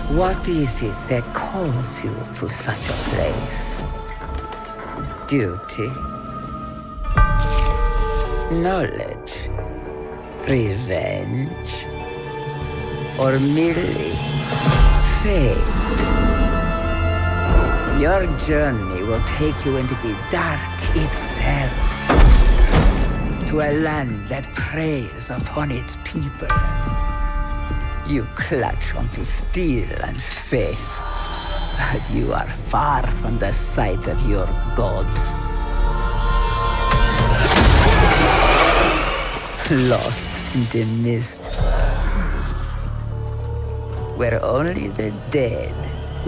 What is it that calls you to such a place? Duty? Knowledge? Revenge? Or merely fate? Your journey will take you into the dark itself, to a land that preys upon its people. You clutch onto steel and faith, but you are far from the sight of your gods. Lost in the mist, where only the dead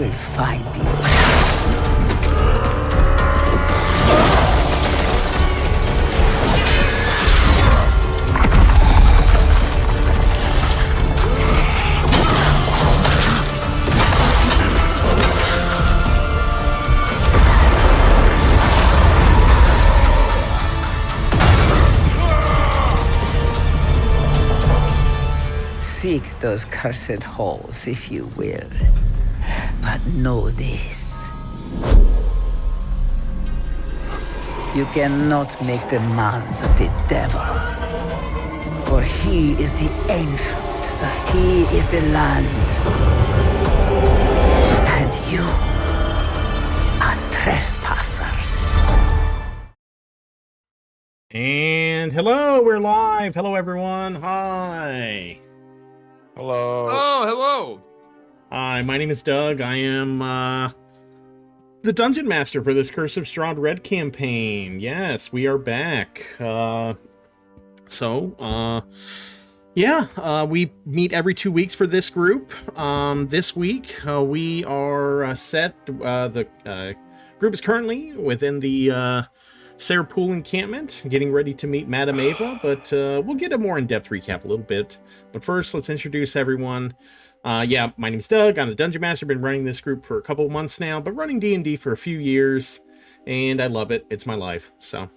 will find you. Seek those cursed halls, if you will. But know this. You cannot make demands of the devil. For he is the ancient. He is the land. And you are trespassers. And hello, we're live. Hello, everyone. Hi. Hello. Oh, hello. Hi, my name is Doug. I am the Dungeon Master for this Curse of Strahd Red campaign. Yes, we are back. We meet every 2 weeks for this group. This week, we are set. The group is currently within the Sarah Pool encampment, getting ready to meet Madame Ava, but we'll get a more in-depth recap a little bit. But first, let's introduce everyone. My name's Doug. I'm the Dungeon Master. Been running this group for a couple of months now, but running D&D for a few years, and I love it. It's my life. So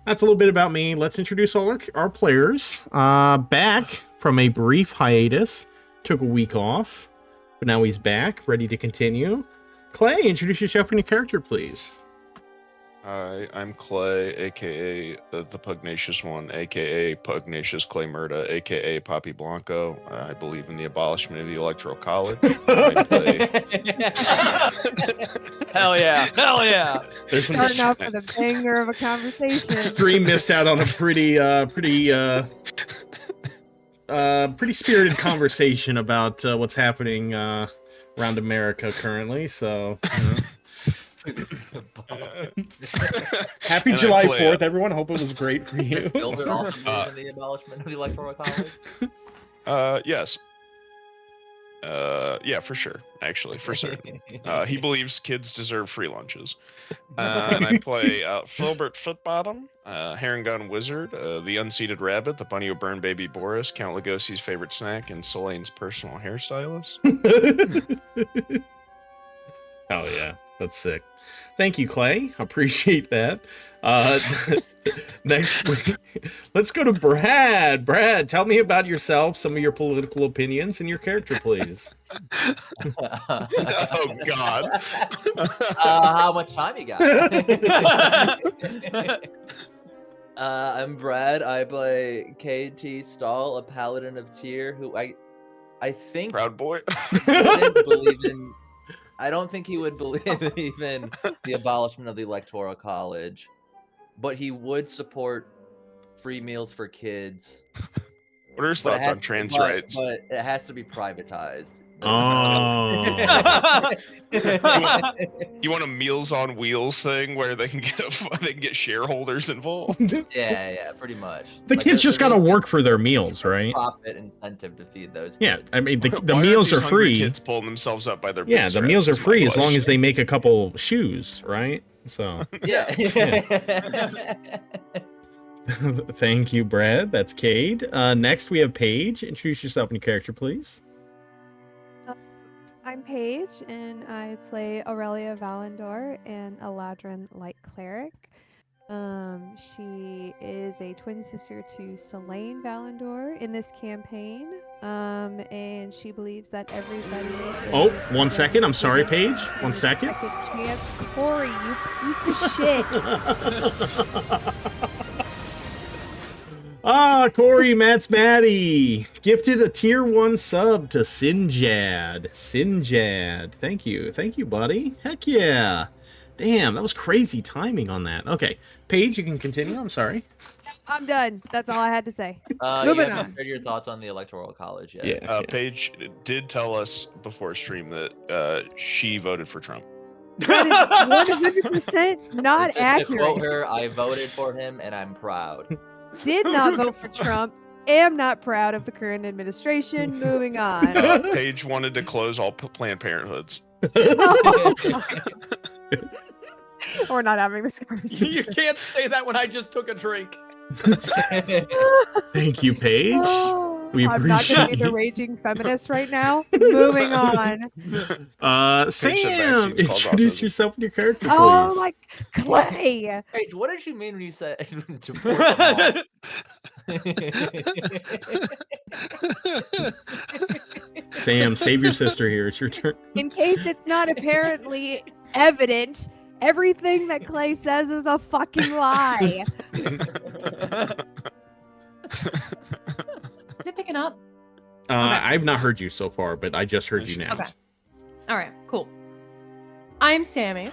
that's a little bit about me. Let's introduce all our players. Back from a brief hiatus. Took a week off, but now he's back, ready to continue. Clay, introduce yourself and your character, please. Hi, I'm Clay, aka the Pugnacious One, aka Pugnacious Clay Murda, aka Poppy Blanco. I believe in the abolishment of the Electoral College. I play... Hell yeah. Hell yeah. There's some Starting off with a banger of a conversation. Stream missed out on a pretty spirited conversation about what's happening around America currently. So, happy And July I play 4th, everyone. Hope it was great for you. Children also believe in the abolishment of the Electoral College. Yes. Yeah, for sure. Actually, for certain. He believes kids deserve free lunches. And I play Filbert Footbottom, Herringun Wizard, the Unseated Rabbit, the Bunny O'Byrne Baby Boris, Count Lugosi's favorite snack, and Solane's personal hairstylist. Oh yeah, that's sick. Thank you, Clay. Appreciate that. Next week, let's go to Brad. Brad, tell me about yourself, some of your political opinions, and your character, please. Oh God. How much time you got? I'm Brad. I play KT Stahl, a paladin of Tyr, who I think Proud boy. wouldn't believe in. I don't think he would believe in the abolishment of the Electoral College, but he would support free meals for kids. What are his But it thoughts on has- trans but- rights? But it has to be privatized. Oh. You want a Meals on Wheels thing where they can get shareholders involved? Yeah, pretty much. The kids just there gotta needs to work be for their meals, right? profit incentive to feed those Yeah, kids. I mean the Why meals these are hungry free. Kids pulling themselves up by their Yeah, the bootstraps meals are is my free as long question. as they make a couple shoes, right? So, Yeah. thank you, Brad. That's Cade. Next, we have Paige. Introduce yourself and your character, please. I'm Paige, and I play Aurelia Valendor, an Eladrin Light Cleric. She is a twin sister to Selene Valendor in this campaign. And she believes that everybody. Oh, is 1 second. I'm sorry, given Paige. 1 second. Second chance, Corey, you piece of shit. Corey Matt's Maddie gifted a tier 1 sub to Sinjad. Thank you, buddy. Heck yeah. Damn, that was crazy timing on that. Okay, Paige, you can continue. I'm sorry. I'm done. That's all I had to say. You Moving haven't on. shared your thoughts on the Electoral College yet. Yeah. Paige did tell us before stream that she voted for Trump. That is 100% not Just to quote accurate. her, I voted for him and I'm proud. Did not vote for Trump. Am not proud of the current administration. Moving on. Paige wanted to close all Planned Parenthoods. We're not having this conversation. You can't say that when I just took a drink. Thank you, Paige. We I'm not going to be appreciate the raging feminist right now. Moving on. Sam, vaccines cause introduce autism. yourself and your character, please. Oh, like Clay. Paige, what did you mean when you said to support them Sam, save your sister here. It's your turn. In case it's not apparently evident, everything that Clay says is a fucking lie. Is it picking up? I've not heard you so far, but I just heard you now. Okay. All right, cool. I'm Sammy,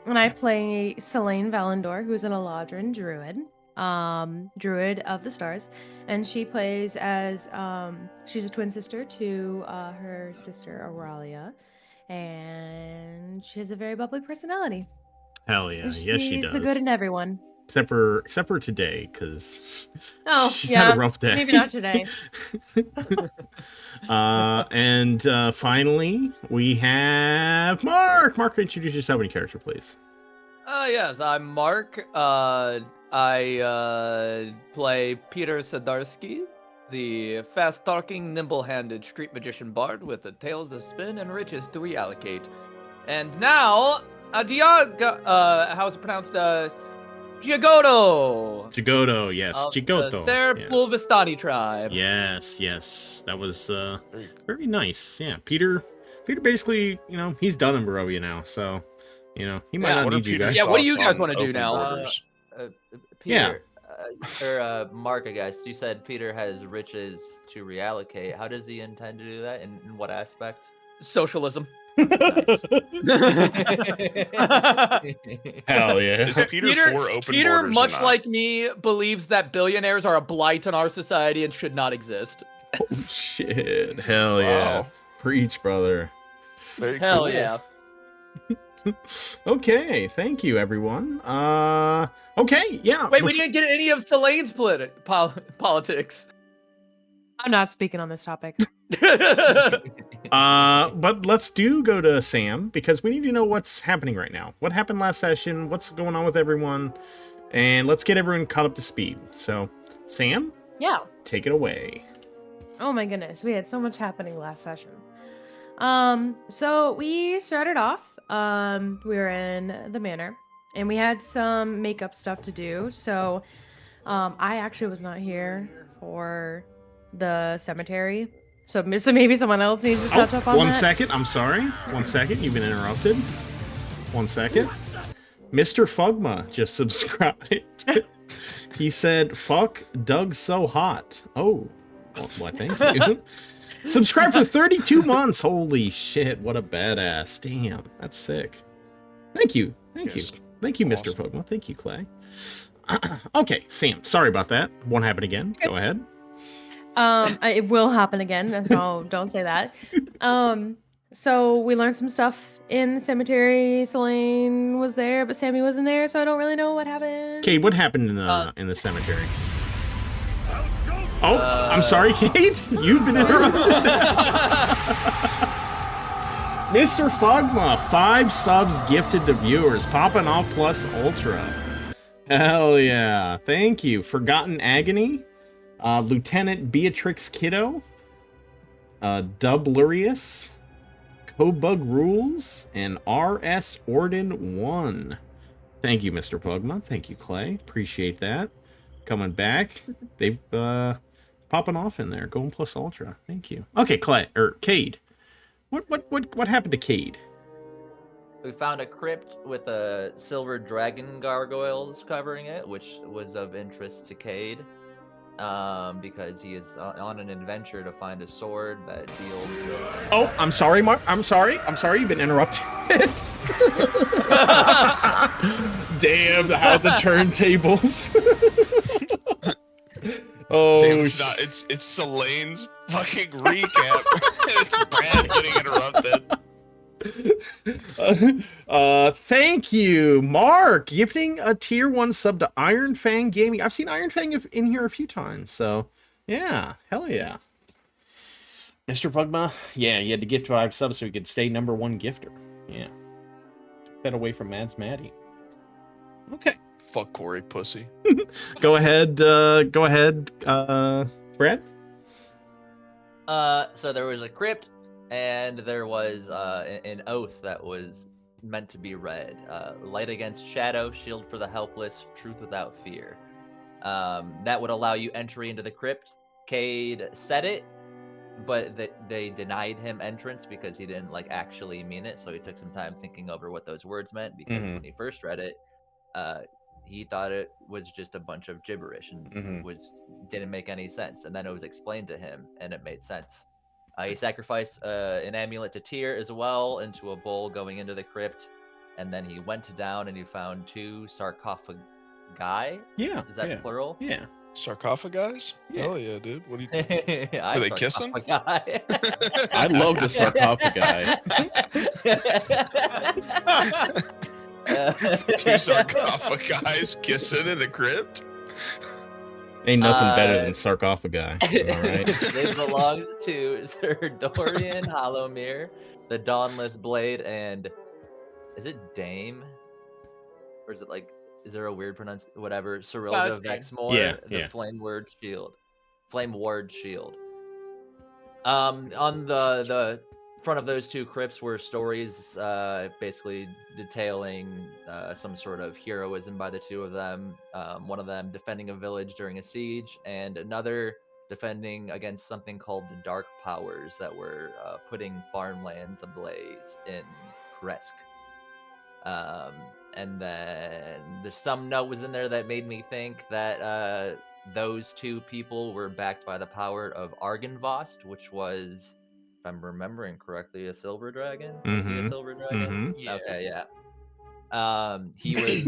and I play Selene Valendor, who's an Eladrin druid, druid of the stars, and she plays as she's a twin sister to her sister Aurelia, and she has a very bubbly personality. Hell yeah, And she yes she sees does. the good in everyone. Except for today, because Oh, she's yeah, had a rough day. maybe not today. And finally, we have Mark. Mark, introduce yourself and your character, please. Yes, I'm Mark. I play Peter Sadarsky, the fast-talking, nimble-handed street magician bard with the tales to spin and riches to reallocate. And now, how's it pronounced? Giagoto! Jigoto, yes. Of Jigoto. the Ser yes. Pulvistani tribe. Yes. That was very nice. Yeah, Peter basically, he's done in Barovia now, so, he might Yeah, not What are need you Peter's guys. Yeah, what do you thoughts guys on wanna do open now? borders? Peter, or Mark, I guess. You said Peter has riches to reallocate. How does he intend to do that? In what aspect? Socialism. Hell yeah. Is Peter for open Peter, borders or much not? like me, believes that billionaires are a blight on our society and should not exist. Oh, shit. Hell yeah. Wow. Preach, brother. Very Hell cool. yeah. Okay, thank you, everyone. Okay, yeah. Wait, we didn't get any of Selene's politics. I'm not speaking on this topic. But let's go to Sam, because we need to know what's happening right now. What happened last session? What's going on with everyone? And let's get everyone caught up to speed. So, Sam, Yeah. take it away. Oh my goodness, we had so much happening last session. So we started off, we were in the manor, and we had some makeup stuff to do. So, I actually was not here for the cemetery. So maybe someone else needs to touch up on that. 1 second. I'm sorry. 1 second. You've been interrupted. 1 second. Mr. Fugma just subscribed. He said, "Fuck, Doug's so hot." Oh, well, thank you. Subscribe for 32 months. Holy shit, what a badass. Damn, that's sick. Thank you. Yes. Thank you, Mr. Awesome. Fugma. Thank you, Clay. Okay, Sam, sorry about that. Won't happen again. Go ahead. It will happen again, so don't say that. So we learned some stuff in the cemetery. Selene was there, but Sammy wasn't there, so I don't really know what happened. Kate, what happened in the cemetery? Oh, I'm sorry, Kate. You've been interrupted. Mr. Fogma, 5 subs gifted to viewers. Popping off plus ultra. Hell yeah. Thank you. Forgotten Agony. Lieutenant Beatrix Kiddo. Dublurius. Cobug Rules. And R.S. Orden 1. Thank you, Mr. Fogma. Thank you, Clay. Appreciate that. Coming back. They've popping off in there. Golden plus ultra. Thank you. Okay, Cade. What happened to Cade? We found a crypt with a silver dragon gargoyles covering it, which was of interest to Cade, because he is on an adventure to find a sword that deals with... Oh, I'm sorry, Mark. I'm sorry. You've been interrupted. Damn, how the turntables. Oh, Damn, it's Selene's fucking recap. It's Brad getting interrupted. Thank you, Mark, gifting a tier 1 sub to Iron Fang Gaming. I've seen Iron Fang in here a few times, so yeah, hell yeah. Mr. Pugma, yeah, you had to gift 5 subs so he could stay #1 gifter. Yeah. Took that away from Mads Maddie. Okay. Fuck Corey, pussy. Go ahead, Brad. So there was a crypt, and there was an oath that was meant to be read. Light against shadow, shield for the helpless, truth without fear. That would allow you entry into the crypt. Cade said it, but they denied him entrance because he didn't actually mean it. So he took some time thinking over what those words meant, because when he first read it, he thought it was just a bunch of gibberish and didn't make any sense. And then it was explained to him, and it made sense. He sacrificed an amulet to Tyr as well into a bowl going into the crypt, and then he went down and he found 2 sarcophagi. Yeah. Is that plural? Yeah. Sarcophagi? Yeah. Hell yeah, dude. What do you? Are they kissing? I love the sarcophagi. 2 sarcophagi kissing in a crypt? Ain't nothing better than sarcophagi. All right. They belong to Sir Dorian Hollowmere, the Dawnless Blade, and is it Dame? Or is it is there a weird pronunciation? Whatever. Cyrilda Vexmore, the Flame Ward Shield. Flame Ward Shield. On the front of those 2 crypts were stories basically detailing some sort of heroism by the 2 of them. One of them defending a village during a siege, and another defending against something called the Dark Powers that were putting farmlands ablaze in Kresk. And then there's some note was in there that made me think that those 2 people were backed by the power of Argynvost, which was, if I'm remembering correctly, a silver dragon. Is he a silver dragon? Yeah. Okay, yeah. He was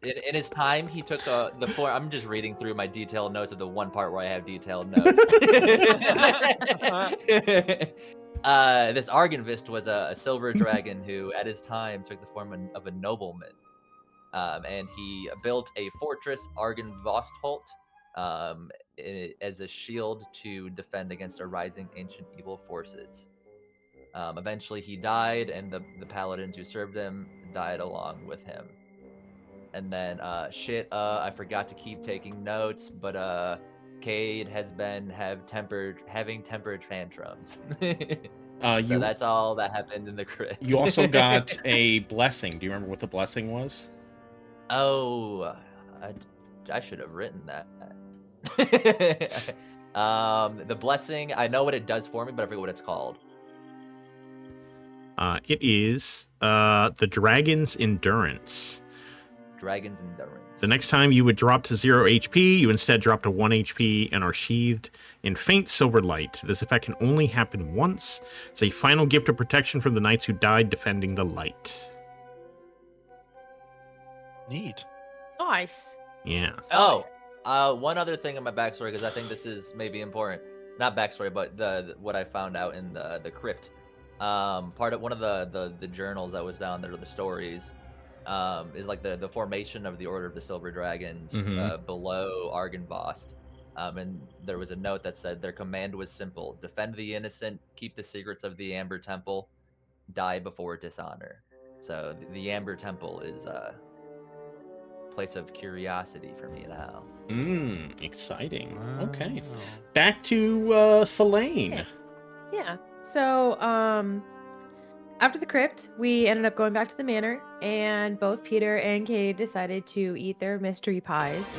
in his time. He took the form. I'm just reading through my detailed notes of the one part where I have detailed notes. This Argynvost was a silver dragon who, at his time, took the form of a nobleman, and he built a fortress, Argynvostholt, as a shield to defend against arising ancient evil forces. Eventually he died, and the paladins who served him died along with him. And then I forgot to keep taking notes, but Cade has been having temper tantrums. So that's all that happened in the crypt. You also got a blessing. Do you remember what the blessing was? Oh, I should have written that. The blessing, I know what it does for me, but I forget what it's called. It is the Dragon's Endurance. Dragon's Endurance. The next time you would drop to 0 HP, you instead drop to 1 HP and are sheathed in faint silver light. This effect can only happen once. It's a final gift of protection from the knights who died defending the light. Neat. Nice. Yeah. Oh, one other thing in my backstory, because I think this is maybe important. Not backstory, but what I found out in the crypt. Part of one of the journals that was down there, the stories, is the formation of the Order of the Silver Dragons below Argynvost. And there was a note that said their command was simple: defend the innocent, keep the secrets of the Amber Temple, die before dishonor. So the Amber Temple is a place of curiosity for me now. Exciting. Wow. Okay. Back to Selene. Yeah. So, after the crypt, we ended up going back to the manor, and both Peter and Kay decided to eat their mystery pies.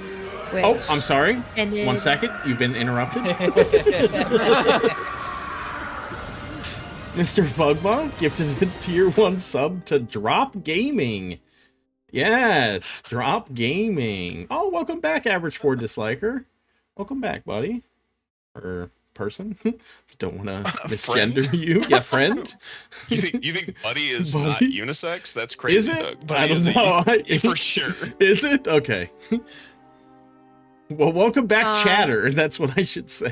Which Oh, I'm sorry. ended... 1 second. You've been interrupted. Mr. Fugma gifted a tier 1 sub to Drop Gaming. Yes, Drop Gaming. Oh, welcome back, Average 4 Disliker. Welcome back, buddy. Or person. Don't want to misgender you. Yeah, friend. You think buddy is Buddy? not unisex? That's crazy. Is it? Doug. I Buddy don't know. for sure. Is it? Okay. Well, welcome back, Chatter. Um, That's what I should say.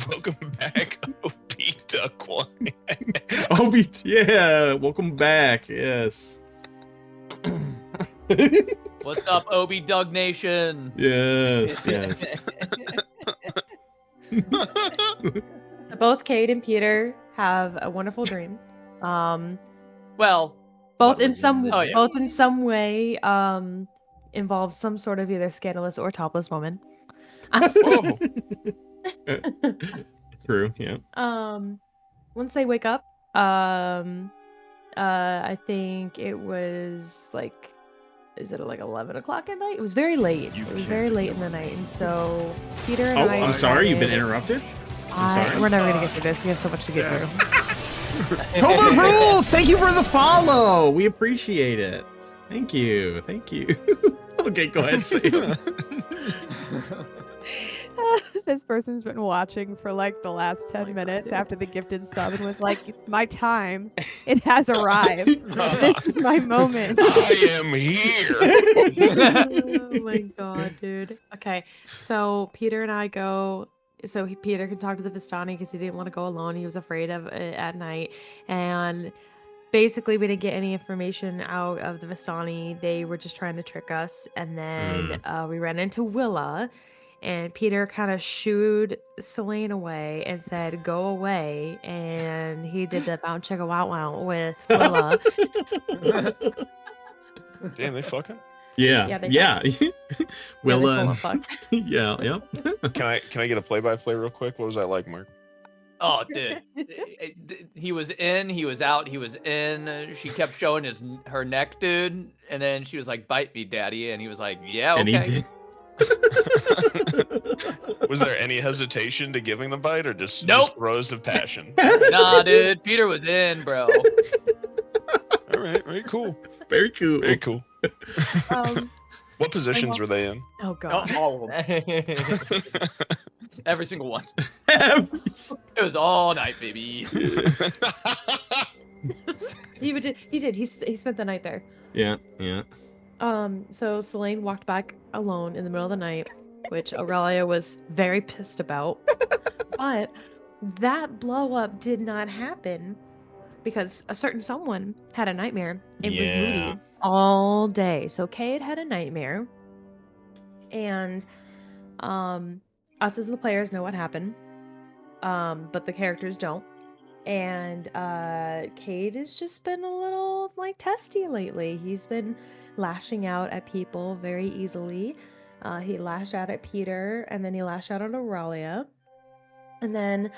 Welcome back, OP Duck One. Obi, yeah, welcome back. Yes. What's up, Obi Doug Nation? Yes, yes. Both Kate and Peter have a wonderful dream. Well, Both What in was some in the both in some way involves some sort of either scandalous or topless woman. Whoa. True, yeah. Once they wake up, I think it was like, is it like 11 o'clock at night? It was very late. It was very late in the night, and so Peter and Oh, I I'm sorry, you've been decided- interrupted? I'm sorry. We're never gonna get through this. We have so much to get through. Cobra Rules! Thank you for the follow! We appreciate it. Thank you, thank you. Okay, go ahead, Sam. This person's been watching for like the last 10 minutes after the gifted sub and was like, my time, it has arrived. This is my moment. I am here. Oh my god, dude. Okay, so Peter and I go. So Peter can talk to the Vistani because he didn't want to go alone. He was afraid of it at night, and basically we didn't get any information out of the Vistani. They were just trying to trick us, and then we ran into Willa, and Peter kind of shooed Selene away and said, "Go away," and he did the bounce chicka wow wow with Willa. Damn, they fucking. Yeah, Yeah, they yeah. Willa, full and- of fuck. yeah, yeah. Can I get a play-by-play real quick? What was that like, Mark? Oh, dude. He was in, he was out, he was in. She kept showing her neck, dude. And then she was like, "Bite me, daddy." And he was like, "Yeah, okay." And he did. Was there any hesitation to giving the bite, or just throes of passion? Nah, dude. Peter was in, bro. All right, very cool. Very cool. Very cool. What positions were they in? Oh god. All of them. Every single one. It was all night, baby. He did. He spent the night there. Yeah, yeah. So Selene walked back alone in the middle of the night, which Aurelia was very pissed about. But that blow up did not happen because a certain someone had a nightmare and was moody all day. So Kate had a nightmare, and us as the players know what happened, but the characters don't. And Cade has just been a little like testy lately. He's been lashing out at people very easily. He lashed out at Peter, and then he lashed out at Aurelia. And then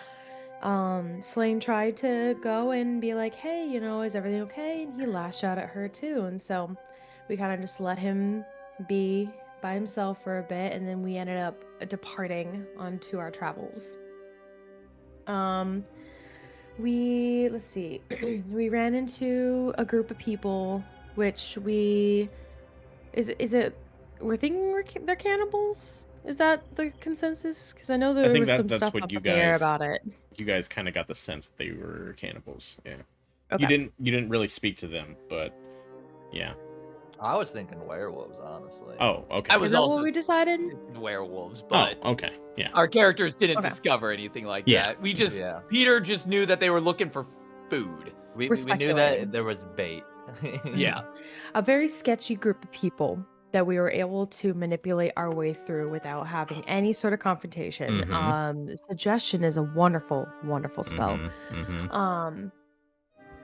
Selene tried to go and be like, "Hey, is everything okay?" And he lashed out at her too. And so we kind of just let him be by himself for a bit, and then we ended up departing onto our travels. Let's see. We ran into a group of people, which we're thinking they're cannibals? Is that the consensus? Because I know there was some stuff up in the air about it. You guys kind of got the sense that they were cannibals. Yeah. Okay. You didn't really speak to them, but yeah. I was thinking werewolves, honestly. Oh, okay. I was Is that also what we decided? werewolves, but okay. Yeah. our characters didn't Okay. discover anything like Yeah. that. We just Yeah. Peter just knew that they were looking for food. We We're knew speculating. that there was bait. Yeah. A very sketchy group of people that we were able to manipulate our way through without having any sort of confrontation. Suggestion is a wonderful, wonderful spell.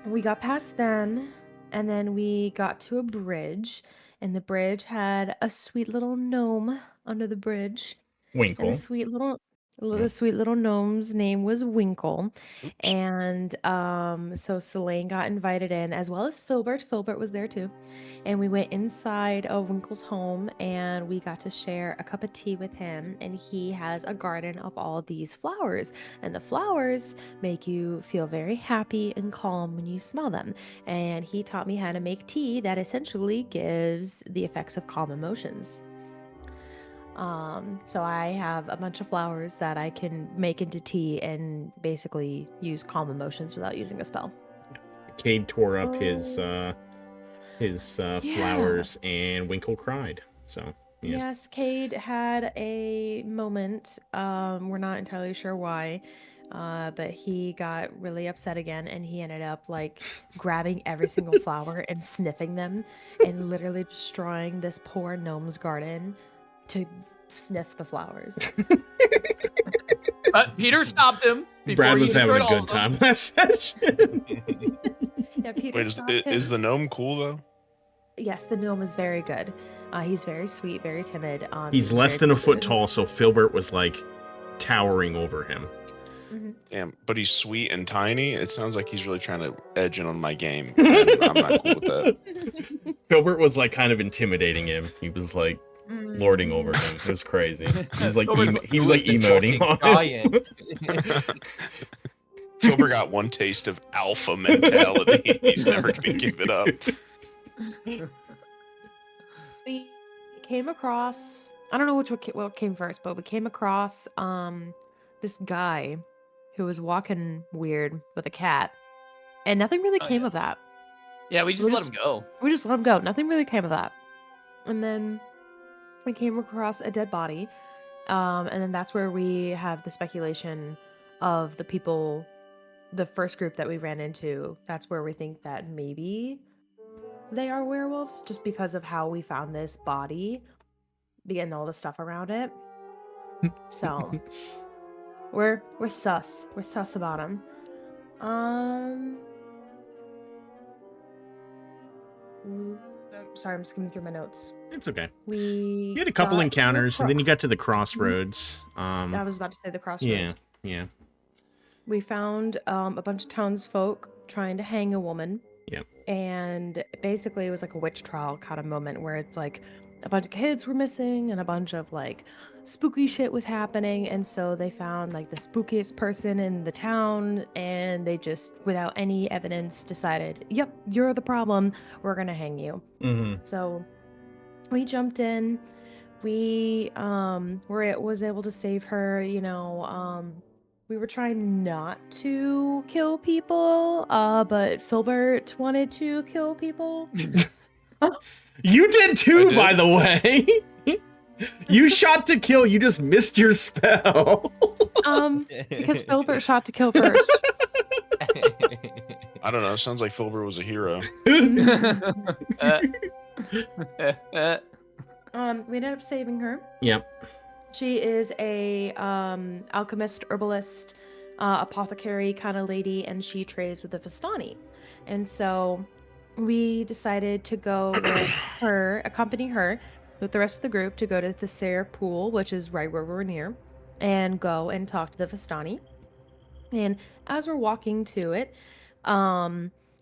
We got past them, and then we got to a bridge, and the bridge had a sweet little gnome under the bridge. And Winkle. a sweet little The sweet little gnome's name was Winkle. Oops. And so Selene got invited in, as well as Filbert. Filbert was there too. And we went inside of Winkle's home and we got to share a cup of tea with him. And he has a garden of all these flowers. And the flowers make you feel very happy and calm when you smell them. And he taught me how to make tea that essentially gives the effects of calm emotions. So I have a bunch of flowers that I can make into tea and basically use calm emotions without using a spell. Cade tore up his Yeah. flowers, and Winkle cried. So yeah. Yes, Cade had a moment. We're not entirely sure why, but he got really upset again, and he ended up like grabbing every single flower and sniffing them, and literally destroying this poor gnome's garden to sniff the flowers. But Peter stopped him. Brad was he having a destroyed all good of them. time last session. Yeah, Peter Wait, stopped him. is the gnome cool though? Yes, the gnome is very good. He's very sweet, very timid. He's less than a foot very tall, so Filbert was like towering over him. Mhm. Damn, but he's sweet and tiny. It sounds like he's really trying to edge in on my game. And I'm not cool with that. Filbert was like kind of intimidating him. He was like lording over him. It was crazy. He was like he was like emoting on him. Filbert got one taste of alpha mentality. He's never gonna give it up. We came across, I don't know what came first, but we came across this guy who was walking weird with a cat, and nothing really came of that. Yeah, we just let him go. We just let him go. Nothing really came of that. And then we came across a dead body, and then that's where we have the speculation of the people, the first group that we ran into. That's where we think that maybe they are werewolves, just because of how we found this body and all the stuff around it. So we're sus. We're sus about them. Sorry, I'm skimming through my notes. It's okay. We had a couple got encounters, and then you got to the crossroads. I was about to say the crossroads. Yeah. We found a bunch of townsfolk trying to hang a woman. Yep. And basically it was like a witch trial kind of moment where it's like a bunch of kids were missing and a bunch of like spooky shit was happening, and so they found like the spookiest person in the town, and they just, without any evidence, decided, yep, you're the problem, we're gonna hang you. So we jumped in, we was able to save her. We were trying not to kill people, but Filbert wanted to kill people. You did too, by the way. You shot to kill, you just missed your spell. Because Filbert shot to kill first. I don't know. Sounds like Filbert was a hero. We ended up saving her. Yep. She is a alchemist, herbalist, apothecary kind of lady, and she trades with the Vistani. And so we decided to go with her, accompany her with the rest of the group to go to the Sayre Pool, which is right where we're near, and go and talk to the Vistani. And as we're walking to it,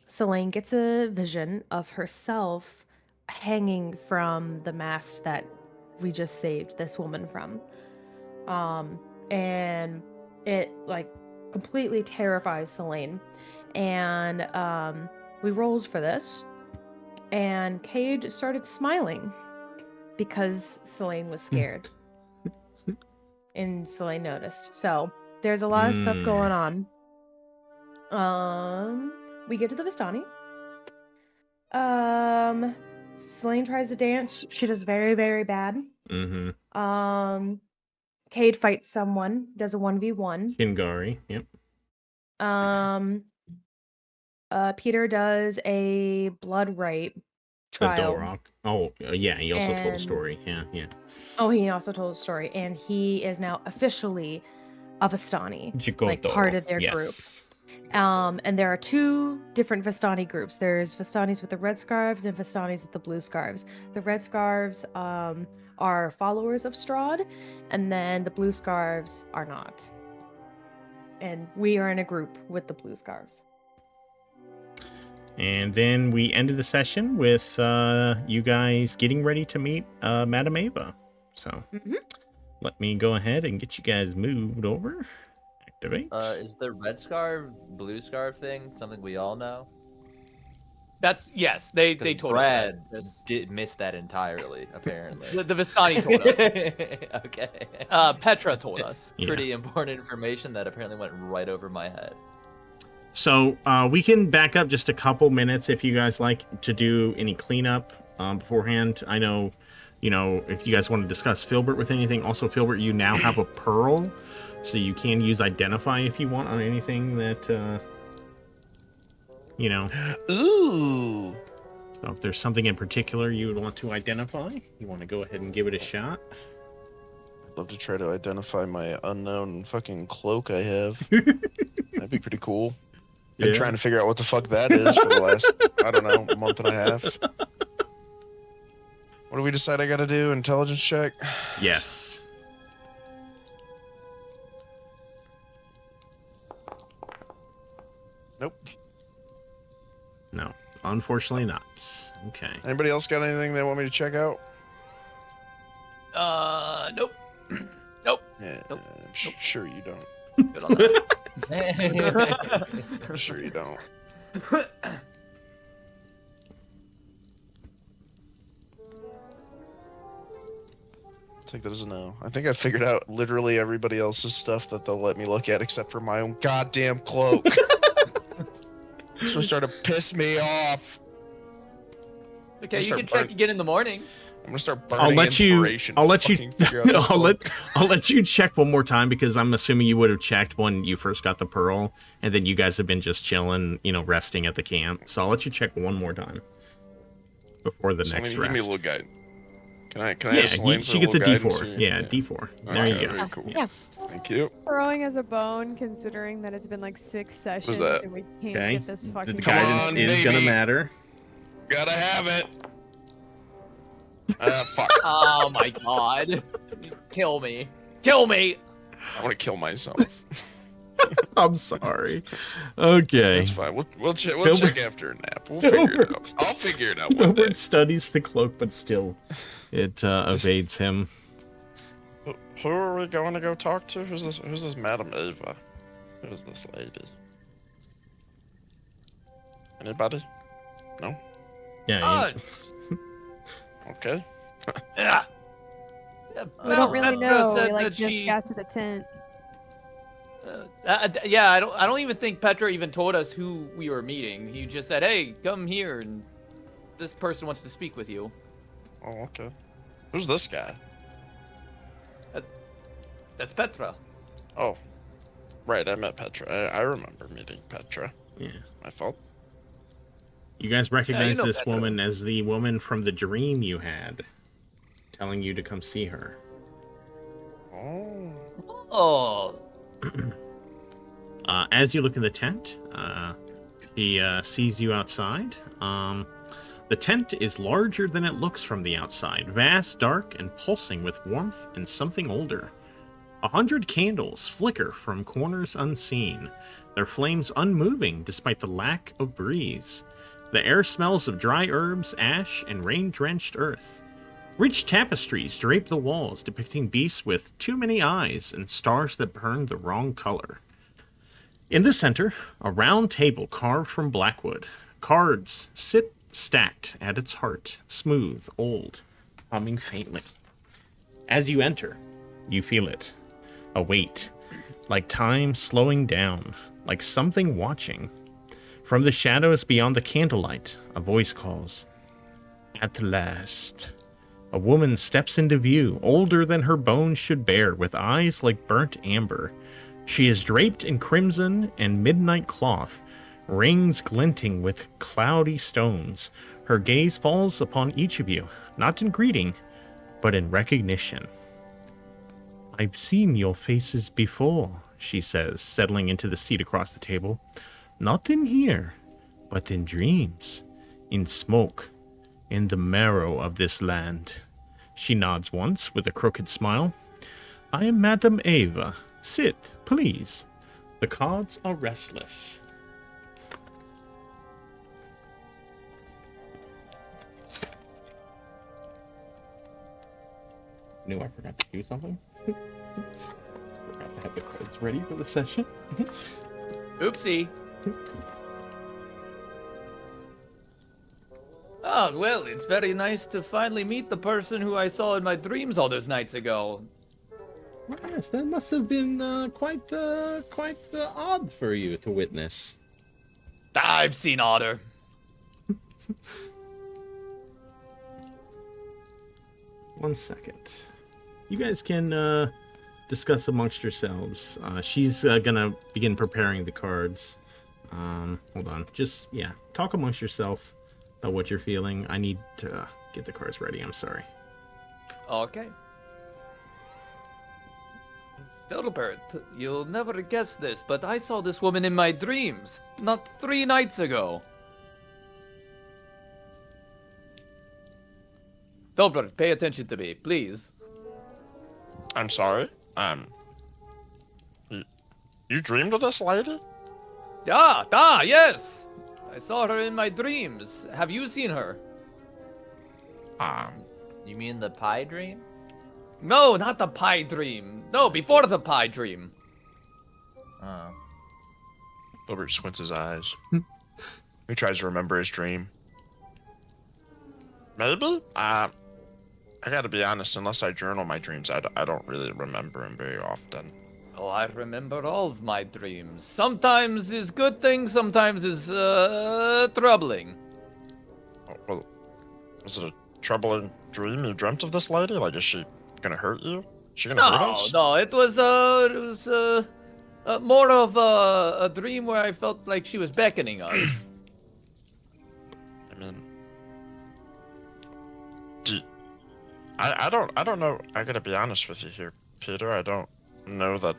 Selene gets a vision of herself hanging from the mast that we just saved this woman from. And it like completely terrifies Selene. And we rolled for this, and Cade started smiling because Selene was scared. And Selene noticed. So there's a lot of stuff going on. We get to the Vistani. Selene tries to dance. She does very, very bad. Cade fights someone, does a 1v1. Kingari, yep. Peter does a blood rape trial. The Dolrock. Oh, yeah, he also told a story. Yeah. Oh, he also told a story, and he is now officially a Vistani, like part of their group. And there are two different Vistani groups. There's Vistanis with the red scarves and Vistanis with the blue scarves. The red scarves are are followers of Strahd, and then the blue scarves are not. And we are in a group with the blue scarves. And then we ended the session with you guys getting ready to meet Madame Ava. So let me go ahead and get you guys moved over. Activate. Is the red scarf, blue scarf thing something we all know? That's yes. They 'Cause told us Brad that. did miss that entirely, apparently. The Vistani told us. Okay. Petra told us. Yeah. Pretty important information that apparently went right over my head. So we can back up just a couple minutes if you guys like to do any cleanup beforehand. I know, if you guys want to discuss Filbert with anything. Also, Filbert, you now have a pearl, so you can use Identify if you want on anything that, Ooh. So if there's something in particular you would want to identify, you want to go ahead and give it a shot. I'd love to try to identify my unknown fucking cloak I have. That'd be pretty cool. Been trying to figure out what the fuck that is for the last, I don't know, month and a half. What do we decide I gotta do? Intelligence check? Yes. Nope. No, unfortunately not. Okay. Anybody else got anything they want me to check out? Nope. Nope. Yeah, Nope. I'm sure you don't. Good on that. I'm sure you don't. Take that as a no. I think I figured out literally everybody else's stuff that they'll let me look at except for my own goddamn cloak. It's gonna start to piss me off. Okay, you start can check again in the morning. I'm gonna start burning inspiration. I'll let you figure out this cloak. I'll let you check one more time because I'm assuming you would have checked when you first got the pearl, and then you guys have been just chilling, resting at the camp. So I'll let you check one more time before the next Give rest. me a little guide. Can I Yeah, ask Selene she for gets a little guidance D4. here? Yeah, D4. There Okay, you go. very cool. Yeah. Thank you. Throwing as a bone, considering that it's been like 6 sessions that? and we can't Okay. get this fucking. The Come guidance on, is gonna baby. matter. Gotta have it. Fuck. Oh my god. Kill me. Kill me. I want to kill myself. I'm sorry. Okay. That's fine. We'll check after a nap. We'll Filbert. figure it out. I'll figure it out one day. Filbert studies the cloak, but still, it evades him. Who are we going to go talk to? Who's this Madame Ava? Who's this lady? Anybody? No? Yeah. Okay. Yeah. We don't really know. Said We like that just she, got to the tent. yeah, I don't even think Petra even told us who we were meeting. He just said, "Hey, come here, and this person wants to speak with you." Oh, okay. Who's this guy? That's Petra. Oh, right. I met Petra. I remember meeting Petra. Yeah. My fault. You guys recognize know this Petra. woman as the woman from the dream you had, telling you to come see her. Oh. Oh, As you look in the tent, he sees you outside. The tent is larger than it looks from the outside, vast, dark, and pulsing with warmth and something older. 100 candles flicker from corners unseen, their flames unmoving despite the lack of breeze. The air smells of dry herbs, ash, and rain-drenched earth. Rich tapestries drape the walls, depicting beasts with too many eyes and stars that burn the wrong color. In the center, a round table carved from blackwood. Cards sit stacked at its heart, smooth, old, humming faintly. As you enter, you feel it. A weight, like time slowing down, like something watching. From the shadows beyond the candlelight, a voice calls, "At last." A woman steps into view, older than her bones should bear, with eyes like burnt amber. She is draped in crimson and midnight cloth, rings glinting with cloudy stones. Her gaze falls upon each of you, not in greeting, but in recognition. "I've seen your faces before," she says, settling into the seat across the table. "Not in here, but in dreams, in smoke, in the marrow of this land." She nods once with a crooked smile. I am Madame Ava. Sit, please. The cards are restless. Knew I forgot to do something. Forgot to have the cards ready for the session. Oopsie. Oh, well, it's very nice to finally meet the person who I saw in my dreams all those nights ago. Well, yes, that must have been quite odd for you to witness. I've seen odder. One second. You guys can discuss amongst yourselves. She's gonna begin preparing the cards. Hold on. Just, yeah, talk amongst yourself about what you're feeling. I need to get the cards ready. I'm sorry. Okay. Filbert, you'll never guess this, but I saw this woman in my dreams, not 3 nights ago. Filbert, pay attention to me, please. I'm sorry. You dreamed of this lady? Yes! I saw her in my dreams. Have you seen her? You mean the pie dream? No, not the pie dream. No, before the pie dream. Oh. Gilbert squints his eyes. He tries to remember his dream. Maybe? I gotta be honest, unless I journal my dreams, I don't really remember them very often. Oh, I remember all of my dreams. Sometimes is good things, sometimes is, troubling. Oh, well, was it a troubling dream you dreamt of this lady? Like, is she gonna hurt you? Is she gonna hurt us? No, it was more of a dream where I felt like she was beckoning us. I mean, I don't know. I gotta be honest with you here, Peter. I don't know that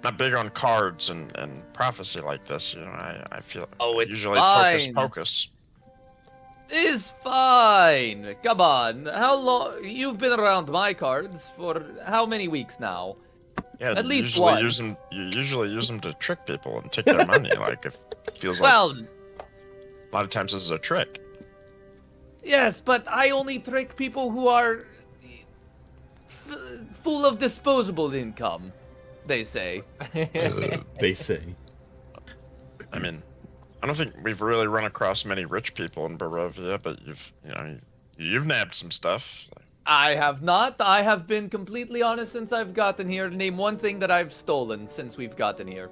not big on cards and prophecy like this. You know, I feel. Oh, it's usually fine. it's hocus pocus. Is fine. Come on. How long? You've been around my cards for how many weeks now? Yeah, At least usually one. You usually use them to trick people and take their money. Like, it feels like Well, a lot of times this is a trick. yes, but I only trick people who are full of disposable income, they say. They say. I mean, I don't think we've really run across many rich people in Barovia, but you've nabbed some stuff. I have not. I have been completely honest since I've gotten here. Name one thing that I've stolen since we've gotten here.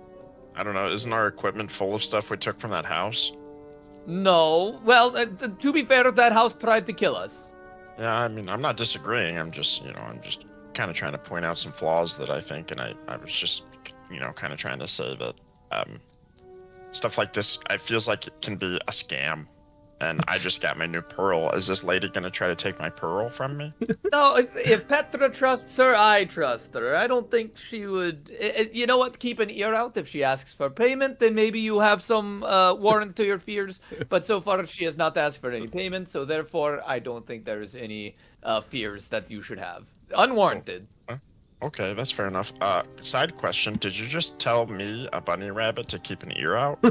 I don't know. Isn't our equipment full of stuff we took from that house? No. Well, to be fair, that house tried to kill us. Yeah, I mean, I'm not disagreeing. I'm just kind of trying to point out some flaws that I think, and I was just, kind of trying to say that stuff like this, it feels like it can be a scam. And I just got my new pearl. Is this lady gonna try to take my pearl from me? No, if Petra trusts her, I trust her. I don't think she would. You know what? Keep an ear out. If she asks for payment, then maybe you have some warrant to your fears. But so far, she has not asked for any payment, so therefore, I don't think there's any fears that you should have. Unwarranted. Okay, that's fair enough. Side question: did you just tell me, a bunny rabbit, to keep an ear out?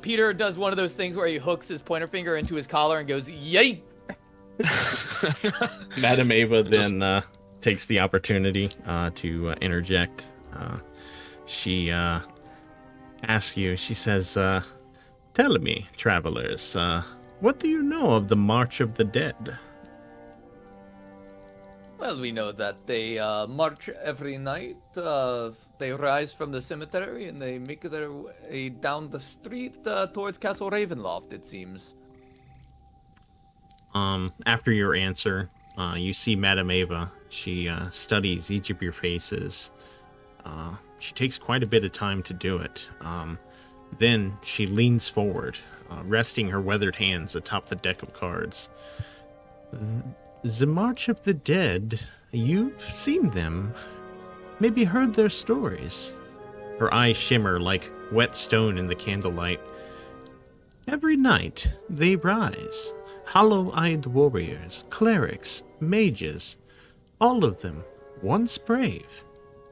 Peter does one of those things where he hooks his pointer finger into his collar and goes, "Yay!" Madame Ava then takes the opportunity to interject. She asks you, she says, tell me, travelers, what do you know of the March of the Dead? Well, we know that they march every night. They rise from the cemetery and they make their way down the street towards Castle Ravenloft, it seems. After your answer, you see Madame Ava. She studies each of your faces. She takes quite a bit of time to do it. Then she leans forward, resting her weathered hands atop the deck of cards. The March of the Dead, you've seen them, maybe heard their stories. Her eyes shimmer like wet stone in the candlelight. Every night they rise. Hollow-eyed warriors, clerics, mages, all of them once brave,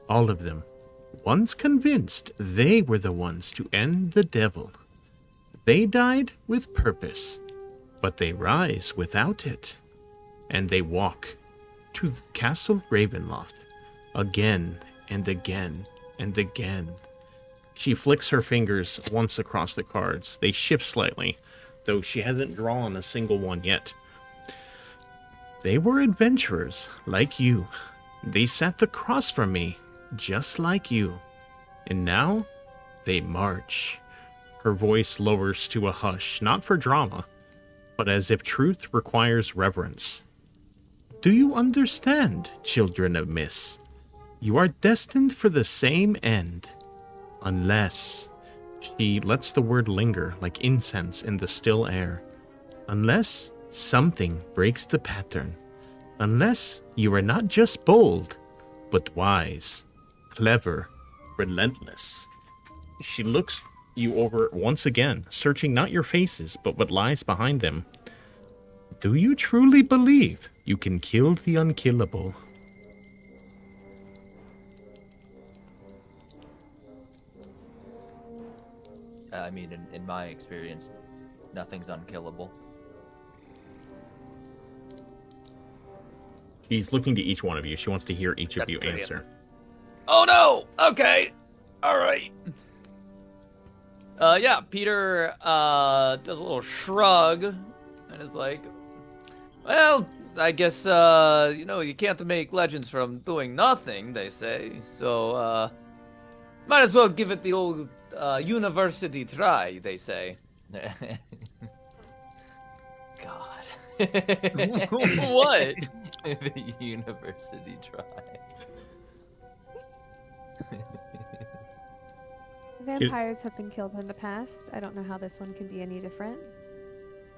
all of them once convinced they were the ones to end the devil. They died with purpose, but they rise without it, and they walk to Castle Ravenloft again and again and again. She flicks her fingers once across the cards. They shift slightly, though she hasn't drawn a single one yet. They were adventurers like you. They sat the cross from me, just like you. And now they march. Her voice lowers to a hush, not for drama, but as if truth requires reverence. Do you understand, children of Miss? You are destined for the same end. Unless... She lets the word linger like incense in the still air. Unless something breaks the pattern. Unless you are not just bold, but wise, clever, relentless. She looks you over once again, searching not your faces, but what lies behind them. Do you truly believe you can kill the unkillable? I mean, in my experience, nothing's unkillable. She's looking to each one of you. She wants to hear each of That's you brilliant. answer. Oh no! Okay. Alright. Yeah, Peter does a little shrug and is like, well, I guess you can't make legends from doing nothing, they say. So might as well give it the old university try, they say. God. What? The university try. Vampires have been killed in the past. I don't know how this one can be any different.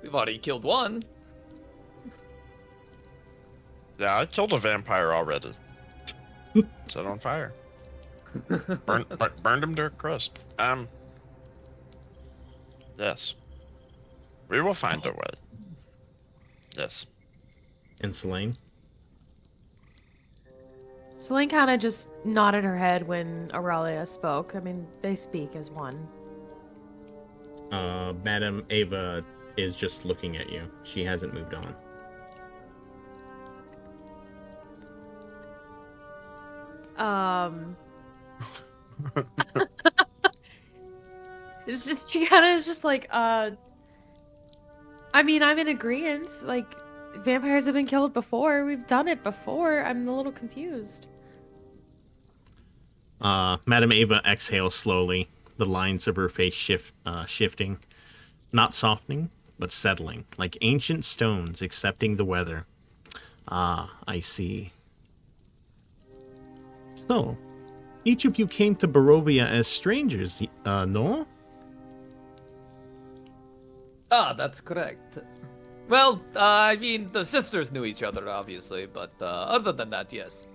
We've already killed one. Yeah, I killed a vampire already. Set on fire. Burned him to a crisp. Yes. We will find a way. Yes. And Selene? Selene kind of just nodded her head when Aurelia spoke. I mean, they speak as one. Madame Ava is just looking at you. She hasn't moved on. She kind of is just like, I mean, I'm in agreement. Like, vampires have been killed before. We've done it before. I'm a little confused. Madame Ava exhales slowly, the lines of her face shifting. Not softening, but settling, like ancient stones accepting the weather. Ah, I see. So, each of you came to Barovia as strangers, no? Ah, that's correct. Well, I mean, the sisters knew each other, obviously, but other than that, yes.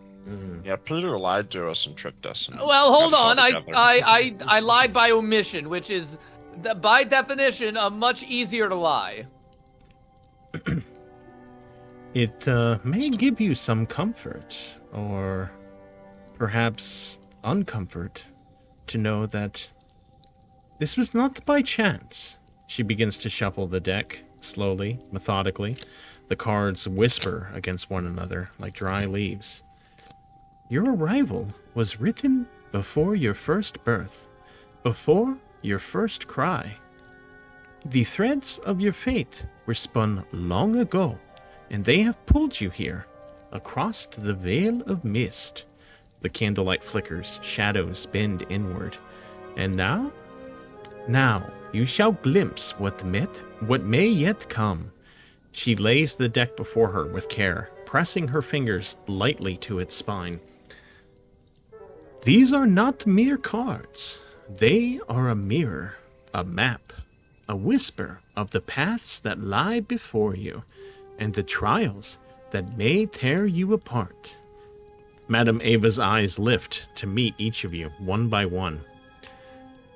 Yeah, Peter lied to us and tricked us. And Well, hold got us all on. together. I lied by omission, which is, by definition, a much easier to lie. It may give you some comfort, or perhaps uncomfort, to know that this was not by chance. She begins to shuffle the deck, slowly, methodically. The cards whisper against one another like dry leaves. Your arrival was written before your first birth, before your first cry. The threads of your fate were spun long ago, and they have pulled you here, across the veil of mist. The candlelight flickers, shadows bend inward. And now? Now you shall glimpse what may yet come. She lays the deck before her with care, pressing her fingers lightly to its spine. These are not mere cards. They are a mirror, a map, a whisper of the paths that lie before you, and the trials that may tear you apart. Madame Ava's eyes lift to meet each of you, one by one.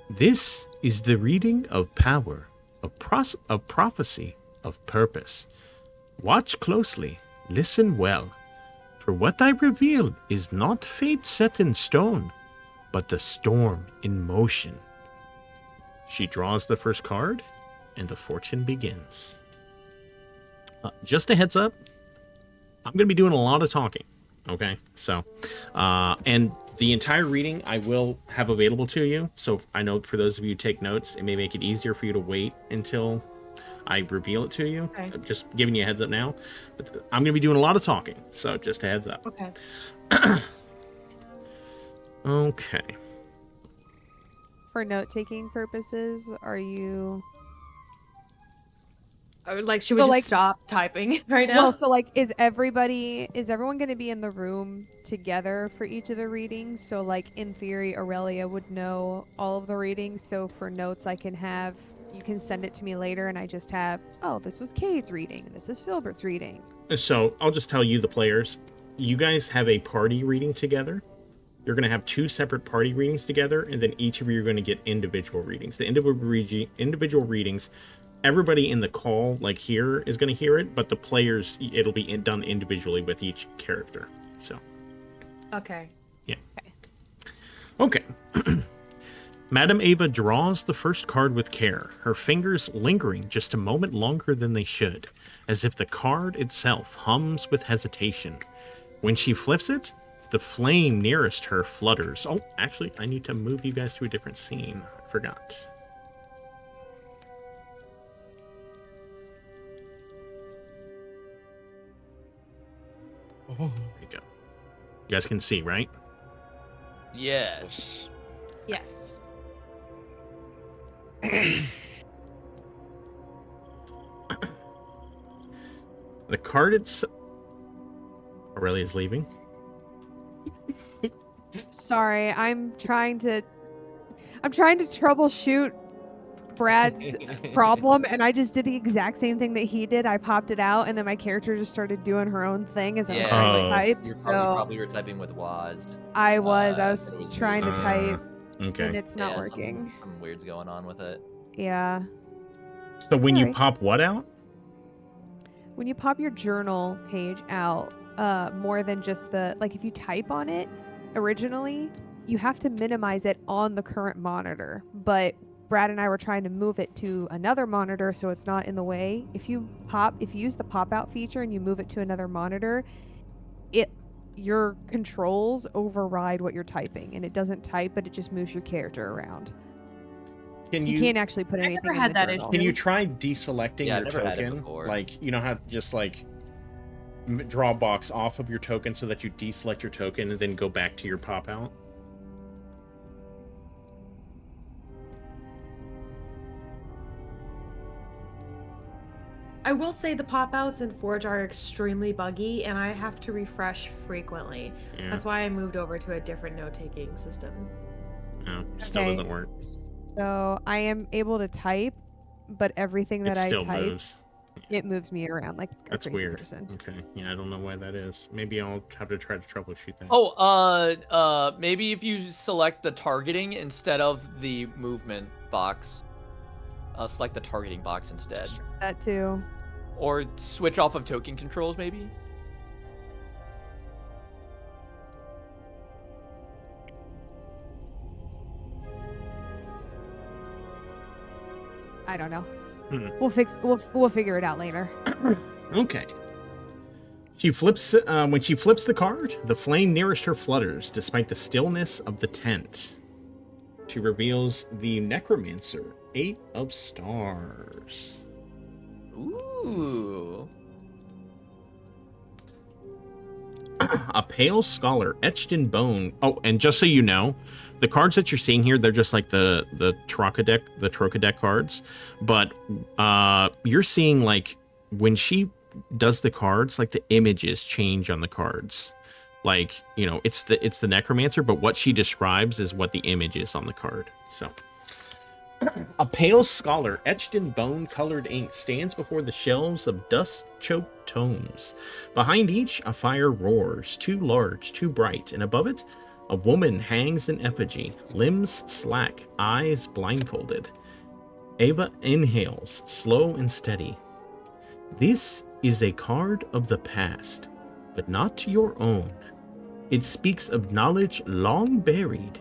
This is the reading of power, a prophecy of purpose. Watch closely, listen well, for what I reveal is not fate set in stone, but the storm in motion. She draws the first card, and the fortune begins. Just a heads up, I'm going to be doing a lot of talking, okay? So, and the entire reading I will have available to you. So I know for those of you who take notes, it may make it easier for you to wait until I reveal it to you. Okay. I'm just giving you a heads up now. But I'm going to be doing a lot of talking, so just a heads up. Okay. Okay. For note-taking purposes, are you... I would like, should So, we just like- stop typing right now? Well, so like, is everyone going to be in the room together for each of the readings? So like, in theory, Aurelia would know all of the readings. So for notes, I can have, you can send it to me later, and I just have, oh, this was Cade's reading, and this is Filbert's reading. So I'll just tell you, the players, you guys have a party reading together. You're going to have 2 separate party readings together, and then each of you are going to get individual readings. The individual readings, everybody in the call, like here, is going to hear it, but the players, it'll be done individually with each character. So, Okay. yeah. Okay. Madame Ava draws the first card with care, her fingers lingering just a moment longer than they should, as if the card itself hums with hesitation. When she flips it, the flame nearest her flutters. Oh, actually, I need to move you guys to a different scene. I forgot. There you go. You guys can see, right? Yes. Yes. The card itself... Aurelia's leaving. Sorry, I'm trying to troubleshoot Brad's problem, and I just did the exact same thing that he did. I popped it out, and then my character just started doing her own thing as I was trying Oh. to type. You So probably were typing with WASD. I was it was trying to weird. type, and Okay. it's not Yeah, working. Some weird's going on with it. Yeah. So when you Sorry. pop what out? When you pop your journal page out, more than just the, like, if you type on it originally, you have to minimize it on the current monitor. But Brad and I were trying to move it to another monitor so it's not in the way. If you use the pop out feature and you move it to another monitor, your controls override what you're typing, and it doesn't type, but it just moves your character around. Can So you can't actually put I anything never in had the that journal. issue. Can you try deselecting Yeah, your I've never had it token? before. Like, you know how to just like draw a box off of your token so that you deselect your token and then go back to your pop out? I will say the pop-outs in Forge are extremely buggy, and I have to refresh frequently. Yeah. That's why I moved over to a different note-taking system. No, still Okay. doesn't work. So I am able to type, but everything that It I still type, moves. it moves me around like a That's crazy weird. person. Okay. Yeah, I don't know why that is. Maybe I'll have to try to troubleshoot that. Oh, maybe if you select the targeting instead of the movement box. Select the targeting box instead. That too. Or switch off of token controls, maybe? I don't know. Hmm. We'll figure it out later. Okay. She flips when she flips the card, the flame nearest her flutters, despite the stillness of the tent. She reveals the Necromancer, 8 of Stars. Ooh. A pale scholar etched in bone. Oh, and just so you know, the cards that you're seeing here, they're just like the Trocadeck cards. But you're seeing, like, when she does the cards, like, the images change on the cards. Like, you know, it's the Necromancer, but what she describes is what the image is on the card. So, a pale scholar etched in bone-colored ink stands before the shelves of dust-choked tomes. Behind each, a fire roars, too large, too bright, and above it, a woman hangs in effigy, limbs slack, eyes blindfolded. Ava inhales, slow and steady. This is a card of the past, but not your own. It speaks of knowledge long buried,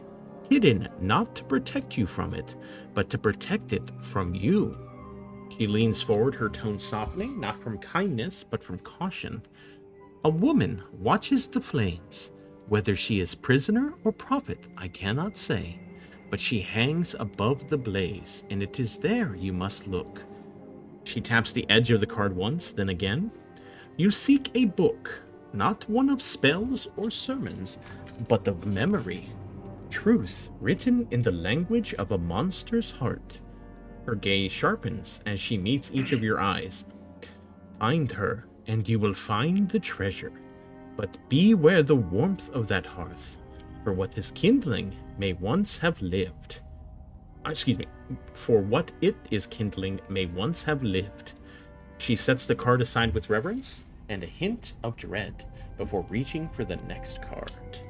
hidden not to protect you from it, but to protect it from you. She leans forward, her tone softening, not from kindness, but from caution. A woman watches the flames. Whether she is prisoner or prophet, I cannot say, but she hangs above the blaze, and it is there you must look. She taps the edge of the card once, then again. You seek a book, not one of spells or sermons, but of memory. Truth written in the language of a monster's heart. Her gaze sharpens as she meets each of your eyes. Find her, and you will find the treasure. But beware the warmth of that hearth, for what is kindling may once have lived. For what it is kindling may once have lived. She sets the card aside with reverence and a hint of dread before reaching for the next card.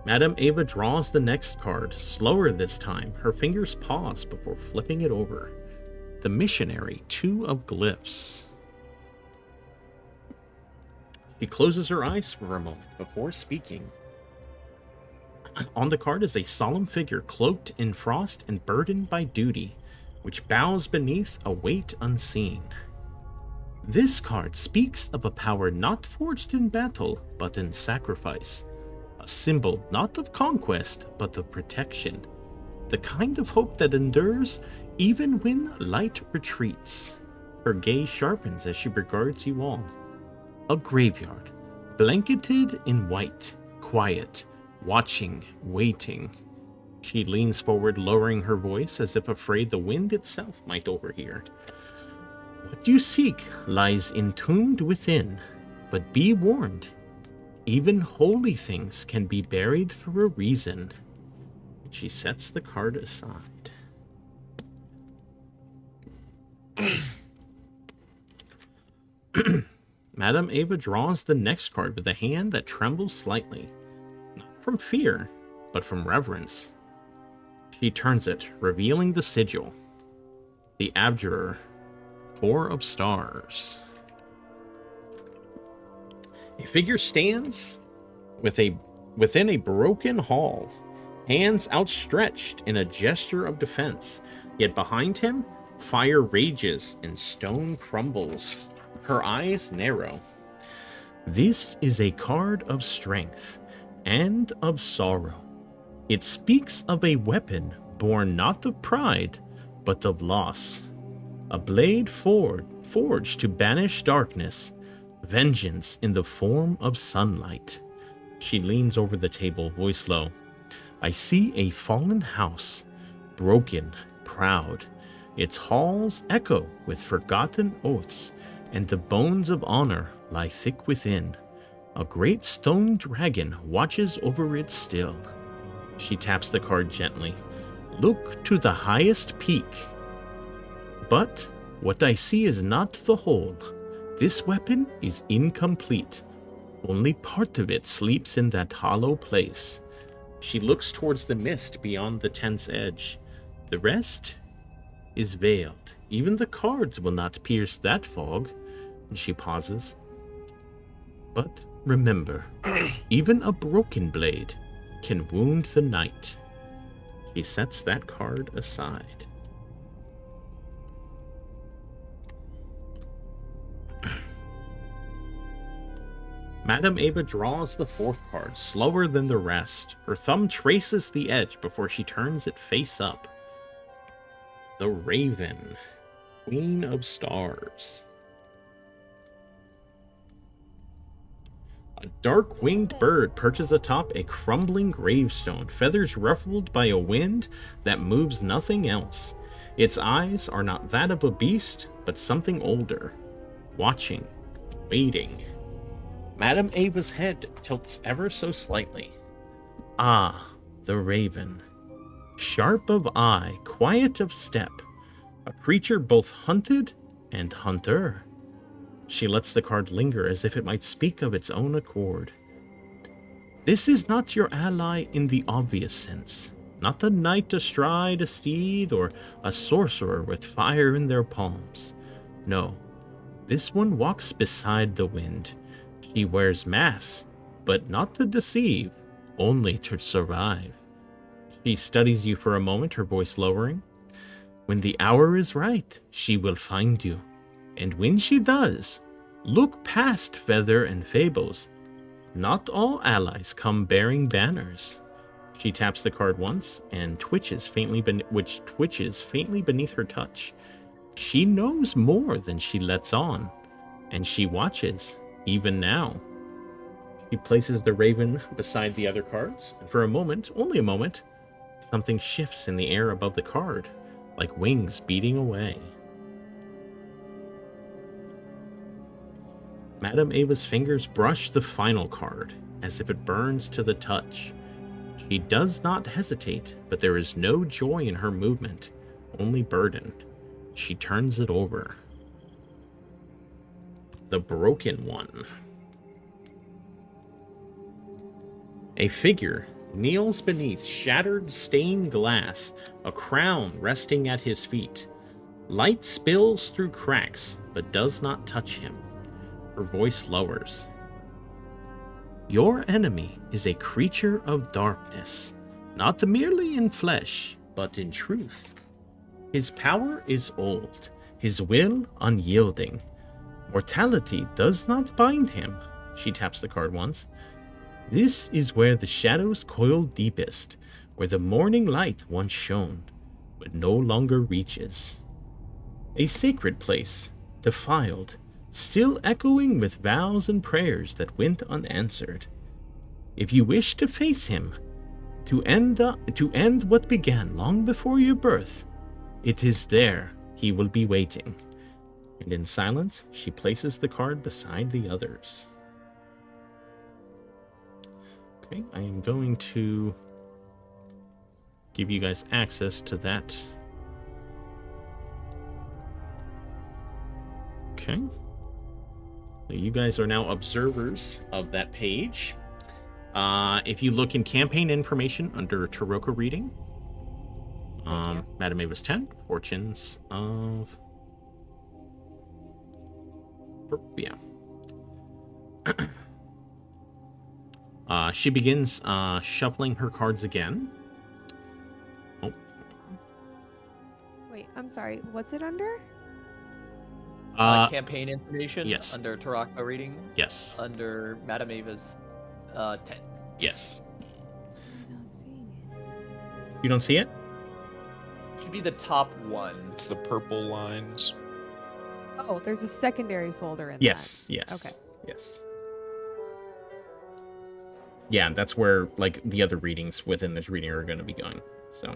Madame Ava draws the next card, slower this time. Her fingers pause before flipping it over. The Missionary, 2 of Glyphs. She closes her eyes for a moment before speaking. On the card is a solemn figure cloaked in frost and burdened by duty, which bows beneath a weight unseen. This card speaks of a power not forged in battle, but in sacrifice. A symbol not of conquest, but of protection. The kind of hope that endures even when light retreats. Her gaze sharpens as she regards you all. A graveyard, blanketed in white, quiet, watching, waiting. She leans forward, lowering her voice as if afraid the wind itself might overhear. What you seek lies entombed within, but be warned. Even holy things can be buried for a reason. She sets the card aside. Madame Ava draws the next card with a hand that trembles slightly. Not from fear, but from reverence. She turns it, revealing the sigil. The Abjurer, 4 of Stars. A figure stands within a broken hall, hands outstretched in a gesture of defense. Yet behind him, fire rages and stone crumbles. Her eyes narrow. This is a card of strength and of sorrow. It speaks of a weapon born not of pride, but of loss. A blade forged to banish darkness, vengeance in the form of sunlight. She leans over the table, voice low. I see a fallen house, broken, proud. Its halls echo with forgotten oaths, and the bones of honor lie thick within. A great stone dragon watches over it still. She taps the card gently. Look to the highest peak. But what I see is not the whole. This weapon is incomplete. Only part of it sleeps in that hollow place. She looks towards the mist beyond the tent's edge. The rest is veiled. Even the cards will not pierce that fog. And she pauses. But remember, even a broken blade can wound the knight. She sets that card aside. Madame Ava draws the 4th card, slower than the rest. Her thumb traces the edge before she turns it face up. The Raven, Queen of Stars. A dark-winged bird perches atop a crumbling gravestone, feathers ruffled by a wind that moves nothing else. Its eyes are not that of a beast, but something older, watching, waiting. Madame Ava's head tilts ever so slightly. Ah, the Raven. Sharp of eye, quiet of step. A creature both hunted and hunter. She lets the card linger as if it might speak of its own accord. This is not your ally in the obvious sense. Not a knight astride a steed or a sorcerer with fire in their palms. No, this one walks beside the wind. She wears masks, but not to deceive, only to survive. She studies you for a moment, her voice lowering. When the hour is right, she will find you. And when she does, look past feather and fables. Not all allies come bearing banners. She taps the card once and twitches faintly beneath her touch. She knows more than she lets on, and she watches, even now. She places the raven beside the other cards, and for a moment, only a moment, something shifts in the air above the card, like wings beating away. Madame Ava's fingers brush the final card, as if it burns to the touch. She does not hesitate, but there is no joy in her movement, only burden. She turns it over. The Broken One. A figure kneels beneath shattered stained glass, a crown resting at his feet. Light spills through cracks, but does not touch him. Her voice lowers. Your enemy is a creature of darkness, not merely in flesh, but in truth. His power is old, his will unyielding. Mortality does not bind him. She taps the card once. This is where the shadows coil deepest, where the morning light once shone, but no longer reaches. A sacred place, defiled, still echoing with vows and prayers that went unanswered. If you wish to face him, to end what began long before your birth, it is there he will be waiting. And in silence, she places the card beside the others. Okay, I am going to give you guys access to that. Okay. So you guys are now observers of that page. If you look in campaign information under Taroka reading, Madame Ava's 10, Fortunes of... Yeah. She begins shuffling her cards again. Oh. Wait, I'm sorry. What's it under? Campaign information. Yes. Under Taraka readings. Yes. Under Madame Ava's 10. Yes. I'm not seeing it. You don't see it? Should be the top one. It's the purple lines. Oh, there's a secondary folder in Yes. that. Yes. Okay. Yes. Yeah, that's where like the other readings within this reading are going to be going. So.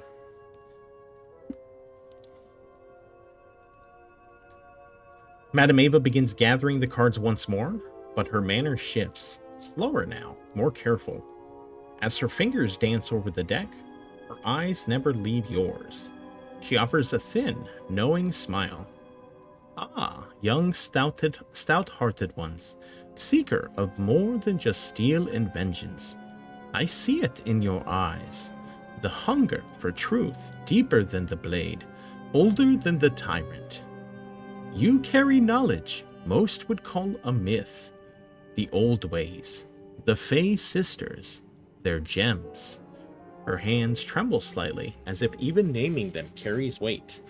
Madame Ava begins gathering the cards once more, but her manner shifts, slower now, more careful. As her fingers dance over the deck, her eyes never leave yours. She offers a thin, knowing smile. Ah, young, stout-hearted ones, seeker of more than just steel and vengeance. I see it in your eyes. The hunger for truth, deeper than the blade, older than the tyrant. You carry knowledge most would call a myth. The old ways, the Fey sisters, their gems. Her hands tremble slightly, as if even naming them carries weight.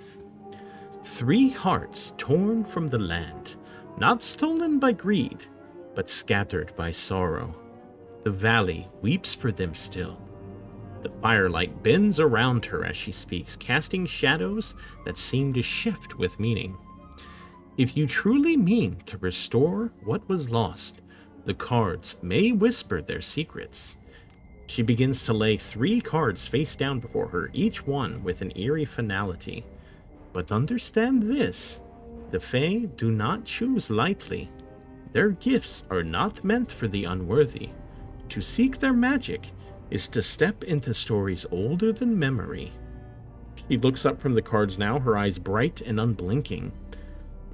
3 hearts torn from the land, not stolen by greed, but scattered by sorrow. The valley weeps for them still. The firelight bends around her as she speaks, casting shadows that seem to shift with meaning. If you truly mean to restore what was lost, the cards may whisper their secrets. She begins to lay 3 cards face down before her, each one with an eerie finality. But understand this, the Fae do not choose lightly. Their gifts are not meant for the unworthy. To seek their magic is to step into stories older than memory. She looks up from the cards now, her eyes bright and unblinking.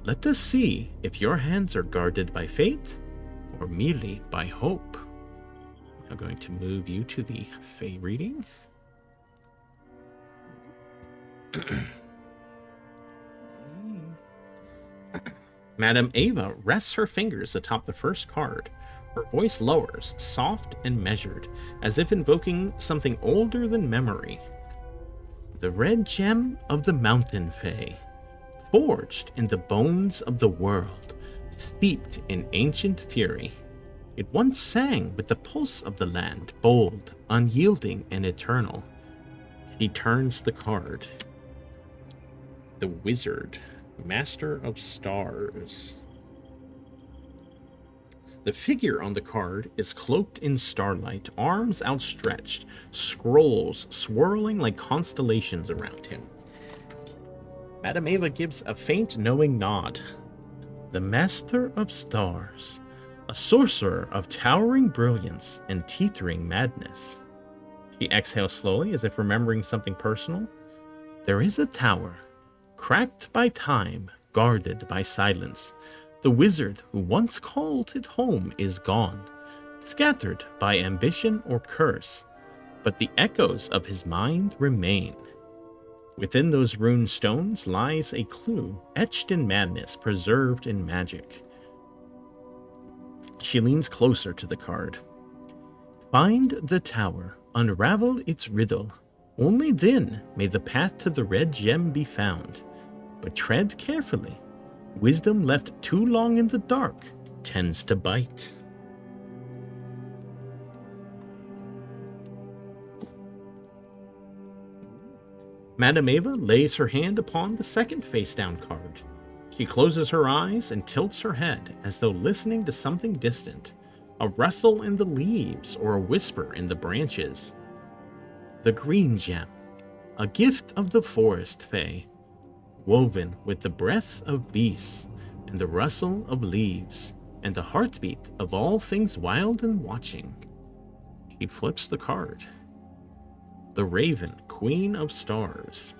Let us see if your hands are guarded by fate or merely by hope. I'm going to move you to the Fey reading. Madame Ava rests her fingers atop the first card. Her voice lowers, soft and measured, as if invoking something older than memory. The red gem of the mountain Fae, forged in the bones of the world, steeped in ancient fury. It once sang with the pulse of the land, bold, unyielding, and eternal. She turns the card. The Wizard, Master of Stars. The figure on the card is cloaked in starlight, arms outstretched, scrolls swirling like constellations around him. Madame Ava gives a faint knowing nod. The Master of Stars, a sorcerer of towering brilliance and teetering madness. She exhales slowly as if remembering something personal. There is a tower, cracked by time, guarded by silence. The wizard who once called it home is gone, scattered by ambition or curse, but the echoes of his mind remain. Within those rune stones lies a clue, etched in madness, preserved in magic. She leans closer to the card. Find the tower, unravel its riddle. Only then may the path to the red gem be found. But tread carefully. Wisdom left too long in the dark tends to bite. Madame Ava lays her hand upon the second face-down card. She closes her eyes and tilts her head as though listening to something distant, a rustle in the leaves or a whisper in the branches. The green gem, a gift of the forest fae, woven with the breath of beasts and the rustle of leaves and the heartbeat of all things wild and watching. She flips the card. The Raven, Queen of Stars.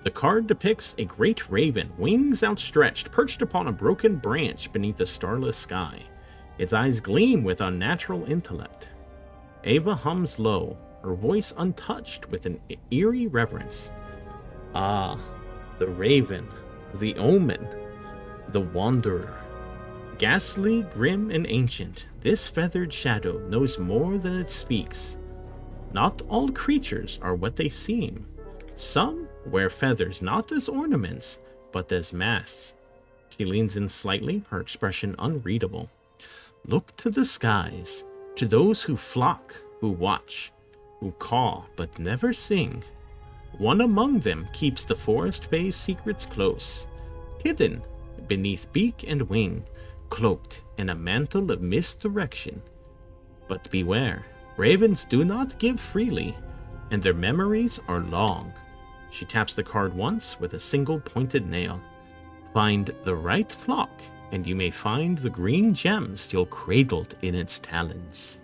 The card depicts a great raven, wings outstretched, perched upon a broken branch beneath a starless sky. Its eyes gleam with unnatural intellect. Ava hums low, her voice untouched with an eerie reverence. Ah, the raven, the omen, the wanderer. Ghastly, grim, and ancient, this feathered shadow knows more than it speaks. Not all creatures are what they seem. Some wear feathers not as ornaments, but as masks. She leans in slightly, her expression unreadable. Look to the skies, to those who flock, who watch, who call but never sing. One among them keeps the forest fae's secrets close, hidden beneath beak and wing, cloaked in a mantle of misdirection. But beware, ravens do not give freely, and their memories are long. She taps the card once with a single pointed nail. Find the right flock, and you may find the green gem still cradled in its talons.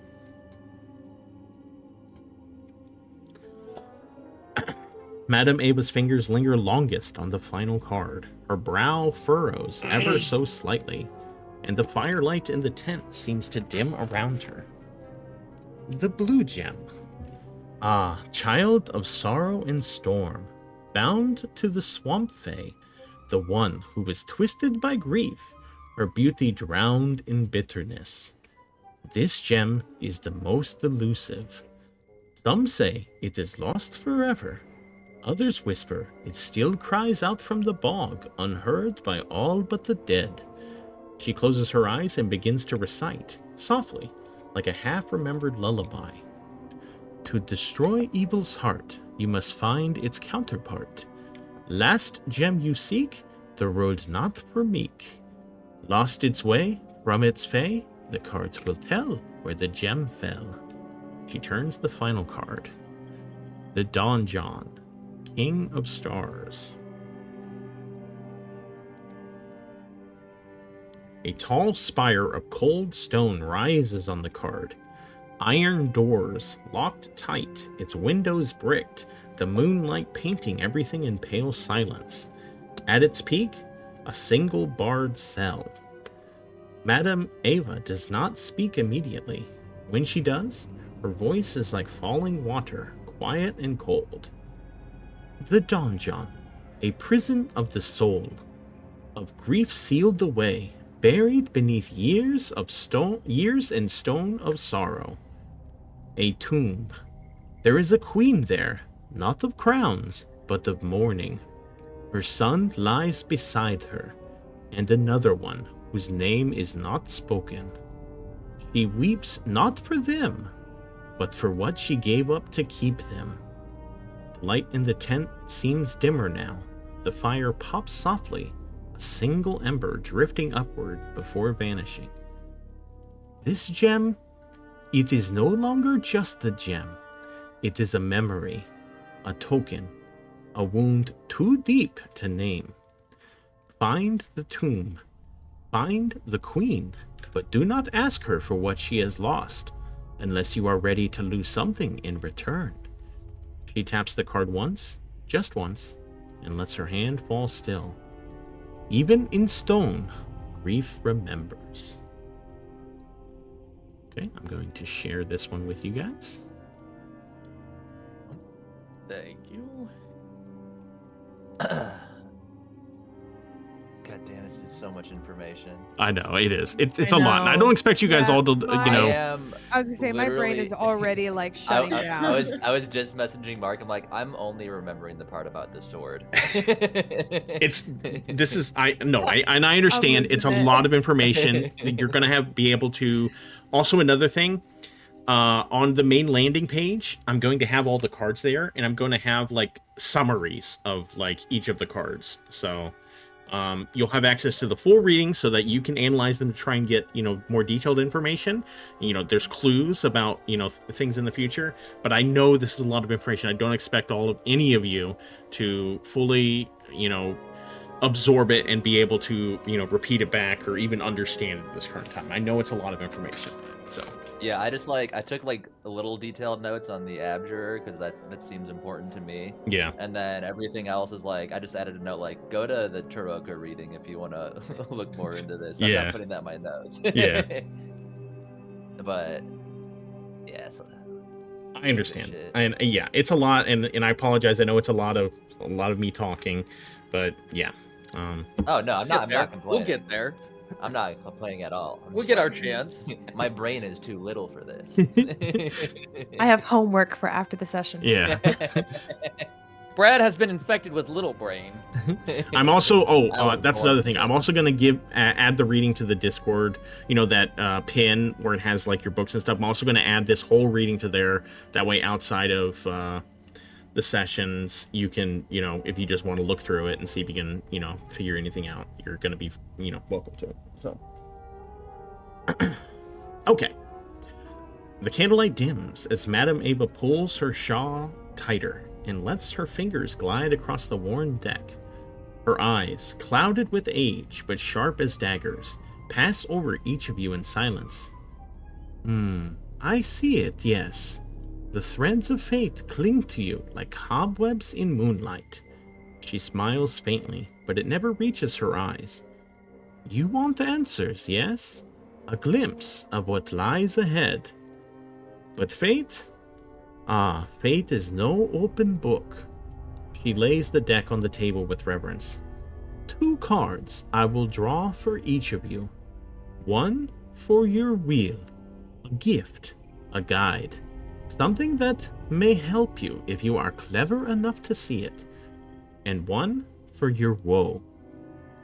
Madame Ava's fingers linger longest on the final card. Her brow furrows ever so slightly, and the firelight in the tent seems to dim around her. The blue gem. Ah, child of sorrow and storm, bound to the swamp fae, the one who was twisted by grief, her beauty drowned in bitterness. This gem is the most elusive. Some say it is lost forever. Others whisper it still cries out from the bog, unheard by all but the dead. She closes her eyes and begins to recite, softly, like a half-remembered lullaby. To destroy evil's heart, you must find its counterpart. Last gem you seek, the road not for meek. Lost its way from its fae, the cards will tell where the gem fell. She turns the final card. The Donjon, King of Stars. A tall spire of cold stone rises on the card. Iron doors locked tight, its windows bricked, the moonlight painting everything in pale silence. At its peak, a single barred cell. Madame Ava does not speak immediately. When she does, her voice is like falling water, quiet and cold. The donjon, a prison of the soul, of grief sealed away, buried beneath years and stone of sorrow. A tomb. There is a queen there, not of crowns, but of mourning. Her son lies beside her, and another one whose name is not spoken. She weeps not for them, but for what she gave up to keep them. The light in the tent seems dimmer now. The fire pops softly, a single ember drifting upward before vanishing. This gem, it is no longer just a gem. It is a memory, a token, a wound too deep to name. Find the tomb, find the queen, but do not ask her for what she has lost, unless you are ready to lose something in return. She taps the card once, just once, and lets her hand fall still. Even in stone, grief remembers. Okay, I'm going to share this one with you guys. Thank you. God damn, this is so much information. I know, it is. It's I a lot. And I know. don't expect you guys Yeah, all to, I was gonna say, my brain is already like shutting down. I was just messaging Mark. I'm like, I'm only remembering the part about the sword. I understand it's a lot of information. You're gonna be able to. Also, another thing, on the main landing page, I'm going to have all the cards there, and I'm going to have like summaries of like each of the cards. So you'll have access to the full reading so that you can analyze them to try and get, more detailed information. There's clues about, things in the future, but I know this is a lot of information. I don't expect any of you to fully, absorb it and be able to, repeat it back or even understand it at this current time. I know it's a lot of information. So yeah, I took like little detailed notes on the abjurer because that seems important to me. Yeah. And then everything else is like, I just added a note like, go to the Taroka reading if you want to look more into this. I'm not putting that in my notes. Yeah. But yeah, I understand. And yeah, it's a lot, and I apologize. I know it's a lot of me talking, but yeah. Oh no, I'm not complaining. We'll get there. I'm not complaining at all. We'll get our chance. My brain is too little for this. I have homework for after the session. Yeah. Brad has been infected with little brain. I'm also that's another thing. I'm also going to add the reading to the Discord, that pin where it has like your books and stuff. I'm also going to add this whole reading to there. That way outside of the sessions, you can, if you just want to look through it and see if you can, figure anything out, you're going to be, welcome to it. So okay. The candlelight dims as Madame Ava pulls her shawl tighter and lets her fingers glide across the worn deck. Her eyes, clouded with age but sharp as daggers, pass over each of you in silence. I see it, yes. The threads of fate cling to you like cobwebs in moonlight. She smiles faintly, but it never reaches her eyes. You want answers, yes? A glimpse of what lies ahead. But fate? Fate is no open book. She lays the deck on the table with reverence. 2 cards I will draw for each of you. 1 for your wheel, a gift, a guide, something that may help you if you are clever enough to see it. And 1 for your woe,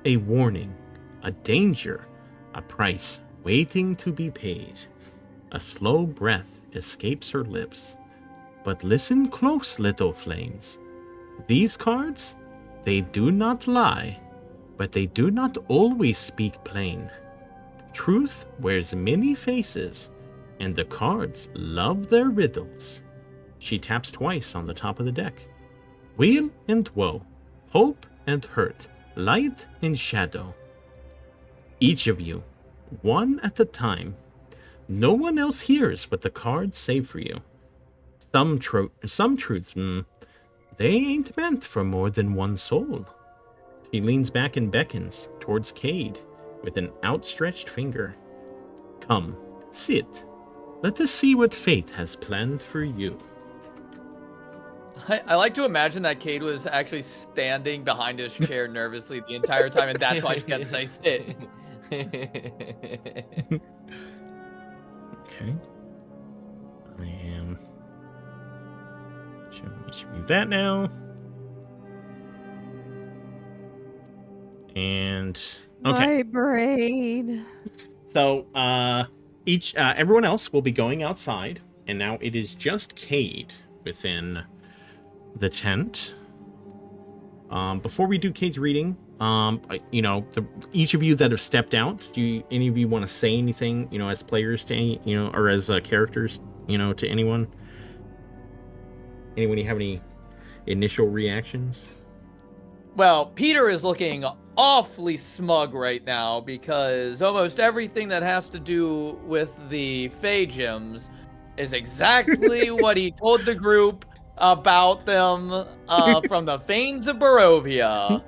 a warning, a danger, a price waiting to be paid. A slow breath escapes her lips. But listen close, little flames. These cards, they do not lie, but they do not always speak plain. Truth wears many faces, and the cards love their riddles. She taps twice on the top of the deck. Weal and woe, hope and hurt, light and shadow. Each of you, one at a time. No one else hears what the cards say for you. Some truths, they ain't meant for more than one soul. She leans back and beckons towards Cade with an outstretched finger. Come, sit. let us see what fate has planned for you. I like to imagine that Cade was actually standing behind his chair nervously the entire time, and that's why she had to say sit. Okay. I am showing you that now. And okay. My brain. So everyone else will be going outside, and now it is just Cade within the tent. Before we do Cade's reading, each of you that have stepped out, any of you want to say anything, as players to any, or as characters, to anyone? Anyone have any initial reactions? Well, Peter is looking awfully smug right now because almost everything that has to do with the Fey Gems is exactly what he told the group about them from the Fanes of Barovia.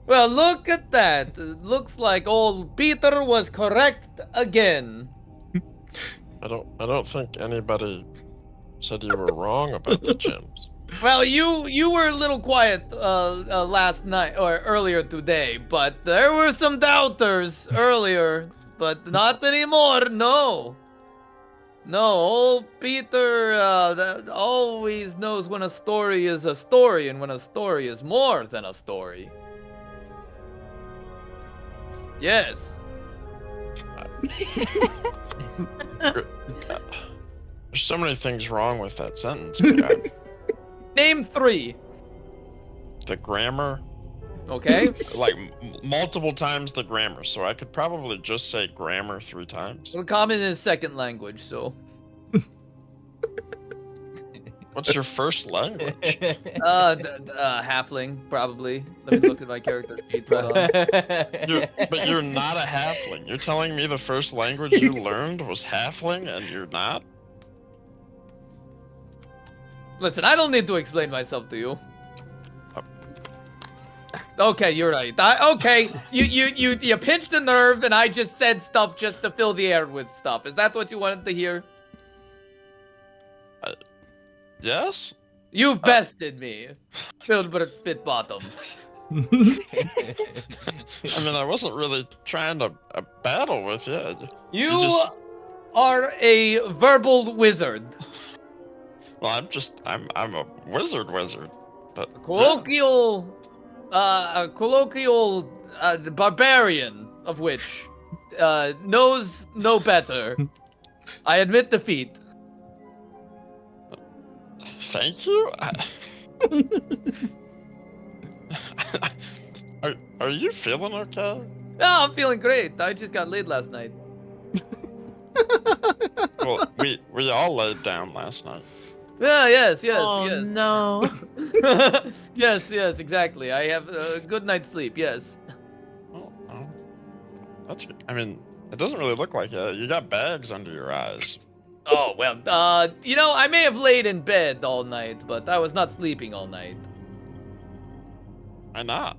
Well, look at that. It looks like old Peter was correct again. I don't think anybody said you were wrong about the gems. Well, you were a little quiet last night or earlier today, but there were some doubters earlier, but not anymore. No, old Peter always knows when a story is a story and when a story is more than a story. Yes. There's so many things wrong with that sentence. But Name 3. the grammar, Okay. like multiple times the grammar, so I could probably just say grammar 3 times. Well, common is second language, so. What's your first language? Halfling, probably. Let me look at my character sheet. Hold on. But you're not a halfling. You're telling me the first language you learned was halfling and you're not? Listen, I don't need to explain myself to you. Okay, you're right. Okay, you pinched a nerve, and I just said stuff just to fill the air with stuff. Is that what you wanted to hear? Yes? You've bested me, Filbert Fitbottom. I mean, I wasn't really trying to battle with you. You are a verbal wizard. Well, I'm a wizard, but A colloquial barbarian of which knows no better. I admit defeat. Thank you. Are you feeling okay? No, I'm feeling great. I just got laid last night. Well, we all laid down last night. Yeah, yes. Oh no. yes, exactly. I have a good night's sleep, yes. Oh, that's good. I mean, it doesn't really look like it. You got bags under your eyes. Oh, well, I may have laid in bed all night, but I was not sleeping all night. Why not?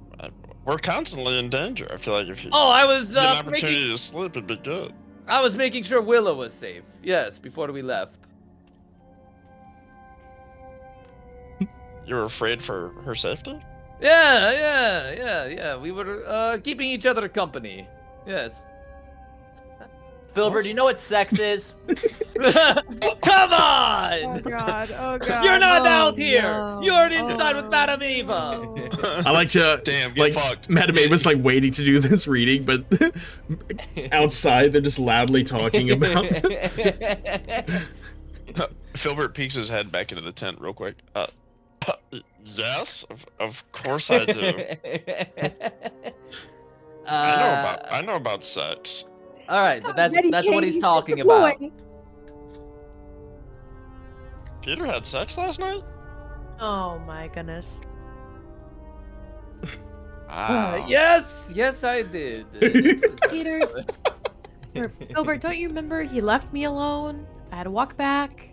We're constantly in danger. I feel like if you Oh, I was get an opportunity to sleep, it'd be good. I was making sure Willow was safe. Yes, before we left. You were afraid for her safety? Yeah. We were keeping each other company. Yes. Filbert, do you know what sex is? Come on! Oh god. You're not Oh, out here. no. You're inside with Madame Eva. no. I like to Damn, get like fucked. Madame Ava's like waiting to do this reading, but outside they're just loudly talking about. Filbert peeks his head back into the tent real quick. Yes, of course I do. I know about sex. All right, but that's what he's He's talking just a boy. about. Peter had sex last night? Oh my goodness. Wow. Yes, I did. Peter, Filbert, don't you remember he left me alone? I had to walk back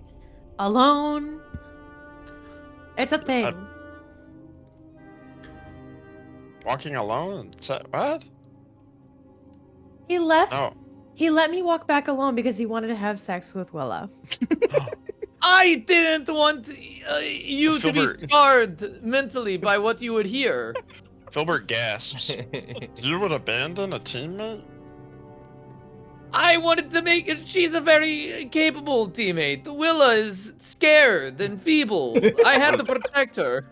alone. It's a thing. Walking alone? What? He left No. He let me walk back alone because he wanted to have sex with Willa. I didn't want you to be Filbert. scarred mentally by what you would hear. Filbert gasps. You would abandon a teammate? I wanted to make it. She's a very capable teammate. Willa is scared and feeble. I had to protect her.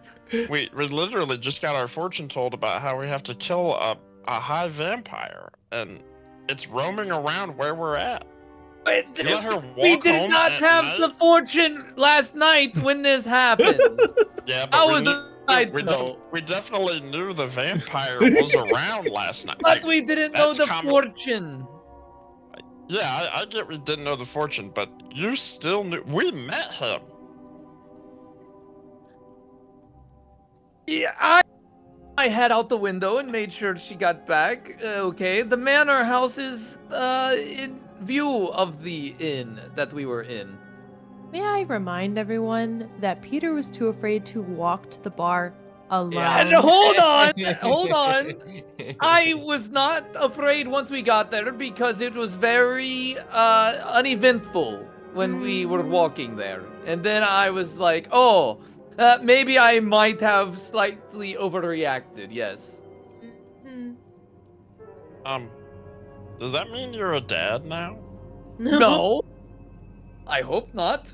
We literally just got our fortune told about how we have to kill a high vampire, and it's roaming around where we're at. You let her walk We did home not at have night? the fortune last night when this happened. Yeah, but How we was knew- I we, to know? we definitely knew the vampire was around last night. But Like, we didn't know that's the common- fortune. Yeah, I get we didn't know the fortune, but you still knew. We met him. Yeah, I head out the window and made sure she got back. Okay, the manor house is in view of the inn that we were in. May I remind everyone that Peter was too afraid to walk to the bar alone? And hold on. I was not afraid once we got there because it was very uneventful when we were walking there. And then I was like, oh, maybe I might have slightly overreacted, yes. Mhm. Does that mean you're a dad now? No. I hope not.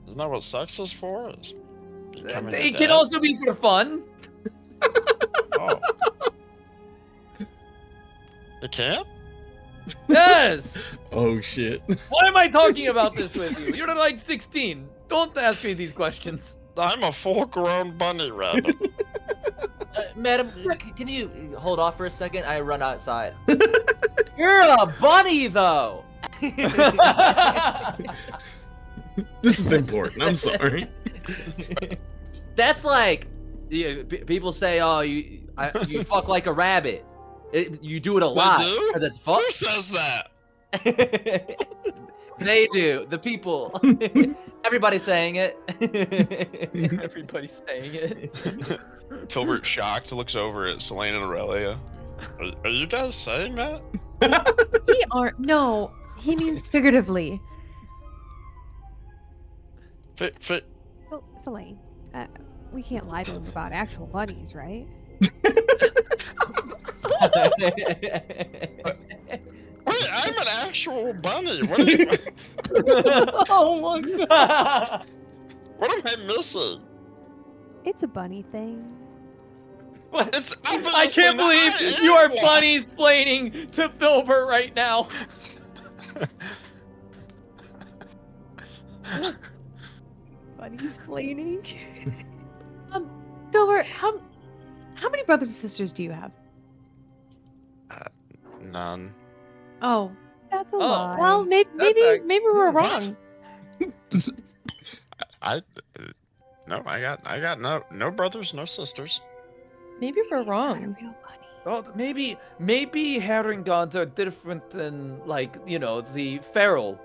Isn't that what sex is for? Is becoming a It dad? can also be for fun. Oh. It can? Yes. Oh shit. Why am I talking about this with you? You're like 16. Don't ask me these questions. I'm a full-grown bunny rabbit. Madam, can you hold off for a second? I run outside. You're a bunny, though. This is important. I'm sorry. That's like, people say, oh, you fuck like a rabbit. You do it a lot. do? 'cause it's fun. Who says that? They do. The people. Everybody's saying it. Everybody's saying it. Filbert, shocked, looks over at Selene and Aurelia. Are you guys saying that? We aren't. No, he means figuratively. Selene, we can't lie to him about actual bunnies, right? Wait, I'm an actual bunny. What, are you, Oh my god. what am I missing? It's a bunny thing. It's I obviously can't not- believe I you am are one. bunny splaining to Filbert right now. Bunny's flaining. Filbert, how many brothers and sisters do you have? None. Oh, That's a Oh, lie. well, maybe That's maybe we're What? wrong. No, I got no brothers, no sisters. Maybe we're He's not a wrong. real bunny. Well, maybe herringons are different than, like, you know, the feral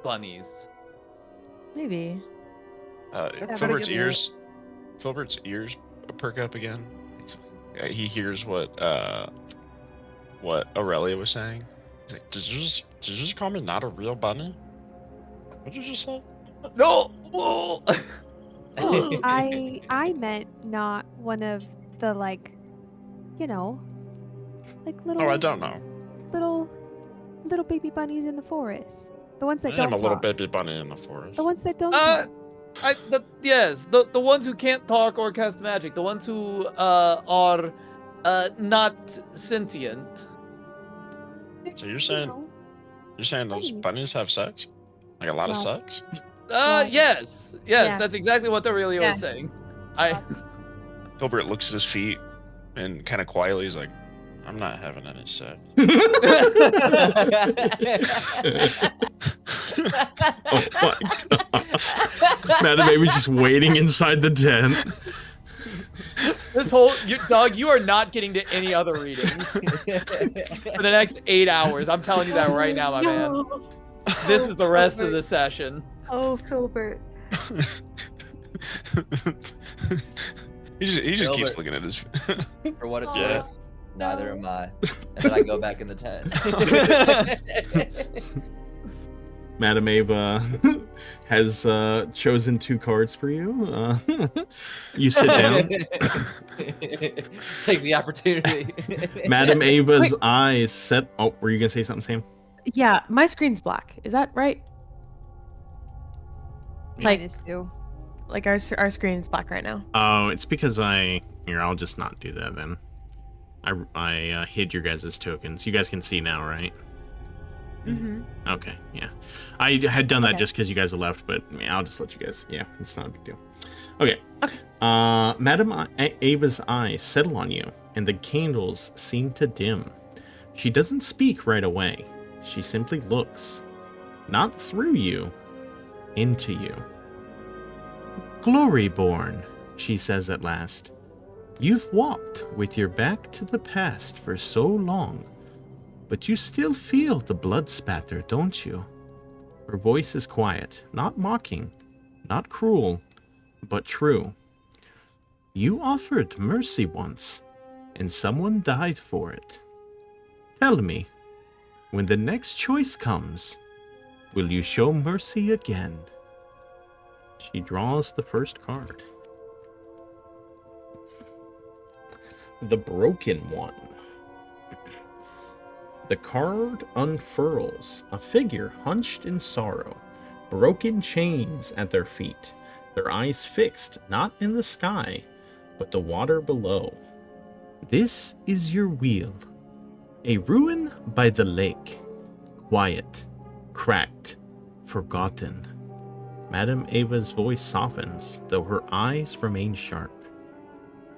bunnies. Maybe. Filbert's good ears perk up again. He hears what Aurelia was saying. He's like, did you just call me not a real bunny? What did you just say? No. Whoa. I meant not one of the, like, you know, like little. Oh, I don't know. Little baby bunnies in the forest. The ones that I don't am a little talk. baby bunny in the forest. The ones that don't Uh, talk. the ones who can't talk or cast magic, the ones who are not sentient. They're So you're just, saying- know, You're saying those bunnies. bunnies have sex? Like a lot of Well, sex? Well, Yes, yes. that's exactly what Aurelia Yes. was saying. I Lots. Filbert looks at his feet and kind of quietly he's like, I'm not having any sex. Oh my god. Madam Baby's just waiting inside the tent. this whole dog, you are not getting to any other readings for the next 8 hours. I'm telling you that right now, my man. No. This is the rest of the session. Oh, Filbert. he just keeps Filbert. looking at his For what it's Yeah. worth, Neither am I. And then I go back in the tent. Madam Ava has chosen 2 cards for you. You sit down. Take the opportunity. Madam Ava's Wait. eyes set. Oh, were you gonna say something, Sam? Yeah, my screen's black. Is that right? Like, -2. like our screen is black right now. Oh, it's because here. I'll just not do that then. I hid your guys' tokens. You guys can see now, right? Mm-hmm. Okay, yeah. I had done that Okay. just because you guys left, but yeah, I'll just let you guys. Yeah, it's not a big deal. Okay. Okay. Madam Ava's eyes settle on you, and the candles seem to dim. She doesn't speak right away. She simply looks, not through you, into you. Gloryborn, she says at last. You've walked with your back to the past for so long, but you still feel the blood spatter, don't you? Her voice is quiet, not mocking, not cruel, but true. You offered mercy once, and someone died for it. Tell me, when the next choice comes, will you show mercy again? She draws the first card. The Broken One. The card unfurls, a figure hunched in sorrow, broken chains at their feet, their eyes fixed not in the sky, but the water below. This is your wheel, a ruin by the lake, quiet, cracked, forgotten. Madam Ava's voice softens, though her eyes remain sharp.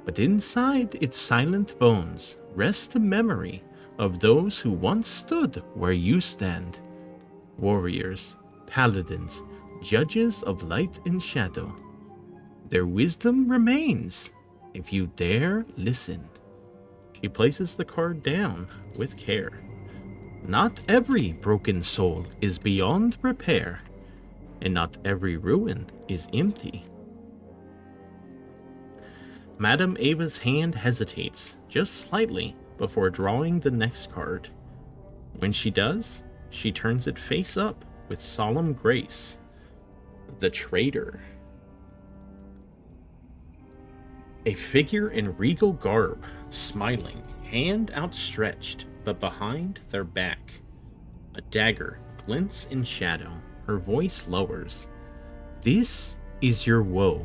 But inside its silent bones rests the memory of those who once stood where you stand. Warriors, paladins, judges of light and shadow. Their wisdom remains, if you dare listen. She places the card down with care. Not every broken soul is beyond repair, and not every ruin is empty. Madam Ava's hand hesitates, just slightly, before drawing the next card. When she does, she turns it face up with solemn grace. The Traitor. A figure in regal garb, smiling, hand outstretched, but behind their back. A dagger glints in shadow, her voice lowers. This is your woe.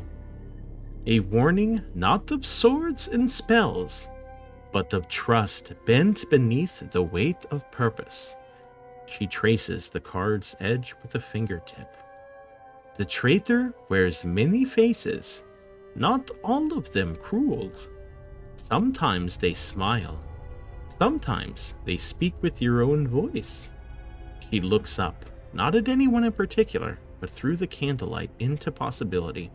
A warning not of swords and spells, but of trust bent beneath the weight of purpose. She traces the card's edge with a fingertip. The traitor wears many faces, not all of them cruel. Sometimes they smile. Sometimes they speak with your own voice. She looks up, not at anyone in particular, but through the candlelight into possibility.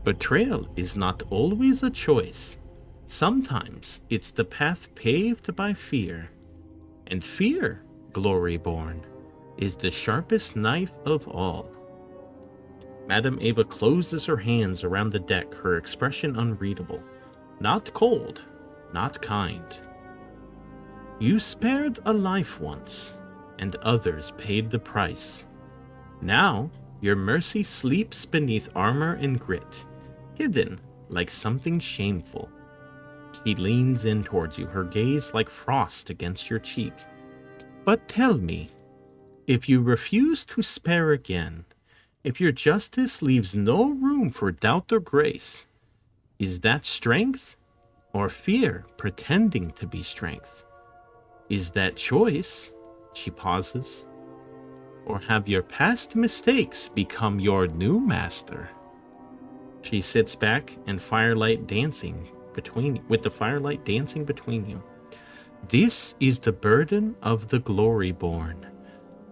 Betrayal is not always a choice. Sometimes it's the path paved by fear. And fear, Gloryborn, is the sharpest knife of all. Madam Ava closes her hands around the deck, her expression unreadable. Not cold, not kind. You spared a life once, and others paid the price. Now, your mercy sleeps beneath armor and grit, hidden like something shameful. She leans in towards you, her gaze like frost against your cheek. But tell me, if you refuse to spare again, if your justice leaves no room for doubt or grace, is that strength or fear pretending to be strength? Is that choice? She pauses. Or have your past mistakes become your new master? She sits back and with the firelight dancing between you. This is the burden of the Gloryborn.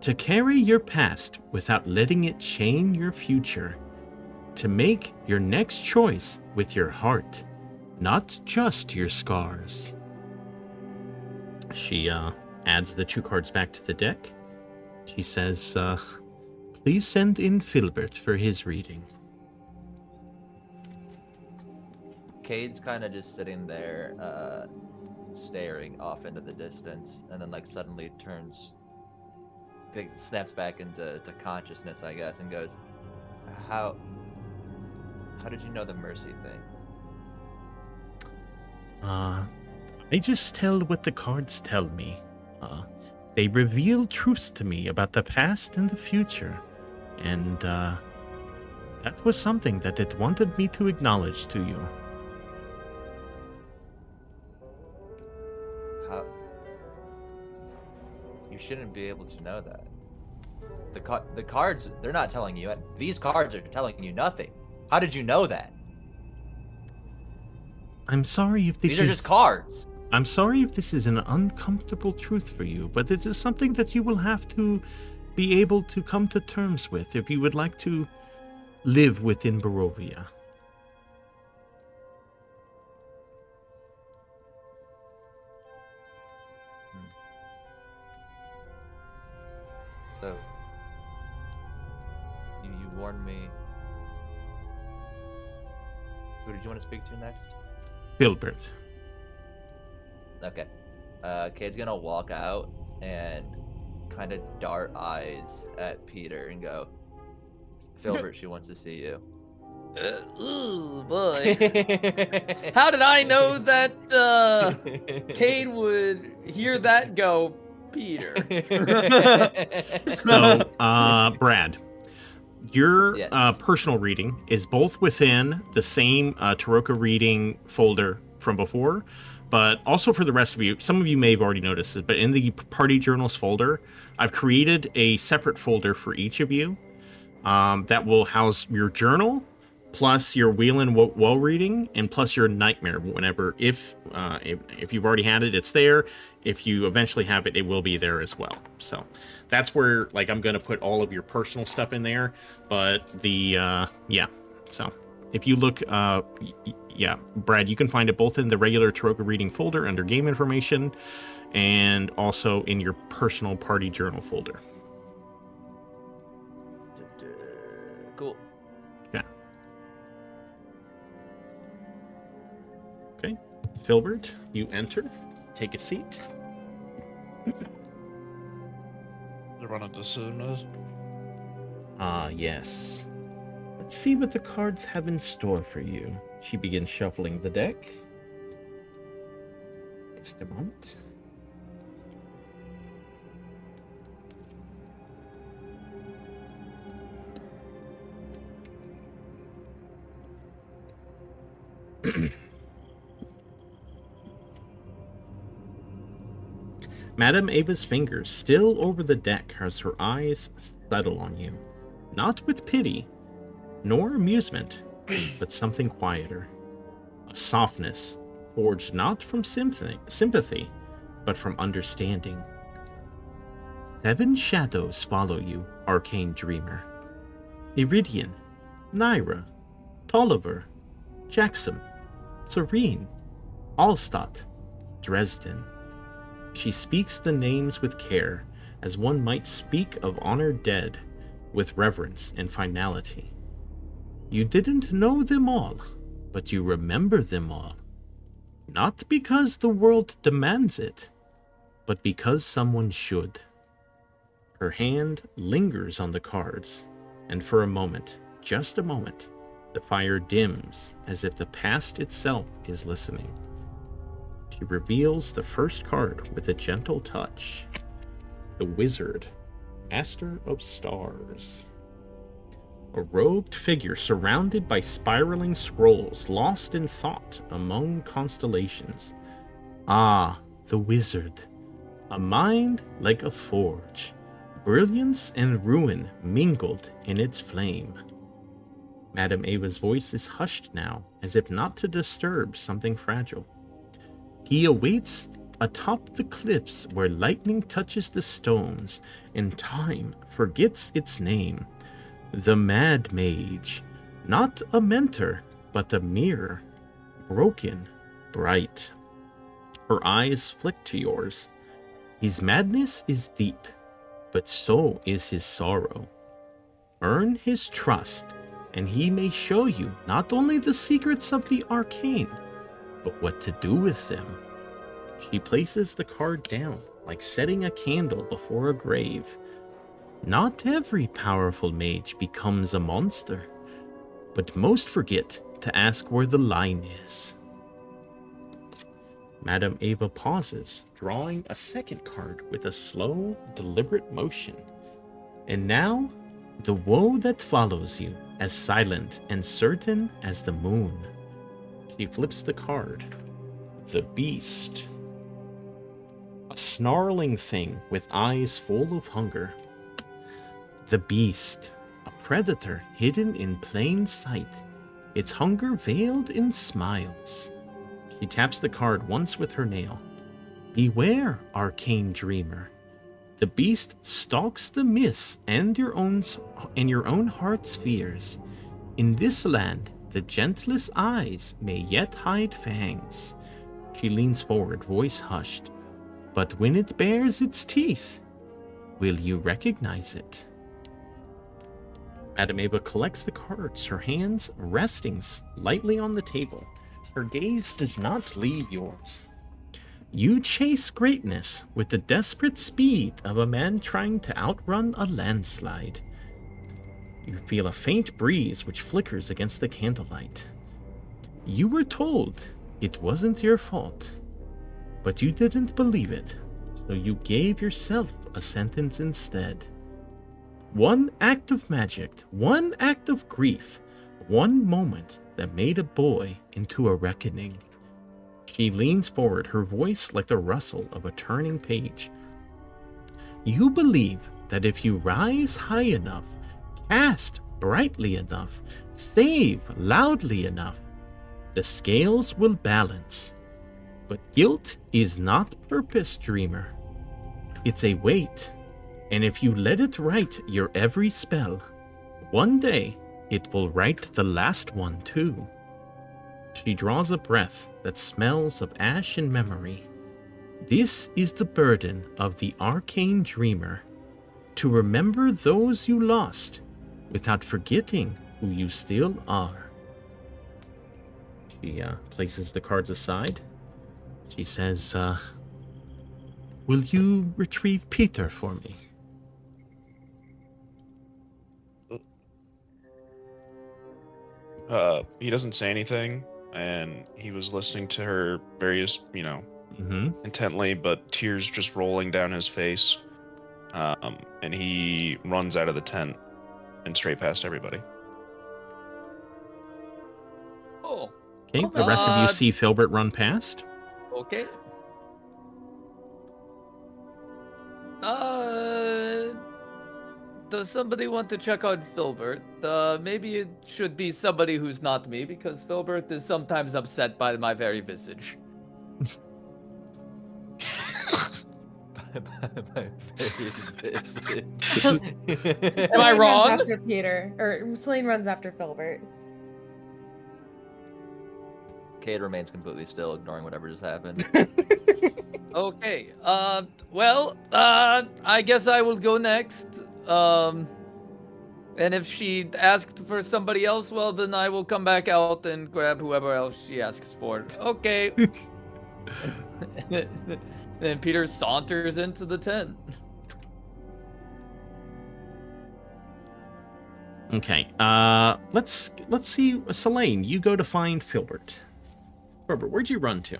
To carry your past without letting it chain your future. To make your next choice with your heart, not just your scars. She adds the 2 cards back to the deck. She says, please send in Filbert for his reading. Cade's kind of just sitting there, staring off into the distance, and then like suddenly turns, like, snaps back into consciousness, I guess, and goes, How did you know the mercy thing? I just tell what the cards tell me. They reveal truths to me about the past and the future. And, that was something that it wanted me to acknowledge to you. How? You shouldn't be able to know that. The cards, they're not telling you. These cards are telling you nothing. How did you know that? I'm sorry if this These are just cards. I'm sorry if this is an uncomfortable truth for you, but it is something that you will have to be able to come to terms with if you would like to live within Barovia. So, you warned me. Who did you want to speak to next? Filbert. Okay. Cade's gonna walk out and kind of dart eyes at Peter and go, Filbert, she wants to see you. Ooh, boy. How did I know that Cade would hear that go, Peter? So, Brad, your Yes. personal reading is both within the same Taroka reading folder from before, but also for the rest of you. Some of you may have already noticed it, but in the party journals folder, I've created a separate folder for each of you that will house your journal, plus your Wheel and Woe reading, and plus your nightmare. Whenever, if you've already had it, it's there. If you eventually have it, it will be there as well. So that's where, like, I'm going to put all of your personal stuff in there. But the yeah, so if you look, yeah, Brad, you can find it both in the regular Taroka reading folder under game information, and also in your personal party journal folder. Cool. Yeah. Okay, Filbert, you enter. Take a seat. You wanted to see me? Yes. Let's see what the cards have in store for you. She begins shuffling the deck. Just a moment. Madame Ava's fingers still over the deck as her eyes settle on you. Not with pity, nor amusement, but something quieter. A softness forged not from sympathy, but from understanding. 7 shadows follow you, arcane dreamer. Iridian, Naira, Tolliver, Jackson, Serene, Allstott, Dresden. She speaks the names with care, as one might speak of honored dead, with reverence and finality. You didn't know them all, but you remember them all. Not because the world demands it, but because someone should. Her hand lingers on the cards, and for a moment, just a moment, the fire dims as if the past itself is listening. She reveals the first card with a gentle touch. The Wizard, Master of Stars. A robed figure surrounded by spiraling scrolls, lost in thought among constellations. Ah, the Wizard. A mind like a forge. Brilliance and ruin mingled in its flame. Madame Ava's voice is hushed now, as if not to disturb something fragile. He awaits atop the cliffs where lightning touches the stones and time forgets its name. The Mad Mage, not a mentor, but a mirror, broken, bright. Her eyes flick to yours. His madness is deep, but so is his sorrow. Earn his trust, and he may show you not only the secrets of the arcane, but what to do with them. She places the card down, like setting a candle before a grave. Not every powerful mage becomes a monster, but most forget to ask where the line is. Madame Ava pauses, drawing a second card with a slow, deliberate motion. And now, the woe that follows you, as silent and certain as the moon. She flips the card. The Beast. A snarling thing with eyes full of hunger. The Beast, a predator hidden in plain sight, its hunger veiled in smiles. She taps the card once with her nail. Beware, arcane dreamer. The Beast stalks the mists and your own heart's fears. In this land, the gentlest eyes may yet hide fangs. She leans forward, voice hushed. But when it bares its teeth, will you recognize it? Madame Ava collects the cards, her hands resting lightly on the table. Her gaze does not leave yours. You chase greatness with the desperate speed of a man trying to outrun a landslide. You feel a faint breeze which flickers against the candlelight. You were told it wasn't your fault, but you didn't believe it, so you gave yourself a sentence instead. One act of magic, one act of grief, one moment that made a boy into a reckoning. She leans forward, her voice like the rustle of a turning page. You believe that if you rise high enough, cast brightly enough, save loudly enough, the scales will balance. But guilt is not purpose, dreamer. It's a weight, and if you let it write your every spell, one day it will write the last one too. She draws a breath that smells of ash and memory. This is the burden of the arcane dreamer, to remember those you lost without forgetting who you still are. She places the cards aside. She says, will you retrieve Peter for me? He doesn't say anything, and he was listening to her various, intently, but tears just rolling down his face. And he runs out of the tent and straight past everybody. Oh. Okay, the rest of you see Filbert run past. Okay. Does somebody want to check on Filbert? Maybe it should be somebody who's not me, because Filbert is sometimes upset by my very visage. My very visage. Am I wrong? Runs after Peter, or Celine runs after Filbert. Cade remains completely still, ignoring whatever just happened. Okay. Well, I guess I will go next. And if she asked for somebody else, well, then I will come back out and grab whoever else she asks for. Okay. Then Peter saunters into the tent. Okay, let's see. Selene, you go to find Filbert. Filbert, where'd you run to?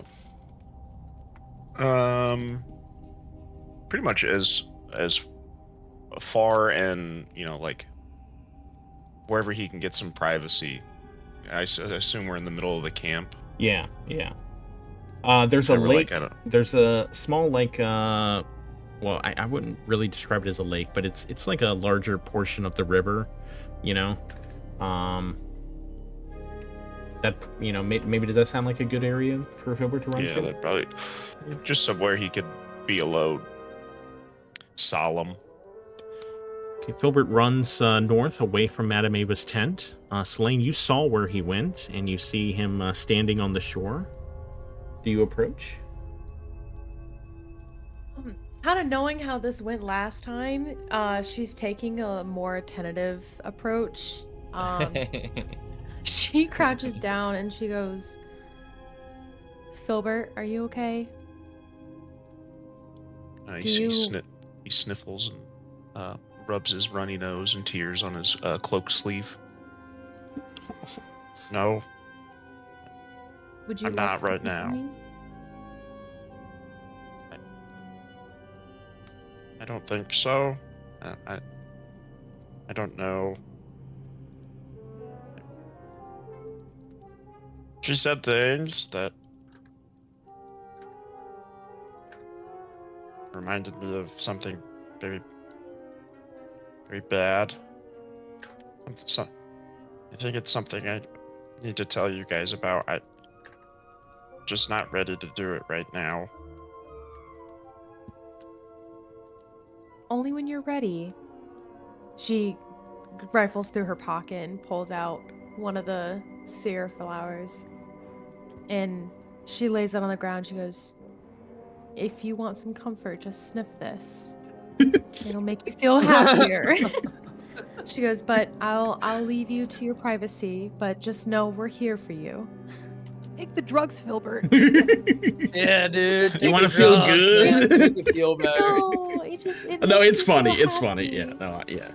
Pretty much as far and wherever he can get some privacy. I assume we're in the middle of the camp. Yeah. There's a lake. There's a small lake. Well, I wouldn't really describe it as a lake, but it's like a larger portion of the river. That maybe does that sound like a good area for Filbert to run to? Yeah, that probably just somewhere he could be alone, solemn. Okay, Filbert runs north away from Madame Ava's tent. Selene, you saw where he went, and you see him standing on the shore. Do you approach? Kind of knowing how this went last time, she's taking a more tentative approach. She crouches down and she goes, Filbert, are you okay? He sniffles and rubs his runny nose and tears on his cloak sleeve. No, Would you I'm like not right something from now. me? I don't think so. I don't know. She said things that reminded me of something very, very bad. I think it's something I need to tell you guys about. I'm just not ready to do it right now. Only when you're ready. She rifles through her pocket and pulls out one of the seer flowers. And she lays it on the ground. She goes, if you want some comfort, just sniff this. It'll make you feel happier. She goes, but I'll leave you to your privacy, but just know we're here for you. Take the drugs, Filbert. Yeah, dude. You wanna feel good? Make you feel better. No, it No, makes it's you funny. feel It's funny. Yeah. happy. No. Yeah.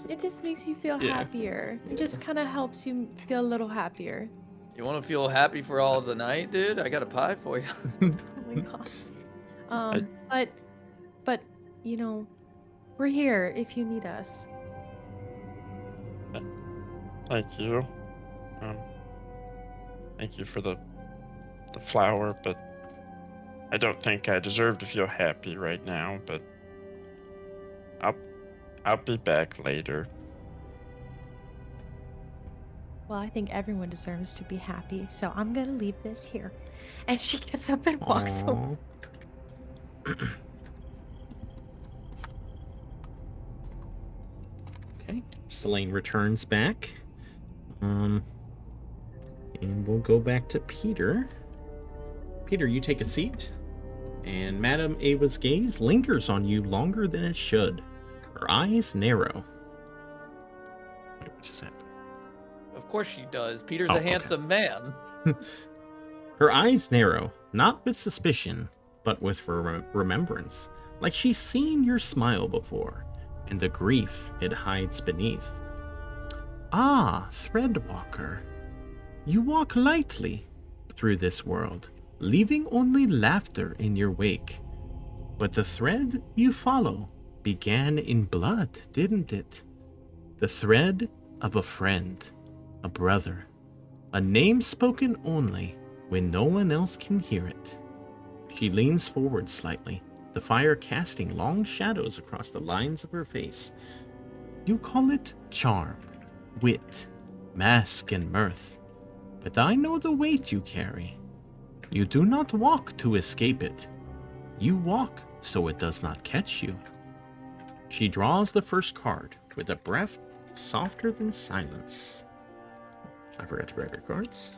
It just makes you feel Yeah. happier. It just kind of helps you feel a little happier. You want to feel happy for all of the night, dude? I got a pie for you. Oh my god. But you know, we're here if you need us. Thank you. Thank you for the flower, but I don't think I deserve to feel happy right now, but I'll be back later. Well, I think everyone deserves to be happy, so I'm gonna leave this here. And she gets up and walks away. Aw. Okay. Selene returns back. And we'll go back to Peter. Peter, you take a seat. And Madame Ava's gaze lingers on you longer than it should. Her eyes narrow. Wait, what just happened? Of course she does. Peter's Oh, a okay. handsome man. Her eyes narrow, not with suspicion, but with remembrance, like she's seen your smile before, and the grief it hides beneath. Ah, Threadwalker, you walk lightly through this world, leaving only laughter in your wake. But the thread you follow began in blood, didn't it? The thread of a friend, a brother, a name spoken only when no one else can hear it. She leans forward slightly, the fire casting long shadows across the lines of her face. You call it charm, wit, mask, and mirth, but I know the weight you carry. You do not walk to escape it. You walk so it does not catch you. She draws the first card with a breath softer than silence. I forgot to grab your cards.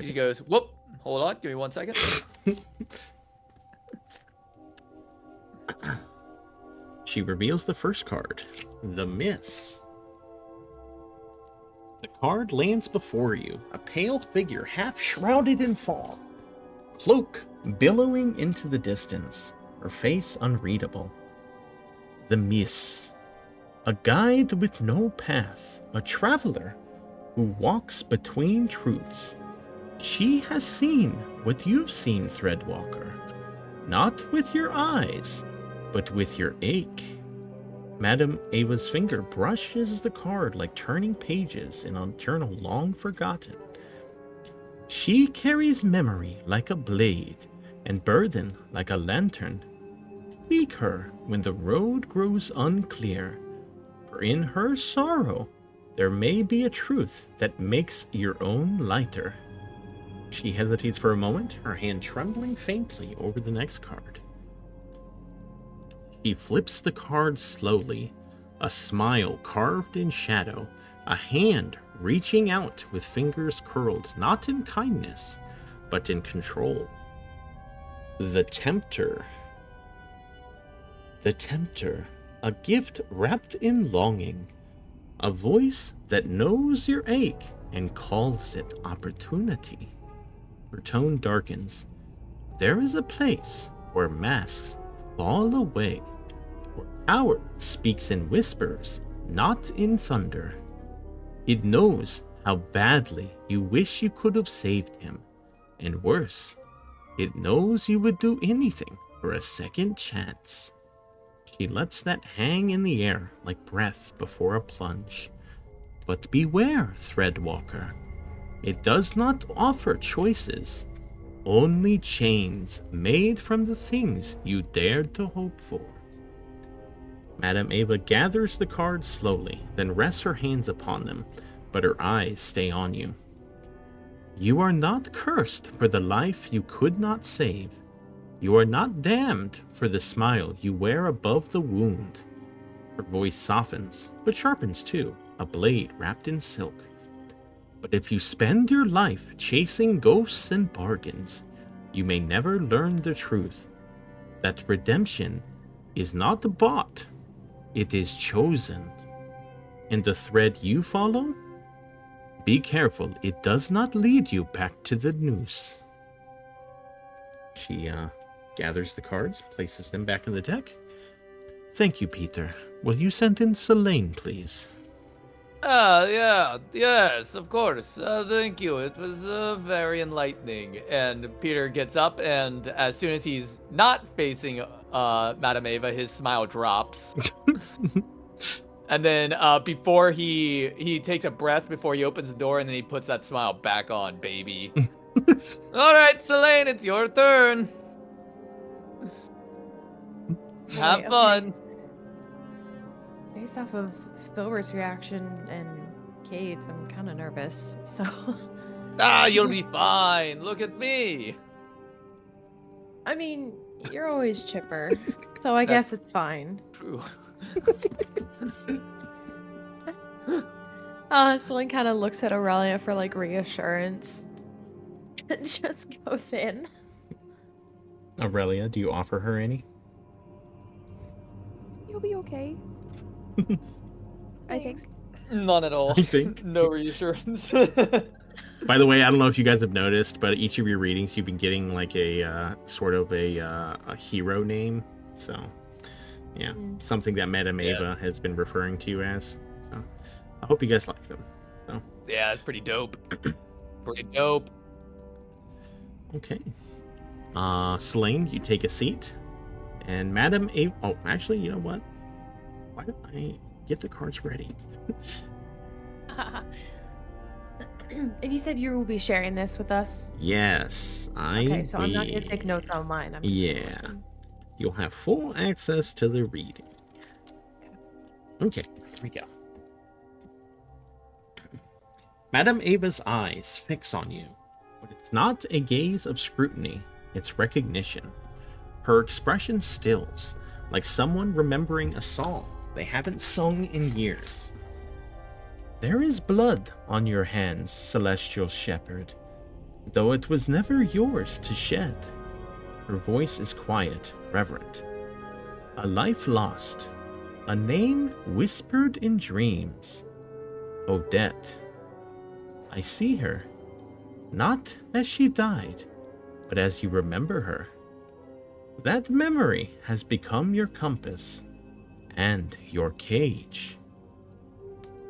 She goes, whoop, hold on, give me 1 second. She reveals the first card, the Miss. The card lands before you, a pale figure half shrouded in fog, cloak billowing into the distance, her face unreadable. The Miss, a guide with no path, a traveler who walks between truths. She has seen what you've seen, Threadwalker, not with your eyes, but with your ache. Madame Ava's finger brushes the card like turning pages in a journal long forgotten. She carries memory like a blade and burden like a lantern. Seek her when the road grows unclear, for in her sorrow there may be a truth that makes your own lighter. She hesitates for a moment, her hand trembling faintly over the next card. He flips the card slowly, a smile carved in shadow, a hand reaching out with fingers curled not in kindness, but in control. The Tempter. The Tempter, a gift wrapped in longing, a voice that knows your ache and calls it opportunity. Her tone darkens. There is a place where masks fall away, where power speaks in whispers, not in thunder. It knows how badly you wish you could have saved him, and worse, it knows you would do anything for a second chance. She lets that hang in the air like breath before a plunge. But beware, Threadwalker. It does not offer choices, only chains made from the things you dared to hope for. Madame Ava gathers the cards slowly, then rests her hands upon them, but her eyes stay on you. You are not cursed for the life you could not save. You are not damned for the smile you wear above the wound. Her voice softens, but sharpens too, a blade wrapped in silk. But if you spend your life chasing ghosts and bargains, you may never learn the truth. That redemption is not bought, it is chosen. And the thread you follow? Be careful, it does not lead you back to the noose. She gathers the cards, places them back in the deck. Thank you, Peter. Will you send in Selene, please? Yes, of course. Thank you. It was very enlightening. And Peter gets up, and as soon as he's not facing Madame Ava, his smile drops. And then before he takes a breath before he opens the door, and then he puts that smile back on, baby. All right, Selene, it's your turn. Have Right, fun. okay. Based off of Filbert's reaction and Kate's, I'm kind of nervous. So. You'll be fine. Look at me. I mean, you're always chipper, so I guess it's fine. True. Celine kind of looks at Aurelia for like reassurance and just goes in. Aurelia, do you offer her any? You'll be okay. I think. None at all. I think. No reassurance. By the way, I don't know if you guys have noticed, but each of your readings, you've been getting like a sort of a hero name. So, yeah, something that Madame Ava has been referring to you as. So, I hope you guys like them. So. Yeah, it's pretty dope. Pretty dope. Okay. Selene, you take a seat. And Madame Ava... Oh, actually, you know what? Why don't I get the cards ready? And you said you will be sharing this with us? Yes, I Okay, so I'm not going will. to take notes on mine. I'm just gonna Yeah. listen. You'll have full access to the reading. Okay, here we go. Madame Ava's eyes fix on you, but it's not a gaze of scrutiny, it's recognition. Her expression stills, like someone remembering a song they haven't sung in years. There is blood on your hands, celestial shepherd, though it was never yours to shed. Her voice is quiet, reverent. A life lost, a name whispered in dreams. Odette. I see her, not as she died, but as you remember her. That memory has become your compass and your cage.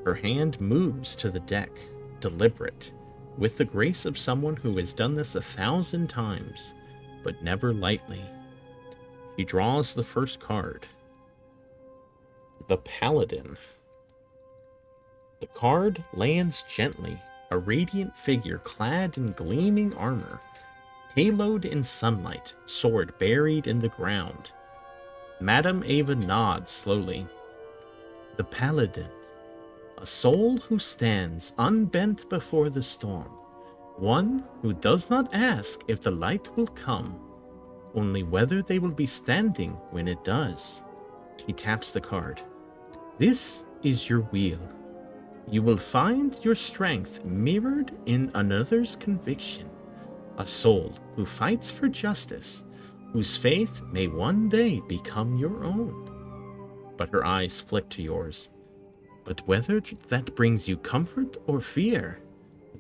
Her hand moves to the deck, deliberate, with the grace of someone who has done this 1,000 times, but never lightly. She draws the first card. The Paladin. The card lands gently, a radiant figure clad in gleaming armor, haloed in sunlight, sword buried in the ground. Madame Ava nods slowly. The Paladin. A soul who stands unbent before the storm. One who does not ask if the light will come, only whether they will be standing when it does. She taps the card. This is your wheel. You will find your strength mirrored in another's conviction. A soul who fights for justice, whose faith may one day become your own. But her eyes flick to yours. But whether that brings you comfort or fear,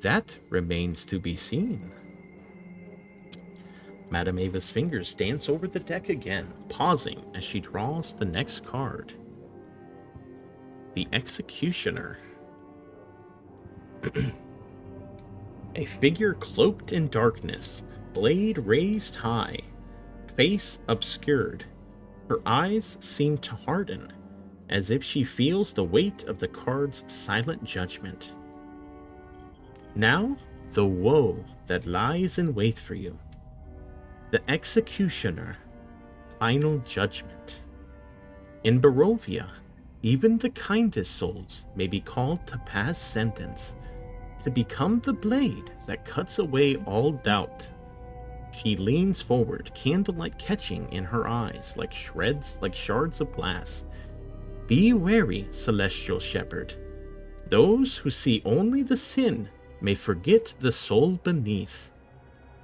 that remains to be seen. Madame Ava's fingers dance over the deck again, pausing as she draws the next card. The Executioner. A figure cloaked in darkness, blade raised high, face obscured. Her eyes seem to harden, as if she feels the weight of the card's silent judgment. Now, the woe that lies in wait for you. The Executioner, Final Judgment. In Barovia, even the kindest souls may be called to pass sentence, to become the blade that cuts away all doubt. She leans forward, candlelight catching in her eyes like shards of glass. Be wary, celestial shepherd. Those who see only the sin may forget the soul beneath.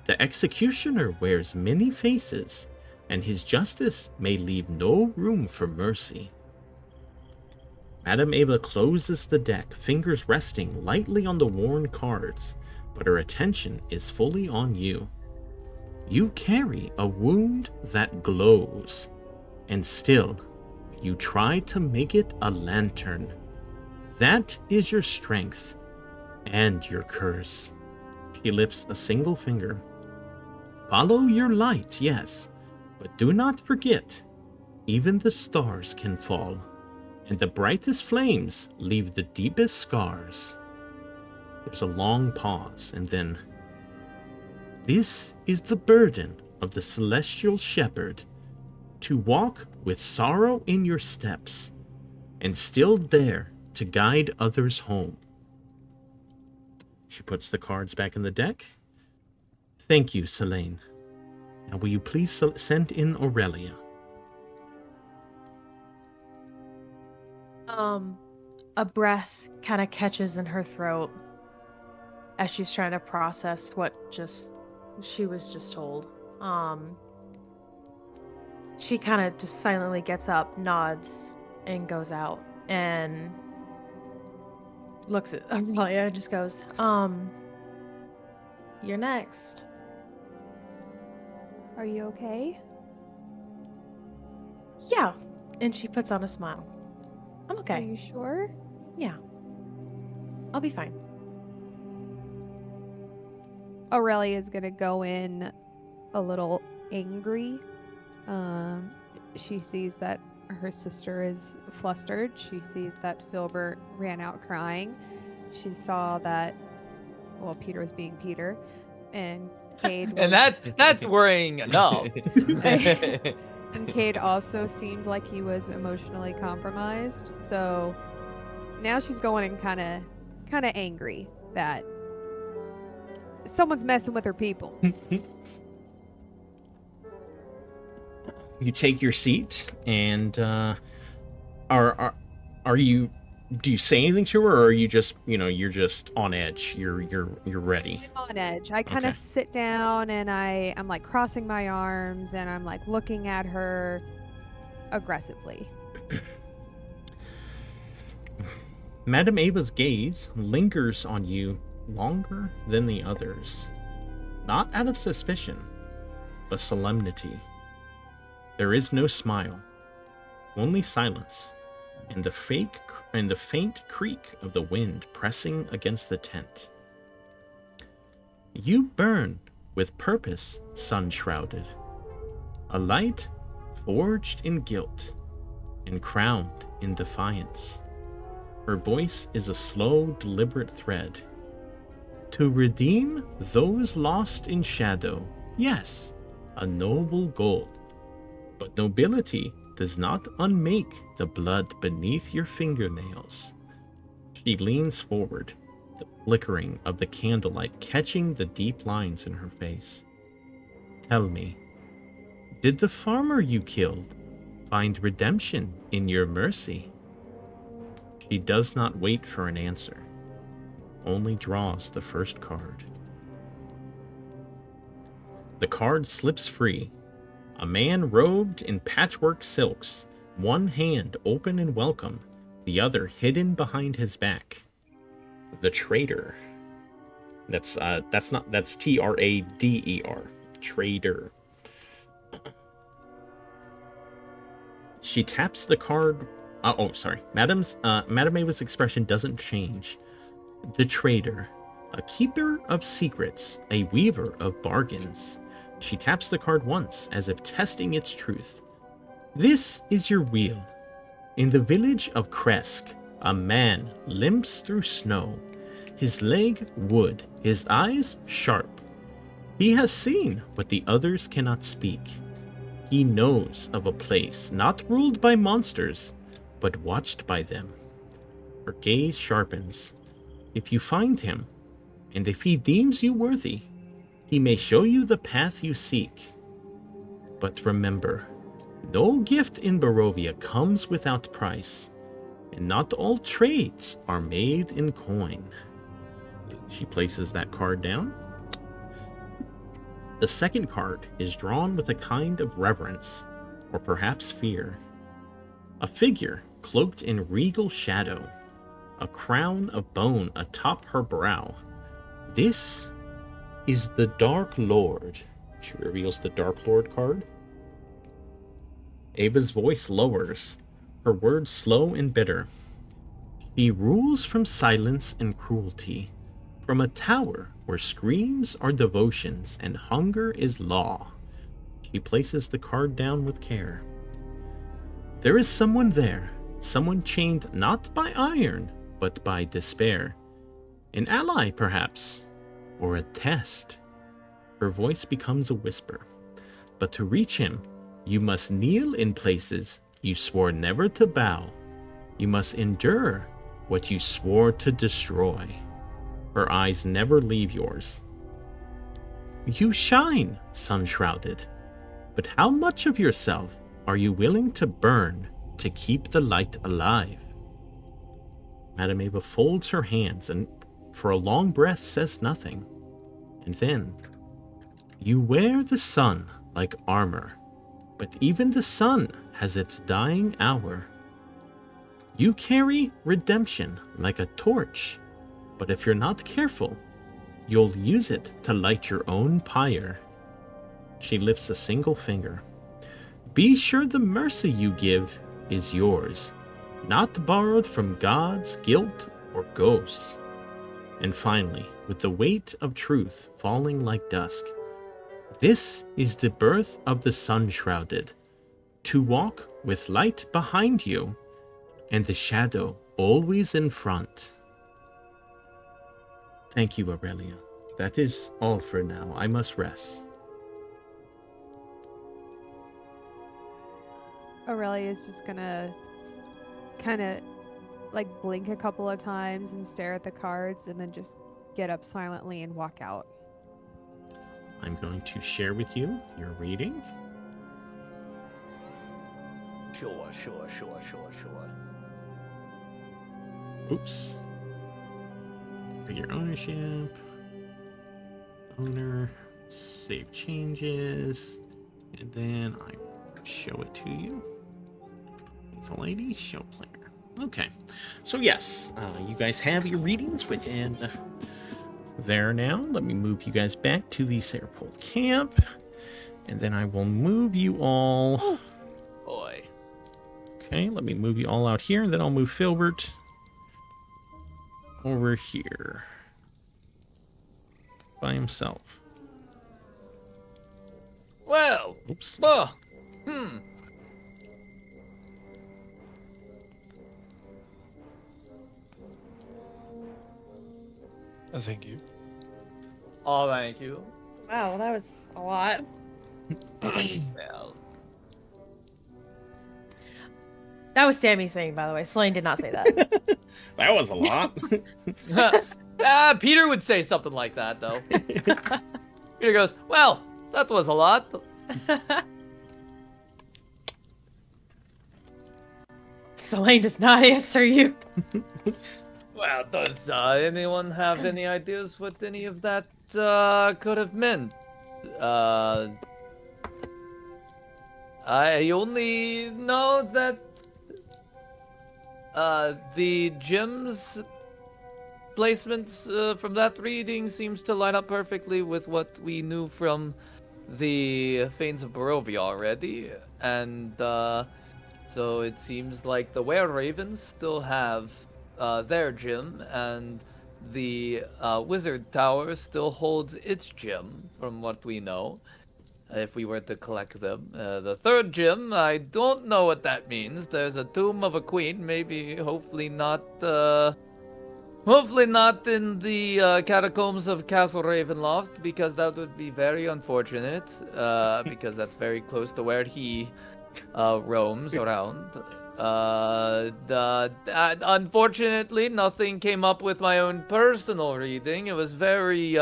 The Executioner wears many faces, and his justice may leave no room for mercy. Madame Ava closes the deck, fingers resting lightly on the worn cards, but her attention is fully on you. You carry a wound that glows, and still, you try to make it a lantern. That is your strength, and your curse. She lifts a single finger. Follow your light, yes, but do not forget, even the stars can fall, and the brightest flames leave the deepest scars. There's a long pause, and then, this is the burden of the celestial shepherd, to walk with sorrow in your steps, and still dare to guide others home. She puts the cards back in the deck. Thank you, Selene. Now will you please send in Aurelia? A breath kind of catches in her throat as she's trying to process what she was just told. She kind of just silently gets up, nods, and goes out and looks at Aurelia and just goes, you're next. Are you okay? Yeah. And she puts on a smile. I'm Are okay. you sure? Yeah. I'll be fine. Aurelia is gonna go in a little angry. She sees that her sister is flustered. She sees that Filbert ran out crying. She saw that, well, Peter was being Peter, and Cade was, And that's worrying enough. and Cade also seemed like he was emotionally compromised. So now she's going in kind of angry that someone's messing with her people. You take your seat, and are you? Do you say anything to her, or are you just, you're just on edge? You're ready. I'm on edge. I kind of Okay. sit down and I'm like crossing my arms and I'm like looking at her aggressively. Madame Ava's gaze lingers on you longer than the others, not out of suspicion, but solemnity. There is no smile, only silence, and the faint creak of the wind pressing against the tent. You burn with purpose, sun-shrouded, a light forged in guilt and crowned in defiance. Her voice is a slow, deliberate thread. To redeem those lost in shadow, yes, a noble goal. But nobility does not unmake the blood beneath your fingernails. She leans forward, the flickering of the candlelight catching the deep lines in her face. Tell me, did the farmer you killed find redemption in your mercy? She does not wait for an answer, only draws the first card. The card slips free. A man robed in patchwork silks, one hand open in welcome, the other hidden behind his back. The traitor. That's Trader. Trader. She taps the card. Sorry. Madame Ava's expression doesn't change. The Trader. A keeper of secrets. A weaver of bargains. She taps the card once, as if testing its truth. This is your wheel. In the village of Kresk, a man limps through snow. His leg wood, his eyes sharp. He has seen what the others cannot speak. He knows of a place not ruled by monsters, but watched by them. Her gaze sharpens. If you find him, and if he deems you worthy, he may show you the path you seek. But remember, no gift in Barovia comes without price, and not all trades are made in coin. She places that card down. The second card is drawn with a kind of reverence, or perhaps fear. A figure cloaked in regal shadow, a crown of bone atop her brow. This is the Dark Lord. She reveals the Dark Lord card. Ava's voice lowers, her words slow and bitter. He rules from silence and cruelty, from a tower where screams are devotions and hunger is law. She places the card down with care. There is someone there, someone chained not by iron, but by despair. An ally, perhaps, or a test. Her voice becomes a whisper. But to reach him, you must kneel in places you swore never to bow. You must endure what you swore to destroy. Her eyes never leave yours. You shine, sun-shrouded, but how much of yourself are you willing to burn to keep the light alive? Madame Ava folds her hands and for a long breath says nothing. And then, you wear the sun like armor, but even the sun has its dying hour. You carry redemption like a torch, but if you're not careful, you'll use it to light your own pyre. She lifts a single finger. Be sure the mercy you give is yours, not borrowed from gods, guilt, or ghosts. And finally, with the weight of truth falling like dusk, this is the birth of the sun-shrouded, to walk with light behind you and the shadow always in front. Thank you, Aurelia. That is all for now. I must rest. Aurelia is just gonna kind of like blink a couple of times and stare at the cards and then just get up silently and walk out. I'm going to share with you your reading. Sure. Oops. Figure ownership. Owner. Save changes. And then I show it to you. It's a lady. Show player. Okay. So yes, you guys have your readings within there now. Let me move you guys back to the Sarapole camp. And then I will move you all. Oh, boy. Okay, let me move you all out here. Then I'll move Filbert over here by himself. Well. Oops. Thank you. Oh, thank you. Wow, that was a lot. Well. That was Sammy saying, by the way. Selene did not say that. That was a lot. Peter would say something like that, though. Peter goes, well, that was a lot. Selene does not answer you. Well, does anyone have any ideas what any of that could have meant? I only know that the gems placements from that reading seems to line up perfectly with what we knew from the Fanes of Barovia already, and so it seems like the Were Ravens still have their gym, and the Wizard Tower still holds its gym, from what we know. If we were to collect them, the third gym, I don't know what that means. There's a tomb of a queen, maybe, hopefully not. Hopefully not in the catacombs of Castle Ravenloft, because that would be very unfortunate. Because that's very close to where he roams around. Unfortunately, nothing came up with my own personal reading. It was very,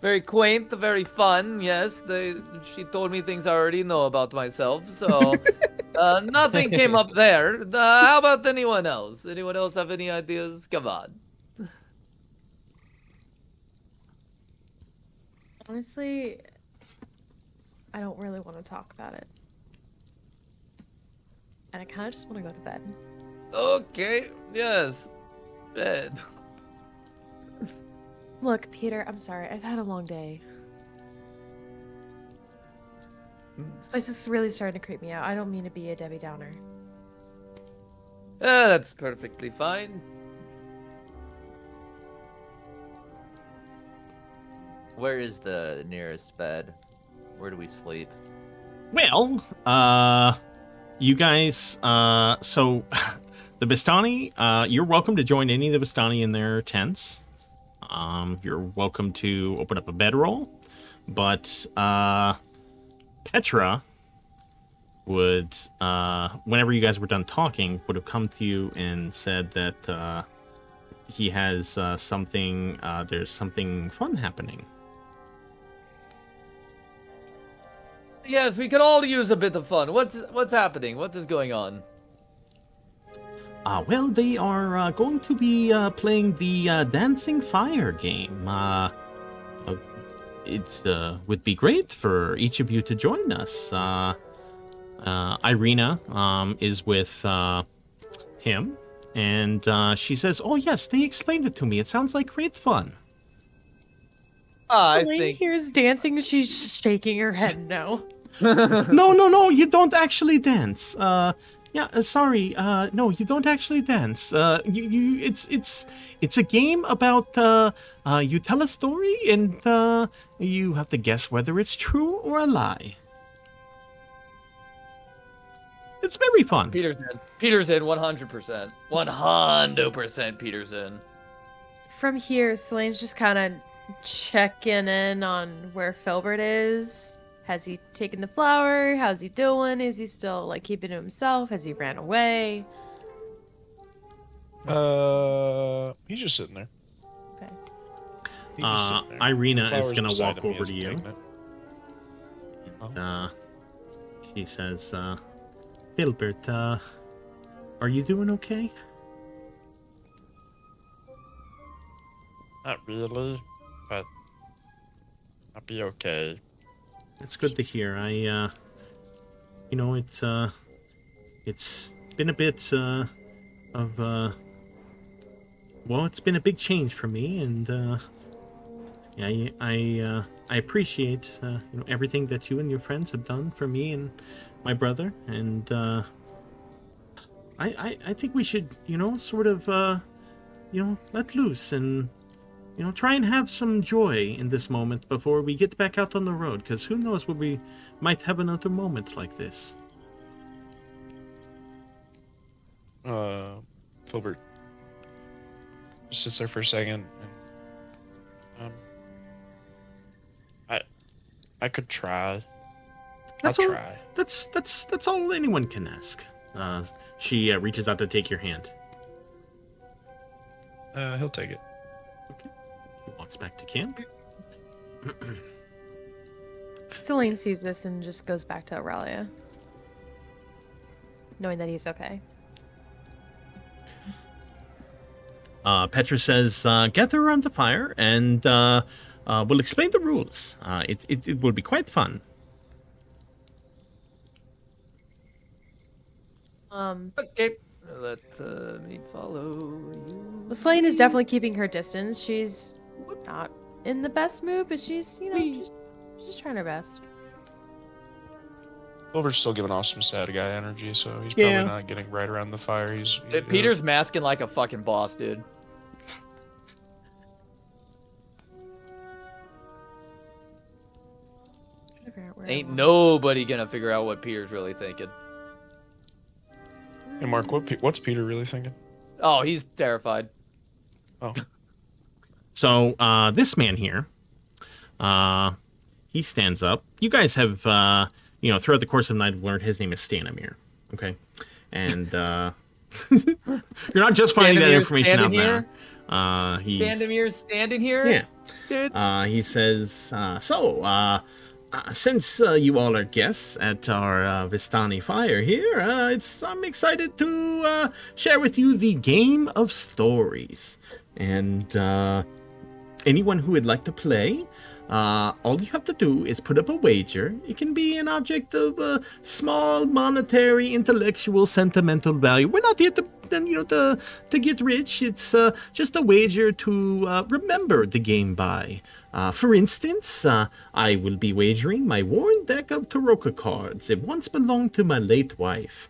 very quaint, very fun. Yes, she told me things I already know about myself. So, nothing came up there. How about anyone else? Anyone else have any ideas? Come on. Honestly, I don't really want to talk about it. And I kind of just want to go to bed. Okay, yes. Bed. Look, Peter, I'm sorry. I've had a long day. This place is really starting to creep me out. I don't mean to be a Debbie Downer. That's perfectly fine. Where is the nearest bed? Where do we sleep? Well, you guys, so the Bastani, you're welcome to join any of the Bastani in their tents. You're welcome to open up a bedroll, but Petra would, whenever you guys were done talking, would have come to you and said that he has something, there's something fun happening. Yes, we could all use a bit of fun. What's happening? What is going on? Well, they are going to be playing the Dancing Fire game. It would be great for each of you to join us. Irina is with him, and she says, "Oh yes, they explained it to me. It sounds like great fun." I Selene think hears dancing and she's shaking her head no. No, you don't actually dance. Sorry. No, you don't actually dance. It's a game about you tell a story and you have to guess whether it's true or a lie. It's very fun. Peter's in 100%. 100% Peter's in. From here, Selene's just kind of checking in on where Filbert is. Has he taken the flower? How's he doing? Is he still like keeping to himself? Has he ran away? He's just sitting there. Okay. He's just sitting there. Irina The is flower's gonna beside walk him, he over to hasn't you. taken it. She says, Filbert, are you doing okay? Not really, but I'll be okay. It's good to hear. It's been a bit of well, it's been a big change for me, and I appreciate everything that you and your friends have done for me and my brother, and I think we should sort of let loose and try and have some joy in this moment before we get back out on the road, because who knows when we might have another moment like this. Filbert just sits there for a second. And, I could try. I'll try. That's all anyone can ask. She reaches out to take your hand. He'll take it. He walks back to camp. Selene sees this and just goes back to Aurelia, knowing that he's okay. Petra says, gather around the fire and we'll explain the rules. It will be quite fun. Okay, let me follow you. Selene is definitely keeping her distance. She's not in the best mood, but she's, she's trying her best. Silver's still giving off some sad guy energy, so he's Yeah. probably not getting right around the fire. Peter's masking like a fucking boss, dude. Ain't nobody gonna figure out what Peter's really thinking. Hey, Mark, what's Peter really thinking? Oh, he's terrified. Oh, So this man here, he stands up. You guys have, throughout the course of the night, learned his name is Stanimir. Okay, and you're not just finding that information out there. Standimir's standing here. Yeah. Dude. He says, since you all are guests at our Vistani fire here, I'm excited to share with you the game of stories. And anyone who would like to play, all you have to do is put up a wager. It can be an object of small monetary, intellectual, sentimental value. We're not here to get rich. It's just a wager to remember the game by. For instance, I will be wagering my worn deck of Taroka cards. It once belonged to my late wife.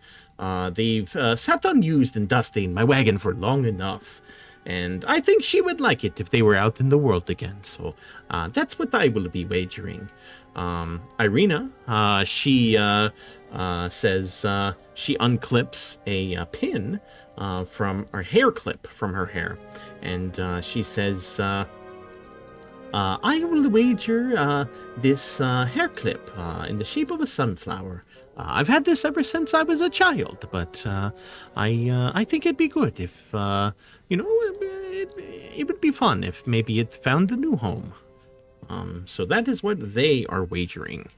They've sat unused and dusty in my wagon for long enough. And I think she would like it if they were out in the world again. So that's what I will be wagering. Irina, she says she unclips a pin from her hair clip from her hair. And she says, I will wager this hair clip in the shape of a sunflower. I've had this ever since I was a child, but I think it'd be good if, it would be fun if maybe it found a new home. So that is what they are wagering.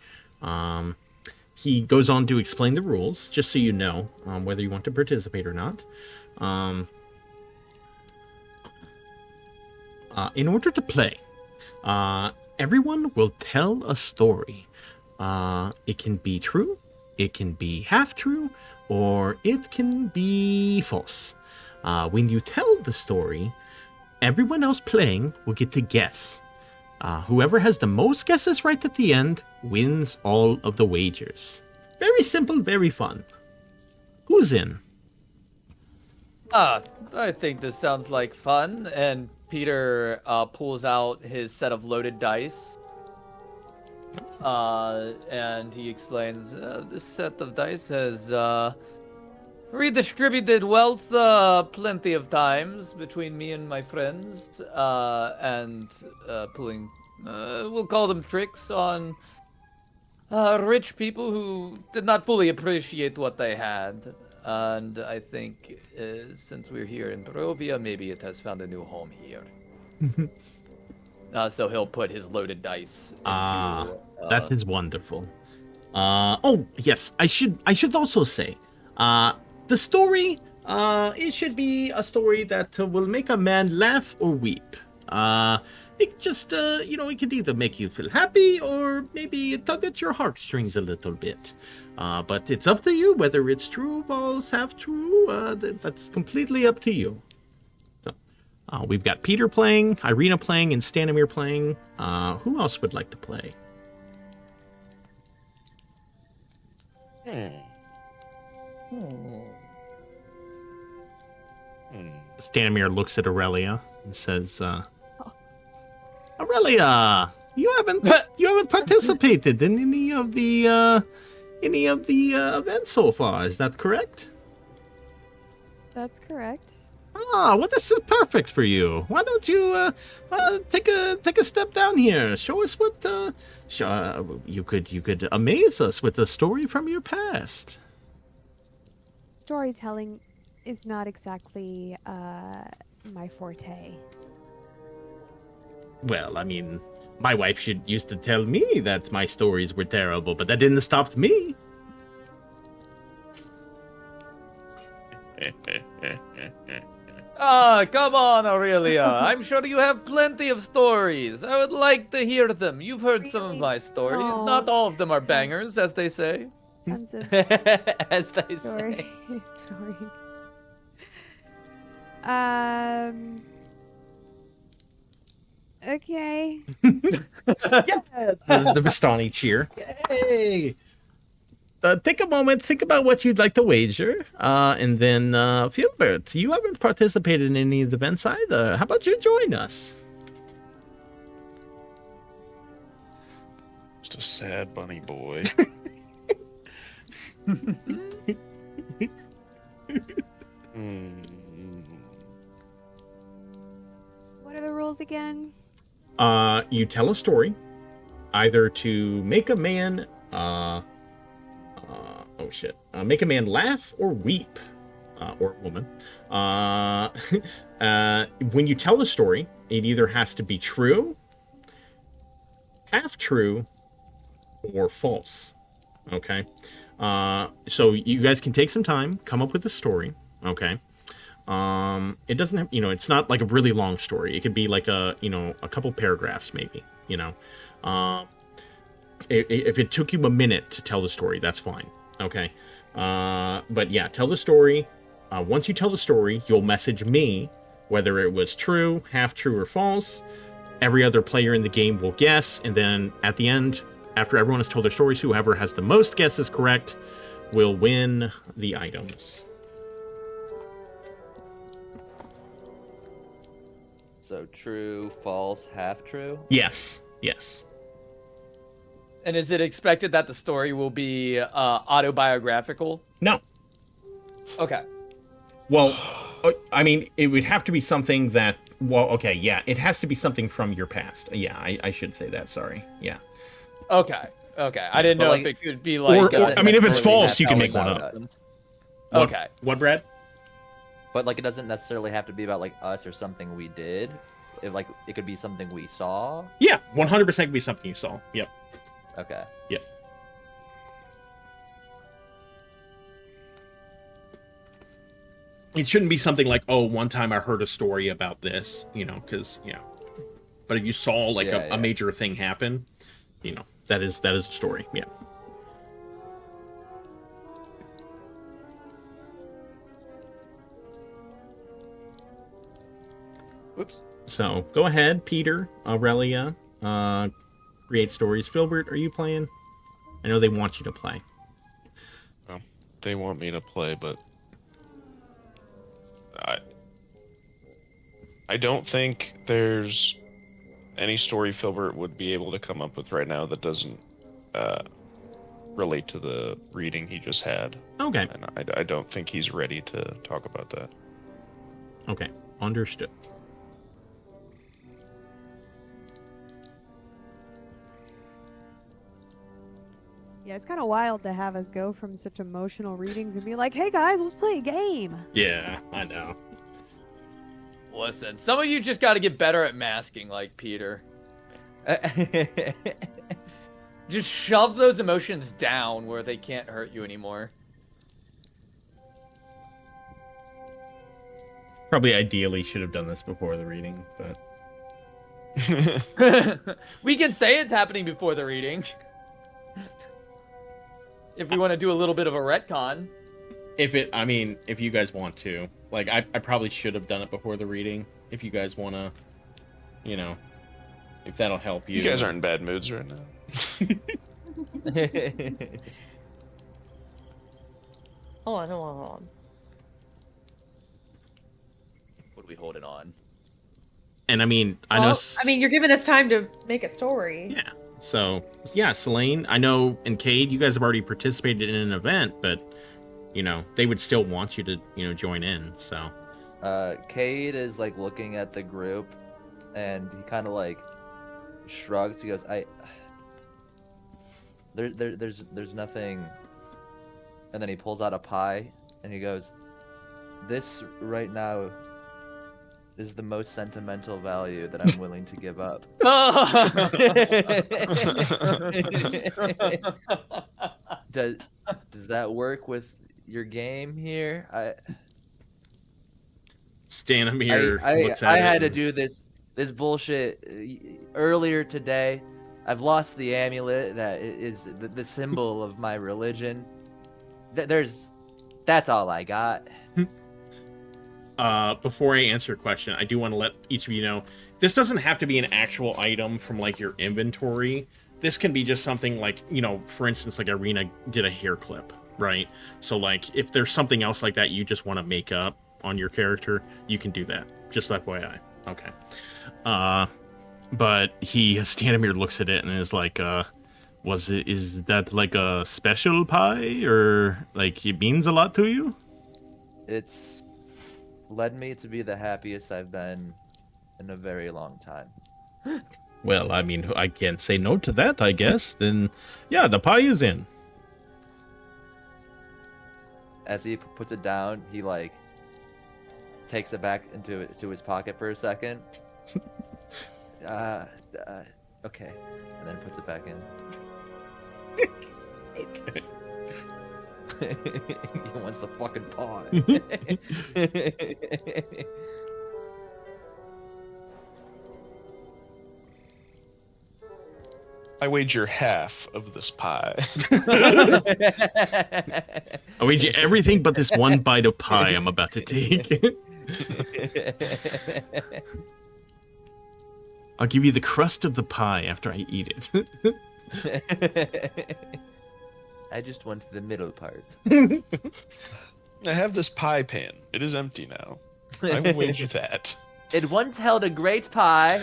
He goes on to explain the rules, just so you know whether you want to participate or not. In order to play, everyone will tell a story. It can be true, it can be half true, or it can be false. When you tell the story, everyone else playing will get to guess. Whoever has the most guesses right at the end wins all of the wagers. Very simple, very fun. Who's in? I think this sounds like fun. And Peter pulls out his set of loaded dice. And he explains, this set of dice has redistributed wealth plenty of times between me and my friends, and pulling, we'll call them tricks on rich people who did not fully appreciate what they had. And I think since we're here in Barovia, maybe it has found a new home here. So he'll put his loaded dice into... that is wonderful. Oh, yes, I should also say, the story, it should be a story that will make a man laugh or weep. It just, it could either make you feel happy or maybe tug at your heartstrings a little bit. But it's up to you whether it's true, false, half true. That's completely up to you. So, we've got Peter playing, Irina playing, and Stanimir playing. Who else would like to play? Stanimir looks at Aurelia and says, Aurelia, you haven't participated in any of the events so far. Is that correct? That's correct. Well, this is perfect for you. Why don't you take a step down here? Show us what you could amaze us with a story from your past. Storytelling is not exactly my forte. Well, I mean, my wife used to tell me that my stories were terrible, but that didn't stop me. Come on, Aurelia. I'm sure you have plenty of stories. I would like to hear them. You've heard some of my stories. Oh. Not all of them are bangers, as they say. Tons of As they stories. say. Okay. Yeah, the Vistani cheer. Yay! take a moment, think about what you'd like to wager, and then Filbert, you haven't participated in any of the events either. How about you join us? Just a sad bunny boy. What are the rules again? You tell a story, either to make a man, make a man laugh or weep, or woman. When you tell the story, it either has to be true, half true, or false. Okay. So you guys can take some time, come up with a story. Okay. It doesn't have, it's not like a really long story. It could be like a couple paragraphs, maybe, if it took you a minute to tell the story, that's fine. Okay. But yeah, tell the story. Once you tell the story, you'll message me, whether it was true, half true, or false. Every other player in the game will guess. And then at the end, after everyone has told their stories, whoever has the most guesses correct will win the items. So true, false, half true? Yes. And is it expected that the story will be autobiographical? No. Okay. Well, I mean, it would have to be something that, it has to be something from your past. Yeah, I should say that, sorry. Yeah. Okay. I didn't know if it could be like... Or I mean, if it's false, you can make one up. Okay. What, Brad? But like, it doesn't necessarily have to be about like us or something we did. It could be something we saw. Yeah, 100% could be something you saw. Yep. Okay. Yep. It shouldn't be something like, oh, one time I heard a story about this, because, But if you saw like a major thing happen, that is a story. Yeah. Whoops. So go ahead, Peter, Aurelia, create stories. Filbert, are you playing? I know they want you to play. Well, they want me to play, but I don't think there's any story Filbert would be able to come up with right now that doesn't relate to the reading he just had. Okay. And I don't think he's ready to talk about that. Okay, understood. Yeah, it's kind of wild to have us go from such emotional readings and be like, hey guys, let's play a game. Yeah, I know. Listen, some of you just got to get better at masking like Peter. Just shove those emotions down where they can't hurt you anymore. Probably ideally should have done this before the reading, but... We can say it's happening before the reading. If we want to do a little bit of a retcon. If you guys want to. Like, I probably should have done it before the reading. If you guys want to, if that'll help you. You guys aren't in bad moods right now. Hold on. What are we holding on? And I mean, you're giving us time to make a story. Yeah. So, yeah, Selene, I know, and Cade, you guys have already participated in an event, but, they would still want you to, join in, so. Cade is, like, looking at the group, and he kind of, like, shrugs. He goes, there's nothing. And then he pulls out a pie, and he goes, this right now is the most sentimental value that I'm willing to give up. Does that work with your game here? Stanimir looks at I it had to do this bullshit earlier today. I've lost the amulet that is the symbol of my religion. That's all I got. Before I answer your question, I do want to let each of you know, this doesn't have to be an actual item from, like, your inventory. this can be just something like, for instance, like Irina did a hair clip, right? So like if there's something else like that you just want to make up on your character, you can do that. Just FYI. Okay. But Stanimir looks at it and is like, is that like a special pie, or like it means a lot to you? It's led me to be the happiest I've been in a very long time. Well, I mean, I can't say no to that, I guess. Then, yeah, the pie is in. As he puts it down, he like takes it back into his pocket for a second. Okay, and then puts it back in. Okay. He wants the fucking pie. I wager half of this pie. I wager everything but this one bite of pie I'm about to take. I'll give you the crust of the pie after I eat it. I just want the middle part. I have this pie pan. It is empty now. I will wager that. It once held a great pie.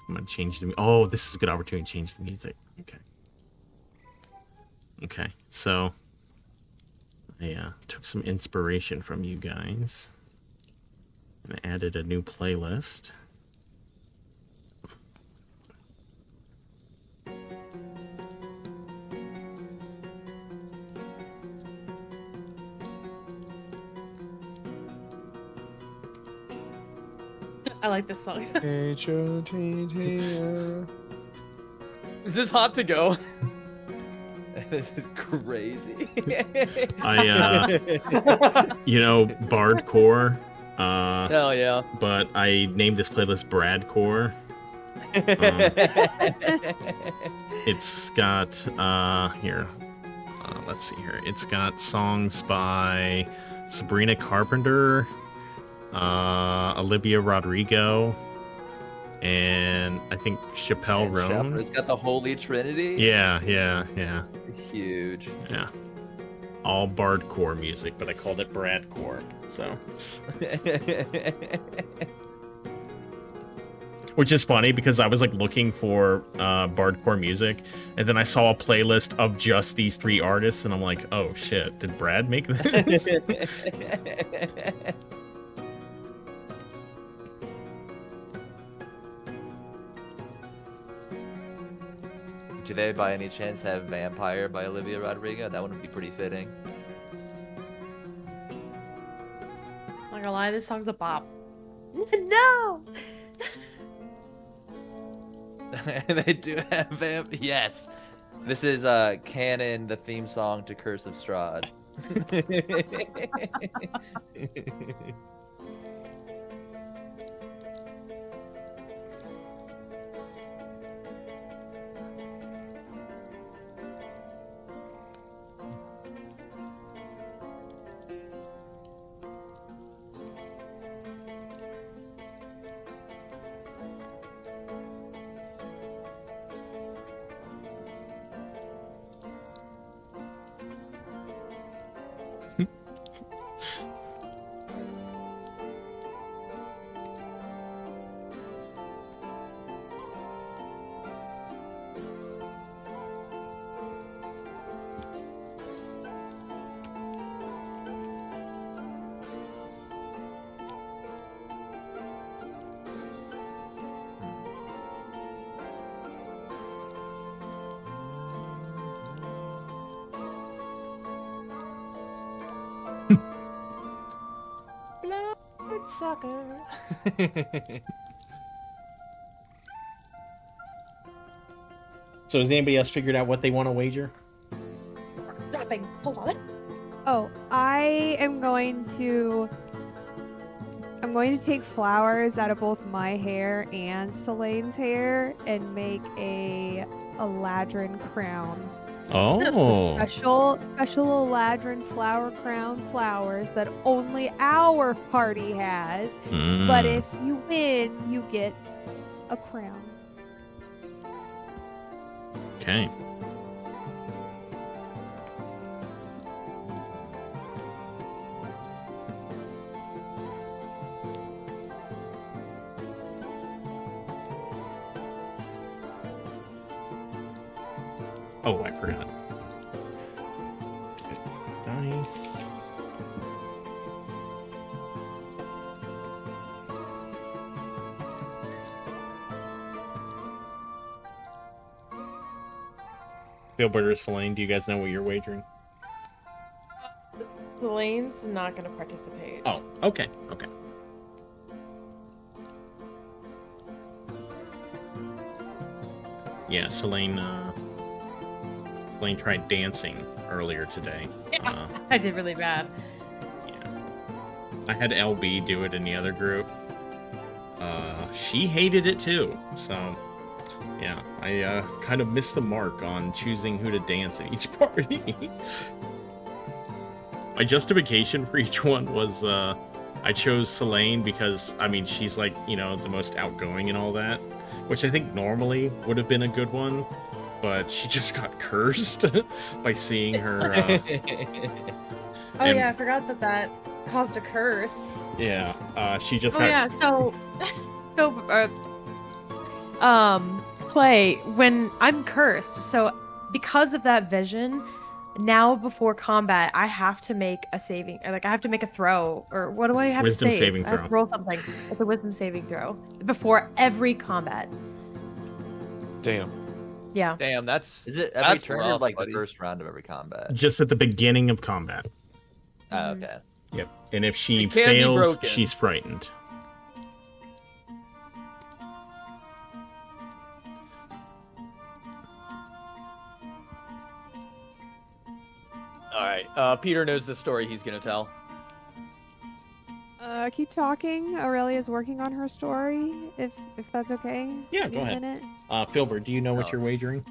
I'm gonna change the. Oh, this is a good opportunity to change the music. Okay. Okay, so I took some inspiration from you guys and added a new playlist. I like this song. H-O-T-T-O. This is hot to go. This is crazy. Bardcore. Hell yeah. But I named this playlist Bradcore. It's got let's see here. It's got songs by Sabrina Carpenter, Olivia Rodrigo, and I think Chappelle Roan. It's got the Holy Trinity. Yeah. Huge. Yeah. All Bardcore music, but I called it Bradcore. So. Which is funny because I was like looking for Bardcore music, and then I saw a playlist of just these three artists, and I'm like, oh shit, did Brad make this? Do they by any chance have Vampire by Olivia Rodrigo? That one would be pretty fitting. Not gonna lie, this song's a bop. No! They do have Vamp. Yes. This is canon, the theme song to Curse of Strahd. sucker. So has anybody else figured out what they want to wager? Stopping. Hold on. Oh, I'm going to take flowers out of both my hair and Selene's hair and make a Eladrin crown. Oh. Special Eladrin flower crown flowers that only our party has. But if you win, you get a crown. Okay. Oh, I forgot. Nice. Gilbert or Selene, do you guys know what you're wagering? Elaine's not going to participate. Oh, okay, okay. Yeah, Selene tried dancing earlier today. I did really bad. Yeah. I had LB do it in the other group. She hated it too, so yeah, I kind of missed the mark on choosing who to dance at each party. My justification for each one was I chose Selene because, I mean, she's like, you know, the most outgoing and all that, which I think normally would have been a good one, but she just got cursed by seeing her. Oh yeah, I forgot that caused a curse. Yeah, she just. Oh yeah, so play when I'm cursed. So because of that vision, now before combat, I have to make a saving, like I have to make a throw, or what do I have Wisdom to save? saving I have throw. to roll something. It's a wisdom saving throw before every combat. Damn. Yeah. Damn, that's Is it every that's turn rough, or like buddy. the first round of every combat? Just at the beginning of combat. Oh, okay. Yep. And if she It can be fails, broken. she's frightened. All right. Peter knows the story he's gonna tell. Keep talking. Aurelia's working on her story, if that's okay. Yeah, Give me go a ahead. minute. Filbert, do you know what Oh. you're wagering?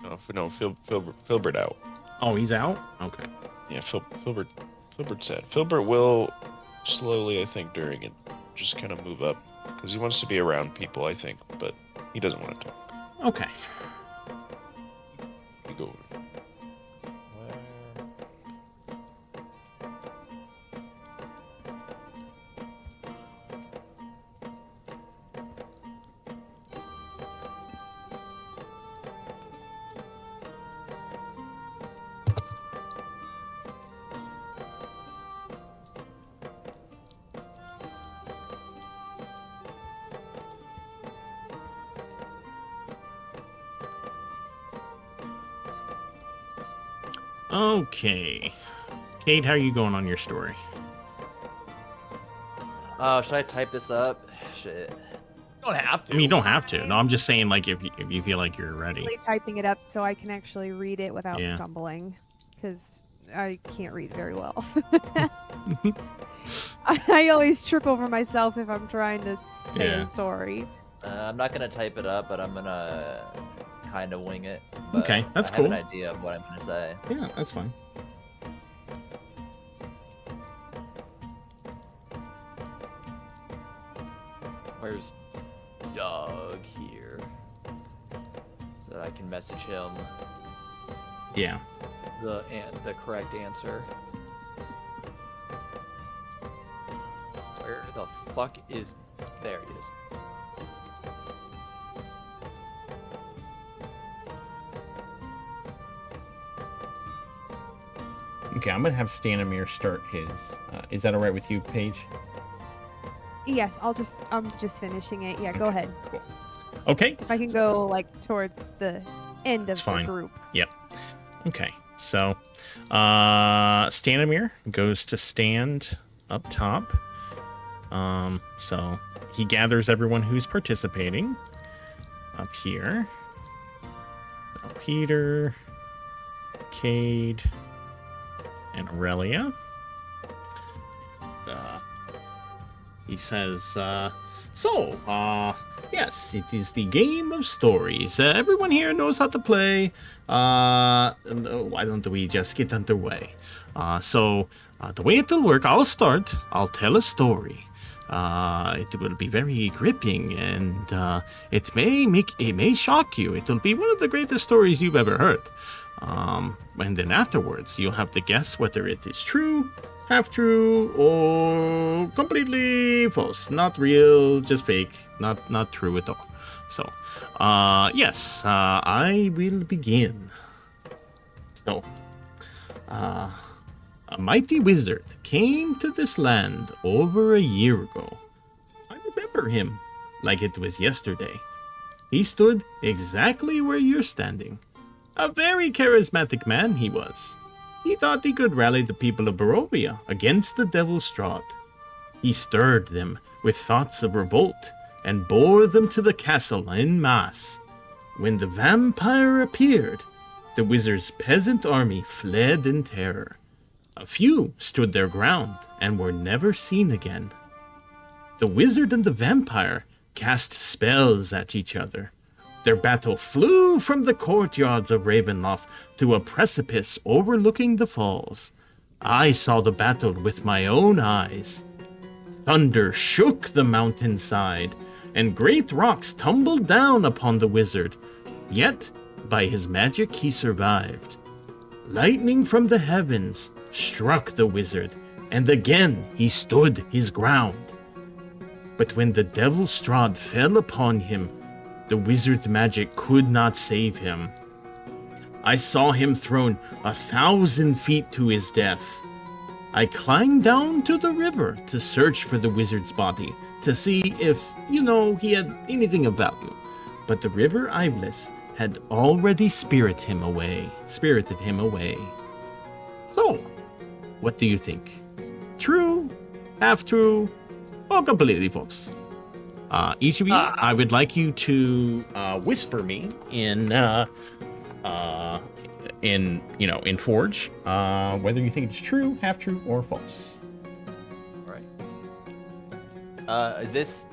No, Filbert out. Oh, he's out? Okay. Yeah, Filbert's sad. Filbert will slowly, I think, during it, just kind of move up because he wants to be around people, I think, but he doesn't want to talk. Okay. You go. Okay. Kate, how are you going on your story? Oh, should I type this up? Shit. You don't have to. I mean, you don't have to. No, I'm just saying, like, if you feel like you're ready. Really typing it up so I can actually read it without Yeah. stumbling, because I can't read very well. I always trip over myself if I'm trying to say Yeah. a story. I'm not gonna type it up, but I'm gonna kind of wing it. But Okay, that's I have cool. an idea of what I'm gonna say. Yeah, that's fine. Where's Doug here? So that I can message him Yeah. the correct answer. Where the fuck is? There he is. Okay, I'm gonna have Stanimir start his. Is that all right with you, Paige? Yes, I'm just finishing it. Yeah, go ahead. Cool. Okay. If I can go like towards the end of That's fine. the group. Yep. Okay. So, Stanimir goes to stand up top, So he gathers everyone who's participating up here. So Peter, Cade, and Aurelia. He says, yes, it is the game of stories. Everyone here knows how to play. Why don't we just get underway? The way it will work, I'll start. I'll tell a story. It will be very gripping, and it may shock you. It will be one of the greatest stories you've ever heard. And then afterwards, you'll have to guess whether it is true, half true, or completely false. Not real, just fake. Not true at all. So, yes, I will begin. So, a mighty wizard came to this land over a year ago. I remember him like it was yesterday. He stood exactly where you're standing. A very charismatic man he was. He thought he could rally the people of Barovia against the devil Strahd. He stirred them with thoughts of revolt and bore them to the castle en masse. When the vampire appeared, the wizard's peasant army fled in terror. A few stood their ground and were never seen again. The wizard and the vampire cast spells at each other. Their battle flew from the courtyards of Ravenloft to a precipice overlooking the falls. I saw the battle with my own eyes. Thunder shook the mountainside, and great rocks tumbled down upon the wizard. Yet, by his magic he survived. Lightning from the heavens struck the wizard, and again he stood his ground. But when the devil Strahd fell upon him, the wizard's magic could not save him. I saw him thrown 1,000 feet to his death. I climbed down to the river to search for the wizard's body, to see if, he had anything of value. But the river Ivlis had already spirited him away. So, what do you think? True, half true, or completely false? Each of you, I would like you to whisper me in Forge, whether you think it's true, half true, or false. Right. Is this?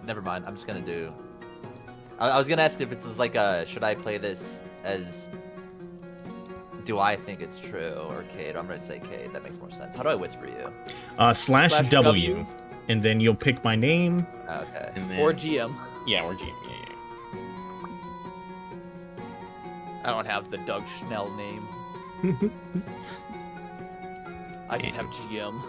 Never mind. I'm just gonna do. I was gonna ask if it's like should I play this as? Do I think it's true or Cade? I'm gonna say Cade. That makes more sense. How do I whisper you? Slash W, and then you'll pick my name. Okay. And then... Or GM. Yeah, or GM. Yeah. I don't have the Doug Schnell name. I just have GM.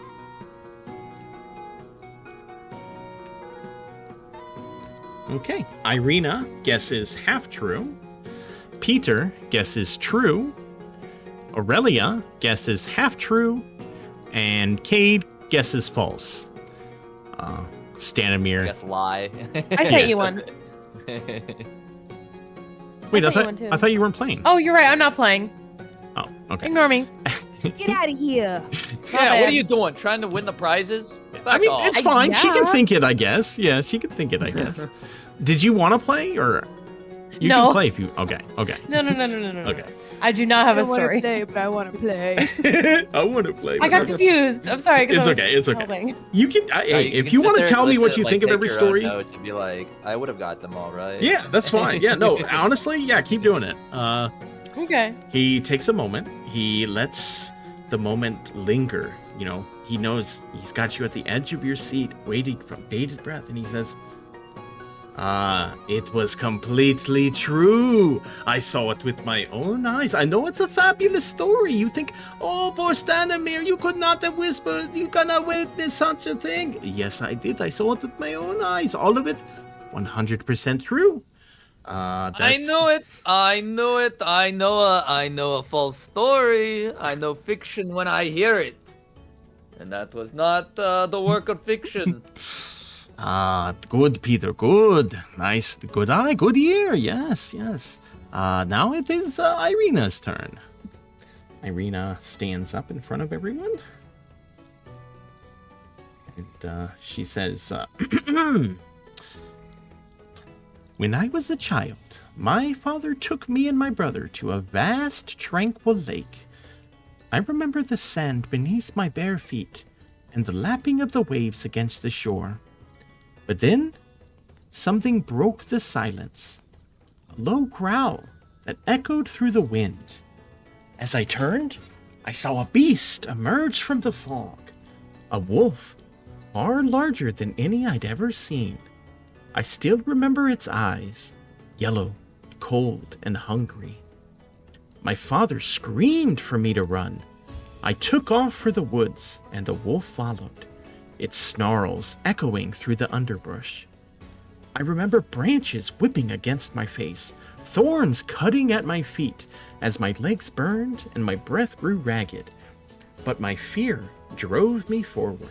Okay. Irina guesses half true. Peter guesses true. Aurelia guesses half true. And Cade guesses false. Stanimir. I guess lie. I sent you one. Wait, I sent you one, too. thought you weren't playing. Oh, you're right. I'm not playing. Oh, okay. Ignore me. Get out of here. Yeah, what bad. are you doing? Trying to win the prizes? I mean, Back off. it's fine. She can Yeah. think it, I guess. Yeah, she can think it, I guess. Did you want to play, or you No. can play if you? Okay. No. Okay. I do not have a I don't wanna story. play, but I want to play. I want to play. I got confused. I'm sorry. 'cause It's I was okay, it's okay. holding. You can. Hey, You if can you sit want to there tell and me what listen, you like, think of take every your own story, notes and be like, I would have got them all right. yeah, that's fine. Yeah, no, honestly, yeah, keep doing it. Okay. He takes a moment. He lets the moment linger. He knows he's got you at the edge of your seat, waiting from bated breath, and he says, it was completely true. I saw it with my own eyes. I know it's a fabulous story. You think, oh, poor Stanimir, you could not have whispered. You cannot witness such a thing. Yes, I did. I saw it with my own eyes. All of it, 100% true. I know it. I know a false story. I know fiction when I hear it. And that was not the work of fiction. Good, Peter, good. Nice, good eye, good ear. Yes. Now it is Irina's turn. Irina stands up in front of everyone. And she says, When I was a child, my father took me and my brother to a vast, tranquil lake. I remember the sand beneath my bare feet and the lapping of the waves against the shore. But then, something broke the silence. A low growl that echoed through the wind. As I turned, I saw a beast emerge from the fog. A wolf, far larger than any I'd ever seen. I still remember its eyes, yellow, cold, and hungry. My father screamed for me to run. I took off for the woods, and the wolf followed, its snarls echoing through the underbrush. I remember branches whipping against my face, thorns cutting at my feet as my legs burned and my breath grew ragged. But my fear drove me forward.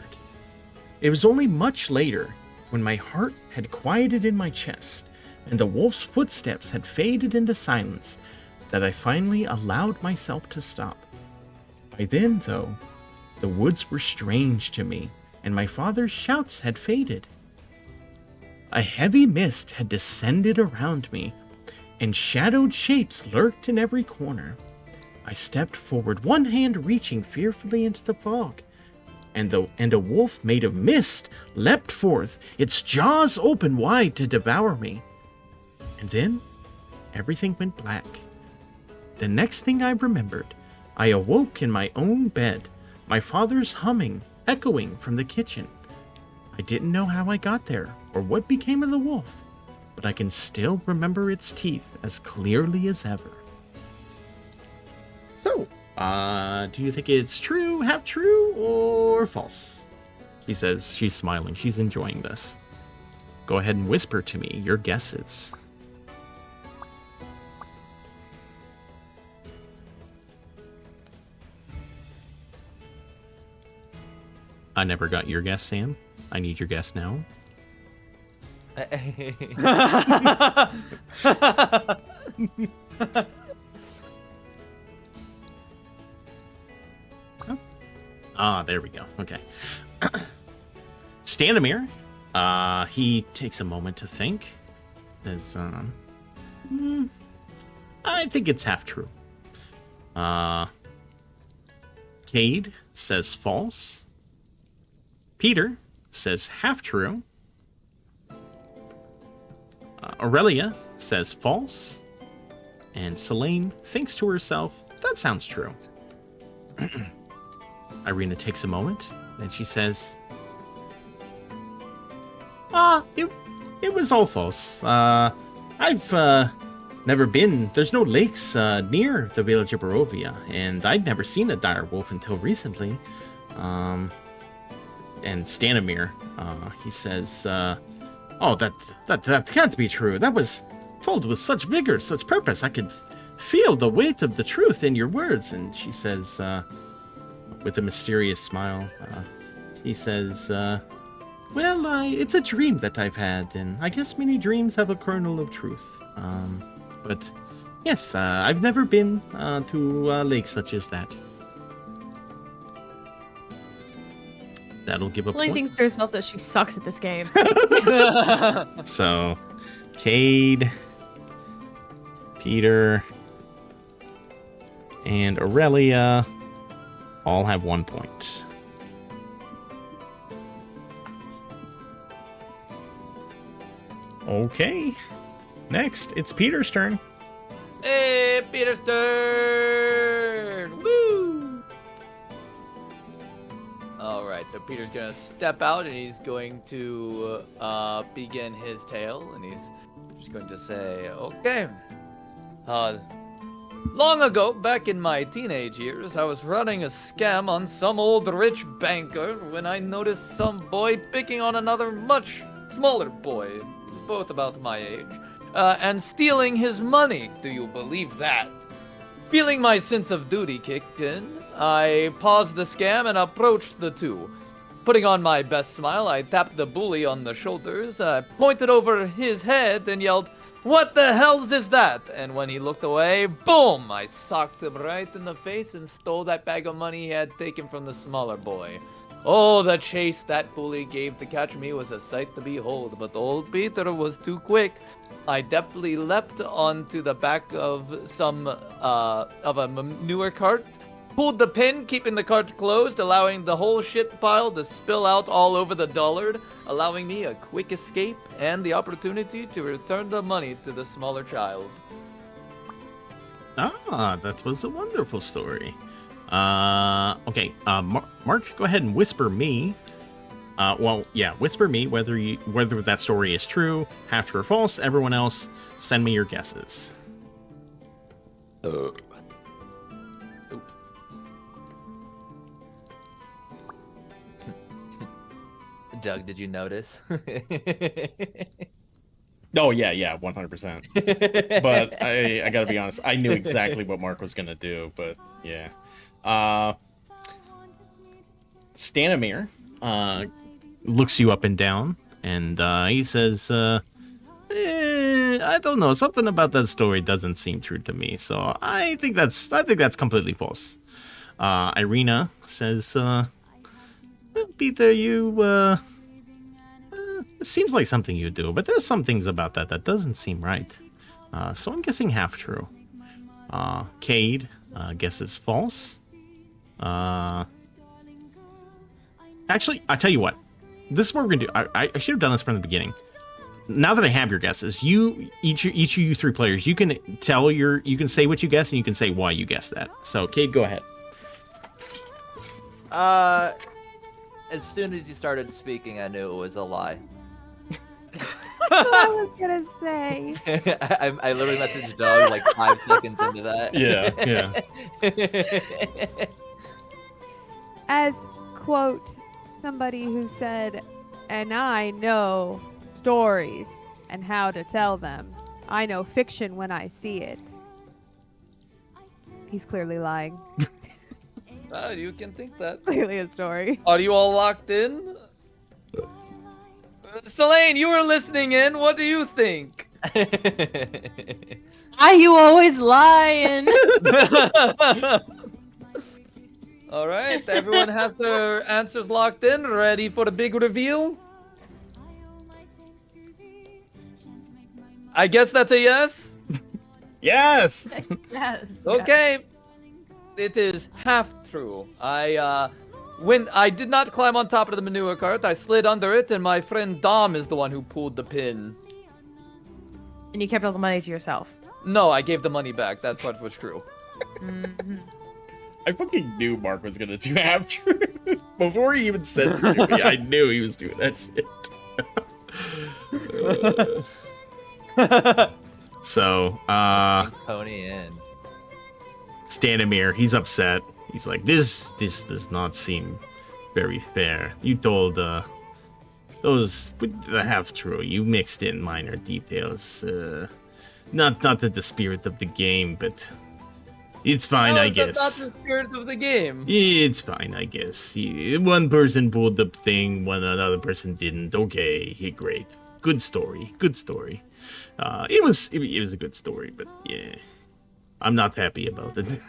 It was only much later, when my heart had quieted in my chest and the wolf's footsteps had faded into silence, that I finally allowed myself to stop. By then, though, the woods were strange to me, and my father's shouts had faded. A heavy mist had descended around me, and shadowed shapes lurked in every corner. I stepped forward, one hand reaching fearfully into the fog, and a wolf made of mist leapt forth, its jaws open wide to devour me. And then, everything went black. The next thing I remembered, I awoke in my own bed, my father's humming echoing from the kitchen. I didn't know how I got there, or what became of the wolf, but I can still remember its teeth as clearly as ever. So, do you think it's true, half true, or false? She says she's smiling. She's enjoying this. Go ahead and whisper to me your guesses. I never got your guess, Sam. I need your guess now. There we go. Okay. Standamir, he takes a moment to think. Says, I think it's half true. Cade says false. Peter says half true. Aurelia says false. And Selene thinks to herself, that sounds true. Irina takes a moment, and she says, it was all false. I've never been, there's no lakes near the village of Barovia, and I'd never seen a dire wolf until recently. And Stanimir, he says, that can't be true. That was told with such vigor, such purpose. I could feel the weight of the truth in your words. And she says, with a mysterious smile, he says, it's a dream that I've had, and I guess many dreams have a kernel of truth. But yes, I've never been to a lake such as that. That'll give a Selene point. thinks to herself that she sucks at this game. So, Cade, Peter, and Aurelia all have 1 point. Okay. Next, it's Peter's turn. Hey, Peter's turn! Woo! Alright, so Peter's gonna step out and he's going to begin his tale, and he's just going to say, okay. Long ago, back in my teenage years, I was running a scam on some old rich banker when I noticed some boy picking on another much smaller boy, both about my age, and stealing his money. Do you believe that? Feeling my sense of duty kicked in, I paused the scam and approached the two. Putting on my best smile, I tapped the bully on the shoulders, pointed over his head and yelled, What the hell's is that? And when he looked away, boom! I socked him right in the face and stole that bag of money he had taken from the smaller boy. Oh, the chase that bully gave to catch me was a sight to behold, but old Peter was too quick. I deftly leapt onto the back of a manure cart, pulled the pin, keeping the cart closed, allowing the whole shit pile to spill out all over the dullard, allowing me a quick escape and the opportunity to return the money to the smaller child. Ah, that was a wonderful story. Okay, Mark, go ahead and whisper me. Whisper me whether that story is true, half true or false. Everyone else, send me your guesses. Doug, did you notice? Oh yeah, 100%. But I gotta be honest, I knew exactly what Mark was gonna do. But yeah, Stanimir looks you up and down, and he says, I don't know, something about that story doesn't seem true to me. So I think that's completely false. Irina says, Peter, you it seems like something you do, but there's some things about that doesn't seem right. So I'm guessing half true. Cade guesses false. Actually, I tell you what. This is what we're gonna do. I should have done this from the beginning. Now that I have your guesses, each of you three players, you can say what you guess and you can say why you guessed that. So, Cade, go ahead. As soon as you started speaking, I knew it was a lie. That's what I was gonna say. I literally messaged Doug like 5 seconds into that. Yeah. As, quote, somebody who said, and I know stories and how to tell them. I know fiction when I see it. He's clearly lying. You can think that. Clearly a story. Are you all locked in? Selene, you were listening in. What do you think? Are you always lying? All right, everyone has their answers locked in. Ready for the big reveal? I guess that's a yes. Yes. Yes. Okay. It is half true. When I did not climb on top of the manure cart, I slid under it, and my friend Dom is the one who pulled the pin. And you kept all the money to yourself. No, I gave the money back. That part was true. Mm-hmm. I fucking knew Mark was gonna do half true. Before he even said it to me, I knew he was doing that shit. So, Pony in. Stanimir, he's upset. He's like, this does not seem very fair. You told those the half true. You mixed in minor details. Not in the spirit of the game, but it's fine, I guess. That's not the spirit of the game. It's fine, I guess. One person pulled the thing, another person didn't. Okay, great. Good story. It was a good story, but yeah, I'm not happy about it.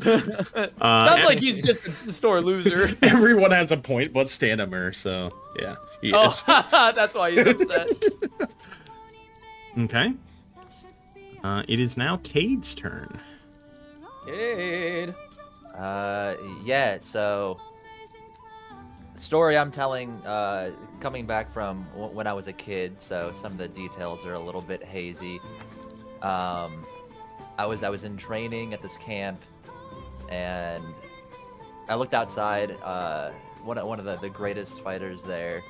Sounds like he's just a sore loser. Everyone has a point but Stanimir, so yeah. He is. That's why he's upset. Okay. It is now Cade's turn. Cade. Yeah, so the story I'm telling, coming back from when I was a kid, so some of the details are a little bit hazy. I was in training at this camp, and I looked outside. One of the greatest fighters there.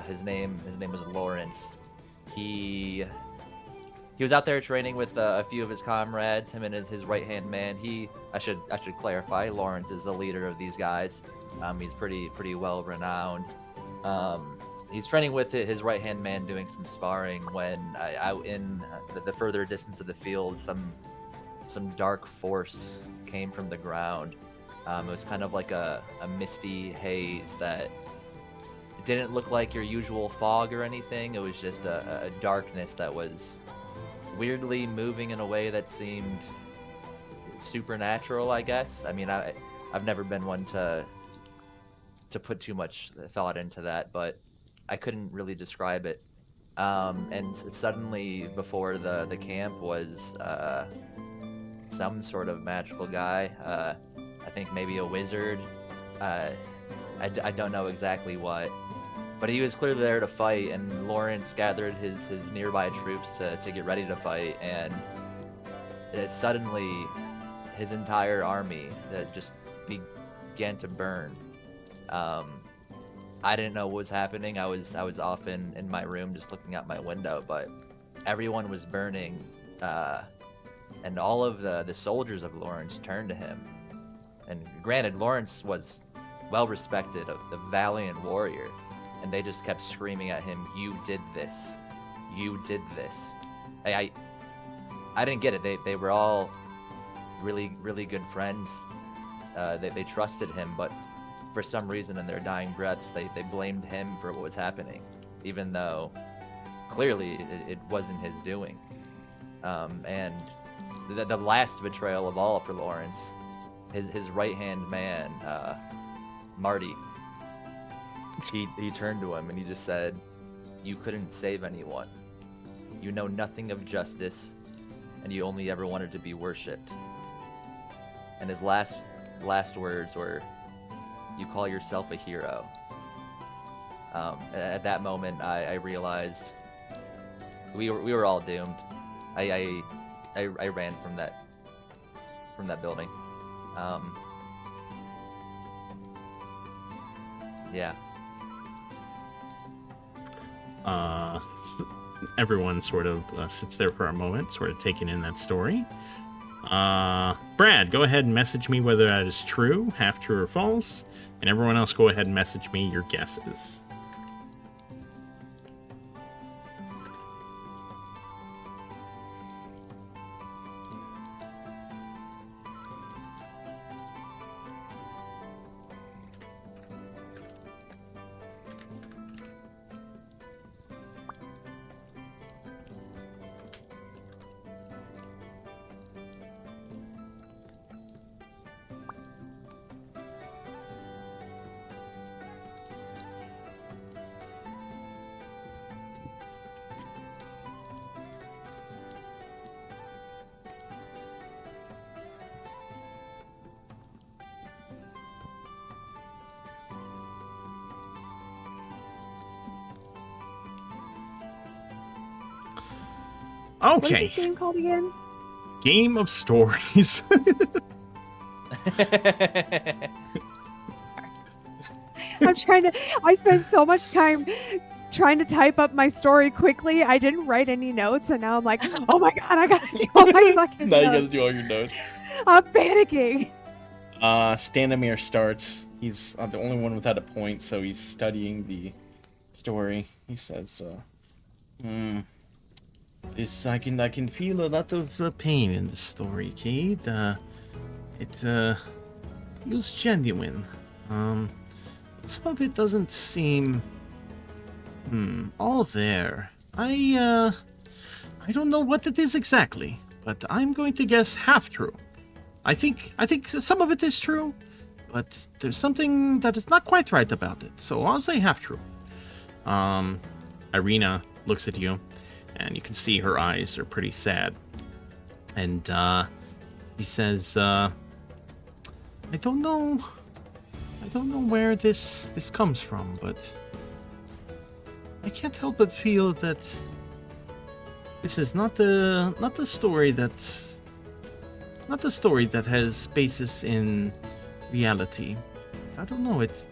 His name was Lawrence. He was out there training with a few of his comrades. Him and his right-hand man. I should clarify. Lawrence is the leader of these guys. He's pretty well renowned. He's training with his right-hand man, doing some sparring. When out in the further distance of the field, some dark force came from the ground. It was kind of like a misty haze that didn't look like your usual fog or anything. It was just a darkness that was weirdly moving in a way that seemed supernatural, I guess. I mean, I've never been one to put too much thought into that, but I couldn't really describe it. And suddenly, before the camp was some sort of magical guy. I think maybe a wizard. I don't know exactly what, but he was clearly there to fight, and Lawrence gathered his nearby troops to get ready to fight, and suddenly his entire army just began to burn. I didn't know what was happening. I was off in my room just looking out my window, but everyone was burning, and all of the soldiers of Lawrence turned to him. And granted, Lawrence was well respected, a valiant warrior, and they just kept screaming at him, "You did this! You did this!" I didn't get it. They were all really good friends. They trusted him, but for some reason in their dying breaths, they blamed him for what was happening, even though clearly it wasn't his doing. And the last betrayal of all for Lawrence, his right-hand man, Marty, he turned to him and he just said, "You couldn't save anyone. You know nothing of justice, and you only ever wanted to be worshipped." And his last words were, "You call yourself a hero." At that moment, I realized we were all doomed. I ran from that building. Yeah. Everyone sort of sits there for a moment, sort of taking in that story. Brad, go ahead and message me whether that is true, half true or false, and everyone else go ahead and message me your guesses. What is Okay, this game called again? Game of Stories. I spent so much time trying to type up my story quickly. I didn't write any notes, and now I'm like, oh my god, I gotta do all my fucking Now you gotta notes. do all your notes. I'm panicking. Standamir starts. He's the only one without a point, so he's studying the story. He says, This I can feel a lot of pain in the story, Cade. It feels genuine. Some of it doesn't seem all there. I don't know what it is exactly, but I'm going to guess half true. I think some of it is true, but there's something that is not quite right about it. So I'll say half true. Irina looks at you, and you can see her eyes are pretty sad. And he says, I don't know where this comes from, but I can't help but feel that this is not the story that has basis in reality. I don't know, it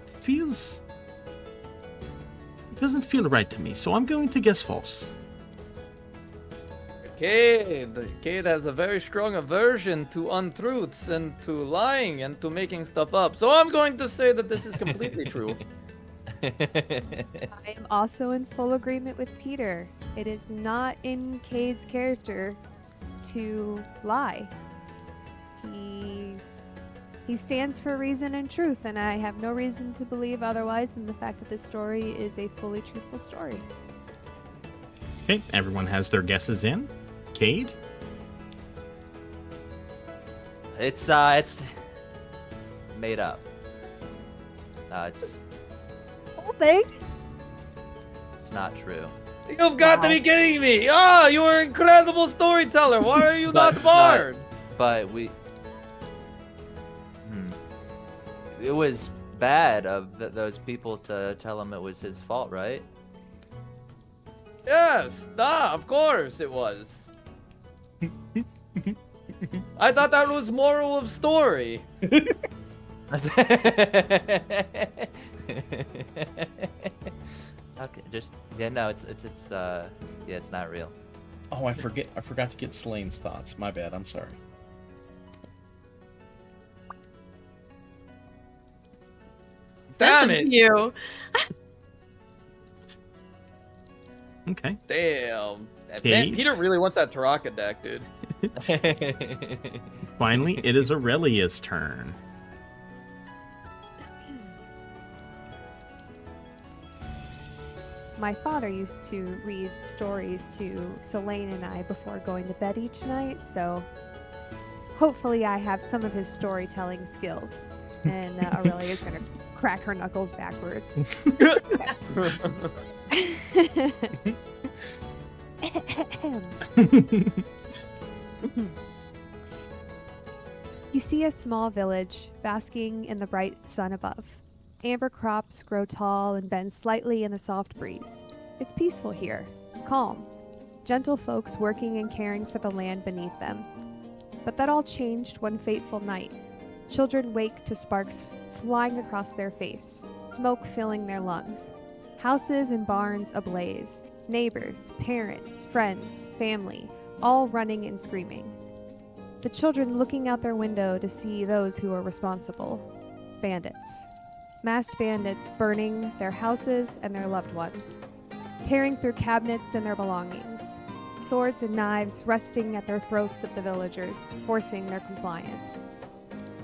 doesn't feel right to me, so I'm going to guess false. Cade has a very strong aversion to untruths and to lying and to making stuff up. So I'm going to say that this is completely true. I am also in full agreement with Peter. It is not in Cade's character to lie. He stands for reason and truth, and I have no reason to believe otherwise than the fact that this story is a fully truthful story. Okay, everyone has their guesses in. Cade? It's made up. It's Whole thing? not true. You've got to be kidding me! Oh, you are an incredible storyteller. Why are you not the bard? But we. It was bad of those people to tell him it was his fault, right? Yes, of course it was. I thought that was moral of story. Okay, just no, it's not real. Oh, I forgot to get Slane's thoughts. My bad. I'm sorry. Damn Sent it! them to you. Okay. Damn. Man, Cade? Peter really wants that Taraka deck, dude. Finally, it is Aurelia's turn. My father used to read stories to Selene and I before going to bed each night, so hopefully I have some of his storytelling skills. And Aurelia is going to crack her knuckles backwards. You see a small village basking in the bright sun above. Amber crops grow tall and bend slightly in the soft breeze. It's peaceful here, calm. Gentle folks working and caring for the land beneath them. But that all changed one fateful night. Children wake to sparks flying across their face, smoke filling their lungs. Houses and barns ablaze. Neighbors, parents, friends, family, all running and screaming. The children looking out their window to see those who are responsible. Bandits. Masked bandits burning their houses and their loved ones, tearing through cabinets and their belongings, swords and knives resting at their throats of the villagers, forcing their compliance.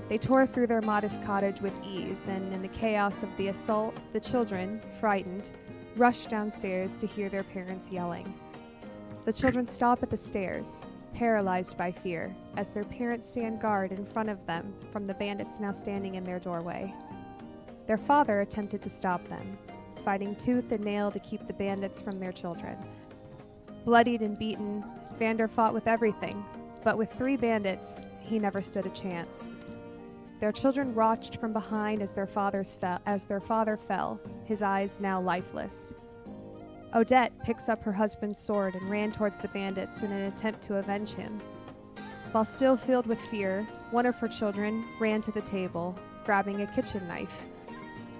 They tore through their modest cottage with ease, and in the chaos of the assault, the children, frightened, rushed downstairs to hear their parents yelling. The children stop at the stairs, paralyzed by fear, as their parents stand guard in front of them from the bandits now standing in their doorway. Their father attempted to stop them, fighting tooth and nail to keep the bandits from their children. Bloodied and beaten, Vander fought with everything, but with 3 bandits, he never stood a chance. Their children watched from behind as their father fell, his eyes now lifeless. Odette picks up her husband's sword and ran towards the bandits in an attempt to avenge him. While still filled with fear, one of her children ran to the table, grabbing a kitchen knife.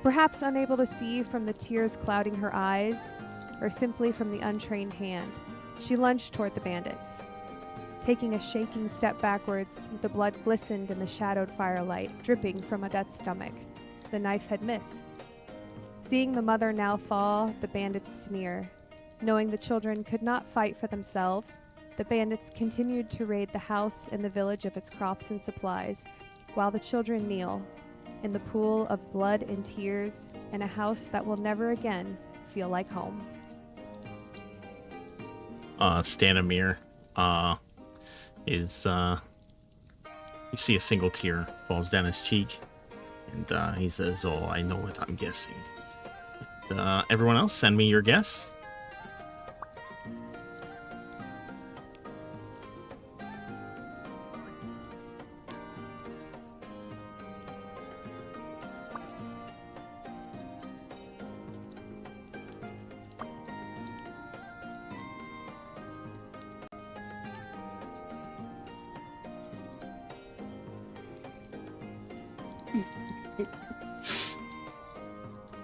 Perhaps unable to see from the tears clouding her eyes, or simply from the untrained hand, she lunged toward the bandits. Taking a shaking step backwards, the blood glistened in the shadowed firelight, dripping from Odette's stomach. The knife had missed. Seeing the mother now fall, the bandits sneer. Knowing the children could not fight for themselves, the bandits continued to raid the house and the village of its crops and supplies, while the children kneel in the pool of blood and tears in a house that will never again feel like home. Stanimir, is, you see a single tear falls down his cheek, and, he says, "Oh, I know what I'm guessing." Everyone else, send me your guess.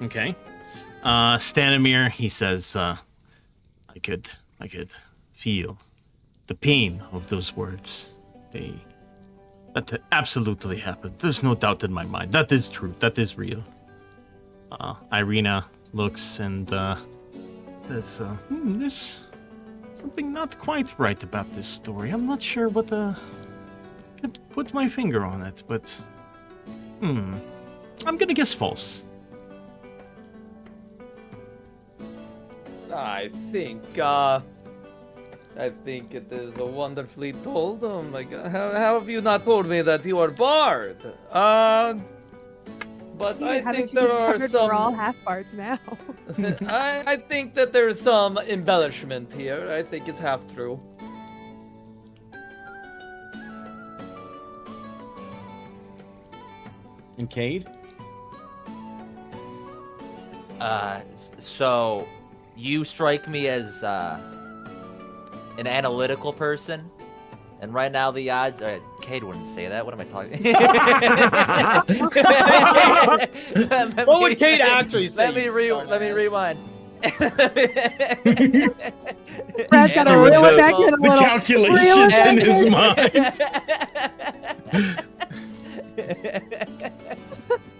Okay. Stanimir, he says, I could feel the pain of those words. That absolutely happened. There's no doubt in my mind. That is true. That is real. Irina looks and says, there's something not quite right about this story. I'm not sure what could put my finger on it, but I'm gonna guess false. I think, I think it is wonderfully told. Oh my god, how have you not told me that you are Bard? But I Haven't think you there are discovered we're all some. half bards now? I think that there's some embellishment here. I think it's half true. And Cade? So you strike me as an analytical person, and right now the odds are. Cade wouldn't say that. What am I talking? What would Cade actually say? Let me rewind. Brad's got to reel it back in a The little. calculations in his mind.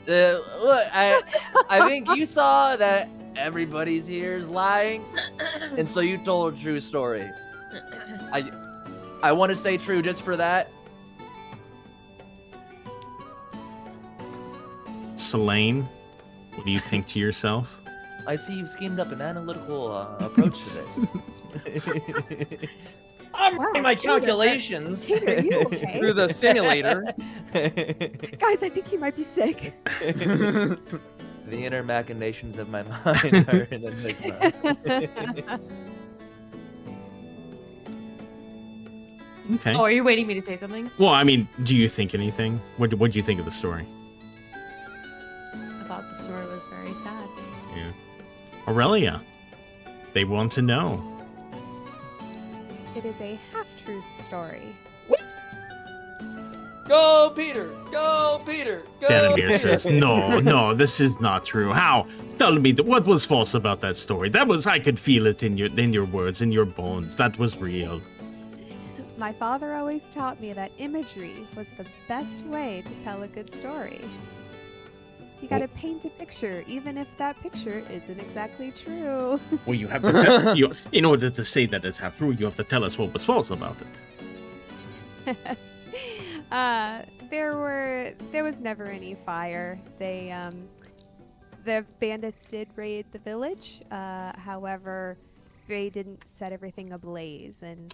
Look, I think you saw that everybody's here is lying, and so you told a true story. I want to say true just for that. Selene, what do you think to yourself? I see you've schemed up an analytical approach to this. I'm Wow, running my Peter, calculations Peter, are you okay? through the simulator. Guys, I think you might be sick. The inner machinations of my mind are an enigma. Okay. Oh, are you waiting me to say something? Well, I mean, do you think anything? What do you think of the story? I thought the story was very sad. Yeah. Aurelia, they want to know. It is a half-truth story. Go, Peter! Go, Peter! Go! Stanimir says, no, this is not true. How? Tell me, what was false about that story? I could feel it in your words, in your bones. That was real. My father always taught me that imagery was the best way to tell a good story. You gotta paint a picture, even if that picture isn't exactly true. Well, you have to in order to say that it's half true, you have to tell us what was false about it. There was never any fire. The bandits did raid the village. However, they didn't set everything ablaze, and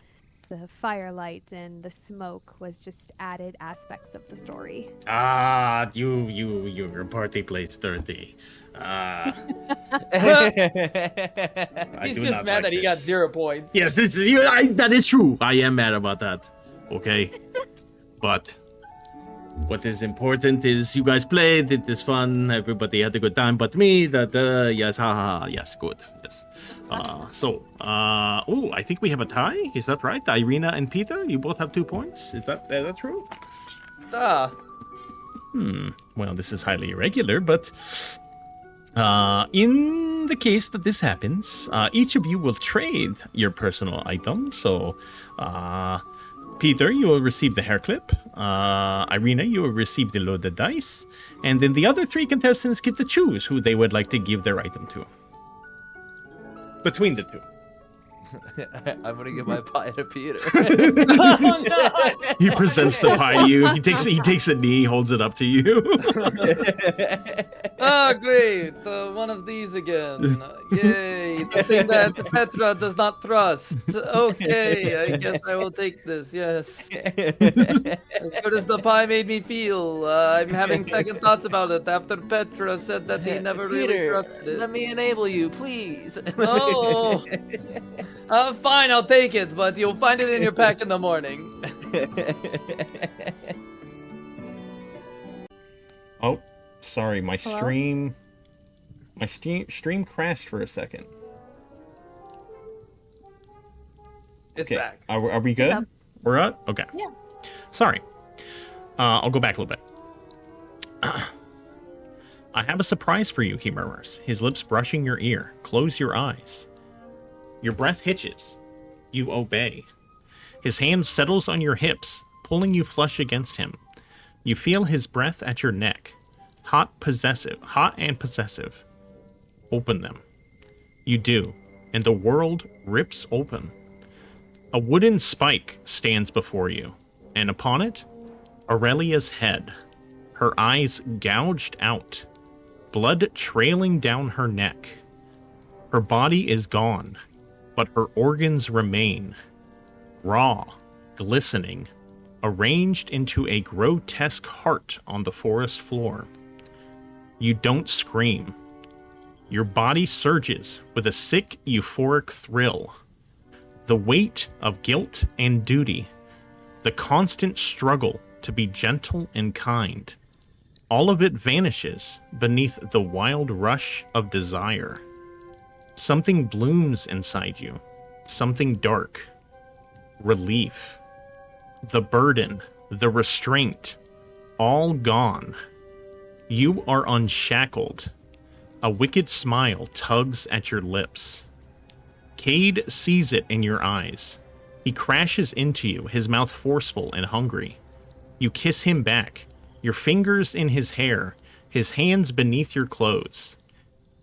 the firelight and the smoke was just added aspects of the story. Ah, your party plays dirty. He's just mad that he got 0 points. Yes, that is true. I am mad about that. Okay, but what is important is you guys played. It is fun. Everybody had a good time, but me. Yes, haha. Yes, good. Yes. I think we have a tie. Is that right? Irina and Peter, you both have 2 points. Is that true? Well, this is highly irregular, but in the case that this happens, each of you will trade your personal item. So, Peter, you will receive the hair clip. Irina, you will receive the loaded dice. And then the other 3 contestants get to choose who they would like to give their item to. Between the 2. I'm gonna give my pie to Peter. Oh, no! He presents the pie to you. He takes a knee, holds it up to you. Ah, great! One of these again. Yay! The thing that Petra does not trust. Okay, I guess I will take this. Yes. As good as the pie made me feel, I'm having second thoughts about it after Petra said that he never really Peter, trusted it. let me enable you, please. Oh. Fine, I'll take it, but you'll find it in your pack in the morning. Oh, sorry, my Hello? stream crashed for a second. It's Okay, back. are we good? It's up. We're up? Okay. Yeah. Sorry. I'll go back a little bit. I have a surprise for you, he murmurs, his lips brushing your ear. Close your eyes. Your breath hitches. You obey. His hand settles on your hips, pulling you flush against him. You feel his breath at your neck. Hot and possessive. Open them. You do, and the world rips open. A wooden spike stands before you, and upon it, Aurelia's head. Her eyes gouged out, blood trailing down her neck. Her body is gone, but her organs remain. raw, glistening, arranged into a grotesque heart on the forest floor. You don't scream. Your body surges with a sick, euphoric thrill. The weight of guilt and duty, the constant struggle to be gentle and kind, all of it vanishes beneath the wild rush of desire. Something blooms inside you, something dark. Relief. The burden, the restraint, all gone. You are unshackled. A wicked smile tugs at your lips. Cade sees it in your eyes. He crashes into you, his mouth forceful and hungry. You kiss him back, your fingers in his hair, his hands beneath your clothes.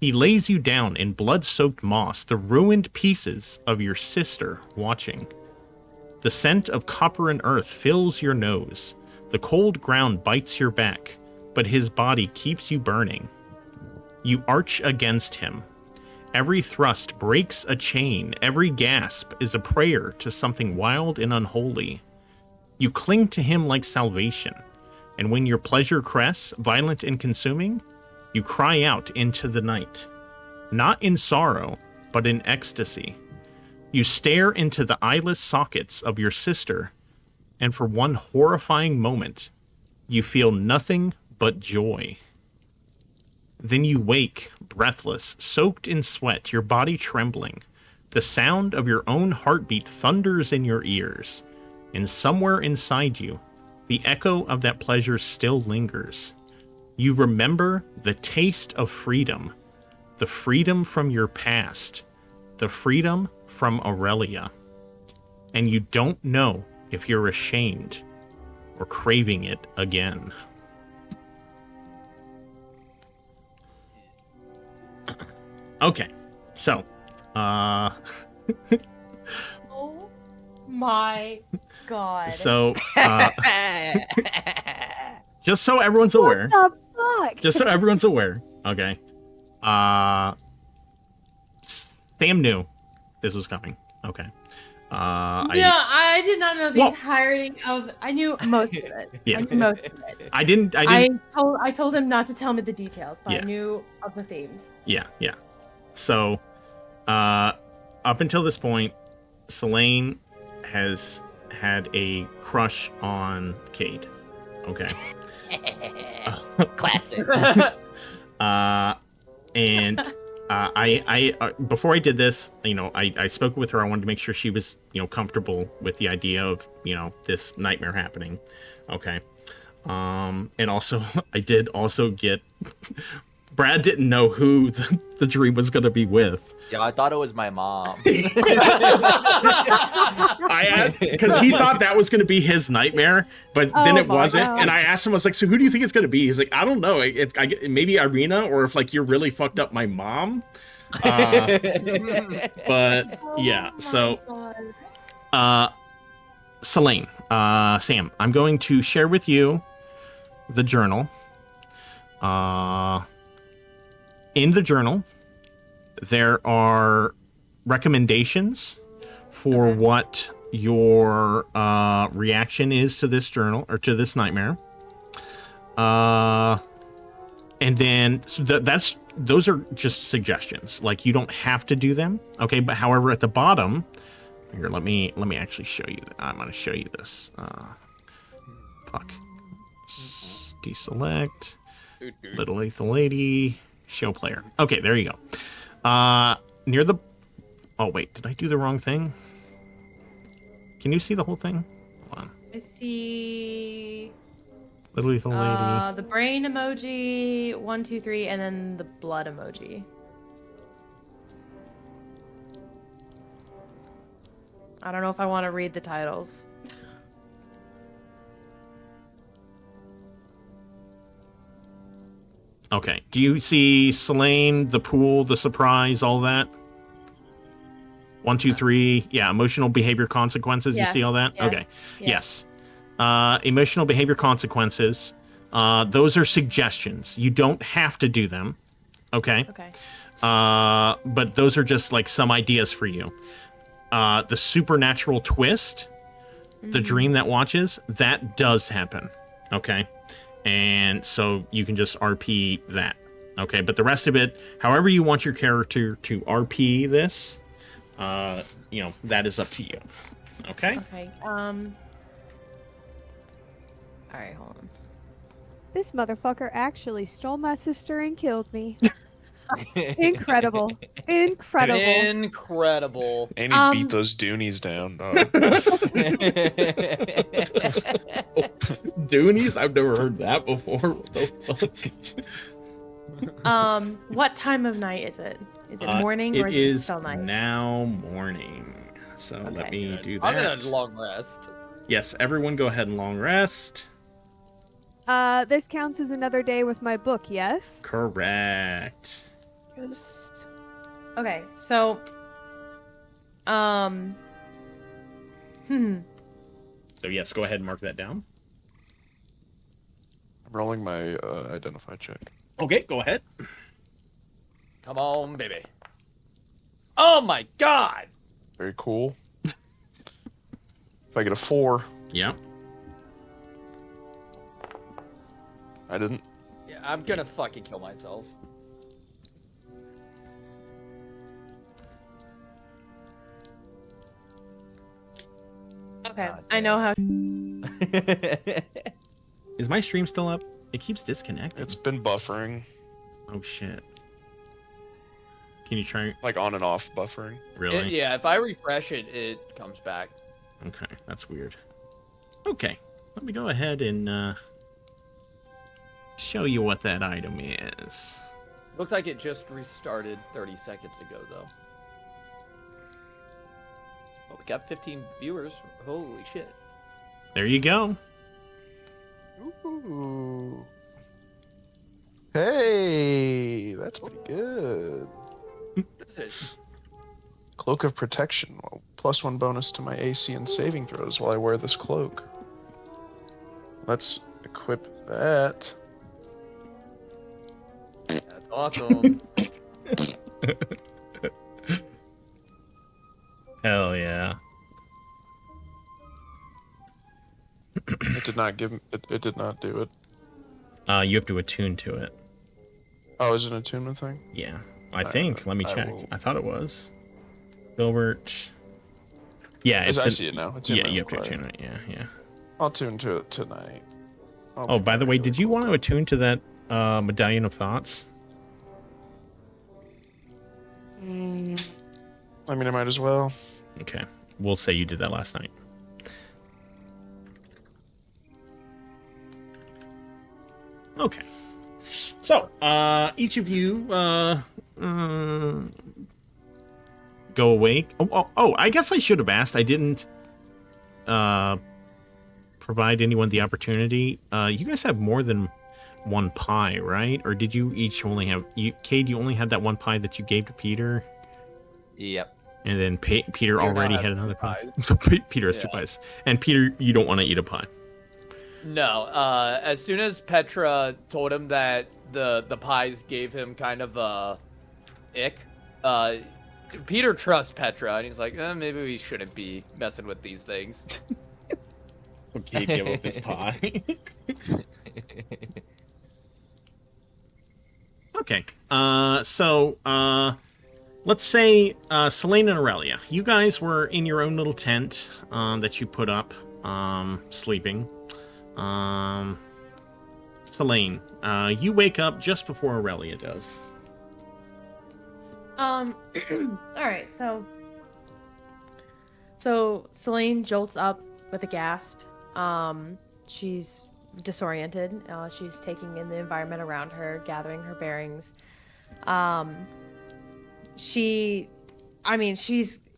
He lays you down in blood-soaked moss, the ruined pieces of your sister watching. The scent of copper and earth fills your nose. The cold ground bites your back, but his body keeps you burning. You arch against him. Every thrust breaks a chain. Every gasp is a prayer to something wild and unholy. You cling to him like salvation, and when your pleasure crests, violent and consuming, you cry out into the night. Not in sorrow, but in ecstasy. You stare into the eyeless sockets of your sister, and for one horrifying moment, you feel nothing but joy. Then you wake, breathless, soaked in sweat, your body trembling. The sound of your own heartbeat thunders in your ears, and somewhere inside you, the echo of that pleasure still lingers. You remember the taste of freedom, the freedom from your past, the freedom from Aurelia. And you don't know if you're ashamed or craving it again. Okay, so, Oh my god. so, just so everyone's aware, What the fuck? just so everyone's aware, okay, Sam knew this was coming, okay, I did not know the Well- entirety of. I knew most of it. Yeah. I knew most of it. I didn't, I told him not to tell me the details, but Yeah. I knew of the themes. yeah, so, up until this point, Selene has had a crush on Cade, okay, Classic. and I before I did this, I spoke with her. I wanted to make sure she was, comfortable with the idea of, this nightmare happening. Okay. And also, I did also get, Brad didn't know who the dream was going to be with. Yeah, I thought it was my mom. Because he thought that was going to be his nightmare, but then Oh it my wasn't. God. And I asked him, I was like, so who do you think it's going to be? He's like, I don't know. Maybe Irina, or if you're really fucked up my mom. But yeah, so Selene, Sam, I'm going to share with you the journal. In the journal, there are recommendations for what your reaction is to this journal, or to this nightmare. And then those are just suggestions. You don't have to do them, okay? But however, at the bottom here, let me actually show you. I'm going to show you this. Deselect. Little Lethal Lady. Show player. Okay, there you go. Near the... Oh, wait. Did I do the wrong thing? Can you see the whole thing? Hold on. I see Little Lethal Lady. the brain emoji, 1, 2, 3, and then the blood emoji. I don't know if I want to read the titles. Okay. Do you see Selene, the pool, the surprise, all that? 1, 2, 3. Yeah, emotional behavior consequences. Yes, You see all that? yes, Okay. yes. Yes. Emotional behavior consequences. Those are suggestions. You don't have to do them. Okay. Okay. But those are just some ideas for you. the supernatural twist, the dream that watches, that does happen. Okay. And so you can just RP that. Okay. But the rest of it, however you want your character to RP this, that is up to you. Okay. Okay. All right, hold on. This motherfucker actually stole my sister and killed me. Incredible. Incredible. Incredible. And he beat those Doonies down. Dog. Doonies? I've never heard that before. What the fuck? What time of night is it? Is it morning or is it still night? It is now morning. So let me do that. I'm gonna long rest. Yes, everyone go ahead and long rest. This counts as another day with my book, yes? Correct. Yes. Okay, so So yes, go ahead and mark that down. I'm rolling my identify check. Okay, go ahead. Come on, baby. Oh my god! Very cool. If I get a 4, Yeah. I didn't. Yeah, I'm gonna fucking kill myself. okay, God I know how. Is my stream still up? It keeps disconnecting. It's been buffering, Oh shit. Can you try? like on and off buffering. Really? Yeah, if I refresh it, it comes back. Okay, that's weird. Okay, let me go ahead and show you what that item is. Looks like it just restarted 30 seconds ago, though. Oh, we got 15 viewers. Holy shit. There you go. Ooh. Hey, that's pretty good. This is... Cloak of Protection. Well, +1 bonus to my AC and saving throws while I wear this cloak. Let's equip that. That's awesome. Hell yeah. It did not give. It did not do it. You have to attune to it. Oh, is it an attunement thing? Yeah, I think. Let me I check. will- I thought it was. Filbert. Yeah, it's. I see it now. It's in Yeah, my you have to inventory. attune it. Yeah, yeah. I'll tune to it tonight. Oh, by the way, did you want to attune to that Medallion of Thoughts? I mean, I might as well. Okay, we'll say you did that last night. Okay. So, each of you go awake. Oh, I guess I should have asked. I didn't provide anyone the opportunity. You guys have more than one pie, right? Or did you each only have... Cade, you only had that one pie that you gave to Peter? Yep. And then Peter now already has had two another pie. pies. So Peter has two pies. And Peter, you don't want to eat a pie. No, as soon as Petra told him that the pies gave him kind of a ick, Peter trusts Petra, and he's like, maybe we shouldn't be messing with these things. Okay, give up his pie. Okay. Let's say Selene and Aurelia. You guys were in your own little tent that you put up, sleeping. Selene, you wake up just before Aurelia does. All right, so Selene jolts up with a gasp. She's disoriented. She's taking in the environment around her, gathering her bearings. She's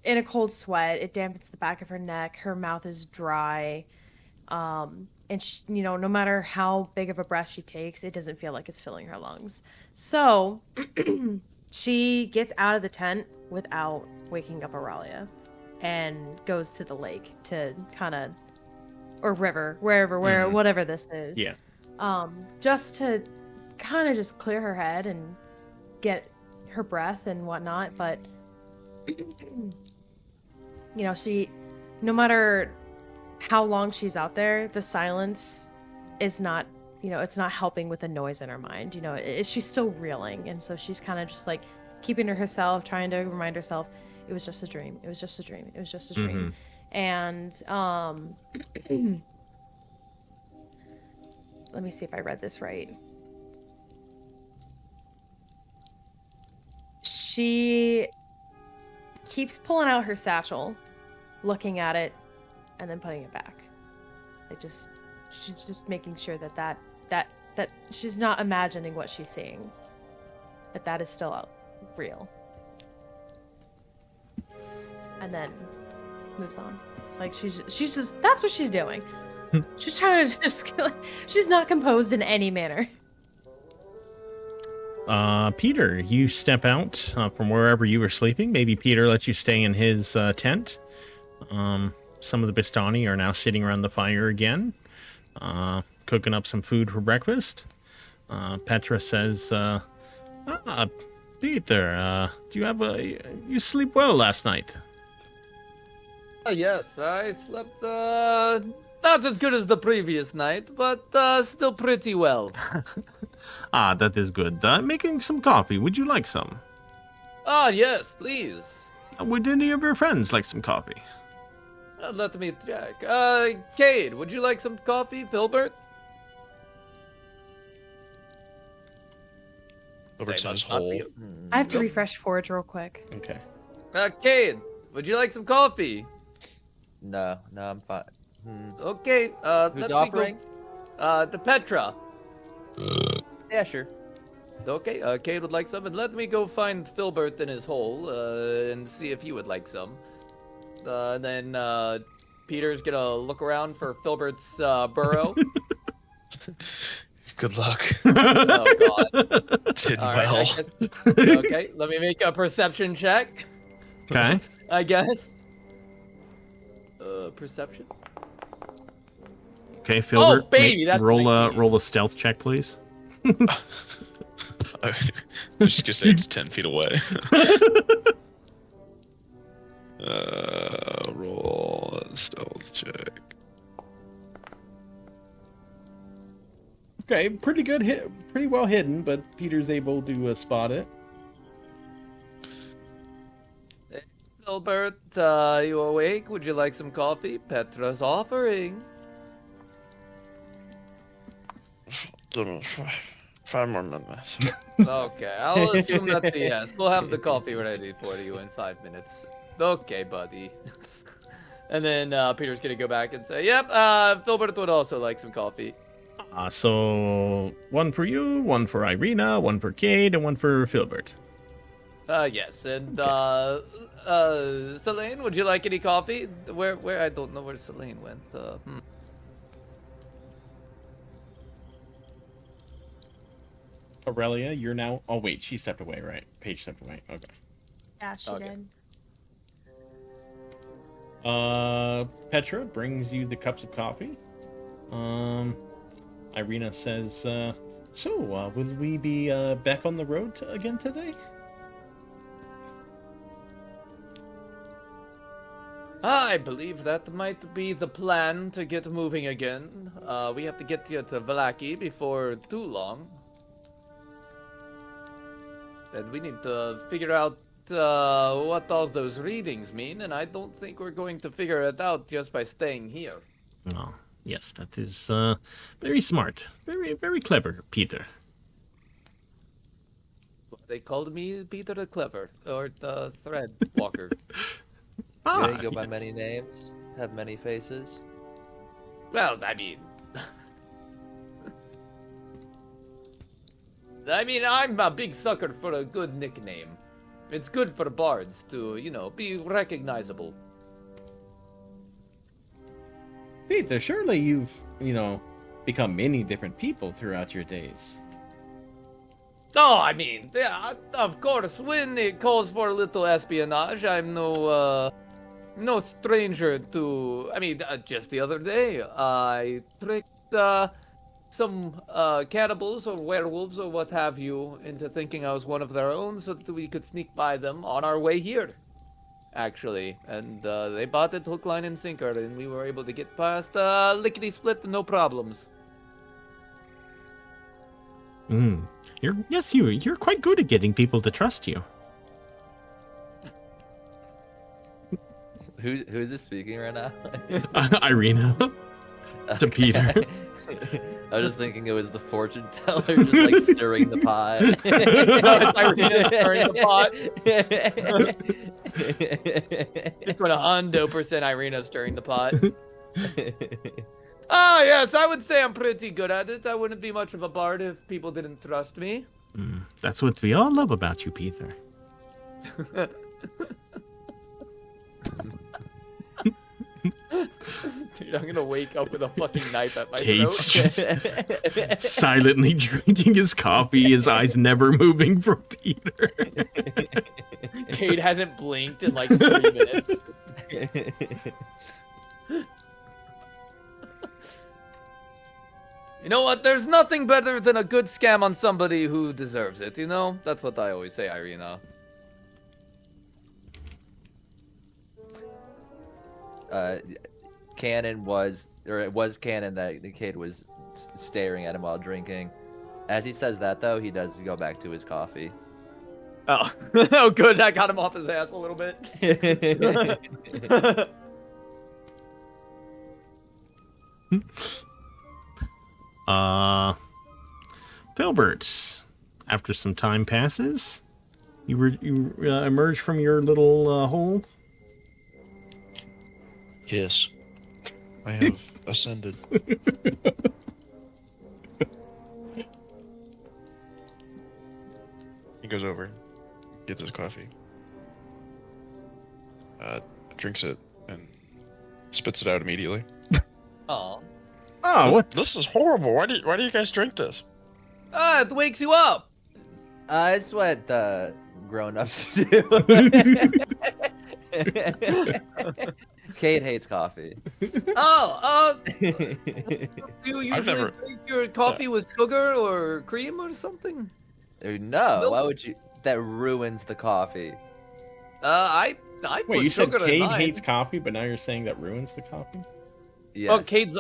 in a cold sweat. It dampens the back of her neck. Her mouth is dry. And she, no matter how big of a breath she takes, it doesn't feel like it's filling her lungs. So she gets out of the tent without waking up Aurelia and goes to the lake to kind of, or river, whatever this is. Yeah. Just to kind of just clear her head and get her breath and whatnot. But no matter how long she's out there, the silence is not, it's not helping with the noise in her mind. She's still reeling. And so she's kind of just like keeping to herself, trying to remind herself, it was just a dream. It was just a dream. It was just a dream. And, let me see if I read this right. She keeps pulling out her satchel, looking at it, and then putting it back. She's just making sure that she's not imagining what she's seeing. That is still real. And then moves on. Like she's just that's what she's doing. She's trying to she's not composed in any manner. Peter, you step out from wherever you were sleeping. Maybe Peter lets you stay in his tent. Some of the Bistani are now sitting around the fire again, cooking up some food for breakfast. Petra says, Peter, you sleep well last night? Yes, I slept, not as good as the previous night, but, still pretty well. That is good. Making some coffee. Would you like some? Yes, please. Would any of your friends like some coffee? Let me check. Cade, would you like some coffee? Filbert? Filbert's in his hole. I have to refresh Forge real quick. Okay. Cade, would you like some coffee? No, I'm fine. Okay, Who's offering? The Petra. Yeah, sure. Okay, Cade would like some, and let me go find Filbert in his hole, and see if he would like some. Then Peter's gonna look around for Filbert's burrow. Good luck. Oh god. Did All right, well. Okay, let me make a perception check. Okay. I guess. Perception. Okay, Filbert. Baby, that's roll a stealth check, please. I was just gonna say it's 10 feet away. Roll a stealth check. Okay, pretty good hit, pretty well hidden, but Peter's able to spot it. Filbert, you awake? Would you like some coffee? Petra's offering. 5 more minutes. Okay, I'll assume that's a yes. We'll have the coffee ready for you in 5 minutes. Okay, buddy. And then Peter's gonna go back and say, yep, Filbert would also like some coffee. So one for you, one for Irina, one for Cade, and one for Filbert. Yes, and Selene, would you like any coffee? Where I don't know where Selene went. Aurelia, you're now. Oh wait, she stepped away, right? Paige stepped away. Okay. Yeah, she did. Petra brings you the cups of coffee. Irina says, so, will we be back on the road again today? I believe that might be the plan to get moving again. We have to get you to Vallaki before too long. And we need to figure out what all those readings mean, and I don't think we're going to figure it out just by staying here. Oh, yes, that is very smart. Very, very clever, Peter. They called me Peter the Clever, or the Thread Walker. Do they go by many names? Have many faces? Well, I mean, I'm a big sucker for a good nickname. It's good for bards to, be recognizable. Peter, surely you've, become many different people throughout your days. Oh, I mean, yeah, of course, when it calls for a little espionage, I'm no stranger to... I mean, just the other day, I tricked, some cannibals or werewolves or what have you into thinking I was one of their own so that we could sneak by them on our way here. actually, and they bought it hook, line, and sinker, and we were able to get past lickety split, no problems. You're quite good at getting people to trust you. Who's this speaking right now? Irina. To Peter. I was just thinking it was the fortune teller just like stirring the pot. No, it's Irina stirring the pot. Just 100% Irina stirring the pot. Ah, yes, I would say I'm pretty good at it. I wouldn't be much of a bard if people didn't trust me. That's what we all love about you, Peter. Dude, I'm gonna wake up with a fucking knife at my Kate's throat. just silently drinking his coffee, his eyes never moving from Peter. Kate hasn't blinked in like 3 minutes. You know what? There's nothing better than a good scam on somebody who deserves it, you know? That's what I always say, Irina. Canon was, or it was canon that the kid was staring at him while drinking. As he says that, though, he does go back to his coffee. Oh, oh, good. That got him off his ass a little bit. Filbert, after some time passes, you emerge from your little hole. Yes. I have ascended. He goes over, gets his coffee, drinks it, and spits it out immediately. Oh. Oh, what? This is horrible. Why do you guys drink this? Ah, it wakes you up. It's what grown-ups do. Kate hates coffee. You usually I've never- drink your coffee with sugar or cream or something? No, Milk? why would you? That ruins the coffee. I Wait, put you said sugar in Cade mine. hates coffee, but now you're saying that ruins the coffee? Yes. Oh, Cade's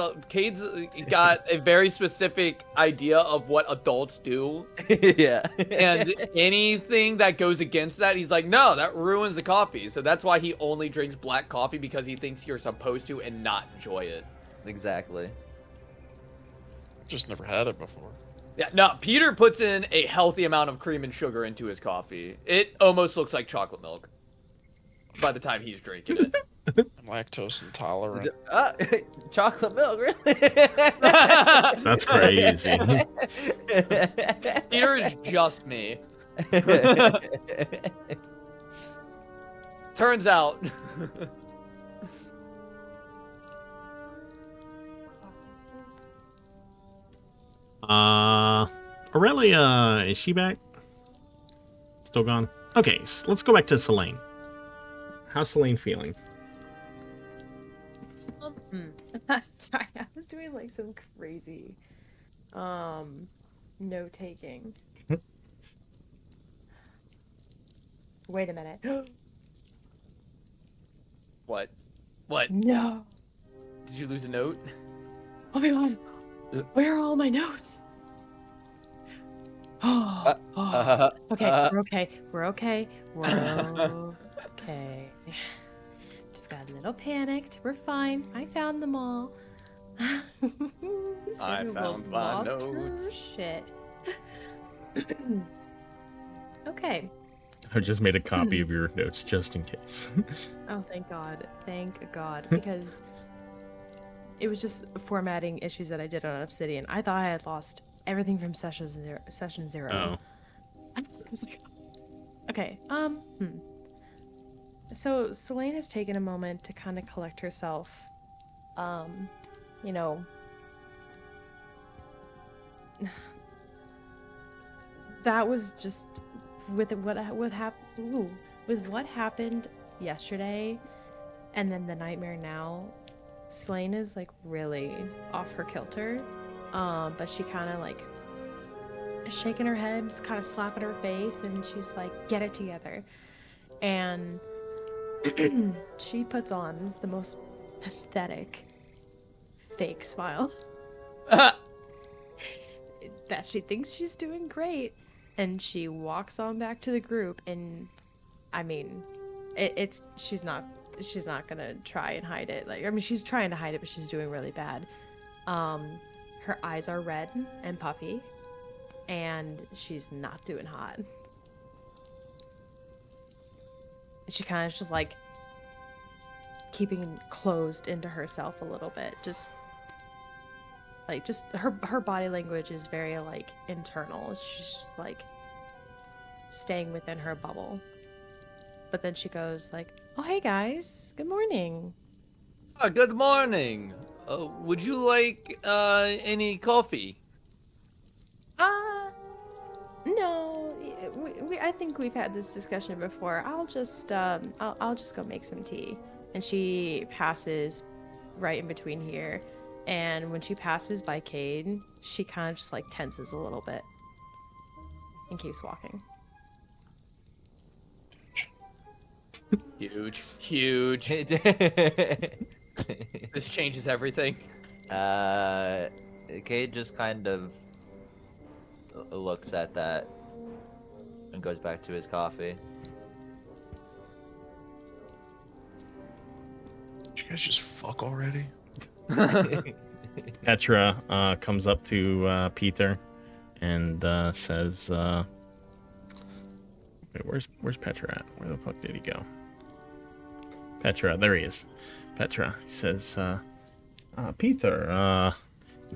got a very specific idea of what adults do, Yeah. and anything that goes against that, he's like, no, that ruins the coffee. So that's why he only drinks black coffee, because he thinks you're supposed to and not enjoy it. Exactly. Just never had it before. Yeah, no, Peter puts in a healthy amount of cream and sugar into his coffee. It almost looks like chocolate milk by the time he's drinking it. I'm lactose intolerant. Chocolate milk, really? That's crazy. Peter is just me. Turns out. Aurelia, is she back? Still gone? Okay, let's go back to Selene. How's Selene feeling? Sorry, I was doing like some crazy note taking. Wait a minute. What? What? No. Did you lose a note? Oh my god. Where are all my notes? Oh, okay, we're okay. We're okay. We're okay. Just got a little panicked. We're fine. I found them all. I Samuel's found my lost her notes. shit. Okay. I just made a copy of your notes just in case. Oh, thank God. Thank God. Because it was just formatting issues that I did on Obsidian. I thought I had lost everything from session zero. Oh. I was like, okay. So Selene has taken a moment to kind of collect herself. You know, that was just with what happened yesterday, and then the nightmare now. Selene is like really off her kilter, but she kind of like shaking her head, kind of slapping her face, and she's like, "Get it together." And She puts on the most pathetic fake smile that she thinks she's doing great, and she walks on back to the group. And I mean, she's not gonna try and hide it. Like, I mean, she's trying to hide it, but she's doing really bad. Her eyes are red and puffy, and she's not doing hot. She kind of just like keeping closed into herself a little bit, just her body language is very like internal. She's just like staying within her bubble. But then she goes like, "Oh, hey guys, good morning." Good morning. Would you like any coffee? No. I think we've had this discussion before. I'll just go make some tea. And she passes right in between here. And when she passes by Cade, she kind of just like tenses a little bit and keeps walking. Huge. This changes everything. Cade just kind of looks at that and goes back to his coffee. Did you guys just fuck already? Petra comes up to Peter and says, "Wait, where's Petra at? Where the fuck did he go?" Petra, there he is. Petra says, "Peter,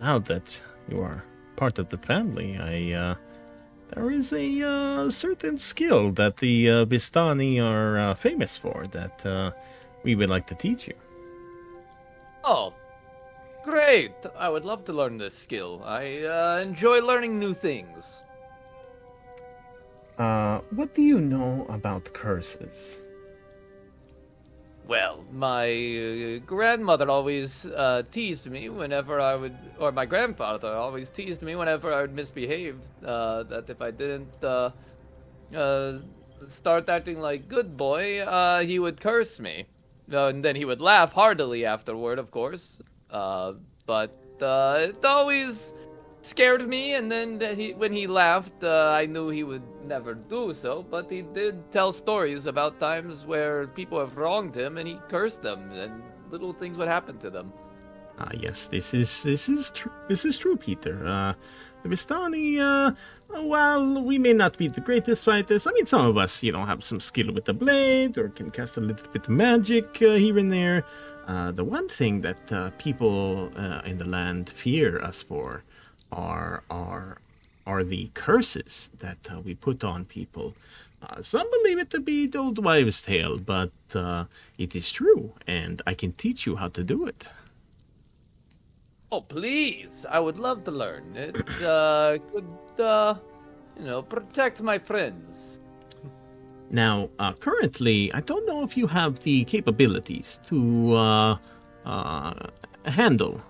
now that you are part of the family, there is a certain skill that the Vistani are famous for that we would like to teach you." Oh, great! I would love to learn this skill. I enjoy learning new things. What do you know about curses? Well, my grandmother always teased me whenever I would, or my grandfather always teased me whenever I would misbehave, that if I didn't start acting like good boy, he would curse me. And then he would laugh heartily afterward, of course. But it always scared me, and then when he laughed, I knew he would never do so, but he did tell stories about times where people have wronged him, and he cursed them, and little things would happen to them. Yes, this is true, Peter. The Vistani, while we may not be the greatest fighters, I mean, some of us, have some skill with the blade, or can cast a little bit of magic here and there. The one thing that people in the land fear us for are the curses that we put on people. Some believe it to be the old wives' tale, but it is true, and I can teach you how to do it. Oh, please! I would love to learn. It could, protect my friends. Now, currently, I don't know if you have the capabilities to handle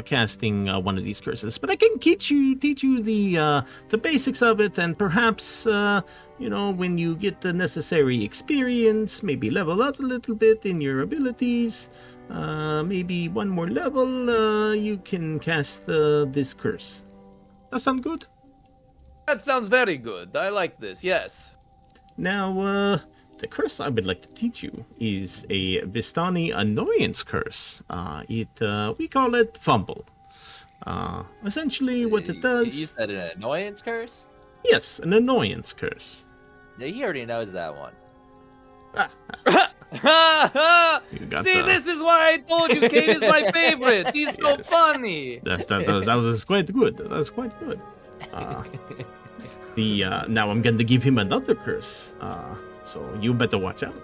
casting one of these curses, but I can teach you the basics of it, and perhaps when you get the necessary experience, maybe level up a little bit in your abilities, maybe one more level, you can cast this curse. That sound good? That sounds very good. I like this. Yes. Now, the curse I would like to teach you is a Vistani annoyance curse. We call it Fumble. Essentially, what it does... You said an annoyance curse? Yes, an annoyance curse. He already knows that one. See, this is why I told you Kate is my favorite. He's so funny. That was quite good. That was quite good. Now I'm going to give him another curse. So you better watch out.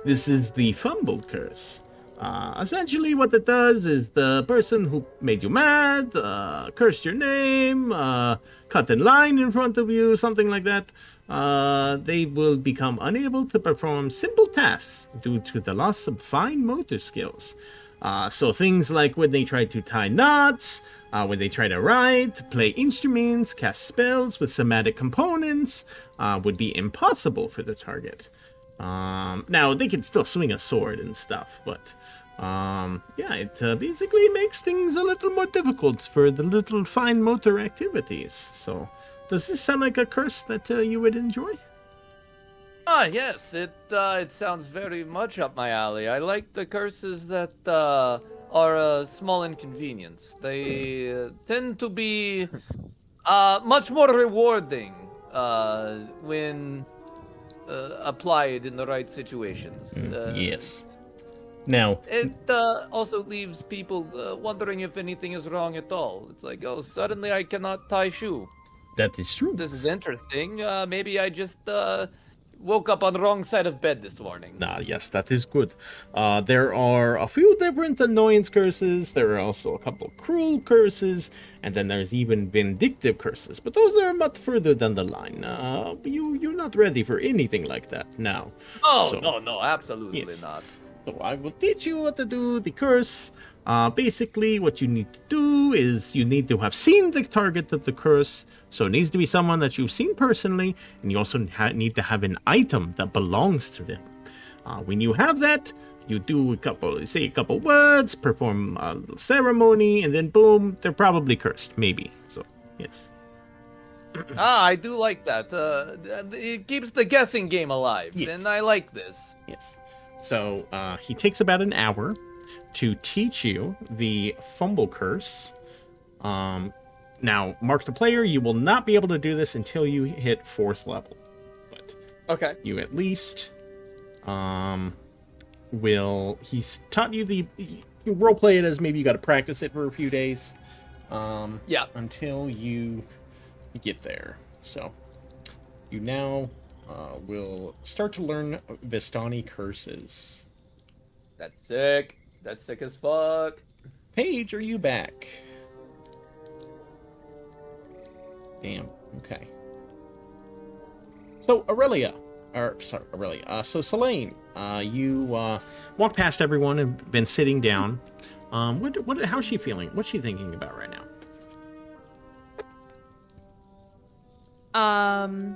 This is the fumbled curse. Essentially, what it does is the person who made you mad, cursed your name, cut in line in front of you, something like that, they will become unable to perform simple tasks due to the loss of fine motor skills. So things like when they try to tie knots, when they try to write, play instruments, cast spells with somatic components, would be impossible for the target. Now, they can still swing a sword and stuff, but yeah, it basically makes things a little more difficult for the little fine motor activities. So, does this sound like a curse that you would enjoy? Ah, yes, it sounds very much up my alley. I like the curses that are a small inconvenience. They tend to be much more rewarding when applied in the right situations. Yes. Now, It also leaves people wondering if anything is wrong at all. It's like, oh, suddenly I cannot tie shoe. that is true. This is interesting. Maybe I just woke up on the wrong side of bed this morning. Yes, that is good. There are a few different annoyance curses. There are also a couple cruel curses, and then there's even vindictive curses. But those are much further down the line. You're not ready for anything like that now. Oh, So, no, absolutely yes. not. So I will teach you what to do. The curse. Basically, what you need to do is you need to have seen the target of the curse. So it needs to be someone that you've seen personally, and you also need to have an item that belongs to them. When you have that, you do say a couple words, perform a ceremony, and then boom, they're probably cursed, maybe. So yes. I do like that. It keeps the guessing game alive, Yes. and I like this. Yes. So he takes about an hour to teach you the fumble curse. Now, mark the player, you will not be able to do this until you hit 4th level. But Okay. you at least he's taught you you role play it as maybe you got to practice it for a few days. Yeah. Until you get there. So you now will start to learn Vistani curses. That's sick. That's sick as fuck. Paige, are you back? Damn. Okay. So Aurelia, so Selene, you walk past everyone and been sitting down. How's she feeling? What's she thinking about right now?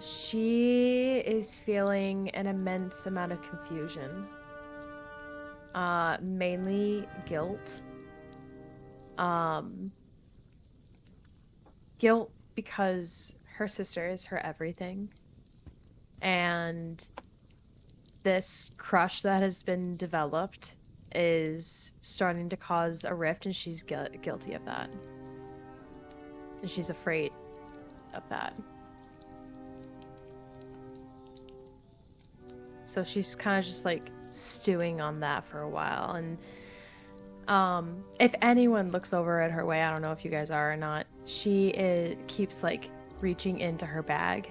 She is feeling an immense amount of confusion. Mainly guilt. Guilt because her sister is her everything. And this crush that has been developed is starting to cause a rift, and she's guilty of that. And she's afraid of that. So she's kind of just like stewing on that for a while. And if anyone looks over at her way, I don't know if you guys are or not, she keeps like reaching into her bag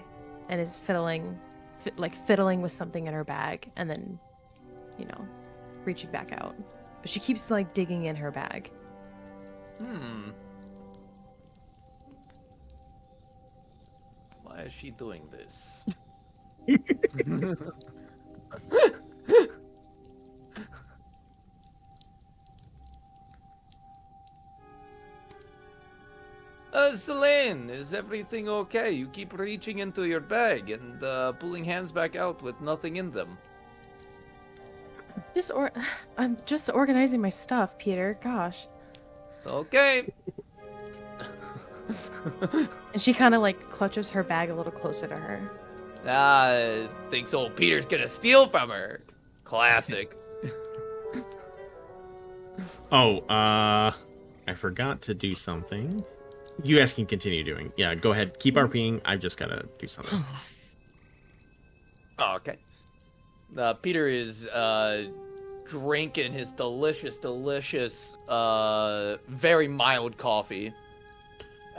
and is fiddling with something in her bag, and then, reaching back out. But she keeps like digging in her bag. Why is she doing this? Selene, is everything okay? You keep reaching into your bag and pulling hands back out with nothing in them. I'm just organizing my stuff, Peter. Gosh. Okay. And she kind of like clutches her bag a little closer to her. Thinks old Peter's gonna steal from her. Classic. Oh, I forgot to do something. You guys can continue doing. Yeah, go ahead. Keep RPing. I've just gotta do something. Oh, okay. Peter is drinking his delicious, very mild coffee.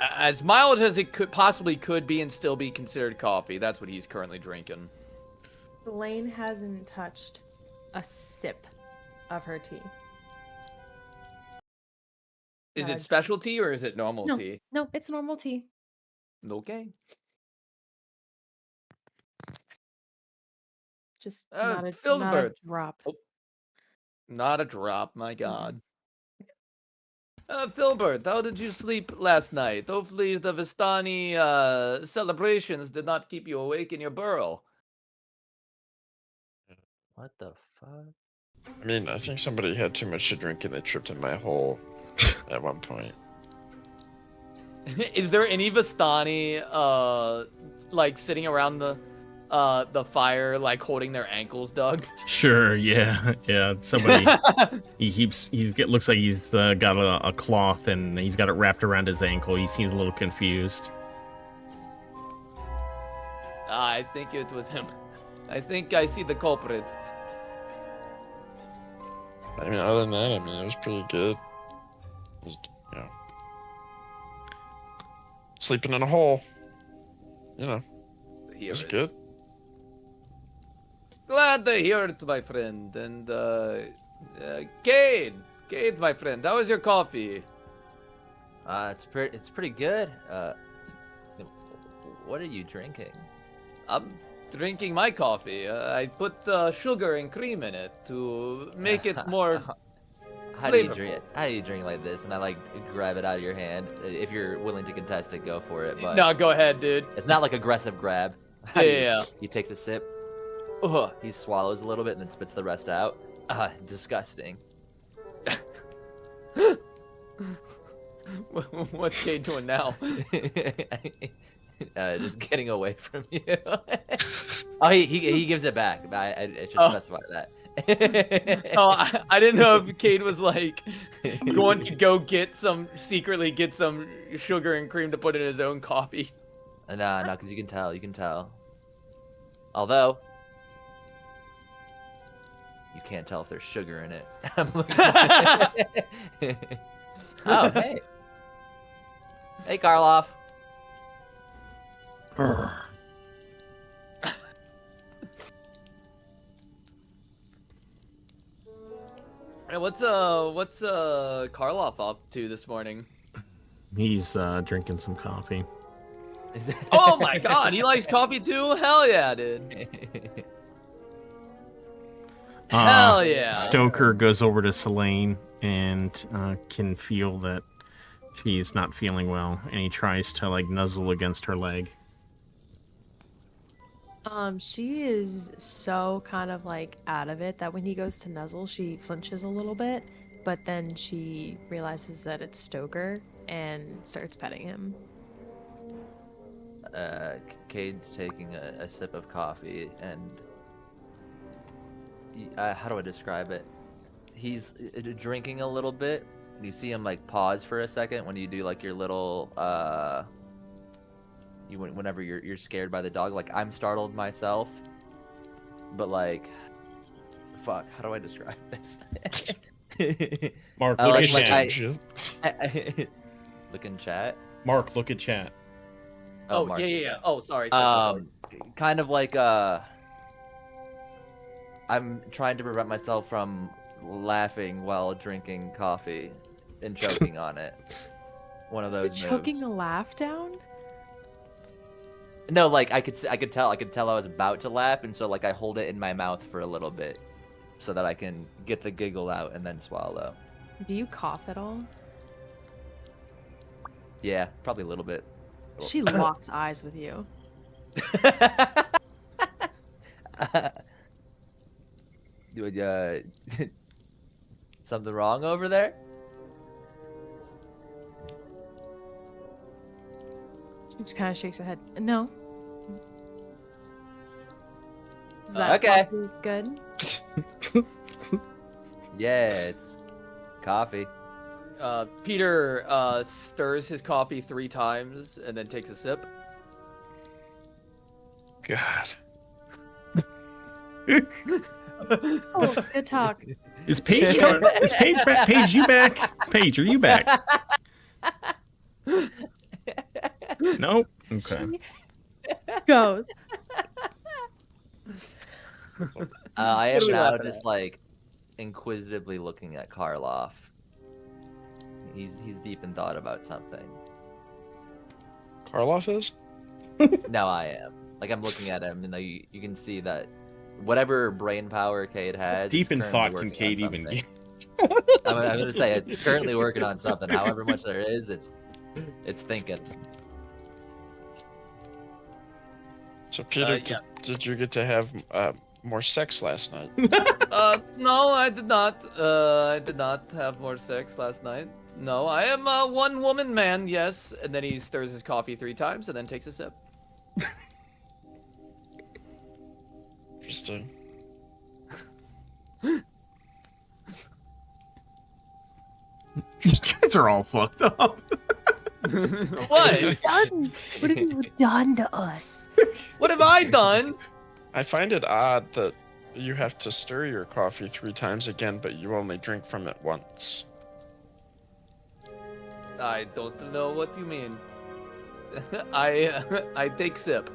As mild as it possibly could be and still be considered coffee. That's what he's currently drinking. Selene hasn't touched a sip of her tea. Is it specialty or is it normal tea? No, it's normal tea. Okay. Just not a Filbert. drop. Oh. Not a drop, my god. Filbert, how did you sleep last night? Hopefully the Vistani celebrations did not keep you awake in your burrow. What the fuck? I mean, I think somebody had too much to drink and they tripped in my hole at one point. Is there any Vistani like sitting around the fire, like holding their ankles, Doug? Sure, yeah. Somebody. Looks like he's got a cloth and he's got it wrapped around his ankle. He seems a little confused. I think it was him. I think I see the culprit. I mean, other than that, I mean, it was pretty good. It was, you know, sleeping in a hole. You know, it's good. Glad to hear it, my friend. And Cade, my friend, how is your coffee? It's pretty good. What are you drinking? I'm drinking my coffee. I put sugar and cream in it to make it more. How do you drink? How do you drink like this? And I like grab it out of your hand. If you're willing to contest it, go for it. But No, go ahead, dude. it's not like aggressive grab. Yeah. He takes a sip. He swallows a little bit and then spits the rest out. Disgusting. What's Cade doing now? Just getting away from you. Oh, he gives it back. I should specify that. Oh, I didn't know if Cade was like going to go secretly get some sugar and cream to put in his own coffee. No, because you can tell. Although, you can't tell if there's sugar in it. I'm looking Oh, hey. Hey, Karloff. Hey, what's Karloff up to this morning? He's drinking some coffee. Oh my god, he likes coffee too? Hell yeah, dude. Hell yeah. Stoker goes over to Selene and can feel that she's not feeling well, and he tries to like nuzzle against her leg. She is so kind of like out of it that when he goes to nuzzle, she flinches a little bit, but then she realizes that it's Stoker and starts petting him. Cade's taking a sip of coffee, and how do I describe it? He's drinking a little bit. You see him like pause for a second when you do like your little whenever you're scared by the dog. Like, I'm startled myself, but like, fuck, how do I describe this? Mark, look at chat. Look in chat. Mark, look at chat. Oh, Mark, yeah. Oh, sorry. Kind of like I'm trying to prevent myself from laughing while drinking coffee and choking on it. One of those moves. Choking a laugh down? No, like I could tell I was about to laugh, and so like I hold it in my mouth for a little bit so that I can get the giggle out and then swallow. Do you cough at all? Yeah, probably a little bit. She locks eyes with you. Something wrong over there? She just kind of shakes her head. No. Is that Okay. coffee good? Yeah, it's coffee. Peter stirs his coffee 3 times and then takes a sip. God. Oh, good talk. Is Paige back? Paige, you back? Paige, are you back? Nope. Okay. Goes. I am What are we now laughing just at? like inquisitively looking at Karloff. He's deep in thought about something. Karloff is? Now I am. Like, I'm looking at him, and you can see that whatever brain power Cade has. Deep in it's thought currently can working on Cade even something. get? I'm gonna say it's currently working on something. However much there is, it's thinking. So Peter, Yeah. did you get to have more sex last night? No, I did not. I did not have more sex last night. No, I am a one-woman man, yes. And then he stirs his coffee 3 times and then takes a sip. Interesting. You guys are all fucked up. What? Done. What have you done to us? What have I done? I find it odd that you have to stir your coffee 3 times again, but you only drink from it once. I don't know what you mean. I take sip.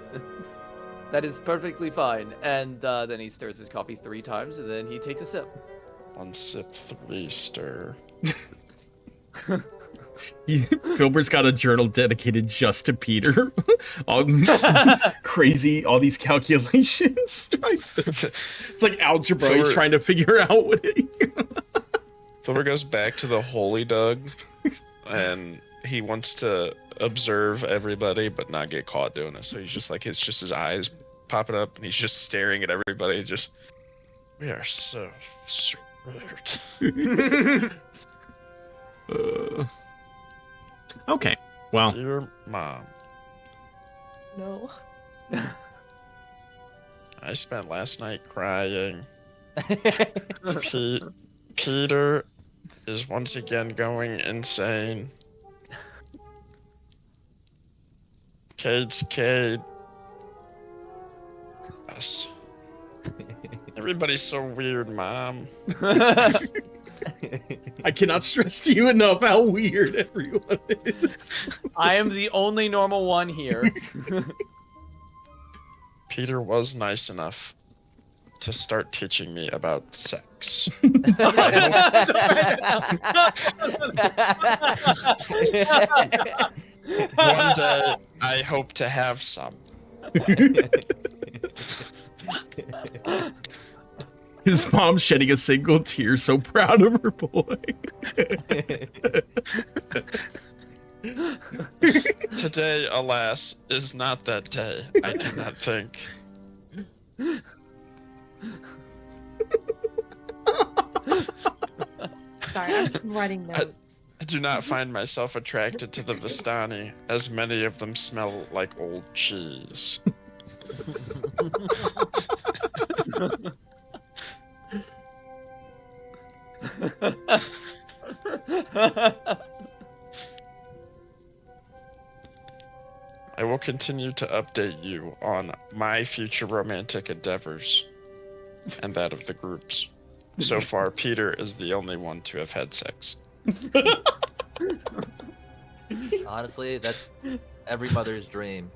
That is perfectly fine. And then he stirs his coffee 3 times, and then he takes a sip. 1 sip, 3 stir. Filbert's got a journal dedicated just to Peter. All crazy, all these calculations. It's like algebra. He's trying to figure out what it. Filbert goes back to the holy Doug, and he wants to observe everybody, but not get caught doing it. So he's just like, it's just his eyes popping up, and he's just staring at everybody. Just, we are so screwed. Okay, well, Dear Mom, No. I spent last night crying. Peter is once again going insane. Cade's Cade. Us. Everybody's so weird, Mom. I cannot stress to you enough how weird everyone is. I am the only normal one here. Peter was nice enough to start teaching me about sex. One day, I hope to have some. His mom shedding a single tear, so proud of her boy. Today, alas, is not that day, I do not think. Sorry, I'm writing notes. I do not find myself attracted to the Vistani, as many of them smell like old cheese. I will continue to update you on my future romantic endeavors and that of the groups. So far, Peter is the only one to have had sex. Honestly, that's every mother's dream.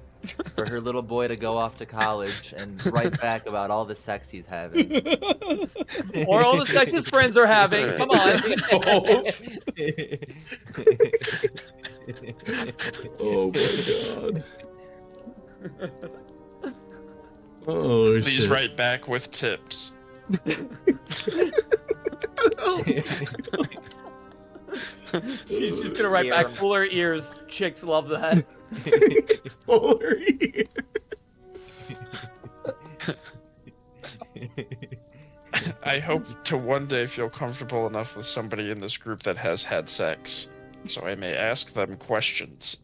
For her little boy to go off to college and write back about all the sex he's having. Or all the sex his friends are having. Come on. Oh my god. Oh Please shit. write back with tips. She's just gonna write back fuller ears. Chicks love that. Fuller ears. I hope to one day feel comfortable enough with somebody in this group that has had sex, so I may ask them questions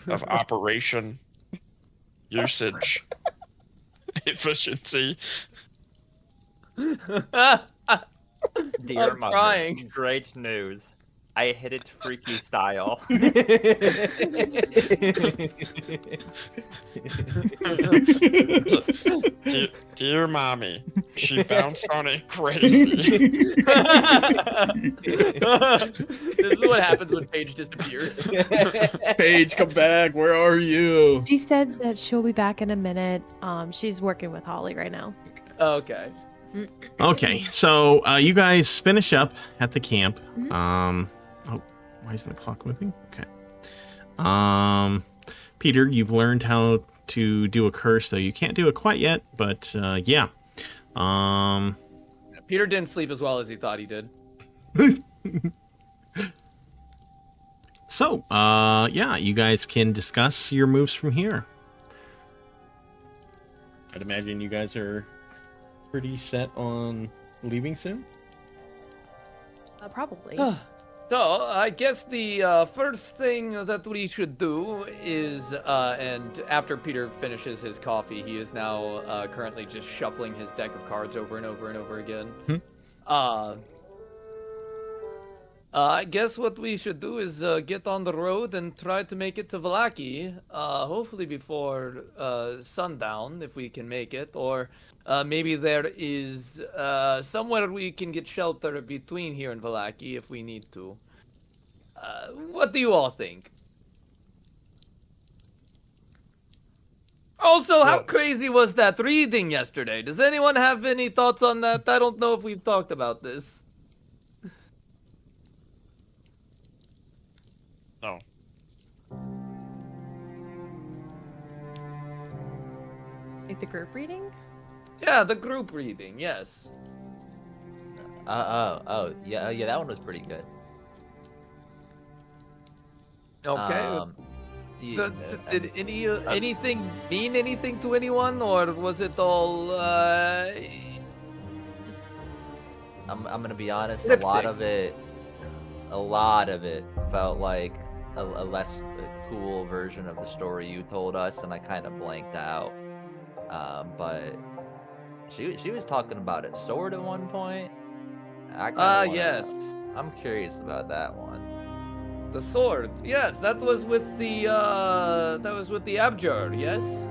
of operation, usage, efficiency. Dear I'm mother, crying. great news. I hit it freaky style. Dear mommy, she bounced on it crazy. This is what happens when Paige disappears. Paige, come back. Where are you? She said that she'll be back in a minute. She's working with Holly right now. Okay. Okay, so you guys finish up at the camp. Oh, why isn't the clock moving? Okay. Peter, you've learned how to do a curse, though you can't do it quite yet, but yeah. Peter didn't sleep as well as he thought he did. So, yeah, you guys can discuss your moves from here. I'd imagine you guys are pretty set on leaving soon. Probably. So, I guess the first thing that we should do is, and after Peter finishes his coffee, he is now currently just shuffling his deck of cards over and over and over again. I guess what we should do is get on the road and try to make it to Vallaki, hopefully before sundown, if we can make it, or maybe there is somewhere we can get shelter between here and Vallaki if we need to. What do you all think? Also, how crazy was that reading yesterday? Does anyone have any thoughts on that? I don't know if we've talked about this. No. Like the group reading? Yeah, the group reading, yes. Yeah, that one was pretty good. Okay. Did anything mean anything to anyone, or was it all? I'm gonna be honest. Cryptic. A lot of it felt like a less cool version of the story you told us, and I kind of blanked out. But she was talking about a sword at one point. Yes. I'm curious about that one. The sword. Yes, that was with the abjure. Yes.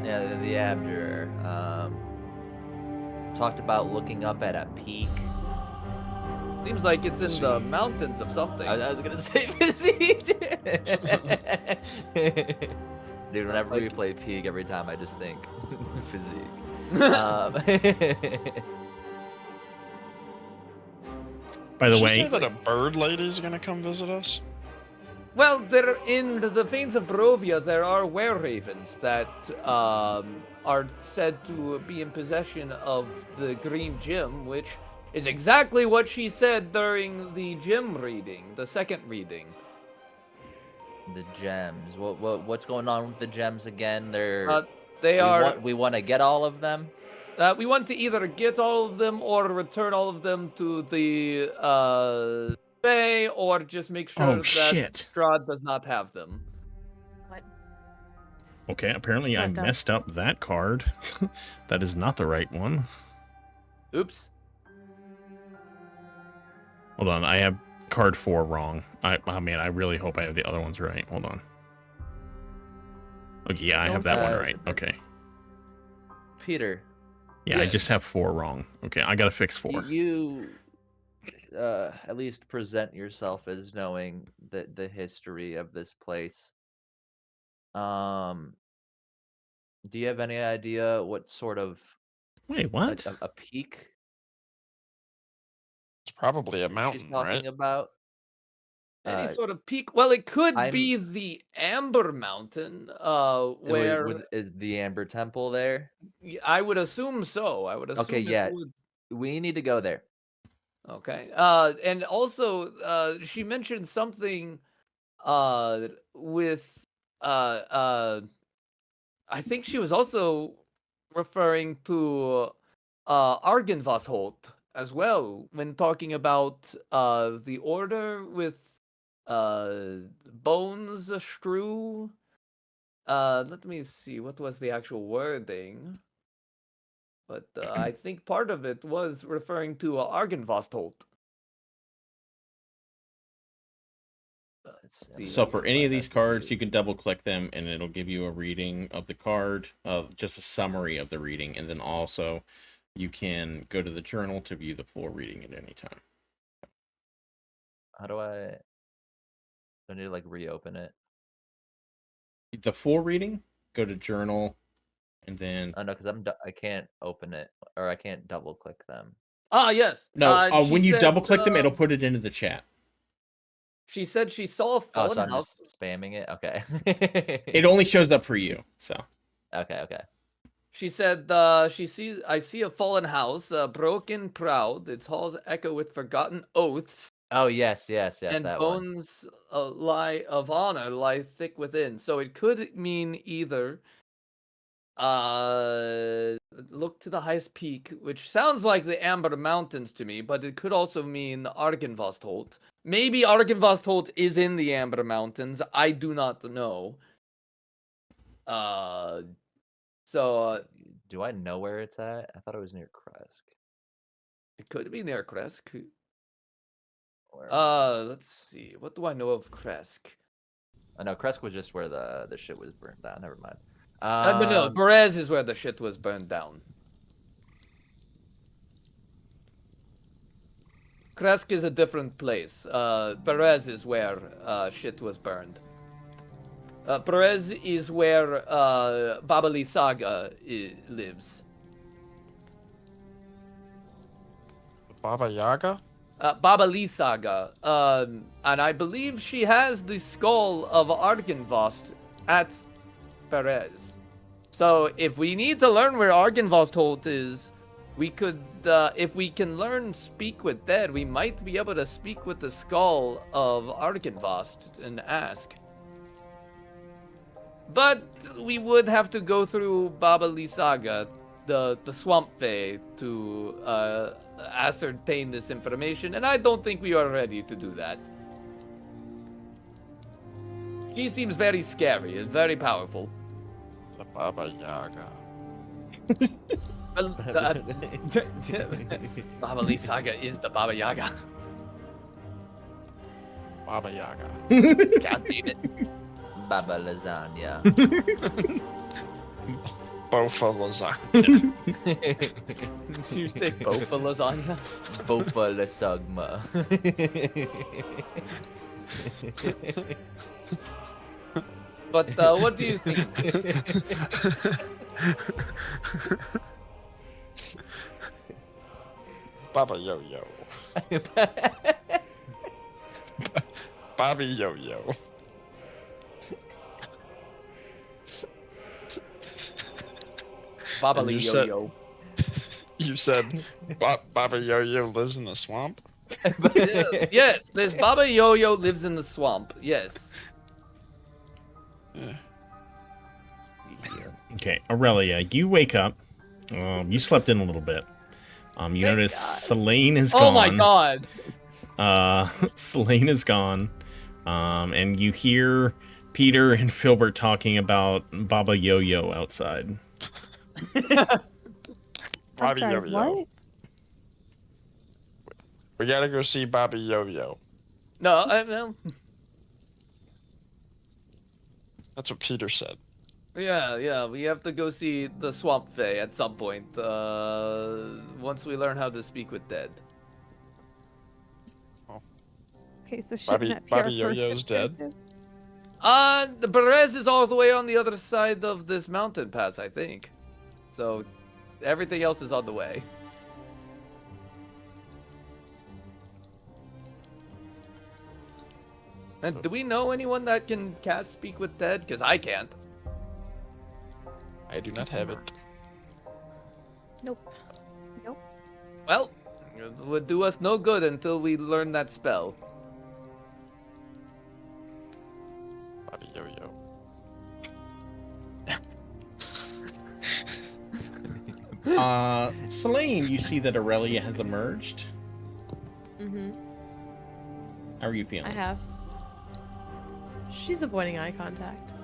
Yeah, the Abjure. Talked about looking up at a peak. Seems like it's in the mountains of something. I was gonna say physique. Dude, whenever we play Peak, every time I just think physique. By the Did you way, say that a bird lady is gonna come visit us? Well, there in the Fanes of Barovia, there are were-ravens that are said to be in possession of the Green Gem, which is exactly what she said during the gem reading, the second reading. The gems. What's going on with the gems again? We want to get all of them. We want to either get all of them or return all of them to the Bay, or just make sure that Strahd does not have them. What? Okay, apparently I messed up that card. That is not the right one. Oops. Hold on, I have card 4 wrong. Oh man, I really hope I have the other ones right. Hold on. Okay, yeah, I have that one right. Okay. Peter. Yeah, I just have 4 wrong. Okay, I gotta fix 4. You at least present yourself as knowing the history of this place. Do you have any idea what sort of Wait, what? A peak? It's probably a mountain, She's talking right? about Any sort of peak? Well, it could be the Amber Mountain, where is the Amber Temple there? I would assume so. I would assume. Okay, yeah. We need to go there. Okay. And also, she mentioned something, with, I think she was also referring to, Argenvasholt as well when talking about, the order with, bones strew. Let me see. What was the actual wording? But I think part of it was referring to Argenvastholt. So for any of these cards, you can double click them and it'll give you a reading of the card, just a summary of the reading, and then also you can go to the journal to view the full reading at any time. How do I need to like reopen it? The full reading, go to journal, and then Oh no, because I can't open it, or I can't double click them. Ah, yes. No, when you double click them, it'll put it into the chat. She said she saw a fallen so I'm house. just spamming it. Okay. It only shows up for you, so. Okay. She said, I see a fallen house, broken proud, its halls echo with forgotten oaths, Oh yes, yes, yes, and that one. bones lie of honor lie thick within. So it could mean either look to the highest peak, which sounds like the Amber Mountains to me, but it could also mean Argynvostholt. Maybe Argynvostholt is in the Amber Mountains. I do not know. So Do I know where it's at? I thought it was near Kresk. it could be near Kresk. Or Let's see. What do I know of Kresk? I know Kresk was just where the shit was burned down. Never mind. No, Berez is where the shit was burned down. Kresk is a different place. Berez is where shit was burned. Berez is where Baba Lysaga lives. Baba Yaga? Baba Lysaga. And I believe she has the skull of Argynvost at Berez. So if we need to learn where Argynvostholt is, we could, if we can learn Speak with Dead, we might be able to speak with the skull of Argynvost and ask. But we would have to go through Baba Lysaga, the Swamp Fae, to ascertain this information, and I don't think we are ready to do that. She seems very scary and very powerful. The Baba Yaga. Well, Baba Lysaga is the Baba Yaga. Baba Yaga. God damn it. Baba Lasagna. Bofa lasagna. You say Bofa lasagna? Bofa Lasagma. But what do you think? Baba Yo Yo. Bobby Yo Yo. Baba And you Yo said- Yo. You said Baba Yo Yo lives in the swamp? Yes, this Baba Yo Yo lives in the swamp. Yes. Yeah. Okay, Aurelia, you wake up. You slept in a little bit. You Thank notice God. Selene is gone. Oh my God. Selene is gone. And you hear Peter and Filbert talking about Baba Yo-Yo outside. Bobby I'm Yo sorry, Yo. what? We gotta go see Bobby Yo Yo. No, no. That's what Peter said. Yeah, we have to go see the Swamp Fae at some point. Once we learn how to speak with dead. Okay, so shouldn't that be Bobby our Yo-Yo's first dead. objective? The Berez is all the way on the other side of this mountain pass, I think. So, everything else is on the way. And do we know anyone that can cast Speak with Dead? Because I can't. I do not have it. Nope. Well, it would do us no good until we learn that spell. Bobby Yo Yo. Selene, you see that Aurelia has emerged. Mm-hmm. How are you feeling? I have. She's avoiding eye contact.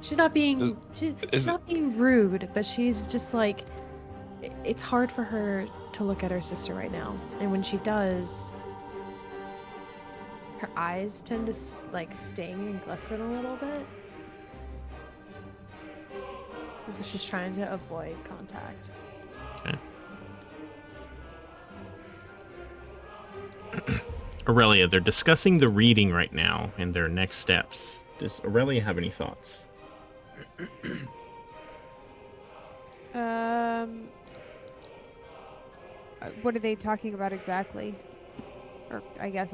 She's not being she's not being rude, but she's just like it's hard for her to look at her sister right now. And when she does, her eyes tend to like sting and glisten a little bit. And so she's trying to avoid contact. Okay. Aurelia, they're discussing the reading right now and their next steps. Does Aurelia have any thoughts? What are they talking about exactly? Or I guess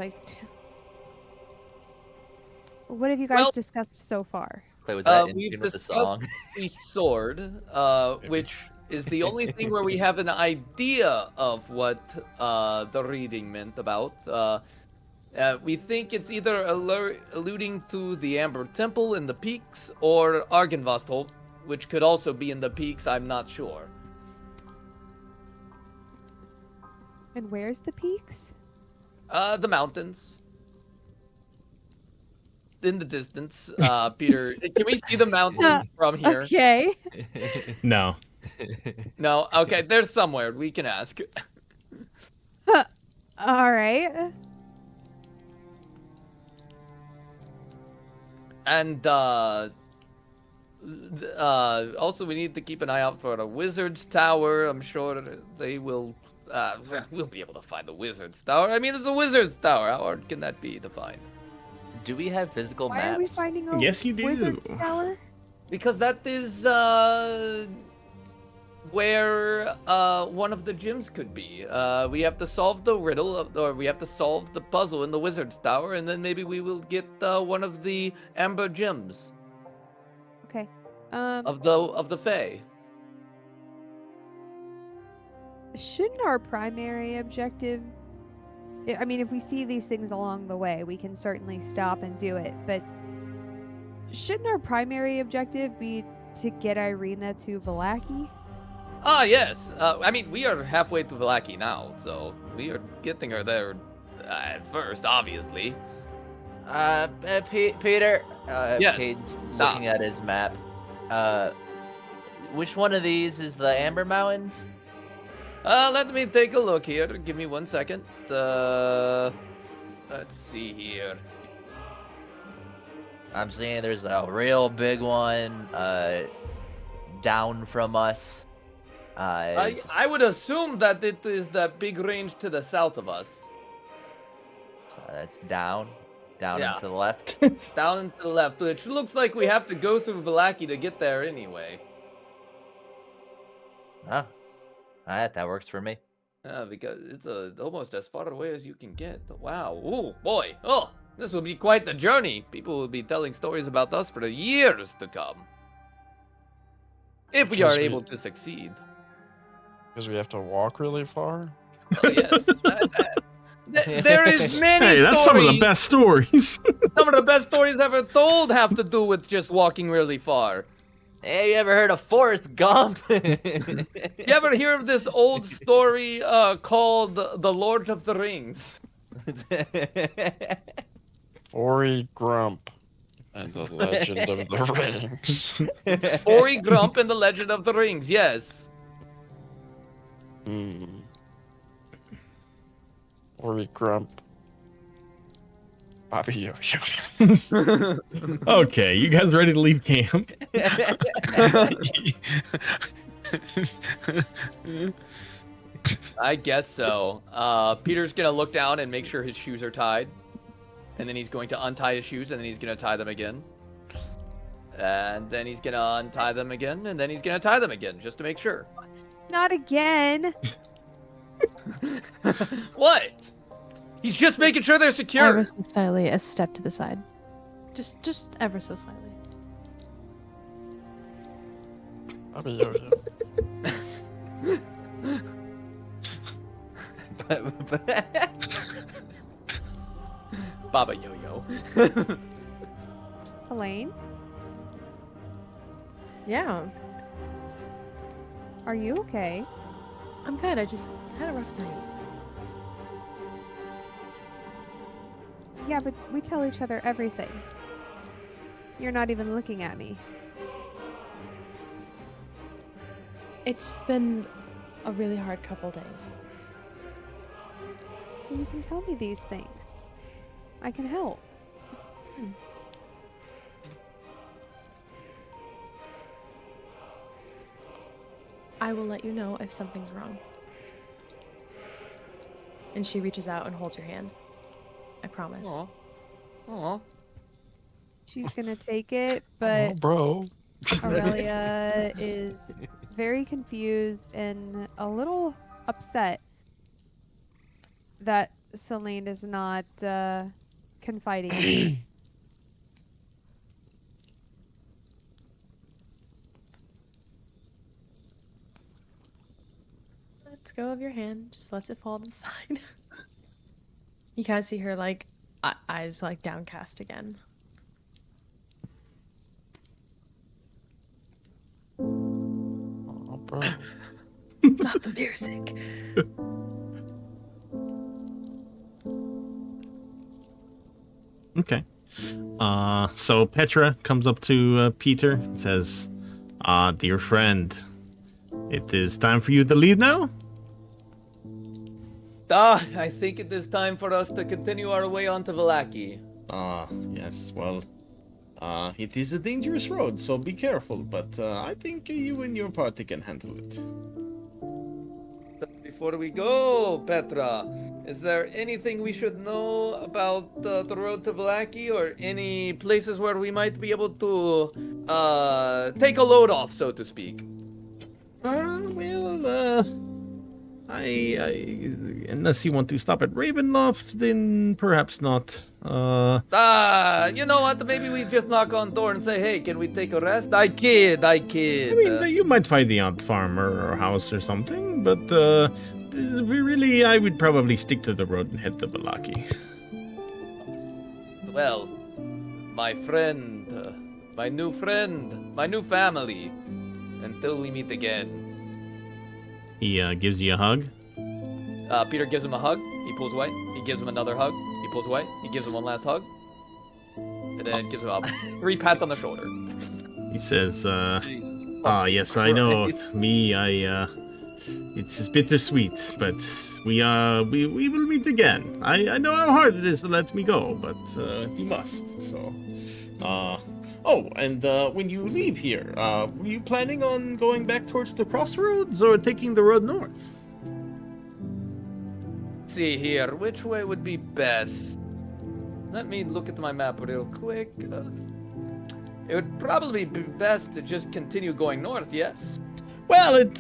what have you guys Well- discussed so far? Wait, was that in We've tune with the discussed song? the sword, which is the only thing where we have an idea of what the reading meant about. We think it's either alluding to the Amber Temple in the peaks or Argynvostholt, which could also be in the peaks. I'm not sure. And where's the peaks? The mountains. In the distance, Peter. Can we see the mountain from here? Okay. No. No. Okay, there's somewhere we can ask. All right. And also we need to keep an eye out for the wizard's tower. I'm sure they will. We'll be able to find the wizard's tower. I mean, it's a wizard's tower. How hard can that be to find? Do we have physical Why maps? are we finding a Yes, you do. wizard's tower? Because that is where one of the gyms could be. We have to solve the riddle, or we have to solve the puzzle in the wizard's tower, and then maybe we will get one of the amber gems Okay. of the Fae. Shouldn't our primary objective... I mean, if we see these things along the way, we can certainly stop and do it, but shouldn't our primary objective be to get Irina to Vallaki? Ah, yes. I mean, we are halfway to Vallaki now, so we are getting her there at first, obviously. Peter. Yes. Cade's looking at his map. Which one of these is the Amber Mountains? Let me take a look here. Give me 1 second. Let's see here. I'm seeing there's a real big one down from us. I would assume that it is that big range to the south of us. So that's down and Yeah. to the left. Down and to the left, which looks like we have to go through Vallaki to get there anyway. Oh, alright, that works for me. Because it's almost as far away as you can get. Wow. Oh, boy. Oh, this will be quite the journey. People will be telling stories about us for the years to come. If we are able to succeed. Because we have to walk really far. Oh, yes. There is many Hey, that's some of the stories. best stories. Some of the best stories ever told have to do with just walking really far. Hey, you ever heard of Forrest Gump? You ever hear of this old story called The Lord of the Rings? Ori Grump and the Legend of the Rings. Ori Grump and the Legend of the Rings, yes. Ori Grump. Bobby Yo-Yo. Okay, you guys ready to leave camp? I guess so. Peter's gonna look down and make sure his shoes are tied. And then he's going to untie his shoes, and then he's gonna tie them again. And then he's gonna untie them again, and then he's gonna tie them again, just to make sure. Not again. What? He's just making sure they're secure. Ever so slightly, a step to the side. Just ever so slightly. Bobby Yo-Yo. Baba Yo-Yo. Elaine, Yeah, are you okay? I'm good. I just had a rough night. Yeah, but we tell each other everything. You're not even looking at me. It's just been a really hard couple days. You can tell me these things. I can help. I will let you know if something's wrong. And she reaches out and holds your hand. I promise. Aw. Aw. She's gonna take it, Oh, but bro. Aurelia is very confused and a little upset that Selene is not confiding in me. lets go of your hand, just lets it fall to the side. You kind of see her like eyes like downcast again. Oh, bro. Not the music. Okay. So Petra comes up to Peter and says, dear friend, it is time for you to leave now? I think it is time for us to continue our way on to Vallaki. Yes, well, it is a dangerous road, so be careful, but I think you and your party can handle it. Before we go, Petra, is there anything we should know about the road to Vallaki, or any places where we might be able to take a load off, so to speak? Unless you want to stop at Ravenloft, then perhaps not. You know what? Maybe we just knock on door and say, hey, can we take a rest? I kid. I mean, you might find the odd farmer or house or something, but really, I would probably stick to the road and head to Vallaki. Well, my friend, my new friend, my new family, until we meet again. He gives you a hug. Peter gives him a hug. He pulls away. He gives him another hug. He pulls away. He gives him one last hug. And then gives him 3 pats on the shoulder. He says, Jesus yes, I know. Christ. Me, it's bittersweet, but we will meet again. I know how hard it is to let me go, but you must, so. Oh, and when you leave here, were you planning on going back towards the crossroads or taking the road north? See here, which way would be best? Let me look at my map real quick. It would probably be best to just continue going north, yes? Well, it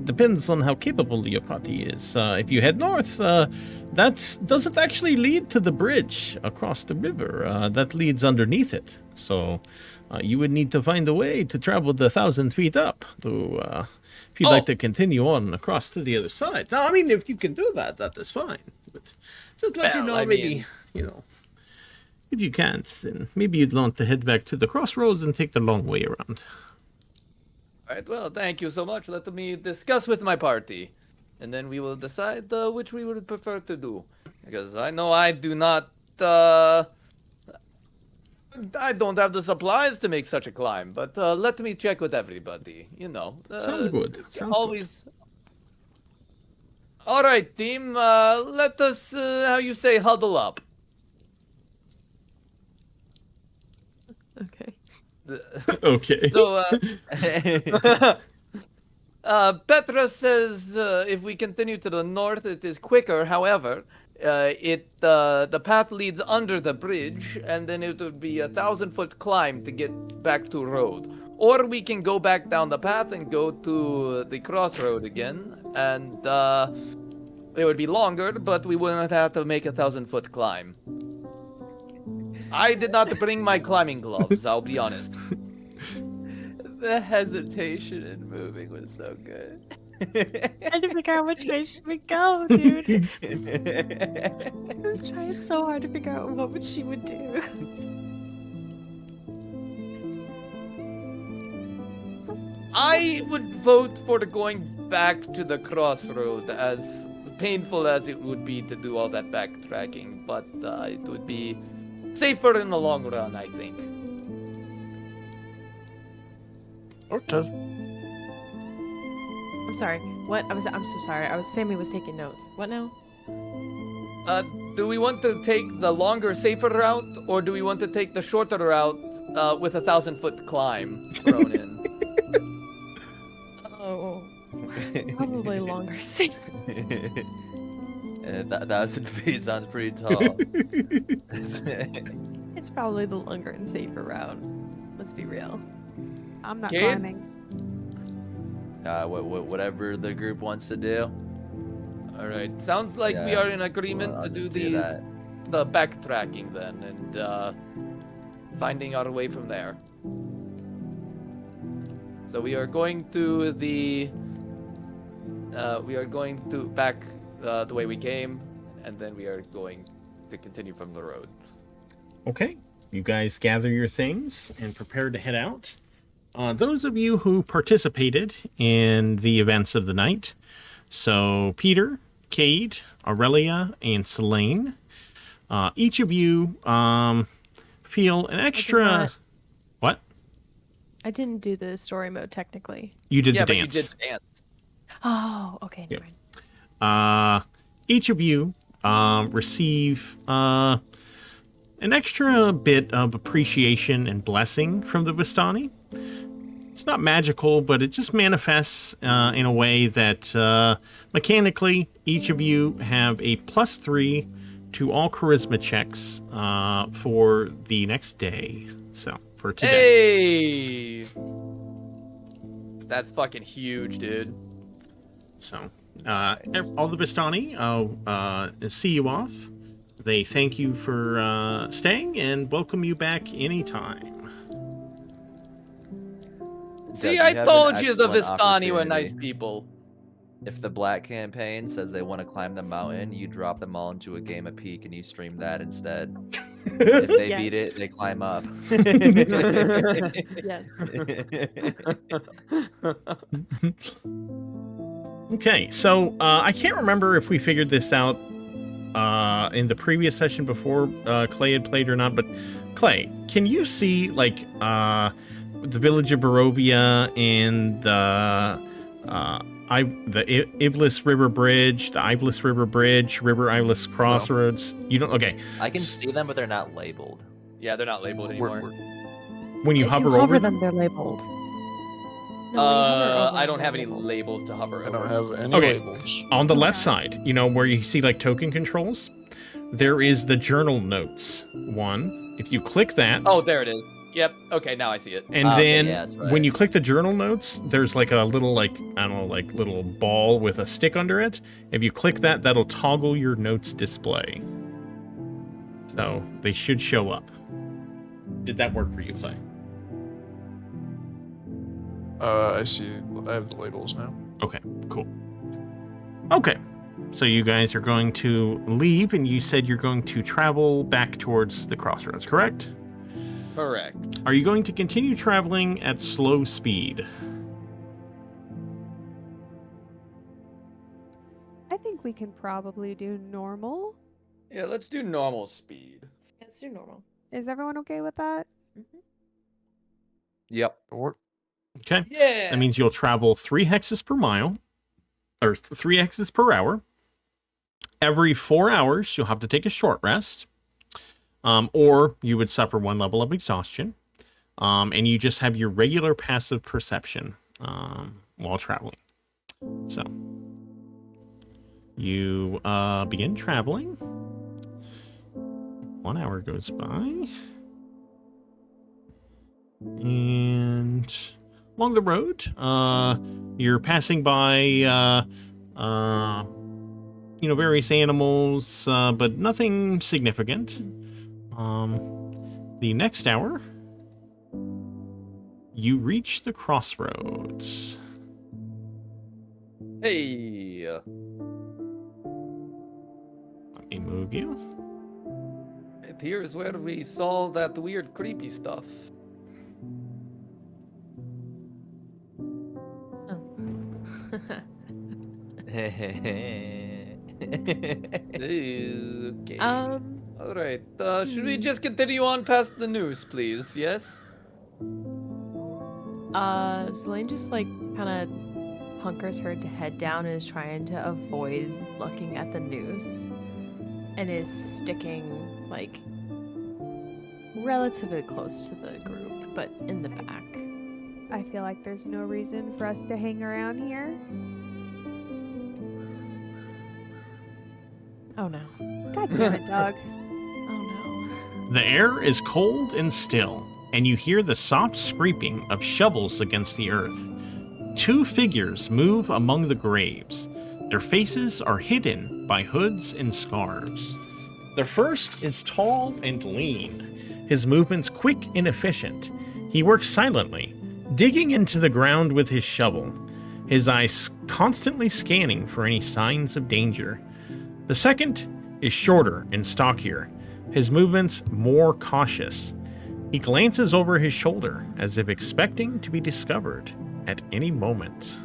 depends on how capable your party is. If you head north, that doesn't actually lead to the bridge across the river. That leads underneath it. So you would need to find a way to travel the 1,000 feet up to, if you'd like to continue on across to the other side. Now, I mean, if you can do that, that is fine. But just let you know, maybe, if you can't, then maybe you'd want to head back to the crossroads and take the long way around. All right, well, thank you so much. Let me discuss with my party, and then we will decide which we would prefer to do. Because I know I do not, I don't have the supplies to make such a climb, but let me check with everybody, Sounds good. Always. All right, team, let us, how you say, huddle up. Okay. Okay. So, Petra says if we continue to the north, it is quicker. However, the path leads under the bridge, and then it would be 1,000-foot climb to get back to road. Or we can go back down the path and go to the crossroad again, and it would be longer, but we wouldn't have to make a 1,000-foot climb. I did not bring my climbing gloves, I'll be honest. The hesitation in moving was so good. I had to figure out which way should we go, dude. I'm trying so hard to figure out what she would do. I would vote for going back to the crossroad, as painful as it would be to do all that backtracking, but it would be safer in the long run, I think. Okay. I'm sorry. What? I'm so sorry. Sammy was taking notes. What now? Do we want to take the longer, safer route, or do we want to take the shorter route with a 1,000-foot climb thrown in? Oh, probably longer, safer. 1,000 feet sounds pretty tall. It's probably the longer and safer route. Let's be real. I'm not Kid? climbing. Whatever the group wants to do. All right. Sounds like we Yeah, are in agreement I'll to do just that. the backtracking then, and finding our way from there. So we are going to the we are going to back the way we came, and then we are going to continue from the road. Okay. You guys gather your things and prepare to head out. Those of you who participated in the events of the night, so Peter, Cade, Aurelia, and Selene, each of you feel an extra... What? I didn't do the story mode technically. You did the But dance. you did the dance. Oh, okay, never Yep. mind. Each of you receive an extra bit of appreciation and blessing from the Vistani. It's not magical, but it just manifests in a way that mechanically each of you have a +3 to all charisma checks for the next day. So, for today. Hey! That's fucking huge, dude. So, all the Vistani see you off. They thank you for staying and welcome you back anytime. See, Doug, I you have told an you the excellent Vistani were opportunity. nice people. If the Black campaign says they want to climb the mountain, you drop them all into a game of Peak and you stream that instead. If they Yes. beat it, they climb up. Yes. Okay, so I can't remember if we figured this out in the previous session before Clay had played or not, but Clay, can you see like the village of Barovia and the Iblis River Bridge, the Iblis River Bridge, River Iblis Crossroads? You don't? Okay. I can see them, but they're not labeled. Yeah, they're not labeled anymore. When you If hover you hover over them, they're labeled. No, when you hover over I them, don't they're have any labeled. labels to hover I over. don't have any Okay. labels. on the left Okay. side, you know, where you see like token controls, there is the journal notes one. If you click that, Oh, there it is. Yep. Okay, now I see it. and Okay, then yeah, that's right. when you click the journal notes, there's like a little like I don't know, like little ball with a stick under it. If you click that, that'll toggle your notes display. So they should show up. Did that work for you, Clay? I see. I have the labels now. Okay, cool. Okay, so you guys are going to leave, and you said you're going to travel back towards the crossroads, correct? Correct. Are you going to continue traveling at slow speed? I think we can probably do normal. Yeah, let's do normal speed. Let's do normal. Is everyone okay with that? Yep. Or Okay. Yeah. That means you'll travel 3 hexes per mile, or 3 hexes per hour. Every 4 hours, you'll have to take a short rest, or you would suffer 1 level of exhaustion, and you just have your regular passive perception while traveling. So, you begin traveling. 1 hour goes by, and along the road, you're passing by, various animals, but nothing significant. The next hour, you reach the crossroads. Hey. Let me move you. Here's where we saw that weird, creepy stuff. Okay. All right. Should we just continue on past the news, please? Yes. Selene just like kind of hunkers her head down and is trying to avoid looking at the noose, and is sticking like relatively close to the group, but in the back. I feel like there's no reason for us to hang around here. Oh no. God damn it, Doug. Oh The air is cold and still, and you hear the soft scraping of shovels against the earth. 2 figures move among the graves. Their faces are hidden by hoods and scarves. The first is tall and lean, his movements quick and efficient. He works silently, digging into the ground with his shovel. his eyes constantly scanning for any signs of danger. The second is shorter and stockier, his movements more cautious. He glances over his shoulder as if expecting to be discovered at any moment.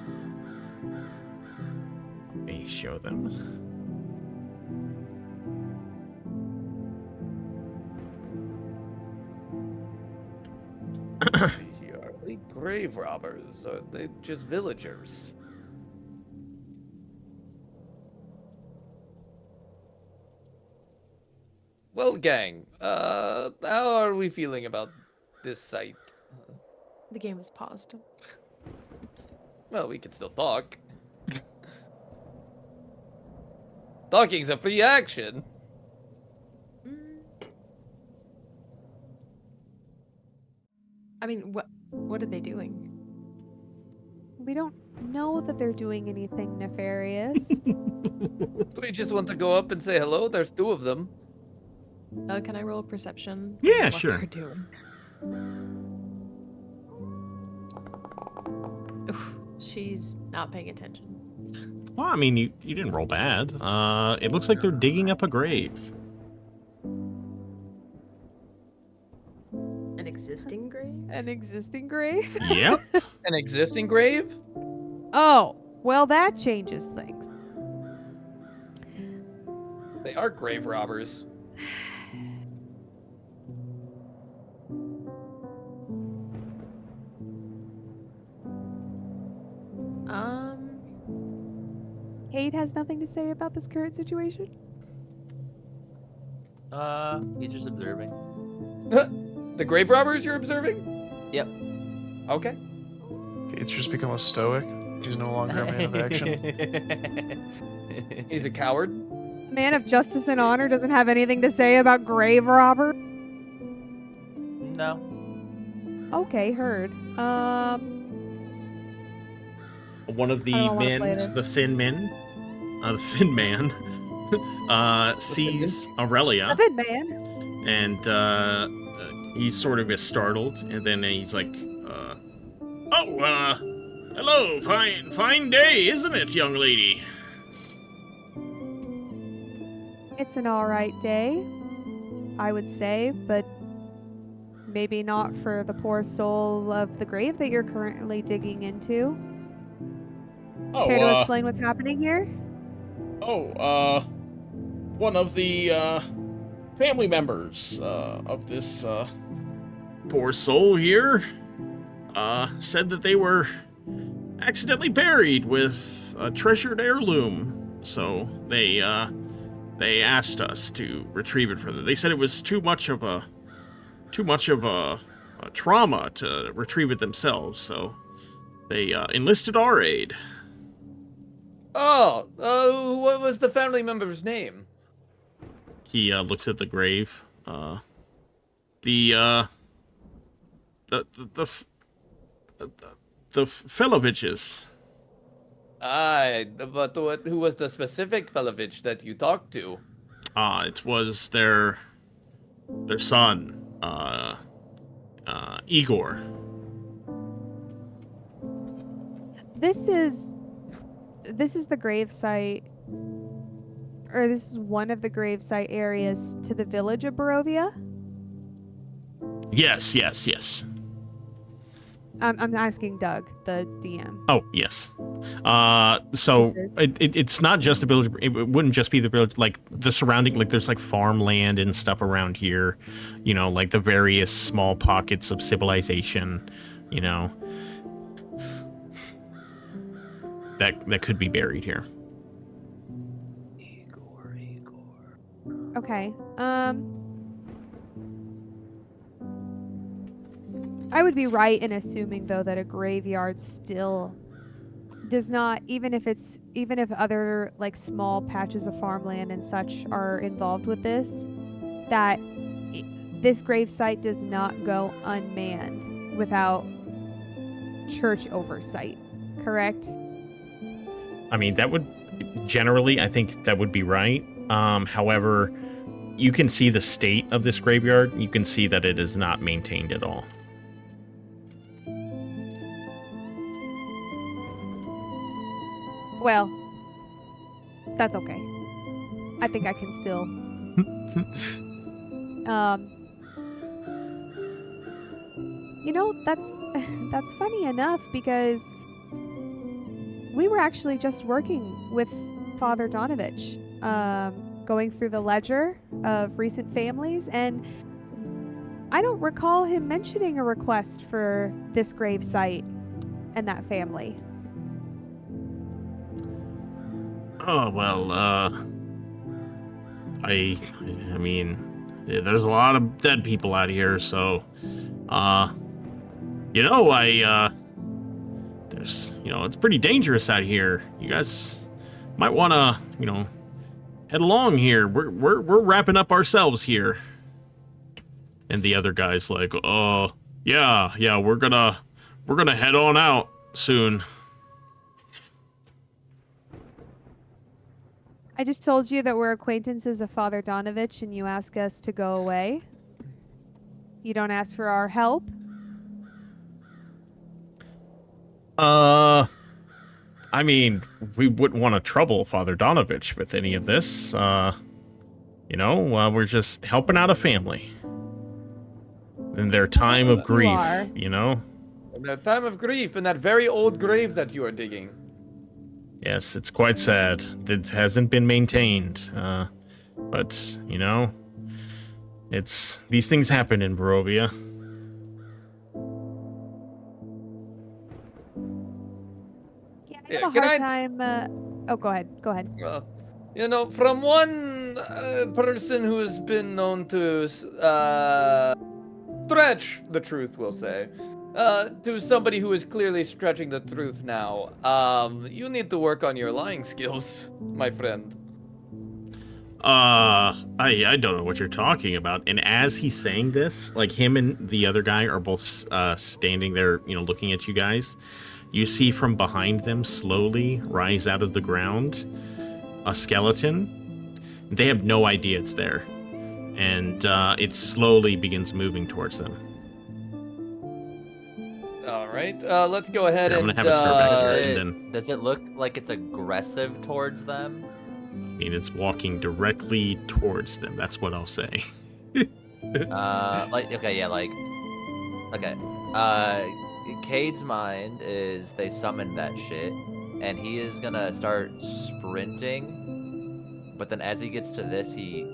Let me show them. Are they grave robbers? Or are they just villagers? Well, gang, how are we feeling about this site? The game is paused. Well, we can still talk. Talking's a free action. I mean, what are they doing? We don't know that they're doing anything nefarious. We just want to go up and say hello. There's two of them. Can I roll a perception? Yeah, on what sure. they're doing? Oof, she's not paying attention. Well, I mean, you didn't roll bad. It looks like they're digging up a grave. An existing grave? An existing grave? Yep. An existing grave? Oh, well, that changes things. They are grave robbers. Cade has nothing to say about this current situation? He's just observing. The grave robbers you're observing? Yep. Okay. It's just become a stoic. He's no longer a man of action. He's a coward. Man of justice and honor doesn't have anything to say about grave robber? No. Okay, heard. One of the I don't wanna play men, this. the Sin Man, sees Aurelia, Good man. and he sort of is startled, and then he's like, hello, fine day, isn't it, young lady? It's an alright day, I would say, but maybe not for the poor soul of the grave that you're currently digging into. Care to explain what's happening here? One of the family members of this Poor soul here, said that they were accidentally buried with a treasured heirloom, so they asked us to retrieve it for them. They said it was too much of a trauma to retrieve it themselves, so they enlisted our aid. Oh, what was the family member's name? He looks at the grave. The Feloviches. Aye, but who was the specific Felovich that you talked to? It was their son, Igor. This is the grave site, or this is one of the grave site areas to the village of Barovia. Yes. I'm asking Doug, the DM. Oh, yes. So it's not just the village. It wouldn't just be the village. Like the surrounding, like there's like farmland and stuff around here. You know, like the various small pockets of civilization. You know, that could be buried here. Igor. Okay. I would be right in assuming though that a graveyard still does not, even if other like small patches of farmland and such are involved with this, that this grave site does not go unmanned without church oversight, correct? I mean, that would generally, I think that would be right. However, you can see the state of this graveyard. You can see that it is not maintained at all. Well, that's okay. I think I can still. That's funny enough because we were actually just working with Father Donovich, going through the ledger of recent families, and I don't recall him mentioning a request for this grave site and that family. Oh, well, I mean, there's a lot of dead people out here, so, it's pretty dangerous out here. You guys might want to, head along here. We're wrapping up ourselves here. And the other guy's like, yeah, we're gonna head on out soon. I just told you that we're acquaintances of Father Donovich and you ask us to go away. You don't ask for our help. I mean, we wouldn't want to trouble Father Donovich with any of this. We're just helping out a family. In their time of grief, In their time of grief, in that very old grave that you are digging. Yes, it's quite sad. It hasn't been maintained. But, these things happen in Barovia. Yeah, I have a hard time. Go ahead. From one person who has been known to stretch the truth, we'll say, to somebody who is clearly stretching the truth now, you need to work on your lying skills, my friend. I don't know what you're talking about. And as he's saying this, like him and the other guy are both standing there, looking at you guys. You see from behind them slowly rise out of the ground a skeleton. They have no idea it's there. And it slowly begins moving towards them. All right, let's go ahead I'm and... gonna have a start back here, and then... Does it look like it's aggressive towards them? I mean, it's walking directly towards them. That's what I'll say. Cade's mind is they summoned that shit, and he is gonna start sprinting, but then as he gets to this, he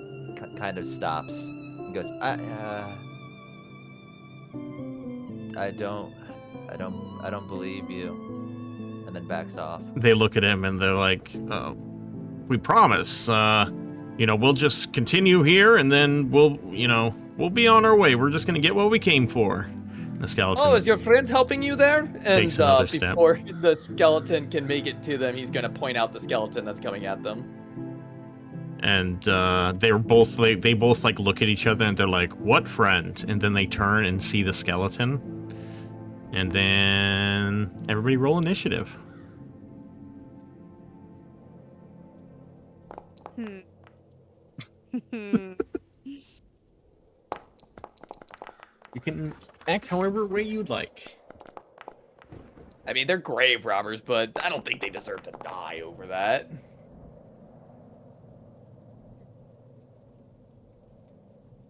kind of stops and goes, I don't believe you, and then backs off. They look at him and they're like, we promise, we'll just continue here and then we'll be on our way. We're just gonna get what we came for. The skeleton. Oh, is your friend helping you there? And before step. the skeleton can make it to them, he's gonna point out the skeleton that's coming at them. And they both look at each other and they're like, "What friend?" And then they turn and see the skeleton. And then everybody roll initiative. You can act however way you'd like. I mean, they're grave robbers, but I don't think they deserve to die over that.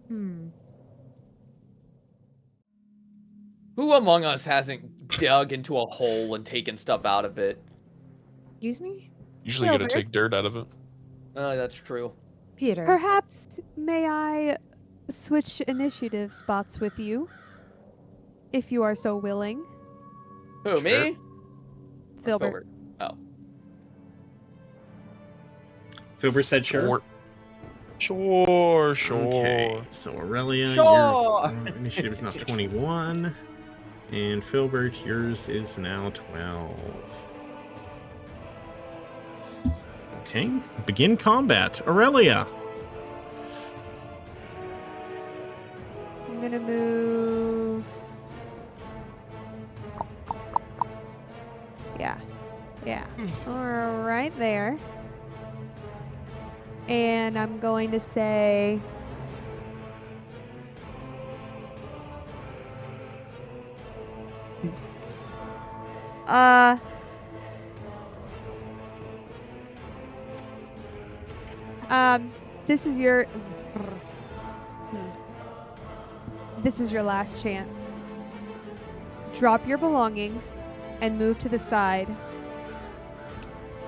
Who among us hasn't dug into a hole and taken stuff out of it? Excuse me? Usually you gotta take dirt out of it. Oh, that's true. Peter. Perhaps may I switch initiative spots with you? If you are so willing. Who, me? Filbert. Oh. Filbert said sure. Sure. Okay, so Aurelia, Sure. your initiative is now 21. And Filbert, yours is now 12. Okay, begin combat. Aurelia. I'm gonna move. Yeah. All right there. And I'm going to say... This is your. This is your last chance. Drop your belongings and move to the side.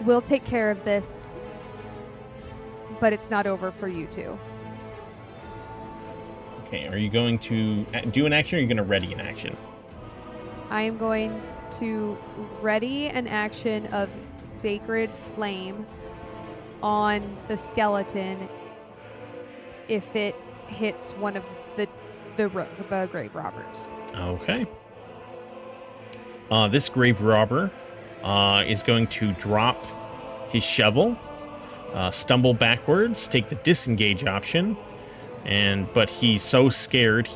We'll take care of this, but it's not over for you two. Okay, are you going to do an action or are you going to ready an action? I am going to ready an action of Sacred Flame on the skeleton if it hits one of the grave robbers. Okay. This grave robber is going to drop his shovel, stumble backwards, take the disengage option, but he's so scared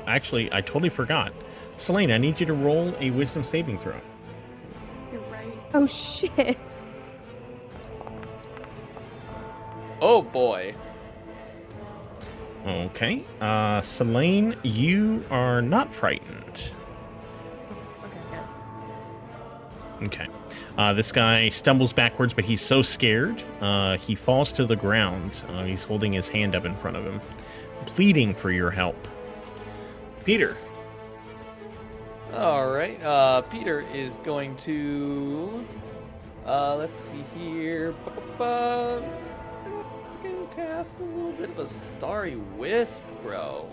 actually, I totally forgot. Selene, I need you to roll a wisdom saving throw. You're right. Oh shit. Oh boy. Okay. Selene, you are not frightened. Okay, good. Okay. This guy stumbles backwards, but he's so scared, he falls to the ground. He's holding his hand up in front of him, pleading for your help. Peter. All right. Peter is going to. Let's see here. I can cast a little bit of a starry wisp, bro.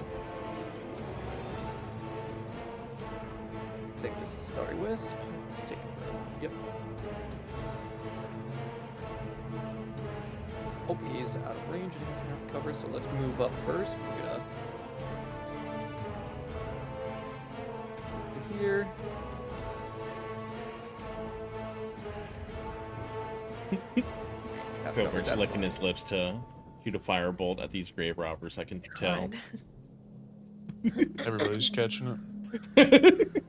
I think this is starry wisp. Let's take it. Yep. Oh, he's out of range and doesn't have cover, so let's move up first. We're gonna move to here. Have cover, Filbert's that's licking fine. his lips to shoot a firebolt at these grave robbers, I can tell. Everybody's catching it.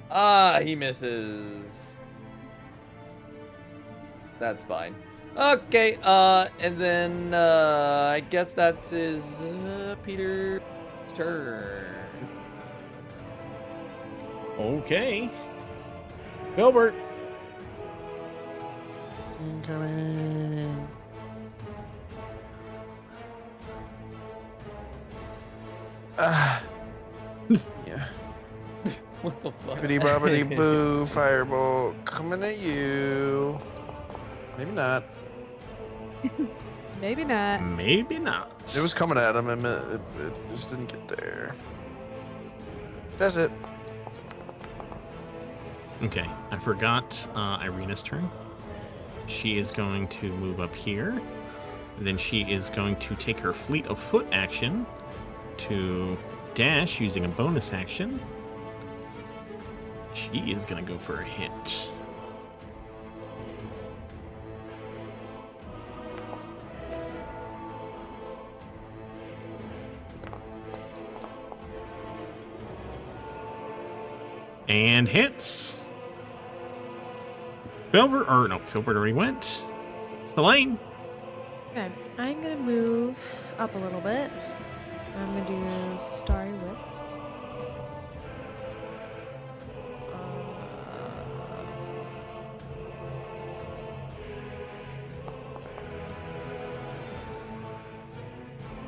Ah, he misses. That's fine. Okay, and then, I guess that is, Peter's turn. Okay. Filbert. Incoming. Ah. Yeah. What the fuck? Bibbidi bobbidi boo, firebolt coming at you. Maybe not. Maybe not. Maybe not. It was coming at him and it just didn't get there. That's it. Okay, I forgot Irina's turn. She is going to move up here. Then she is going to take her fleet of foot action to dash using a bonus action. She is going to go for a hit. And hits. Filbert already went. Selene. Okay, I'm gonna move up a little bit. I'm gonna do Starry Wisp.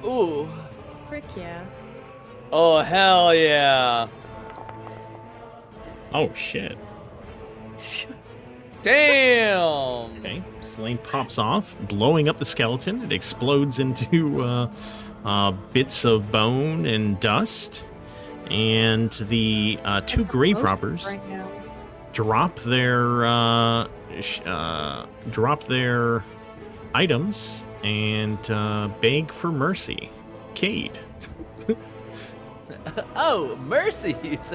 Ooh. Frick yeah. Oh, hell yeah. Oh, shit. Damn. Okay, Selene pops off, blowing up the skeleton. It explodes into bits of bone and dust. And the two grave robbers Right now. drop their items and beg for mercy. Cade. Oh, mercies!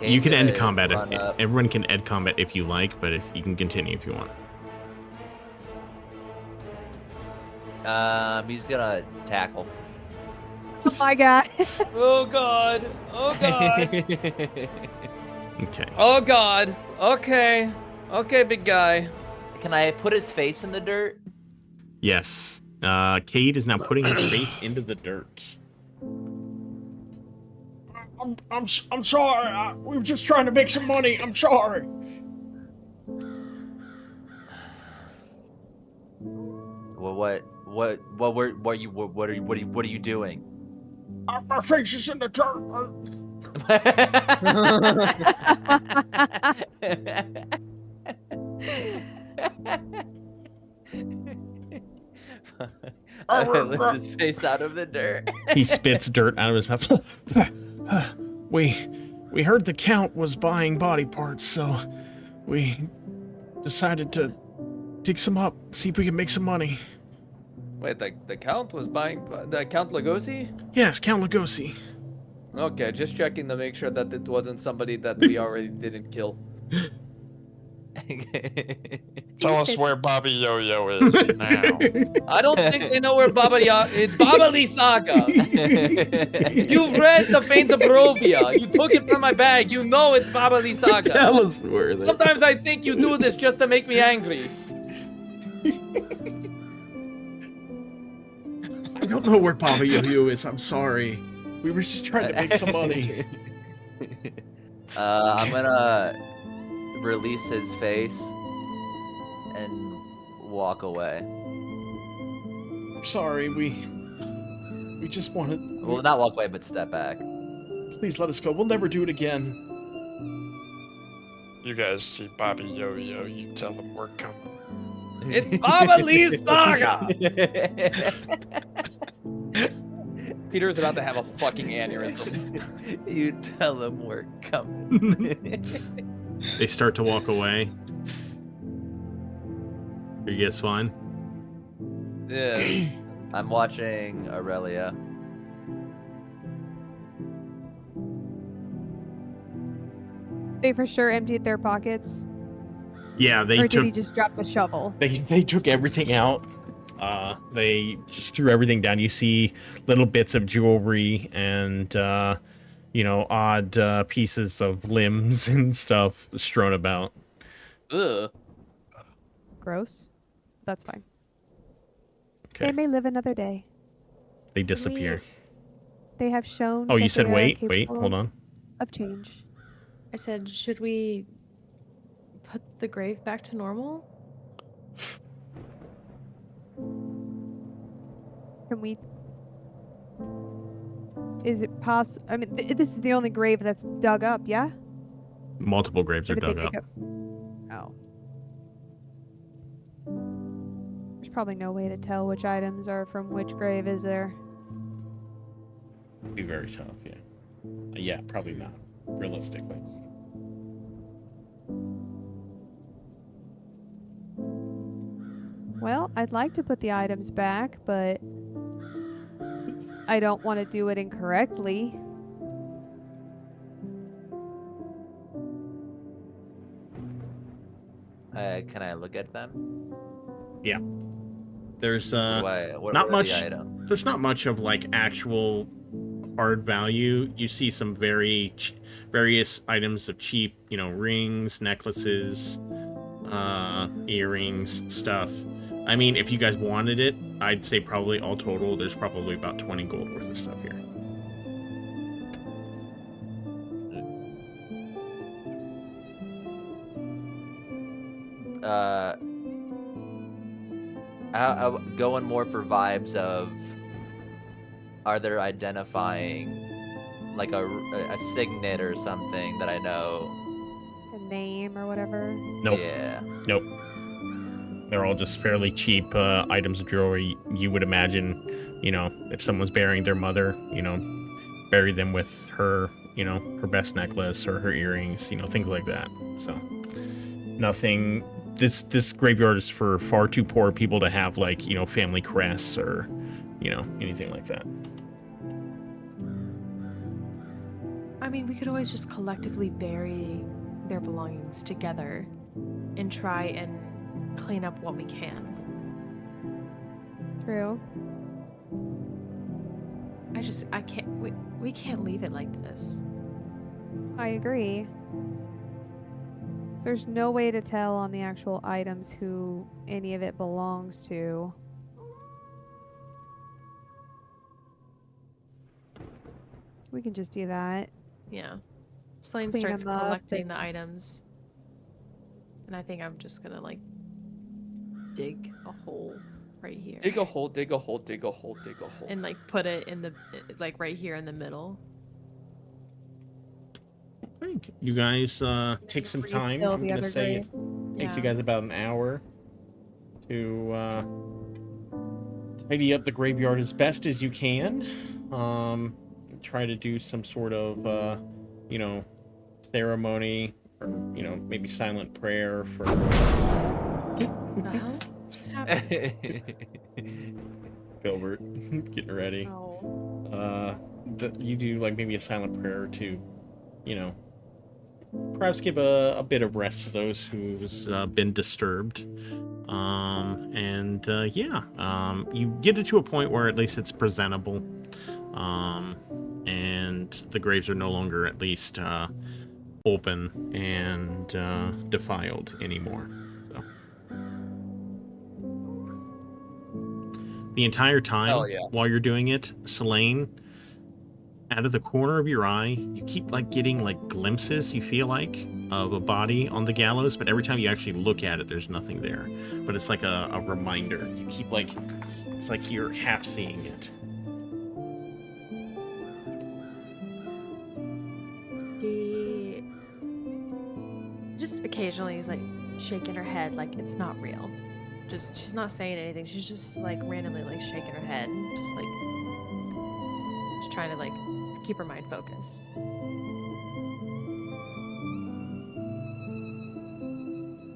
You can end Kane's combat. gonna run up. Everyone can end combat if you like, but you can continue if you want. He's gonna tackle. Oh my god. Oh god. Oh god. Okay. Oh god. Okay. Okay, big guy. Can I put his face in the dirt? Yes. Cade is now putting his face into the dirt. I'm sorry. We were just trying to make some money. I'm sorry. Well, what are you doing? Our face is in the dirt. Lift his face out of the dirt. He spits dirt out of his mouth. We heard the Count was buying body parts, so we decided to dig some up, see if we can make some money. Wait, the Count was buying the Count Lugosi? Yes, Count Lugosi. Okay, just checking to make sure that it wasn't somebody that we already didn't kill. Tell us where Baba Yo-Yo is now. I don't think they know where it's Baba Lee Saga. You've read the Veins of Barovia. You took it from my bag. You know it's Baba Lee Saga. Tell us where they. Sometimes I think you do this just to make me angry. I don't know where Baba Yo-Yo is. I'm sorry. We were just trying to make some money. I'm gonna release his face and walk away. I'm sorry. We just wanted. Well, not walk away, but step back. Please let us go. We'll never do it again. You guys see Bobby Yo-Yo, you tell him we're coming. It's Baba Lee Saga. Peter's about to have a fucking aneurysm. You tell him we're coming. They start to walk away. Are you guys fine? Yes. I'm watching Aurelia. They for sure emptied their pockets. Yeah, they Or did took. he just drop the shovel? They took everything out. They just threw everything down. You see little bits of jewelry and odd pieces of limbs and stuff strewn about. Ugh. Gross. That's fine. Okay. They may live another day. They disappear. They have shown. Oh, you that said they are wait, capable hold on. Of change. I said, should we put the grave back to normal? Can we? Is it possible? I mean, this is the only grave that's dug up, yeah? Multiple graves Or are did they dug dig up. Oh. There's probably no way to tell which items are from which grave, is there? Be very tough, yeah. Yeah, probably not. Realistically. Well, I'd like to put the items back, but I don't want to do it incorrectly. Can I look at them? Yeah. There's What not are much. The items? There's not much of like actual hard value. You see some various items of cheap, rings, necklaces, earrings, stuff. I mean, if you guys wanted it, I'd say probably all total, there's probably about 20 gold worth of stuff here. Going more for vibes of, are there identifying, like a signet or something that I know? A name or whatever. Nope. Yeah. Nope. They're all just fairly cheap items of jewelry. You would imagine, if someone's burying their mother, bury them with her, her best necklace or her earrings, things like that. So, nothing. This graveyard is for far too poor people to have like, family crests or, anything like that. I mean, we could always just collectively bury their belongings together and try and clean up what we can. True. I can't, we can't leave it like this. I agree. There's no way to tell on the actual items who any of it belongs to. We can just do that. Yeah. Selene Clean starts 'em up collecting and- the items. And I think I'm just gonna like dig a hole right here. Dig a hole, dig a hole, dig a hole, dig a hole. And like put it in the like right here in the middle. You guys take some time. Refill I'm the gonna other say it graves. takes you Yeah. guys about an hour to tidy up the graveyard as best as you can. Try to do some sort of you know, ceremony or maybe silent prayer for. What the hell just happened? Filbert getting ready. Oh. You do like maybe a silent prayer to, perhaps give a bit of rest to those who's been disturbed. You get it to a point where at least it's presentable. And the graves are no longer at least open and defiled anymore. So. The entire time Hell yeah. while you're doing it, Selene, out of the corner of your eye, you keep like getting like glimpses, you feel like, of a body on the gallows, but every time you actually look at it, there's nothing there. But it's like a reminder. You keep like, it's like you're half seeing it. She just occasionally is like shaking her head like it's not real. Just she's not saying anything. She's just like randomly like shaking her head, just like just trying to like keep her mind focused.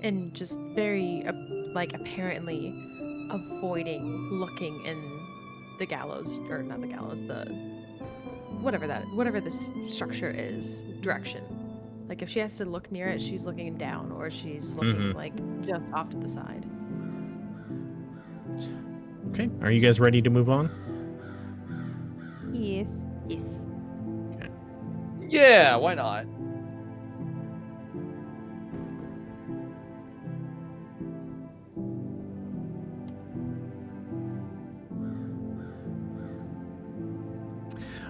And just very like apparently avoiding looking in the gallows, or not the gallows, the whatever this structure is, direction. Like if she has to look near it, she's looking down, or she's looking like just off to the side. Okay, are you guys ready to move on? Yes. Yes. Yeah, why not?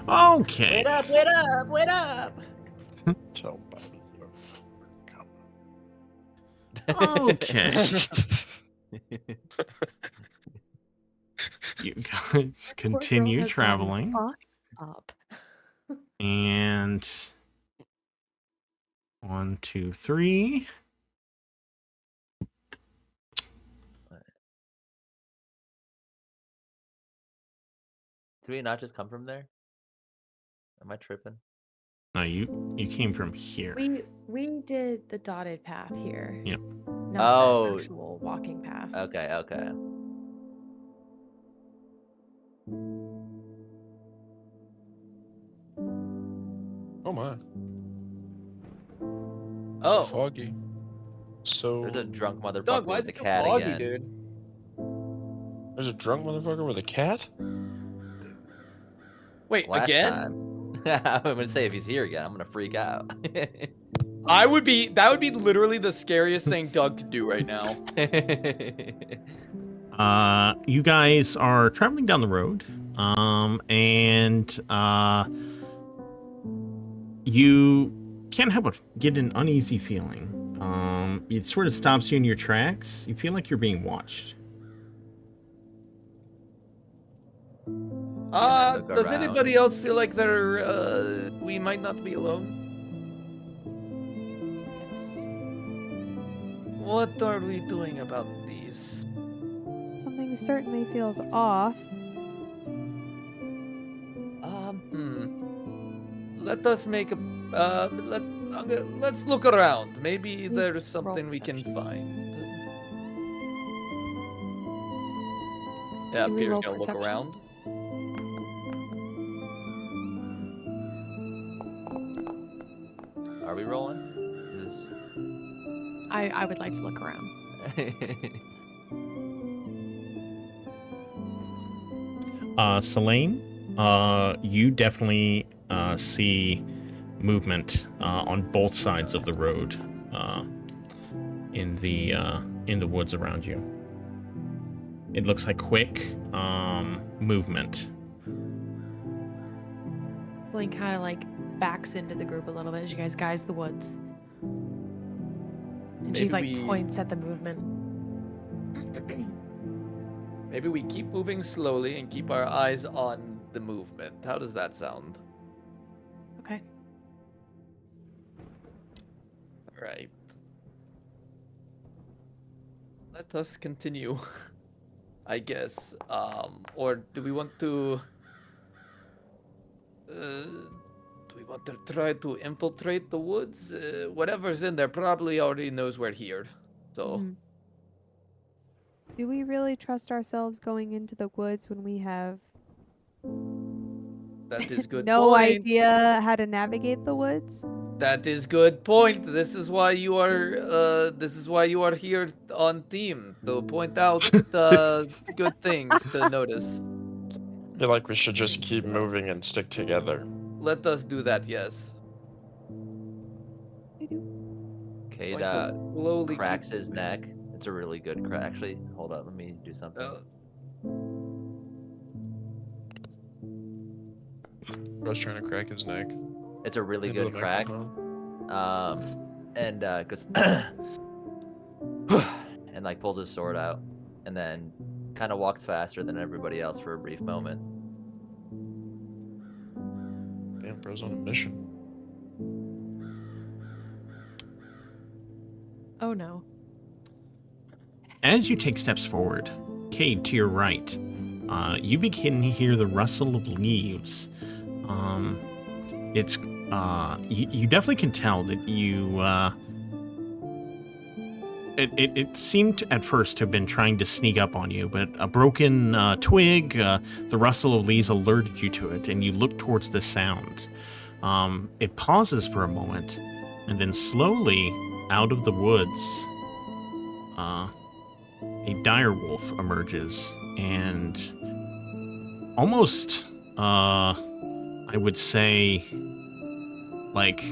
Okay. Wait up, wait up, wait up! Tell Bobby. Okay. You guys continue traveling. Up. And 1, 2, 3. Do we not just come from there? Am I tripping? No, you came from here. We did the dotted path here. Yep. Not Oh. the actual walking path. Okay, okay. Oh my. Oh, So foggy. So There's a drunk motherfucker Doug, why with is a it so cat foggy, again. dude? there's a drunk motherfucker with a cat? Wait, Last again? time. I'm gonna say if he's here again, I'm gonna freak out. That would be literally the scariest thing Doug could do right now. You guys are traveling down the road, and you can't help but get an uneasy feeling. It sort of stops you in your tracks. You feel like you're being watched. Look Does around. anybody else feel like we might not be alone? Yes. What are we doing about these? Something certainly feels off. Let us make a let's look around. Maybe there's Roll something we can perception. find. Yeah, Can we Pierre's roll gonna look perception? around. Are we rolling? I would like to look around. Selene, you definitely see movement on both sides of the road in the woods around you. It looks like quick movement. Selene kind of like backs into the group a little bit as you guys guys the woods. And she Maybe like we- points at the movement. Maybe we keep moving slowly and keep our eyes on the movement. How does that sound? Okay. All right. Let us continue, I guess. Or do we want to? Do we want to try to infiltrate the woods? Whatever's in there probably already knows we're here. So Mhm. Do we really trust ourselves going into the woods when we have that is good no point. idea how to navigate the woods? That is good point. This is why you are. This is why you are here on team to point out good things to notice. I feel like we should just keep moving and stick together. Let us do that. Yes. Cade Going to slowly cracks keep his moving. neck. It's a really good crack. Actually, hold on. Let me do something. I was trying to crack his neck. It's a really into good the crack. microphone. And goes and like pulls his sword out, and then kind of walks faster than everybody else for a brief moment. Damn, bro's on a mission. Oh no. As you take steps forward, Cade, to your right, you begin to hear the rustle of leaves. It's you definitely can tell that you. It seemed at first to have been trying to sneak up on you, but a broken twig, the rustle of leaves alerted you to it, and you look towards the sound. It pauses for a moment, and then slowly, out of the woods, a dire wolf emerges, and almost, I would say, like,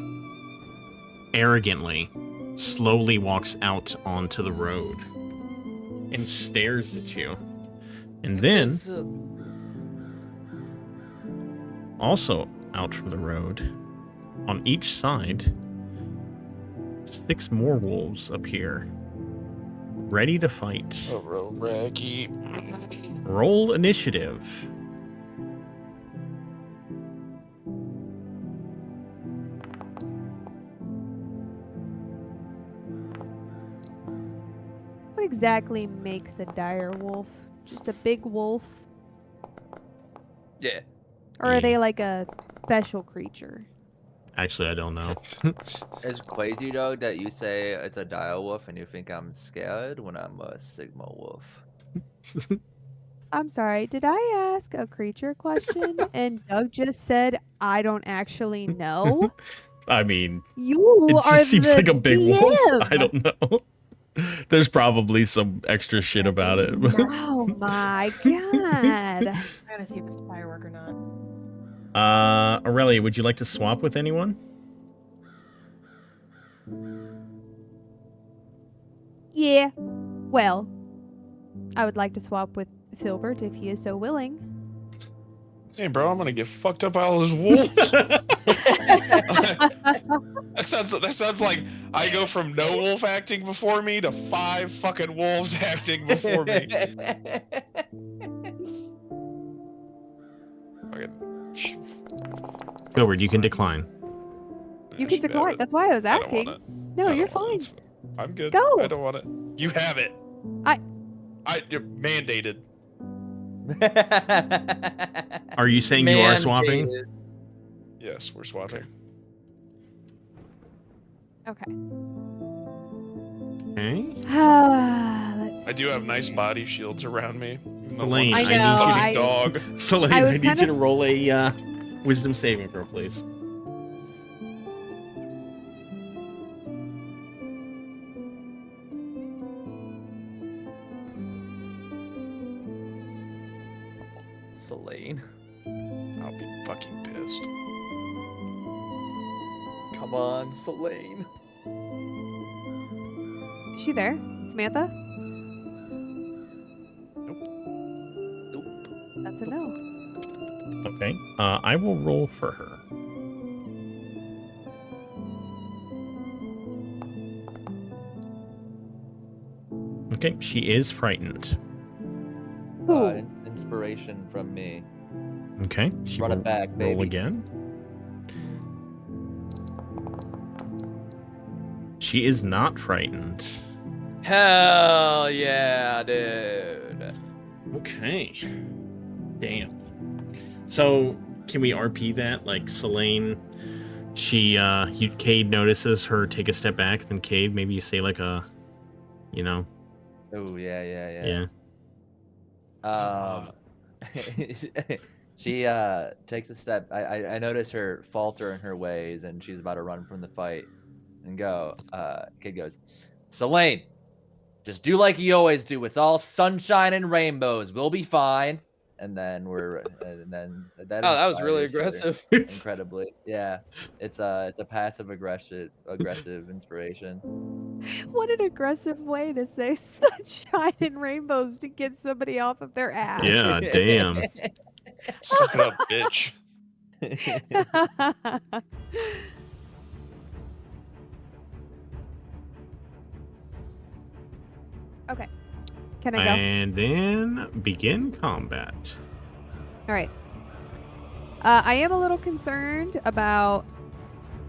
arrogantly, slowly walks out onto the road and stares at you. And then, also out from the road, on each side, 6 more wolves appear, ready to fight. Oh, real raggy. Roll initiative. What exactly makes a dire wolf? Just a big wolf? Yeah. Or are they like a special creature? Actually, I don't know. It's crazy though that you say it's a dire wolf and you think I'm scared when I'm a Sigma wolf. I'm sorry, did I ask a creature question and Doug just said I don't actually know? I mean, You it are just seems the like a big wolf. DM. I don't know. There's probably some extra shit about it. Oh my god. I gotta see if it's a firework or not. Aurelia, would you like to swap with anyone? Yeah. Well, I would like to swap with Filbert if he is so willing. Hey, bro, I'm gonna get fucked up by all those wolves. That sounds like I go from no wolf acting before me to 5 fucking wolves acting before me. Fucking Filbert, you can decline. You can decline. That's why I was I don't asking. want it. No, I you're don't want fine. it. I'm good. Go. I don't want it. You have it. You're mandated. Are you saying you are swapping? Mandated. Yes, we're swapping. Okay. Okay. Let's I do have nice body shields around me. Selene, I I know, need you to dog. Selene, I I, was need kinda- you to roll a wisdom saving throw, please. Selene. I'll be fucking pissed. Come on, Selene. Is she there? Samantha? Nope. That's a no. Okay. I will roll for her. Okay, she is frightened. Ooh. Inspiration from me. Okay, she Run will it back, roll baby. again. She is not frightened. Hell yeah, dude. Okay. Damn. So, can we RP that? Like, Selene, Cade notices her take a step back, then Cade, maybe you say like a, you know. Oh, yeah. Yeah. She takes a step. I notice her falter in her ways, and she's about to run from the fight. And Kid goes, Selene, just do like you always do. It's all sunshine and rainbows. We'll be fine. And then that Oh, that was really inspires her aggressive. incredibly. Yeah, it's a passive aggressive inspiration. What an aggressive way to say sunshine and rainbows to get somebody off of their ass. Yeah, damn. Suck it up, bitch. Okay. Can I go? And then begin combat. All right. I am a little concerned about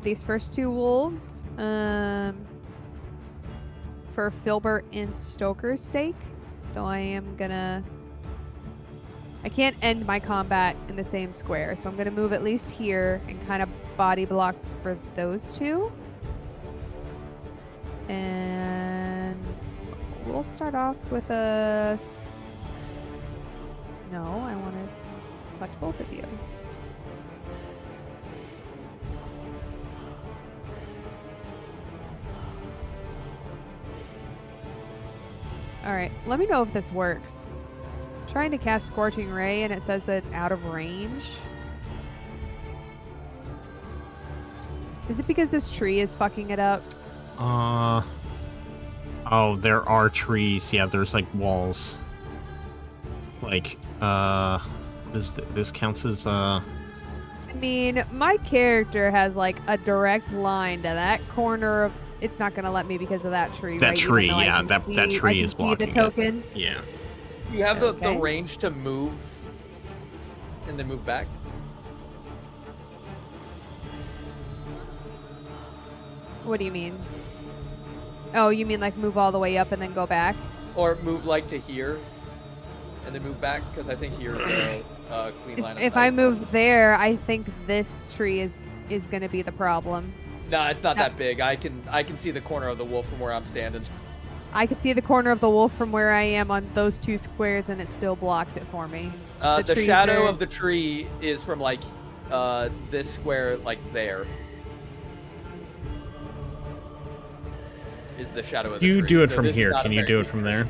these first two wolves. For Filbert and Stoker's sake. So I can't end my combat in the same square. So I'm going to move at least here and kind of body block for those two. And we'll start off with a... No, I want to select both of you. Alright, let me know if this works. I'm trying to cast Scorching Ray and it says that it's out of range. Is it because this tree is fucking it up? Oh, there are trees. Yeah, there's like walls. Like, what is this counts as, I mean, my character has like a direct line to that corner of... It's not going to let me because of that tree, that right? tree, Even though yeah, that tree is see blocking the token. it. Yeah. You have the Okay. range to move and then move back? What do you mean? Oh, you mean like move all the way up and then go back? Or move like to here and then move back? Because I think here's a clean line of If sight. I move there, I think this tree is going to be the problem. No, it's not that big. I can see the corner of the wolf from where I'm standing. I can see the corner of the wolf from where I am on those two squares, and it still blocks it for me. The trees shadow are- of the tree is from like this square, like there. Is the shadow of the tree. You do it So from this is here. not a Can you very do it big from tree. there?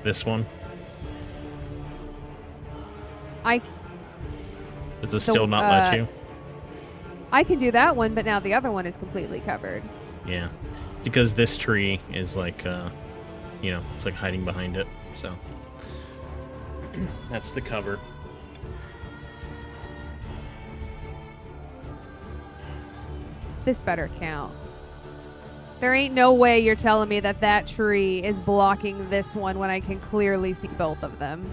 This one? Does it So, still not let you? I can do that one, but now the other one is completely covered. Yeah. Because this tree is like, it's like hiding behind it. So that's the cover. This better count. There ain't no way you're telling me that that tree is blocking this one when I can clearly see both of them.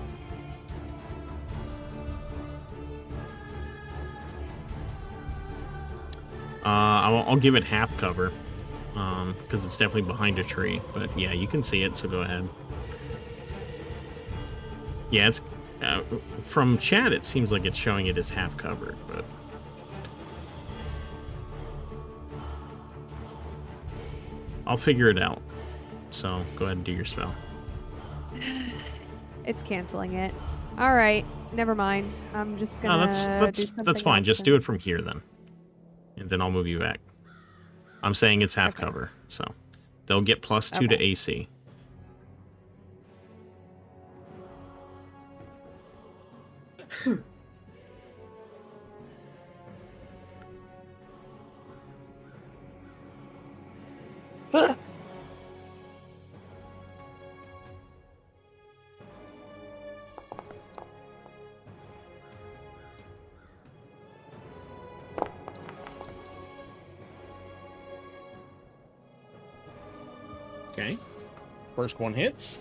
I'll give it half cover. Because it's definitely behind a tree. But yeah, you can see it, so go ahead. Yeah, it's from chat. It seems like it's showing it as half covered, but I'll figure it out. So go ahead and do your spell. It's canceling it. All right, never mind. I'm just No, gonna do something that's fine. else Just then. do it from here then, and then I'll move you back. I'm saying it's half Okay. cover, so they'll get +2 to Okay. AC. Okay. First one hits.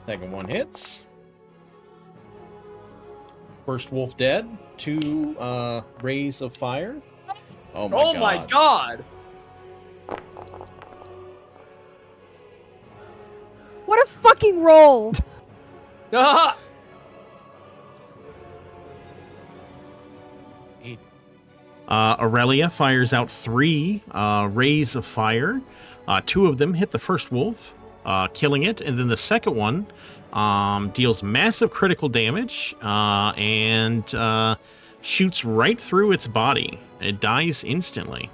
Second one hits. First wolf dead. 2 rays of fire. Oh my god. Oh my god! What a fucking roll! Ah! Aurelia fires out 3 rays of fire. 2 of them hit the first wolf, killing it, and then the second one deals massive critical damage and shoots right through its body. It dies instantly.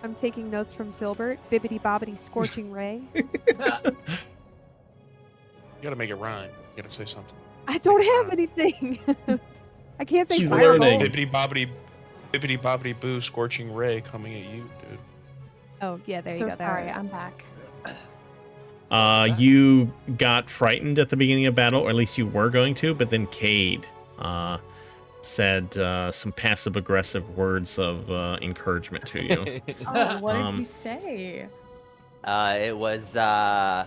I'm taking notes from Filbert. Bibbity bobbity scorching ray. You gotta make it rhyme. You gotta say something. I don't have anything. I can't say She's fireball. learning. Bibbity bobbity boo, scorching ray coming at you, dude. Oh yeah, there you So go. sorry, There it I'm is. back. You got frightened at the beginning of battle, or at least you were going to, but then Cade said some passive-aggressive words of encouragement to you. Oh, what did he say? It was. I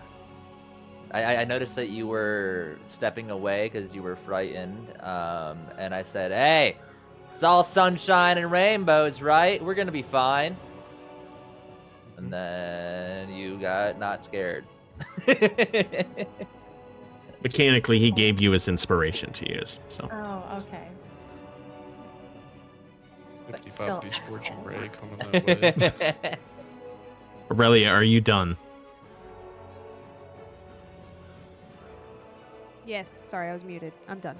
noticed that you were stepping away because you were frightened. And I said, "Hey, it's all sunshine and rainbows, right? We're gonna be fine." And then you got not scared. Mechanically, he gave you his inspiration to use. So Oh, okay. But Bibbity still, bobbity, scorching asshole. ray coming that way. Aurelia, are you done? Yes, sorry, I was muted. I'm done.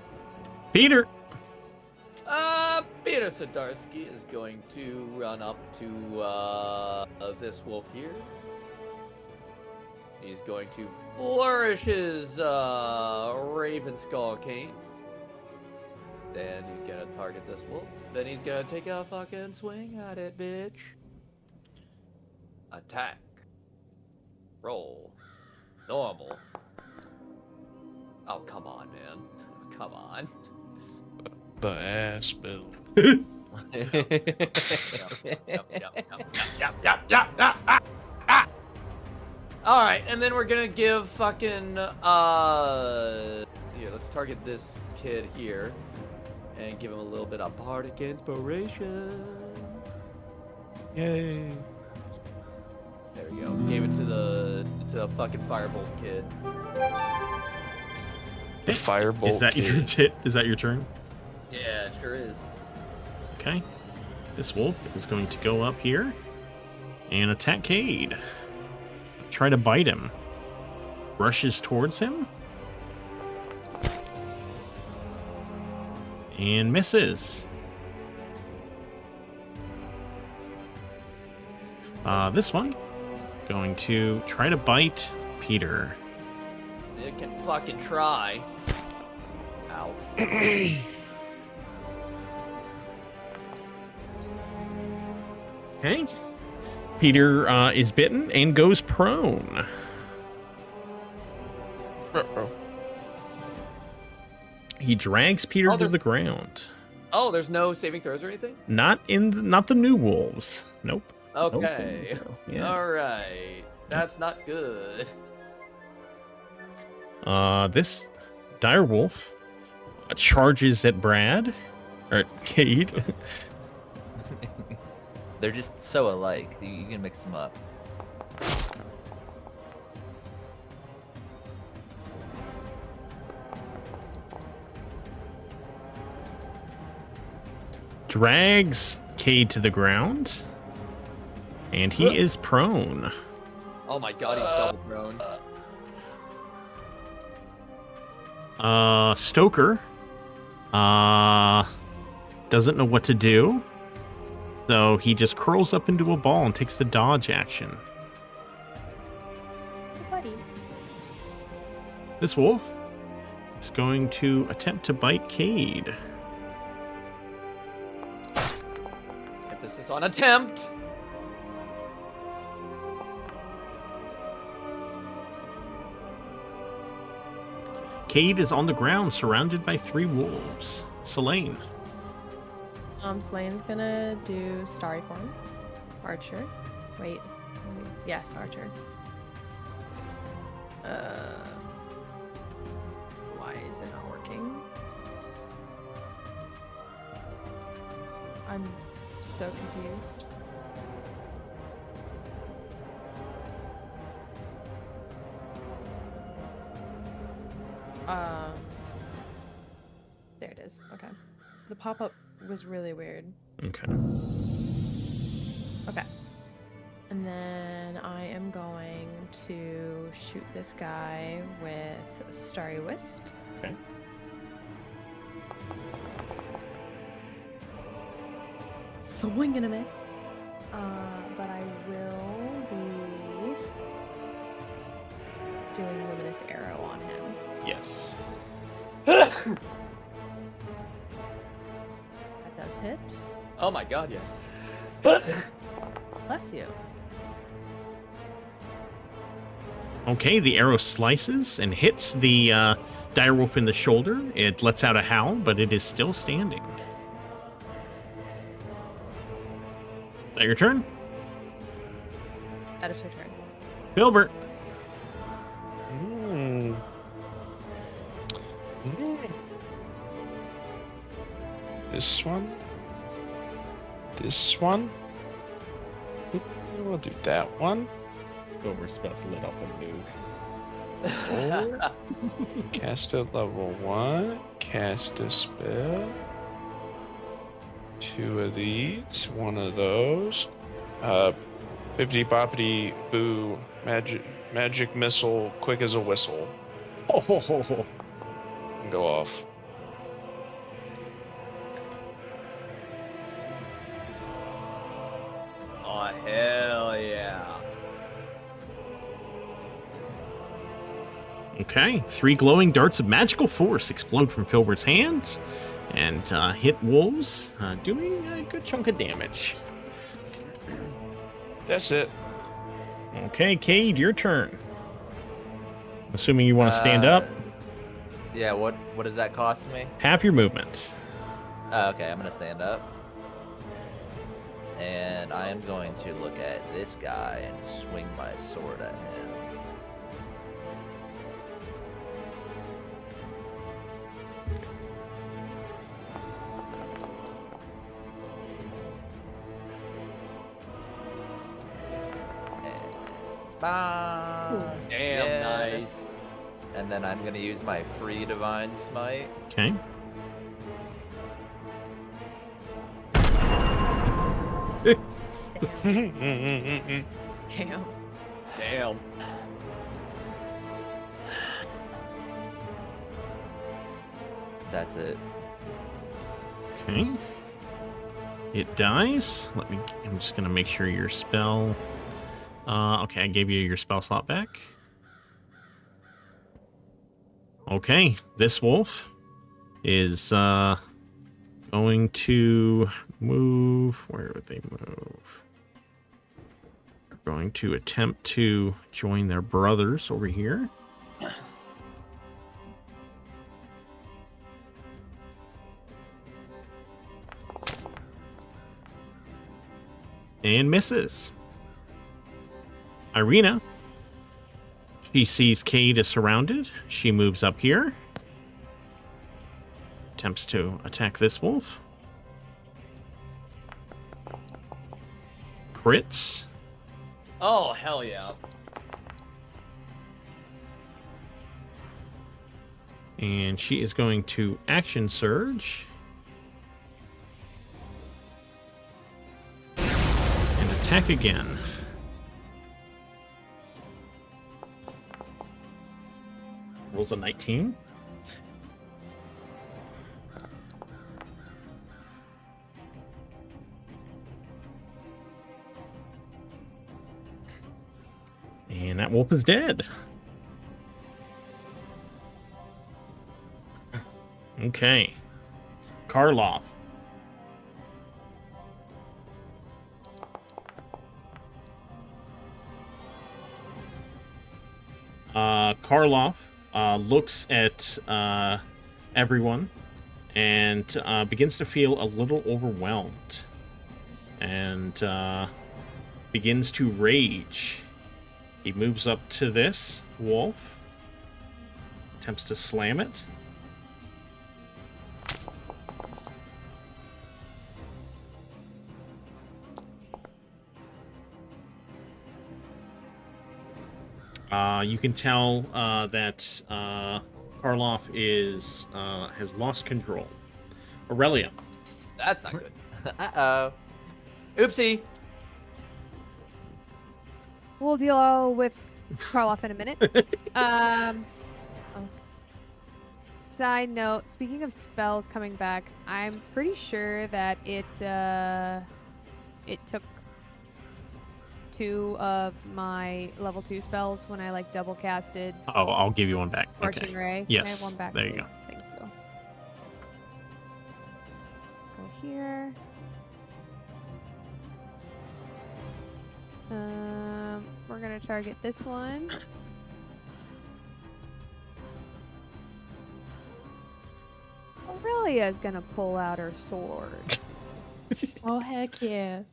Peter! Peter Zdarsky is going to run up to this wolf here. He's going to flourish his Raven Skull cane. Then he's gonna target this wolf. Then he's gonna take a fucking swing at it, bitch. Attack. Roll. Normal. Oh, come on, man. Come on. The ass bill. Alright, and then we're gonna give fucking, here, let's target this kid here. And give him a little bit of bardic inspiration. Yay. There we go. Gave it to the fucking firebolt kid. The firebolt. Is that kid. is that your turn? Yeah, it sure is. Okay. This wolf is going to go up here and attack Cade. Try to bite him. Rushes towards him. And misses. This one going to try to bite Peter. It can fucking try. Ow. Okay. Peter is bitten and goes prone. Uh-oh. He drags Peter Oh, to the ground. Oh, there's no saving throws or anything? Not the new wolves. Nope. No Okay. saving throw. Yeah. Alright. That's not good. This dire wolf charges at Brad or at Cade. They're just so alike. You can mix them up. Drags Cade to the ground, and he is prone. Oh my god, he's double prone. Stoker doesn't know what to do, so he just curls up into a ball and takes the dodge action. Hey, buddy. This wolf is going to attempt to bite Cade. Emphasis on attempt. Cade is on the ground, surrounded by 3 wolves. Selene. Selene's gonna do Starry Form. Archer. Wait. Yes, Archer. I'm so confused. There it is. Okay. The pop-up was really weird. Okay. Okay. And then I am going to shoot this guy with Starry Wisp. Okay. Swing and a miss. But I will be doing Luminous Arrow on him. Yes. That does hit. Oh my god, yes. Bless you. Okay, the arrow slices and hits the direwolf in the shoulder. It lets out a howl, but it is still standing. Is that your turn? That is her turn. Filbert. This one. This one. We'll do that one. Filbert's about to let off a nuke. Oh. Cast at level 1. Cast a spell. 2 of these. 1 of those. Bippity boppity boo. Magic missile. Quick as a whistle. Oh. And go off. Oh, hell yeah. Okay, 3 glowing darts of magical force explode from Filbert's hands and hit wolves, doing a good chunk of damage. That's it. Okay, Cade, your turn. Assuming you want to stand up, Yeah, what does that cost me? half your movement. Okay, I'm gonna stand up. And I am going to look at this guy and swing my sword at him. Bang! Damn, nice. And then I'm gonna use my free divine smite. Okay. Damn. Damn. That's it. Okay. It dies. I'm just gonna make sure your spell. Okay, I gave you your spell slot back. Okay, this wolf is going to move. Where would they move? They're going to attempt to join their brothers over here. And misses. Irina. She sees Cade is surrounded. She moves up here. Attempts to attack this wolf. Crits. Oh, hell yeah. And she is going to action surge. And attack again. Rolls a 19. And that wolf is dead. Okay. Karloff. Karloff looks at everyone and begins to feel a little overwhelmed and begins to rage. He moves up to this wolf, attempts to slam it. You can tell that Karloff has lost control. Aurelia. That's not good. Uh-oh. Oopsie. We'll deal with Karloff in a minute. Oh. Side note, speaking of spells coming back, I'm pretty sure that it took 2 of my level 2 spells when I like double casted Oh, I'll give you one back. Scorching Okay. Ray. Yes. Can I have one back, there you please? go. Thank you. Go here. We're gonna target this one. Aurelia's gonna pull out her sword. Oh, heck yeah.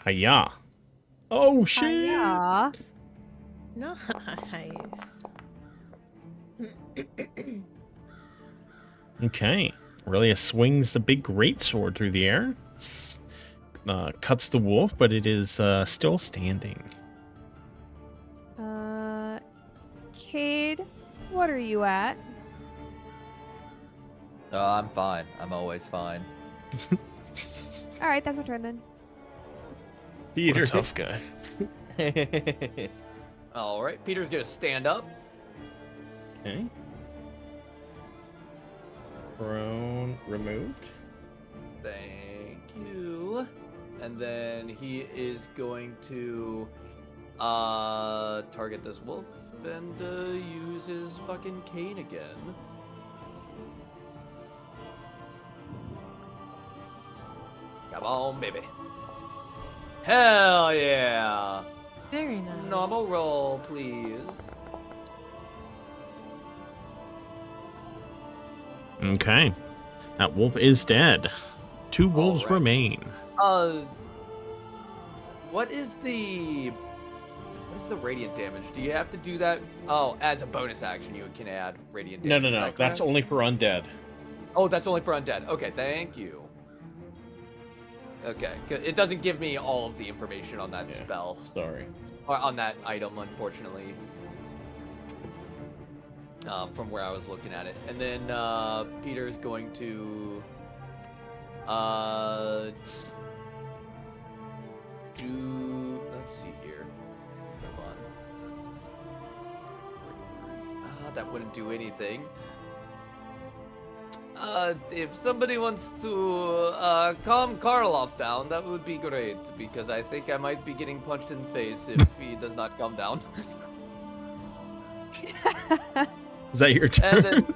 Hiya. Oh, shit. Yeah. Nice. Okay. Aurelia swings the big greatsword through the air. Cuts the wolf, but it is still standing. Cade, what are you at? Oh, I'm fine. I'm always fine. All right, that's my turn then. What Peter. a tough guy. All right, Peter's gonna stand up. Okay. Prone removed. Thank you. And then he is going to target this wolf and use his fucking cane again. Come on, baby. Hell yeah! Very nice. Normal roll, please. Okay. That wolf is dead. 2 wolves Alright. remain. What is the radiant damage? Do you have to do that? Oh, as a bonus action, you can add radiant No, damage. no, Is no. that That's correct? only for undead. Oh, that's only for undead. Okay, thank you. Okay, it doesn't give me all of the information on that Yeah. spell Sorry. or on that item, unfortunately. From where I was looking at it, and then Peter's going to do. Let's see here. Hold on. That wouldn't do anything. If somebody wants to calm Karloff down, that would be great, because I think I might be getting punched in the face if he does not calm down. Is that your turn? And then,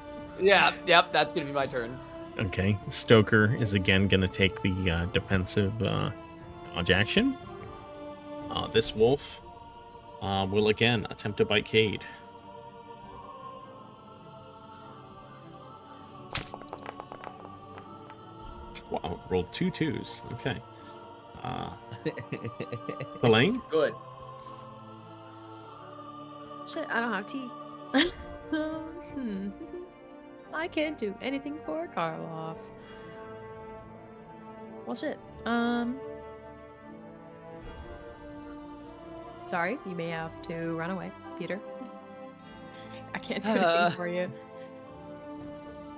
yep, that's gonna be my turn. Okay. Stoker is again going to take the defensive dodge action. This wolf will again attempt to bite Cade. Wow, rolled 2 2s. Okay. Elaine? Good. Shit, I don't have tea. I can't do anything for Karloff. Well, shit. Sorry, you may have to run away, Peter. I can't do anything for you.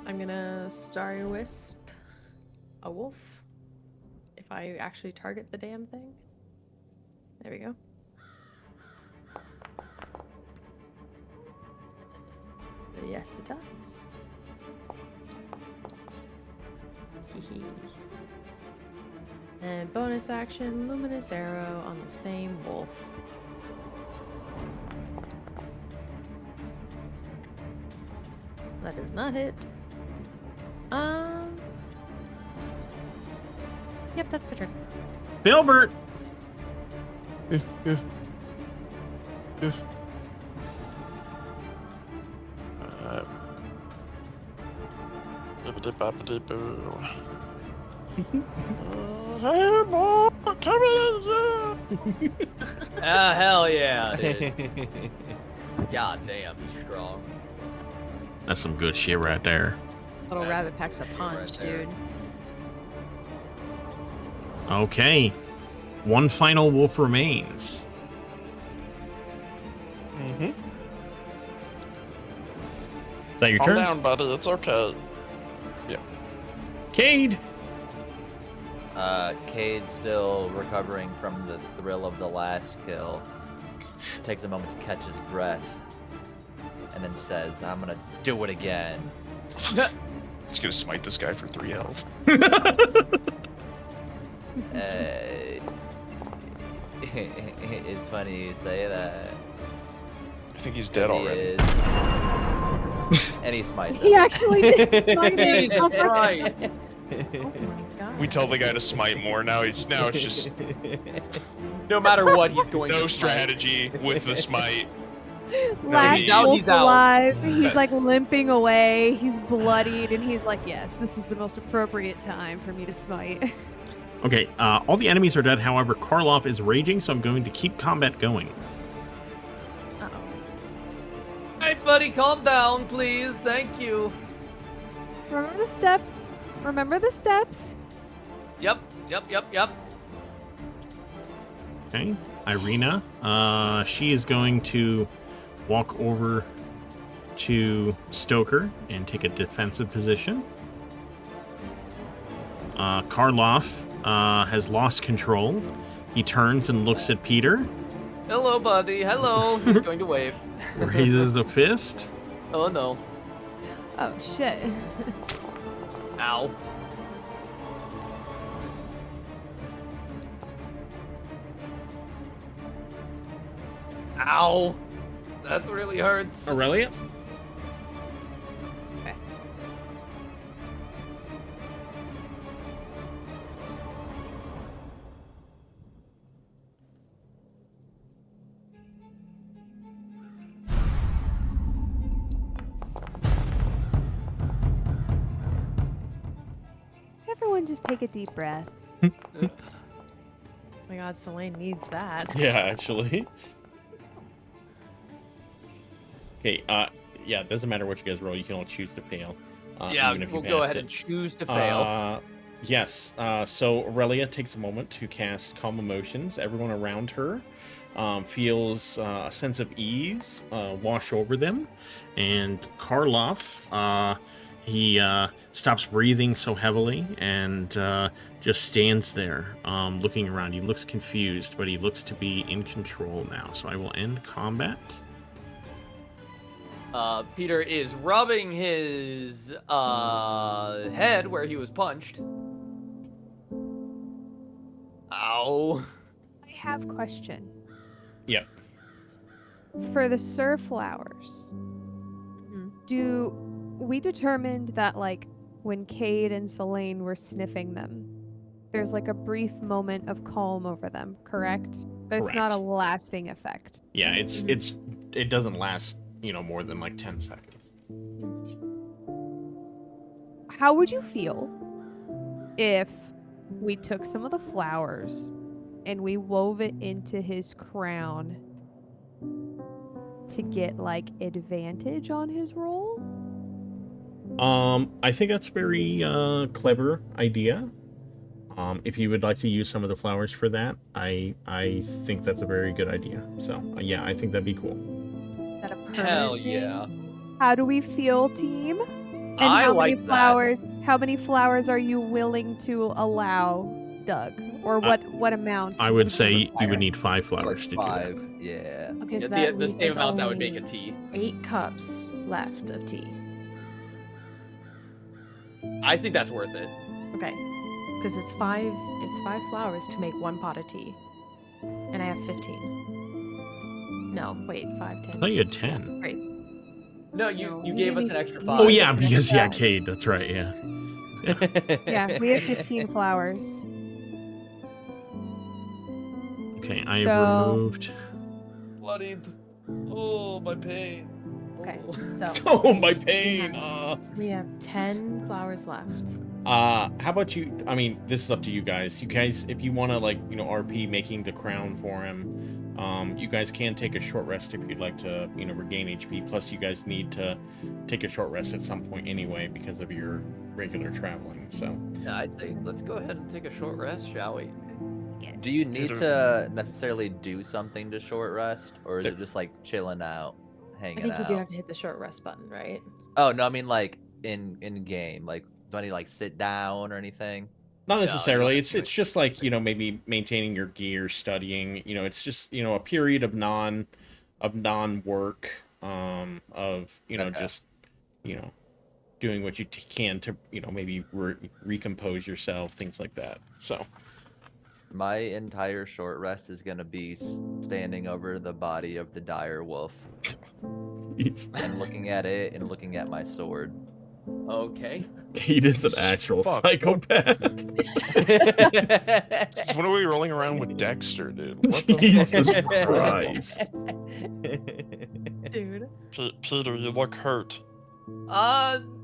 I'm gonna Starry Wisp a wolf. If I actually target the damn thing. There we go. Yes, it does. Hee. And bonus action, Luminous Arrow on the same wolf. That does not hit. Yep, that's my turn. Filbert! Bibbidi-bobbidi-boo. Hey, boy, come in. Hell yeah, dude. God damn, he's strong. That's some good shit right there. Little That's rabbit packs a right punch, there. dude. Okay. One final wolf remains. Mm-hmm. Is that your Calm turn? down, buddy. It's okay. Cade! Cade's still recovering from the thrill of the last kill. Takes a moment to catch his breath. And then says, I'm gonna do it again. It's gonna smite this guy for 3 health. It's funny you say that. I think he's dead He already. is. And he smites He him. actually did smite him. Jesus Oh, Christ. Oh my god. We tell the guy to smite more. Now it's just No matter what, he's going no to smite. strategy with the smite. Last he's out, wolf he's out. alive. He's like limping away. He's bloodied, and he's like, "Yes, this is the most appropriate time for me to smite." Okay, all the enemies are dead. However, Karloff is raging, so I'm going to keep combat going. Uh-oh. Hey, buddy, calm down, please. Thank you. Remember the steps. Remember the steps. Yep. Okay, Irina. She is going to walk over to Stoker and take a defensive position. Karloff has lost control. He turns and looks at Peter, Hello, buddy. Hello. He's going to wave. raises a fist. Oh, no. Oh shit. Ow. Ow. That really hurts. Aurelia? Everyone, just take a deep breath. Oh my god, Selene needs that. Yeah, actually. Okay, yeah, it doesn't matter what you guys roll, you can all choose to fail. Yeah, even if you we'll go passed ahead it. and choose to fail. Yes, so Aurelia takes a moment to cast Calm Emotions. Everyone around her feels a sense of ease wash over them. And Karloff, he stops breathing so heavily and just stands there looking around. He looks confused, but he looks to be in control now. So I will end combat. Peter is rubbing his head where he was punched. Ow. I have a question. Yep. For the Surflowers, do we determined that like when Cade and Selene were sniffing them, there's like a brief moment of calm over them, correct? But it's not a Correct. lasting effect. Yeah, it doesn't last, more than like 10 seconds. How would you feel if we took some of the flowers and we wove it into his crown to get like advantage on his roll? I think that's a very clever idea. If you would like to use some of the flowers for that, I think that's a very good idea. So yeah, I think that'd be cool. Is that a permanent Hell thing? yeah. How do we feel, team? And I how like many that. flowers? How many flowers are you willing to allow, Doug? Or what amount? I would say you would need 5 flowers to do that. 5, yeah. Okay, so The that same leaves amount that would only make a tea. 8 cups left of tea. I think that's worth it. Okay, because it's five flowers to make 1 pot of tea, and I have 15. No, wait, 5, 10. I thought you had 10. Great. No, you gave us an extra 5. Oh yeah, because Cade, that's right, yeah. Yeah, we have 15 flowers. Okay, I have So- removed. Bloodied. Oh, my pain. Okay, so Oh, my pain! we have 10 flowers left. How about you? I mean, this is up to you guys. You guys, if you want to, like, RP making the crown for him, you guys can take a short rest if you'd like to, regain HP. Plus, you guys need to take a short rest at some point anyway because of your regular traveling. So, Yeah, I'd say let's go ahead and take a short rest, shall we? get. Do you need to necessarily do something to short rest, or is it just like chilling out, I hanging think you do out? have to hit the short rest button, right? Oh no, I mean like in game. Like, do I need to like sit down or anything? Not No, you don't necessarily. have to It's just like, maybe maintaining your gear, studying. It's just, a period of non-work, Okay. just, doing what you can to, maybe recompose yourself, things like that. So, My entire short rest is gonna be standing over the body of the dire wolf and looking at it and looking at my sword. Okay. He is an actual psychopath. What are we rolling around with Dexter, dude? What the Jesus fuck is Christ. Dude. Peter, you look hurt.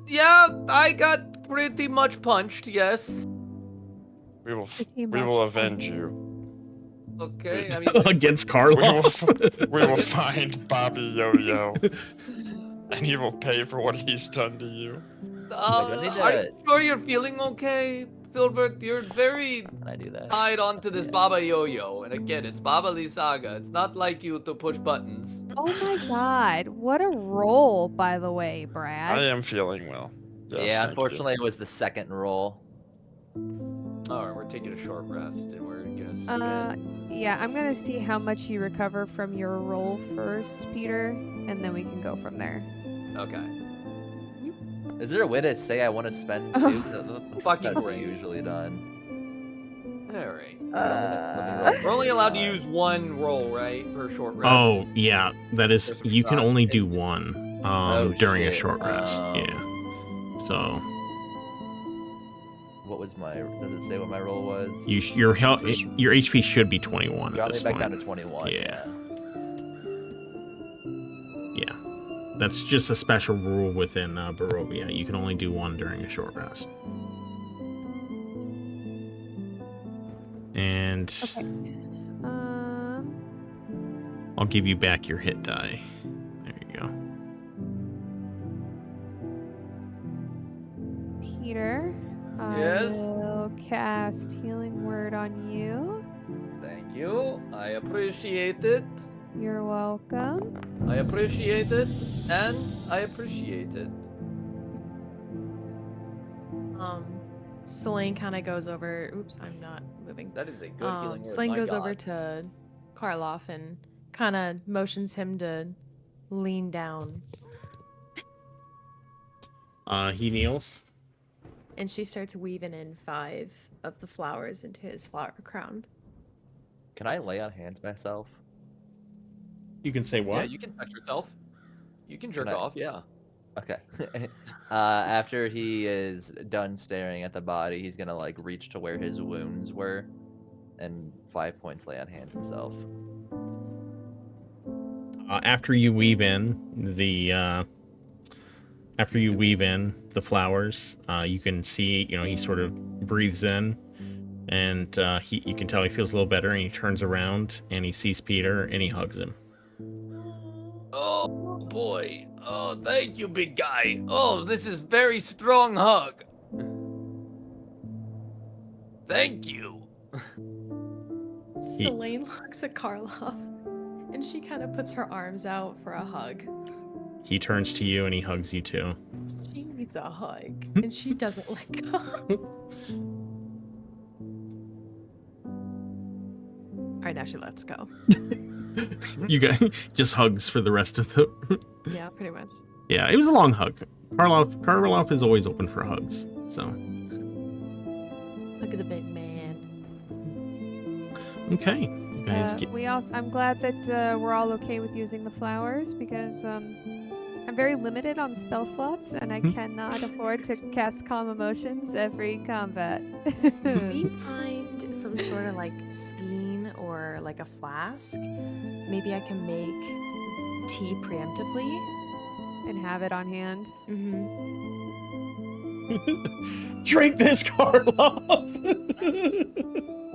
Yeah, I got pretty much punched, yes. We will Pretty we much will fun. avenge you. Okay, I mean, Against We will, Karloff. we will find Bobby Yo-Yo, and he will pay for what he's done to you. Wait, do I need are you to- sure you're feeling okay, Filbert? You're very Can I do that? tied onto this Baba Yo-Yo, and again, it's Baba Lee Saga. It's not like you to push buttons. Oh my god, what a roll, by the way, Brad. I am feeling well. Yes, Yeah, thank unfortunately, it was the second roll. Alright, we're taking a short rest, and we're gonna spin. Yeah, I'm gonna see how much you recover from your roll first, Peter, and then we can go from there. Okay. Is there a way to say I want to spend two? 'Cause Fucking that's great. usually done. Alright. Let me We're only allowed to roll. use one roll, right? Per short rest. Oh, yeah, that is, There's a you can shot. only do one Oh, during a shit. short rest. Yeah. So, What was my? Does it say what my roll was? your HP should be 21 at Drop me this back point. down to 21. Yeah. Yeah. That's just a special rule within Barovia. You can only do one during a short rest. And Okay. I'll give you back your hit die. There you go. Peter, Yes? I will cast Healing Word on you. Thank you. I appreciate it. You're welcome. I appreciate it. And I appreciate it. Selene kind of goes over. Oops, I'm not moving. That is a good healing word. Selene my goes God. over to Karloff and kind of motions him to lean down. He kneels. And she starts weaving in 5 of the flowers into his flower crown. Can I lay on hands myself? You can say what? Yeah, you can touch yourself. You can jerk I- off, yeah. Okay. After he is done staring at the body, he's gonna like reach to where his wounds were, and 5 points lay on hands himself. After you weave in the flowers, you can see, he sort of breathes in, and you can tell he feels a little better, and he turns around and he sees Peter and he hugs him. Oh boy. Oh, thank you, big guy. Oh, this is very strong hug. Thank you. Selene looks at Karloff and she kind of puts her arms out for a hug. He turns to you and he hugs you too. She needs a hug and she doesn't let go. Alright, now she lets go. You guys just hugs for the rest of the. Yeah, pretty much. Yeah, it was a long hug. Karloff is always open for hugs. So. Look at the big man. Okay, you guys get. I'm glad that we're all okay with using the flowers because I'm very limited on spell slots and I cannot afford to cast Calm Emotions every combat. If we find some sort of like skein or like a flask, maybe I can make tea preemptively. And have it on hand. Drink this, Karloff.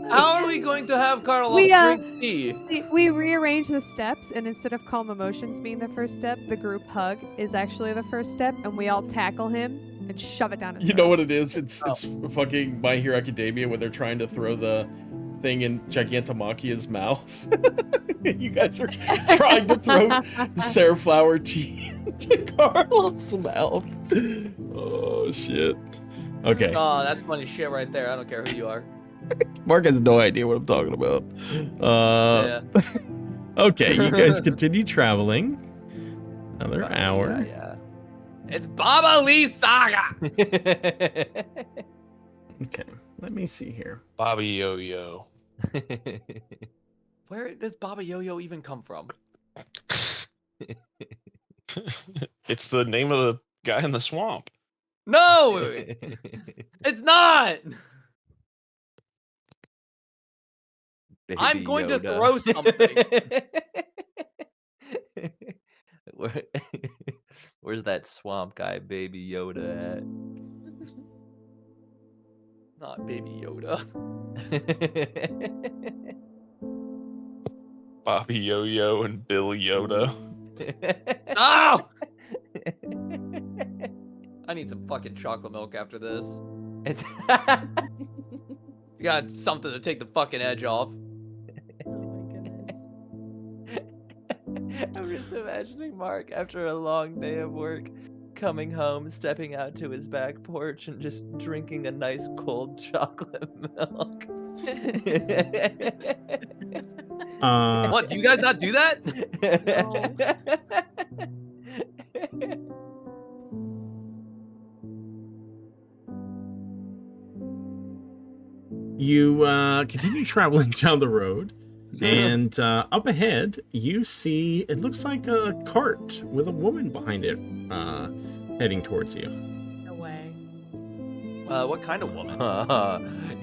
How are we going to have Karloff We, drink tea? See, we rearrange the steps, and instead of Calm Emotions being the first step, the group hug is actually the first step, and we all tackle him and shove it down his You throat. know what it is? It's fucking My Hero Academia when they're trying to throw the thing in Gigantamachia's mouth. You guys are trying to throw Saraflower tea into Carl's mouth. Oh, shit. Okay. Oh, that's funny shit right there. I don't care who you are. Mark has no idea what I'm talking about. Yeah. Okay, you guys continue traveling. Another hour. Yeah. It's Baba Lee Saga. Okay, let me see here. Bobby Yo-Yo. Where does Baba Yo-Yo even come from? It's the name of the guy in the swamp. No, it's not. Baby I'm going to Yoda. throw something. Where's that swamp guy, Baby Yoda, Not Baby Yoda. at? Bobby Yo-Yo and Bill Yoda. Oh! I need some fucking chocolate milk after this. It's You got something to take the fucking edge off. Oh my goodness. I'm just imagining Mark after a long day of work, coming home, stepping out to his back porch, and just drinking a nice cold chocolate milk. What? Do you guys not do that? You continue traveling down the road, and up ahead, you see it looks like a cart with a woman behind it heading towards you. No way. What kind of woman?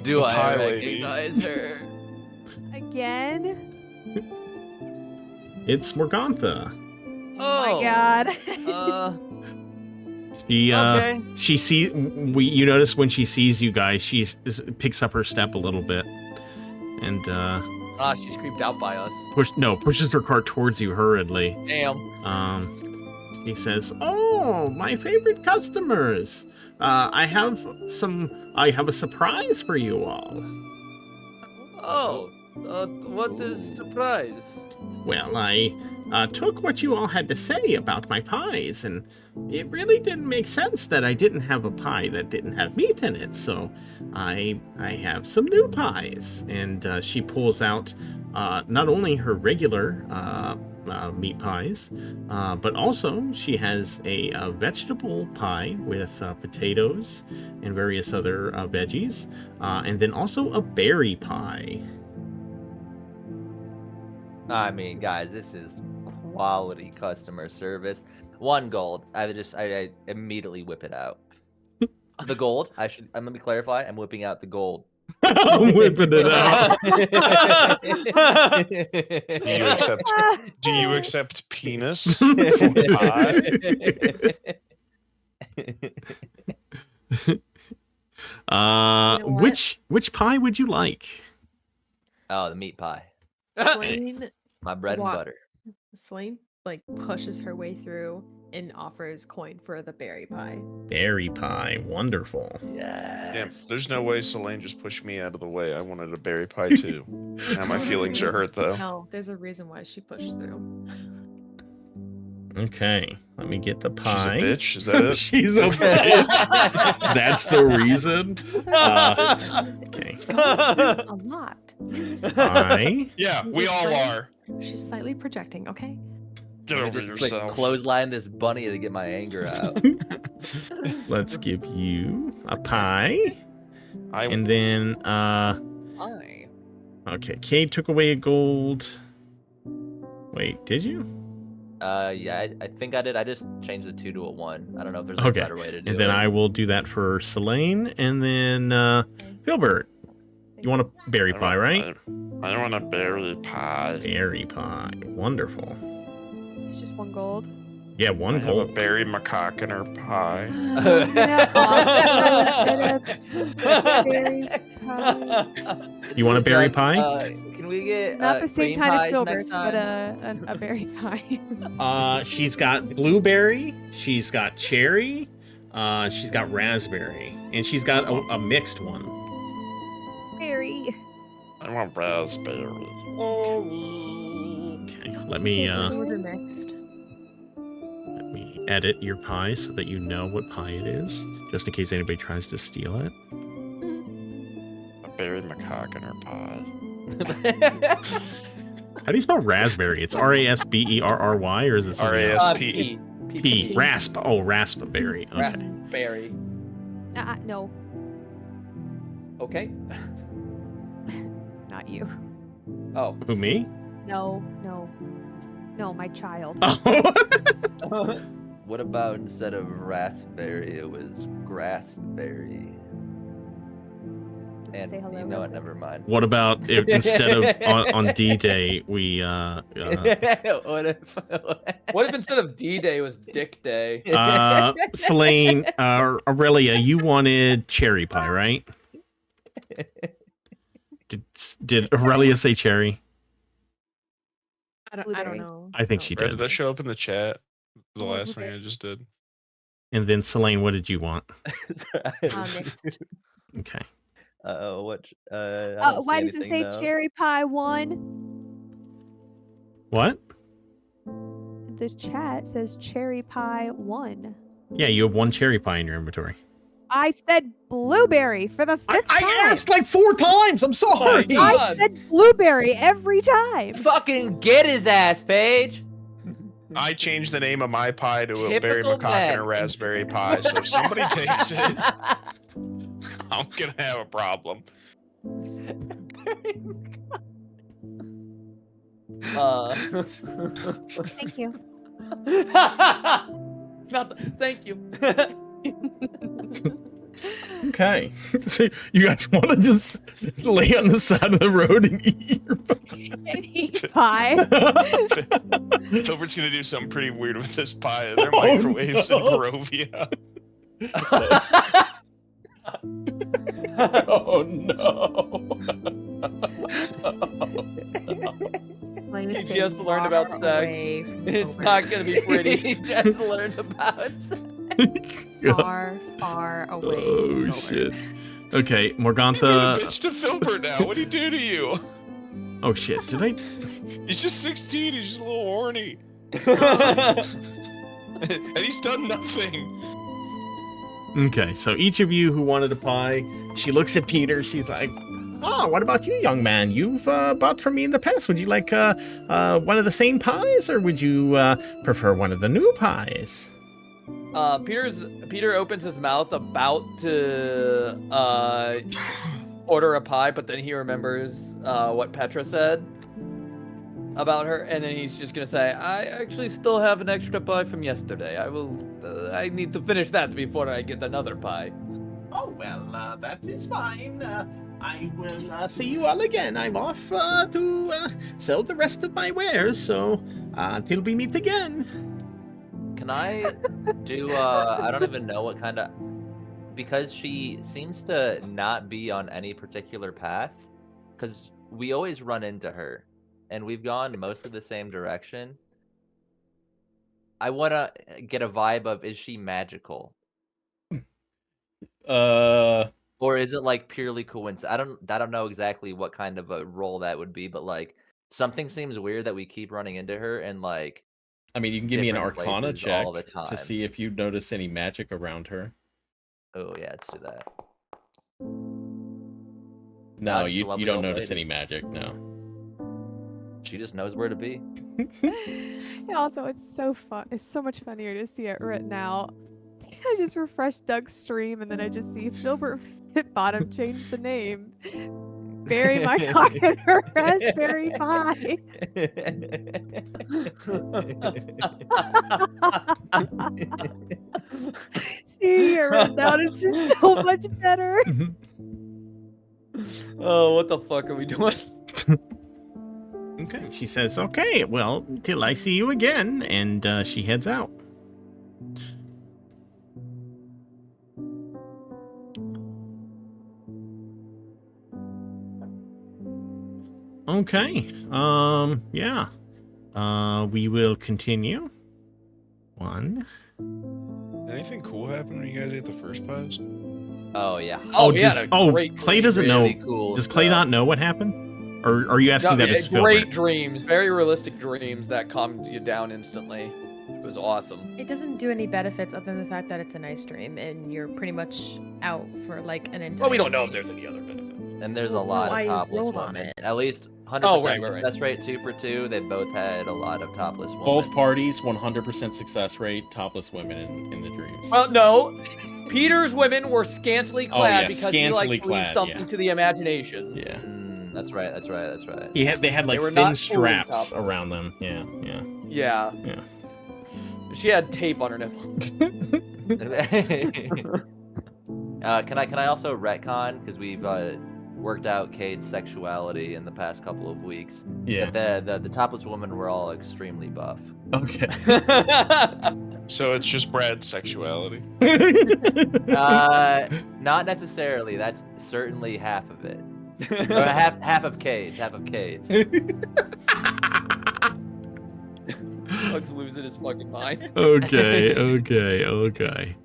Do the I pie lady. recognize her? Again? It's Morgantha. Oh my god. Okay. You notice when she sees you guys, she picks up her step a little bit, and She's creeped out by us. pushes her cart towards you hurriedly. Damn. He says, "Oh, my favorite customers! I have a surprise for you all." Oh, what is surprise? Well, I took what you all had to say about my pies, and it really didn't make sense that I didn't have a pie that didn't have meat in it, so I have some new pies. And she pulls out not only her regular meat pies, but also she has a vegetable pie with potatoes and various other veggies, and then also a berry pie. I mean, guys, this is quality customer service. 1 gold. I immediately whip it out. The gold. Let me clarify. I'm whipping out the gold. I'm whipping it out. Do you accept penis for pie? Which pie would you like? Oh, the meat pie. Slaine, My bread and butter. Slaine like pushes her way through and offers coin for the berry pie. Berry pie, wonderful. Yes. Damn, there's no way Selene just pushed me out of the way. I wanted a berry pie too. Now my feelings are hurt though. No, there's a reason why she pushed through. Okay, let me get the pie. She's a bitch, is that it? She's a bitch. That's the reason. Okay. A lot. Pie. Yeah, we all are. She's slightly projecting, okay? Get Let me over just yourself. clothesline this bunny to get my anger out. Let's give you a pie. I And then, Hi. okay, Cade took away a gold. Wait, did you? Yeah, I think I did. I just changed the 2 to a 1. I don't know if there's a Okay, better way to do it. and then I will do that for Selene, and then Filbert. You want a berry pie, right? I want a berry pie. Berry pie, wonderful. It's just 1 gold. Yeah, I 1 have a gold. berry macaque in her pie. Berry pie. You want a berry pie? Can we get Not the same cream kind as pies Filbert's, next but time? a berry pie. She's got blueberry, she's got cherry, she's got raspberry, and she's got a mixed one. Berry. I want raspberry. Okay, let me Order next. edit your pie so that you know what pie it is, just in case anybody tries to steal it. I buried my cock in her pie. How do you spell raspberry? It's Rasberry, or is it something else? R-A-S-P. P. Rasp. Oh, raspberry. Okay. Raspberry. No, Okay. not you. Oh. Who, me? No, my child. Oh. What about instead of raspberry, it was grassberry? And Say hello you real know what? quick. Never mind. What about if instead of on D-Day we What if? What if instead of D-Day was Dick Day? Selene, Aurelia, you wanted cherry pie, right? Did Aurelia say cherry? I don't Blueberry. know. I think she Brad, did. did that show up in the chat? The Oh, last thing okay. I just did. And then Selene, what did you want? Next. Okay. What? I don't Why see does it anything, say no. cherry pie 1? What? The chat says cherry pie 1. Yeah, you have one cherry pie in your inventory. I said blueberry for the 5th time. I asked like 4 times. I'm sorry. God. I said blueberry every time. Fucking get his ass, Paige. I changed the name of my pie to a berry Typical macaque and a men. raspberry pie, so if somebody takes it, I'm gonna have a problem. Thank you. Thank you. Okay. So you guys want to just lay on the side of the road and eat your And eat pie. Filbert's gonna do something pretty weird with this pie. They're microwaves in Barovia. Oh no. He just learned about sex. It's not gonna be pretty. He just learned about sex. Far away. Oh from shit. Filbert. Okay, You're a Morgantha. bitch to Filbert now. What'd he do to you? Oh shit. Did I? He's just 16. He's just a little horny. And he's done nothing. Okay, so each of you who wanted a pie, she looks at Peter. She's like, "Oh, what about you, young man? You've bought from me in the past. Would you like one of the same pies, or would you prefer one of the new pies?" Peter opens his mouth about to order a pie, but then he remembers what Petra said about her, and then he's just gonna say, "I actually still have an extra pie from yesterday. I need to finish that before I get another pie." Oh well, that is fine. I will see you all again. I'm off to sell the rest of my wares, so until we meet again. Can I do, I don't even know what kind of, because she seems to not be on any particular path, because we always run into her, and we've gone most of the same direction. I want to get a vibe of, is she magical? Or is it like purely coincidence? I don't know exactly what kind of a role that would be, but like something seems weird that we keep running into her and like I mean, you can give me an different Arcana places check all the time. to see if you notice any magic around her. Oh yeah, let's do that. No, just a you lovely don't old notice lady. any magic. No. She just knows where to be. Yeah, also, it's so fun. It's so much funnier to see it written out. I just refreshed Doug's stream, and then I just see Filbert Fitbottom change the name. Bury my cock in her raspberry pie. See, it written down. It's just so much better. Oh, what the fuck are we doing? Okay, she says, "Okay, well, till I see you again," and she heads out. Okay, yeah. We will continue. One. Anything cool happen when you guys ate the first pies? Oh yeah. Oh, we had a Clay great doesn't really know. cool Does Clay stuff. not know what happened? Or are you asking that as great Filbert? dreams, very realistic dreams that calmed you down instantly. It was awesome. It doesn't do any benefits other than the fact that it's a nice dream and you're pretty much out for like an entire. Well, we don't know if there's any other benefit. And there's a lot I of topless rolled on women. it. At least 100% Oh, right. success rate, 2 for 2. They both had a lot of topless women. Both parties, 100% success rate, topless women in the dreams. Well, no. Peter's women were scantily clad yeah, because scantily he liked to leave clad, something yeah. to the imagination. Yeah. That's right. They had like were thin not fully straps topless. around them. Yeah. Yeah. Yeah. She had tape on her nipple. Can I also retcon, because we've worked out Cade's sexuality in the past couple of weeks? Yeah. That the topless women were all extremely buff. Okay. So it's just Brad's sexuality. Not necessarily. That's certainly half of it. Or half of Cade's. Doug's losing his fucking mind. Okay. Okay. Okay.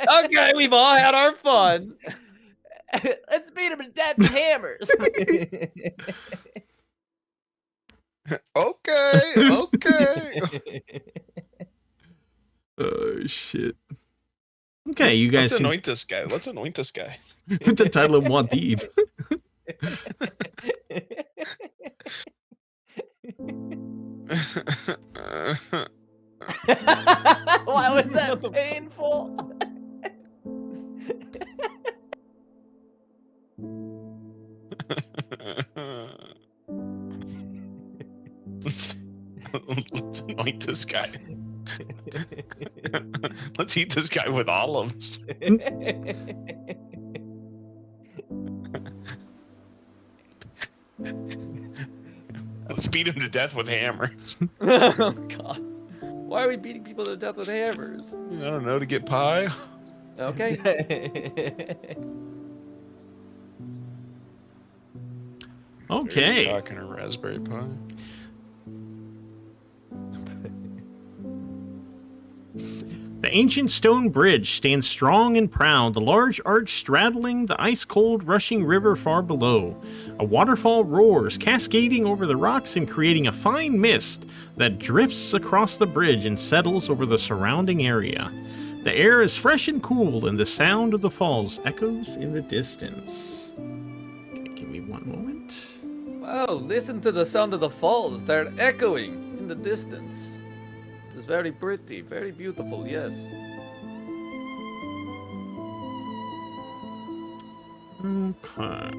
Okay, we've all had our fun. Let's beat him to death with hammers. Okay. Oh shit. Okay, you guys Let's can anoint this guy. put the title of Muad'Dib. Why was that painful? Let's anoint this guy. Let's eat this guy with olives. Let's beat him to death with hammers. Oh god. Why are we beating people to death with hammers? I don't know, to get pie. Okay. Okay. Talking a raspberry pie. The ancient stone bridge stands strong and proud, the large arch straddling the ice-cold rushing river far below. A waterfall roars, cascading over the rocks and creating a fine mist that drifts across the bridge and settles over the surrounding area. The air is fresh and cool, and the sound of the falls echoes in the distance. Okay, give me one moment. Wow, listen to the sound of the falls. They're echoing in the distance. It is very pretty, very beautiful, yes. Okay.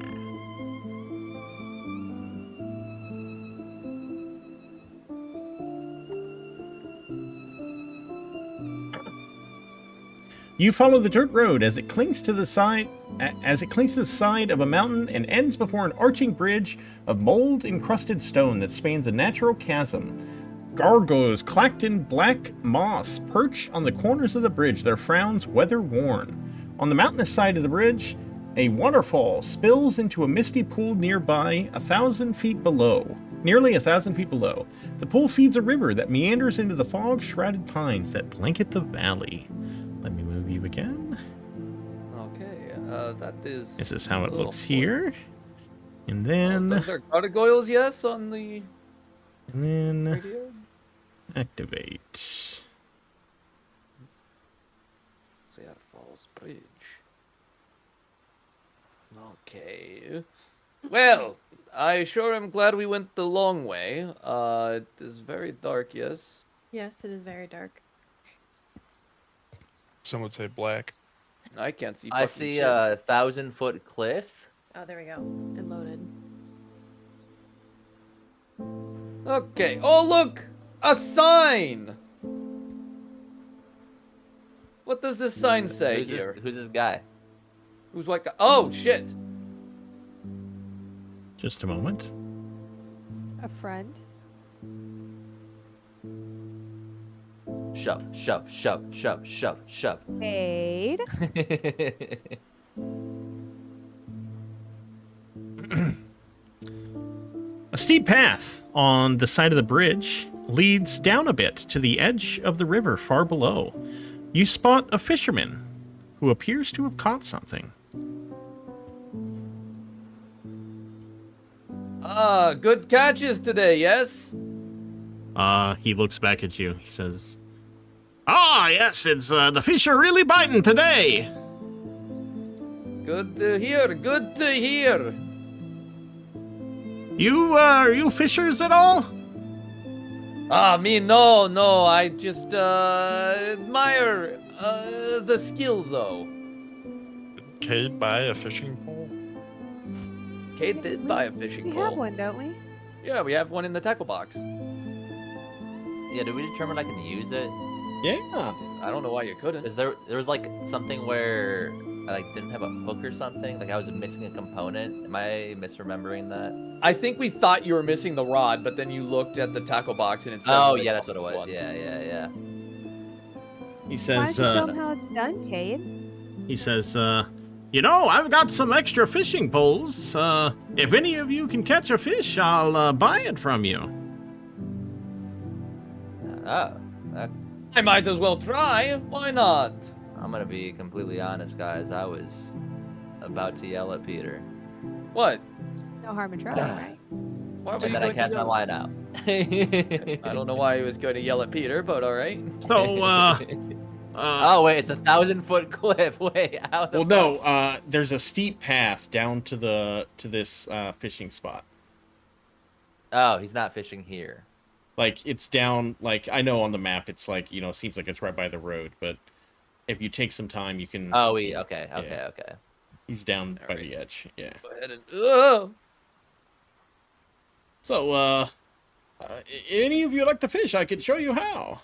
You follow the dirt road as it clings to the side of a mountain and ends before an arching bridge of mold-encrusted stone that spans a natural chasm. Gargoyles clacked in black moss perch on the corners of the bridge, their frowns weather-worn. On the mountainous side of the bridge, a waterfall spills into a misty pool nearby, 1,000 feet below. Nearly 1,000 feet below. The pool feeds a river that meanders into the fog-shrouded pines that blanket the valley. Let me move you again. Okay, that is... This is how it Oh, looks boy. here. And then... Those are gargoyles, yes, on the And then... radio? Activate. There Falls Bridge. Okay. Well, I sure am glad we went the long way. It is very dark, yes. Yes, it is very dark. Some would say black. I can't see. I fucking see shit. a 1,000-foot cliff. Oh, there we go. And loaded. Okay. Oh, look! A sign! What does this sign say Who's here? who's this guy? Who's like, oh, shit! Just a moment. A friend. Shove. Aid. A steep path on the side of the bridge leads down a bit to the edge of the river far below. You spot a fisherman who appears to have caught something. Good catches today, yes? He looks back at you. He says, "Ah, yes, it's the fish are really biting today." Good to hear, good to hear. Are you fishers at all? Me, no, I just, admire, the skill, though. Did Cade buy a fishing pole? Kate did buy a fishing We pole. have one, don't we? Yeah, we have one in the tackle box. Yeah, did we determine I can use it? Yeah. I don't know why you couldn't. Is there was like something where I like didn't have a hook or something? Like I was missing a component? Am I misremembering that? I think we thought you were missing the rod, but then you looked at the tackle box and it says. Oh that yeah, it that's what it was. one. Yeah. He Why says, don't you show him how it's done, Cade? he says, you know, I've got some extra fishing poles. If any of you can catch a fish, I'll buy it from you. Oh, I might as well try. Why not? I'm gonna be completely honest, guys. I was about to yell at Peter, What? No harm in trying, right? Why were and you then I going to cast my yell? line out. I don't know why he was going to yell at Peter, but all right. So, Oh wait, it's a 1,000-foot cliff. Wait, how the well, no, there's a steep path down to this fishing spot. Oh, he's not fishing here. Like, it's down, like, I know on the map it's like, you know, seems like it's right by the road, but if you take some time, you can... Oh, okay. He's down by Alright. the edge, yeah. Go ahead and. So, any of you like to fish? I could show you how.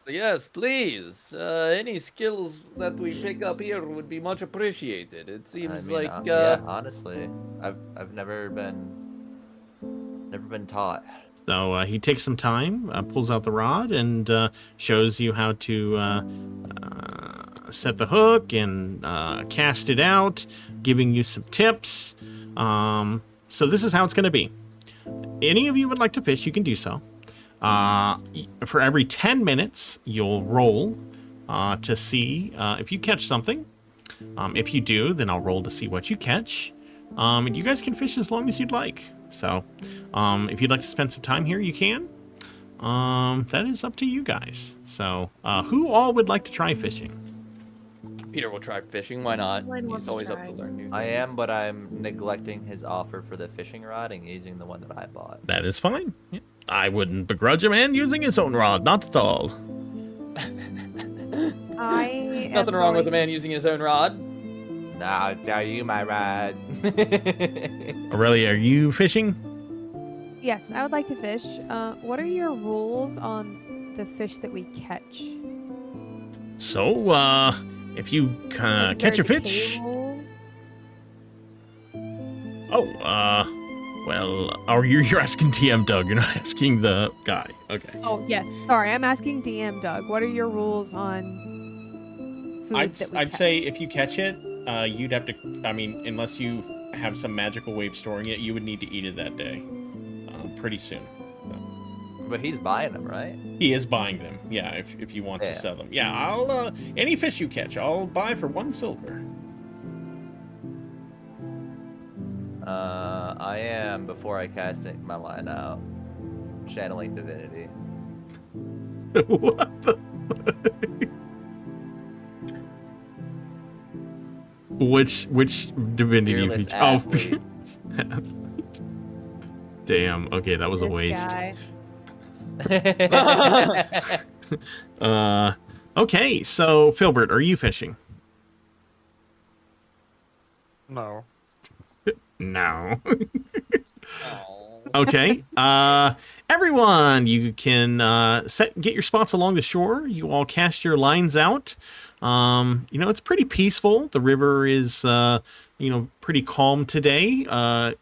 Yes, please. Any skills that we pick up here would be much appreciated. It seems like. Yeah, honestly, I've never been taught. So he takes some time, pulls out the rod, and shows you how to set the hook and cast it out, giving you some tips. So this is how it's going to be. Any of you would like to fish, you can do so. For every 10 minutes, you'll roll to see if you catch something. If you do, then I'll roll to see what you catch. And you guys can fish as long as you'd like. So, if you'd like to spend some time here, you can. That is up to you guys. So, who all would like to try fishing? Peter will try fishing. Why not? Lynn wants He's to always up try. to learn new things. I am, but I'm neglecting his offer for the fishing rod and using the one that I bought. That is fine. Yeah. I wouldn't begrudge a man using his own rod, not at all. Nothing wrong with a man using his own rod. Now I'll tell you my rod. Aurelia, are you fishing? Yes, I would like to fish. What are your rules on the fish that we catch? So, if you Like, is catch a there fish... decay rule? Well, you're asking TM Doug, you're not asking the guy. Okay. Oh, yes. Sorry, I'm asking DM Doug. What are your rules on food that we I'd catch? say if you catch it, you'd have to, I mean, unless you have some magical way of storing it, you would need to eat it that day. Pretty soon. So. But he's buying them, right? He is buying them, yeah, if you want to sell them. Yeah, I'll, any fish you catch, I'll buy for 1 silver. I am, before I cast my line out, channeling divinity. What the Which divinity Fearless feature? athlete. Oh, athlete. Damn. Okay, that was a This waste. guy. Okay, so Filbert, are you fishing? No. No. Oh. Okay. Everyone, you can get your spots along the shore. You all cast your lines out. You know, it's pretty peaceful. The river is, you know, pretty calm today. The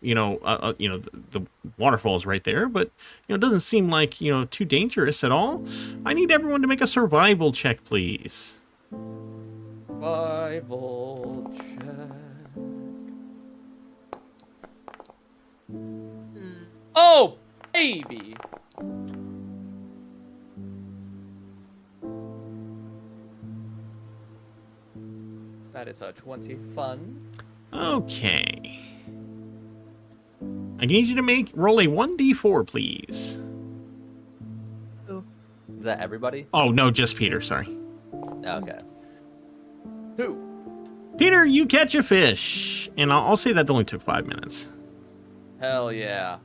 waterfall is right there, but you know, it doesn't seem like, you know, too dangerous at all. I need everyone to make a survival check, please. Survival check. Oh, baby. That is a 20 fun. Okay. I need you to roll a 1d4, please. Is that everybody? Oh, no, just Peter, sorry. Okay. 2. Peter, you catch a fish. And I'll say that only took 5 minutes. Hell yeah.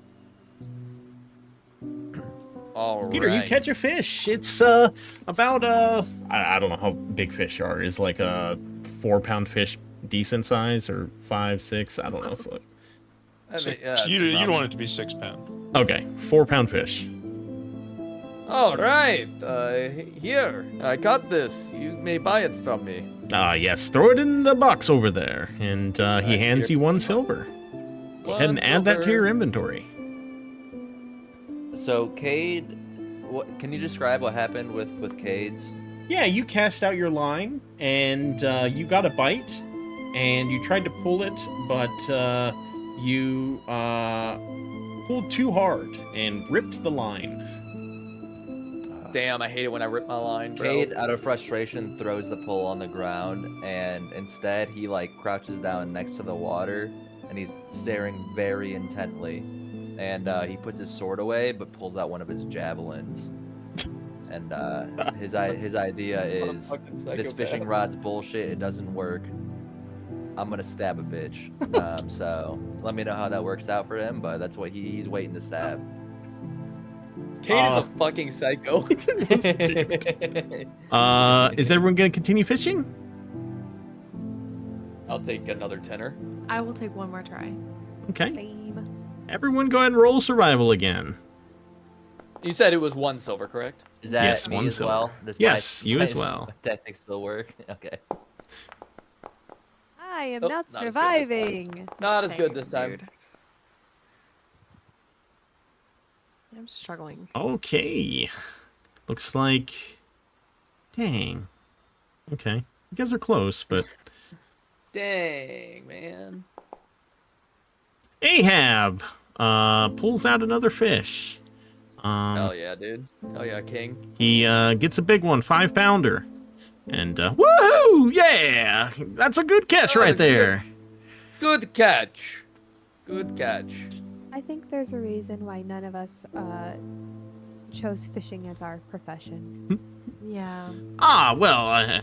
All Peter, you catch a fish. It's about I don't know how big fish are. Is like a 4-pound fish decent size, or 5, 6? I don't know. You don't want it to be 6 pound. Okay, 4-pound fish. All right. Here, I got this. You may buy it from me. Yes, throw it in the box over there, and he hands you 1 silver. Go ahead and add that to your inventory. So Cade, can you describe what happened with Cade's? Yeah, you cast out your line, and you got a bite, and you tried to pull it, but you pulled too hard and ripped the line. Damn, I hate it when I rip my line, bro. Cade, out of frustration, throws the pole on the ground, and instead he crouches down next to the water, and he's staring very intently. And he puts his sword away, but pulls out one of his javelins. And his idea is, this fishing rod's bullshit. It doesn't work. I'm gonna stab a bitch. So let me know how that works out for him. But that's what he's waiting to stab. Cade is a fucking psycho. Is everyone gonna continue fishing? I'll take another tenner. I will take one more try. Okay. Same. Everyone go ahead and roll survival again. You said it was 1 silver, correct? Is that Yes, me 1 as silver. well? Does Yes, you as my well. tactics still work? Okay. I am Oh, not not as good this surviving. Not as good Same, this time. dude. I'm struggling. Okay. Looks like... Dang. Okay. You guys are close, but... Dang, man. Ahab pulls out another fish. Hell yeah, dude. Hell yeah, king. He gets a big one, 5-pounder. And woohoo! Yeah! That's a good catch right there. Good catch. Good catch. I think there's a reason why none of us chose fishing as our profession. Yeah. Ah, well,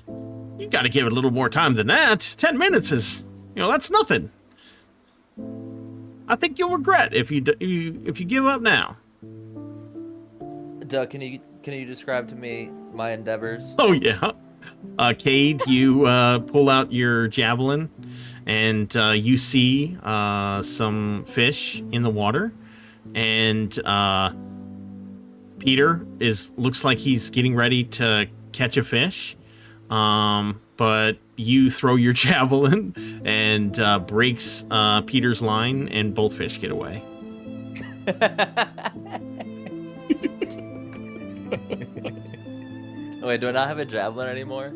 you gotta give it a little more time than that. 10 minutes is, that's nothing. I think you'll regret if you give up now. Doug, can you describe to me my endeavors? Oh yeah. Cade, you pull out your javelin, and you see some fish in the water, and Peter looks like he's getting ready to catch a fish, but you throw your javelin and breaks Peter's line, and both fish get away. Wait, do I not have a javelin anymore?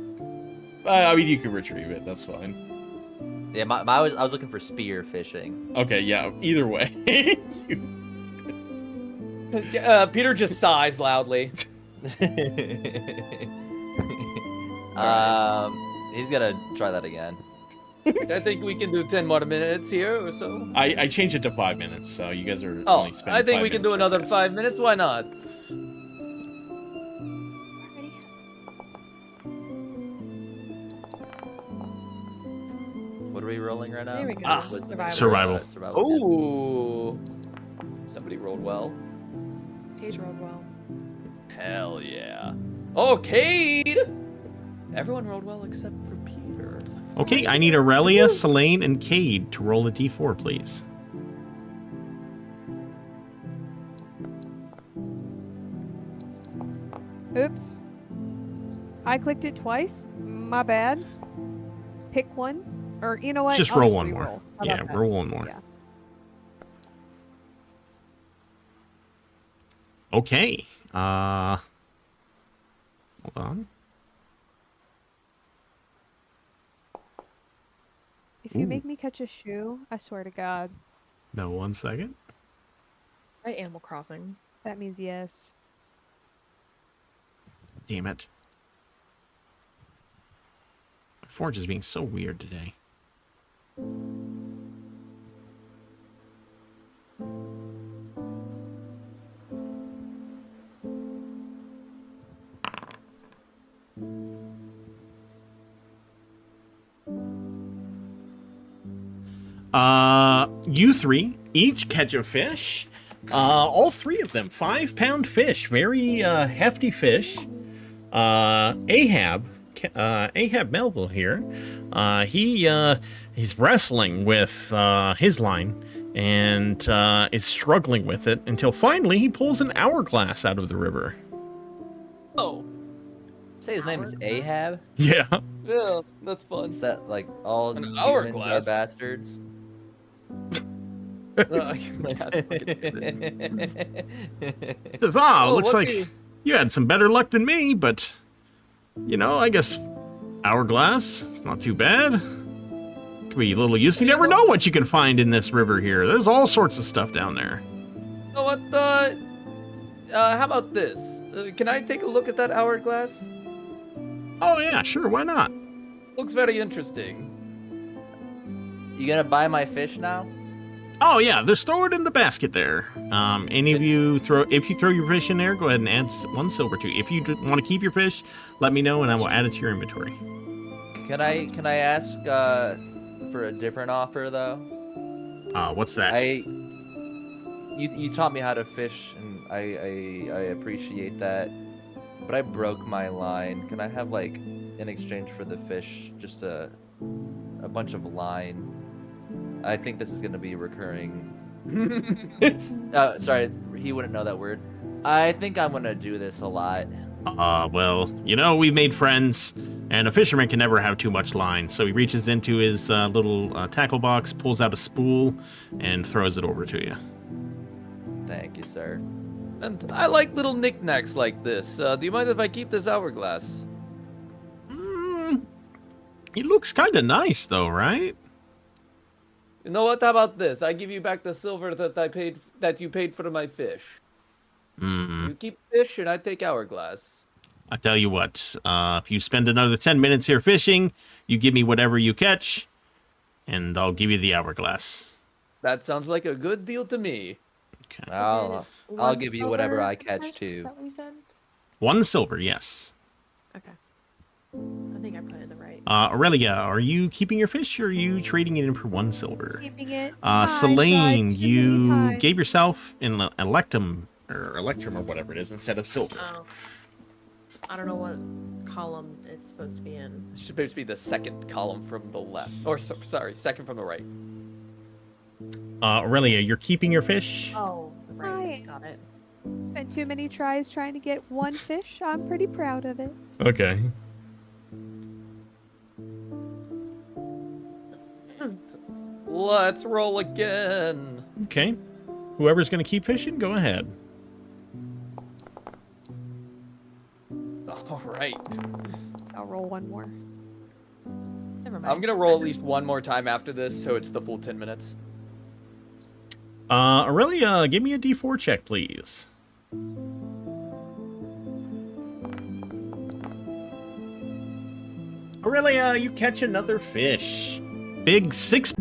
I mean, you can retrieve it. That's fine. Yeah, I was looking for spear fishing. Okay, yeah. Either way. Peter just sighs loudly. He's gonna try that again. I think we can do 10 more minutes here or so. I changed it to 5 minutes, so you guys are Oh, only spending I think 5 we can do minutes per another cast. 5 minutes. Why not? What are we rolling right now? There we go. Wisdom Survival. or, survival. Ooh. Somebody rolled well. Page rolled well. Hell yeah. Oh, Cade! Everyone rolled well except for Peter. Okay, I need Aurelia, Selene, and Cade to roll a d4, please. Oops. I clicked it twice. My bad. Pick one. Or you know what? Just I'll roll one more. re-roll. How Yeah, about that? roll one more. Yeah. Okay. Hold on. If you Ooh. make me catch a shoe, I swear to God, No, 1 second. Right, Animal Crossing. that means yes. Damn it. Forge is being so weird today. You three each catch a fish. All three of them 5-pound fish, very hefty fish. Ahab Melville here, he's wrestling with his line and is struggling with it until finally he pulls an hourglass out of the river. Oh, Say his name is Ahab. Yeah. yeah, that's fun. Is that like all An humans hourglass? are bastards? God, Says, looks like you had some better luck than me, but you know, I guess hourglass, it's not too bad. Could be a little use. You never know what you can find in this river here. There's all sorts of stuff down there. You know what? How about this? Can I take a look at that hourglass? Oh yeah, sure, why not? Looks very interesting. You gonna buy my fish now? Oh yeah, just throw it in the basket there. Any of you if you throw your fish in there, go ahead and add 1 silver to it. If you want to keep your fish, let me know and I will add it to your inventory. Can I ask for a different offer though? What's that? You taught me how to fish and I appreciate that. But I broke my line. Can I have like in exchange for the fish just a bunch of line? I think this is gonna be recurring. Sorry, he wouldn't know that word. I think I'm gonna do this a lot. Well, you know, we've made friends, and a fisherman can never have too much line. So he reaches into his little tackle box, pulls out a spool, and throws it over to you. Thank you, sir. And I like little knickknacks like this. Do you mind if I keep this hourglass? It looks kind of nice, though, right? You know what? How about this? I give you back the silver that you paid for my fish. You keep fish and I take hourglass. I tell you what, if you spend another 10 minutes here fishing, you give me whatever you catch, and I'll give you the hourglass. That sounds like a good deal to me. Okay. I'll give you whatever I catch Is too. that what we said? 1 silver, yes. Okay. I think I put it the right. Aurelia, are you keeping your fish, or are you trading it in for 1 silver? Keeping it. Selene, you gave yourself an electrum or whatever it is instead of silver. Oh. I don't know what column it's supposed to be in. It's supposed to be the second column from the left. Or, sorry, second from the right. Aurelia, you're keeping your fish? Oh, right. Hi. Got it. Spent too many tries trying to get 1 fish. I'm pretty proud of it. Okay. Let's roll again. Okay. Whoever's going to keep fishing, go ahead. All right. I'll roll 1 more. Never mind. I'm going to roll at least 1 more time after this, so it's the full 10 minutes. Aurelia, give me a D4 check, please. Aurelia, you catch another fish. Big 6.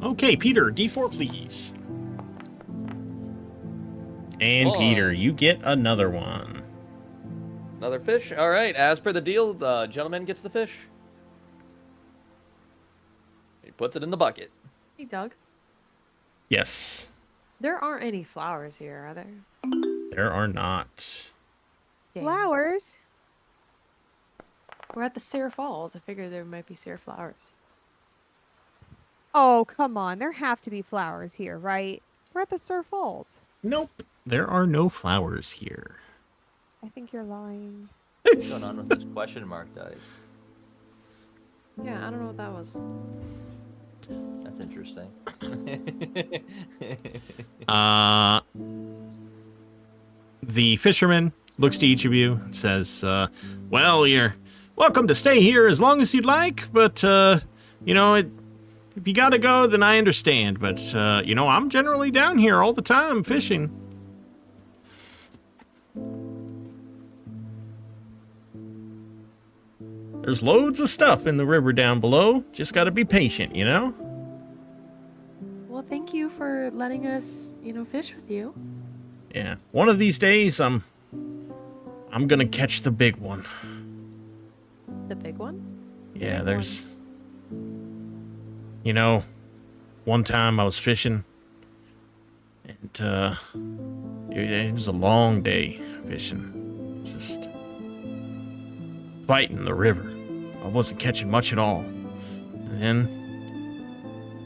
Okay, Peter, D4, please. And Oh. Peter, you get another one. Another fish. All right. As per the deal, the gentleman gets the fish. He puts it in the bucket. Hey, Doug. Yes, There aren't any flowers here, are there? there are not. Damn. Flowers? We're at the Sere Falls. I figured there might be Sere flowers. Oh, come on. There have to be flowers here, right? We're at the Sere Falls. Nope, there are no flowers here. I think you're lying. What's going on with this question mark dice? Yeah, I don't know what that was. That's interesting. The fisherman looks to each of you and says, well, you're welcome to stay here as long as you'd like, but, you know, if you gotta go, then I understand. But, you know, I'm generally down here all the time fishing. There's loads of stuff in the river down below. Just gotta be patient, you know? Well, thank you for letting us, fish with you. Yeah. One of these days, I'm gonna catch the big one. The big one? Yeah, big there's... One time I was fishing, and, it was a long day fishing. Just fighting the river. I wasn't catching much at all. And then,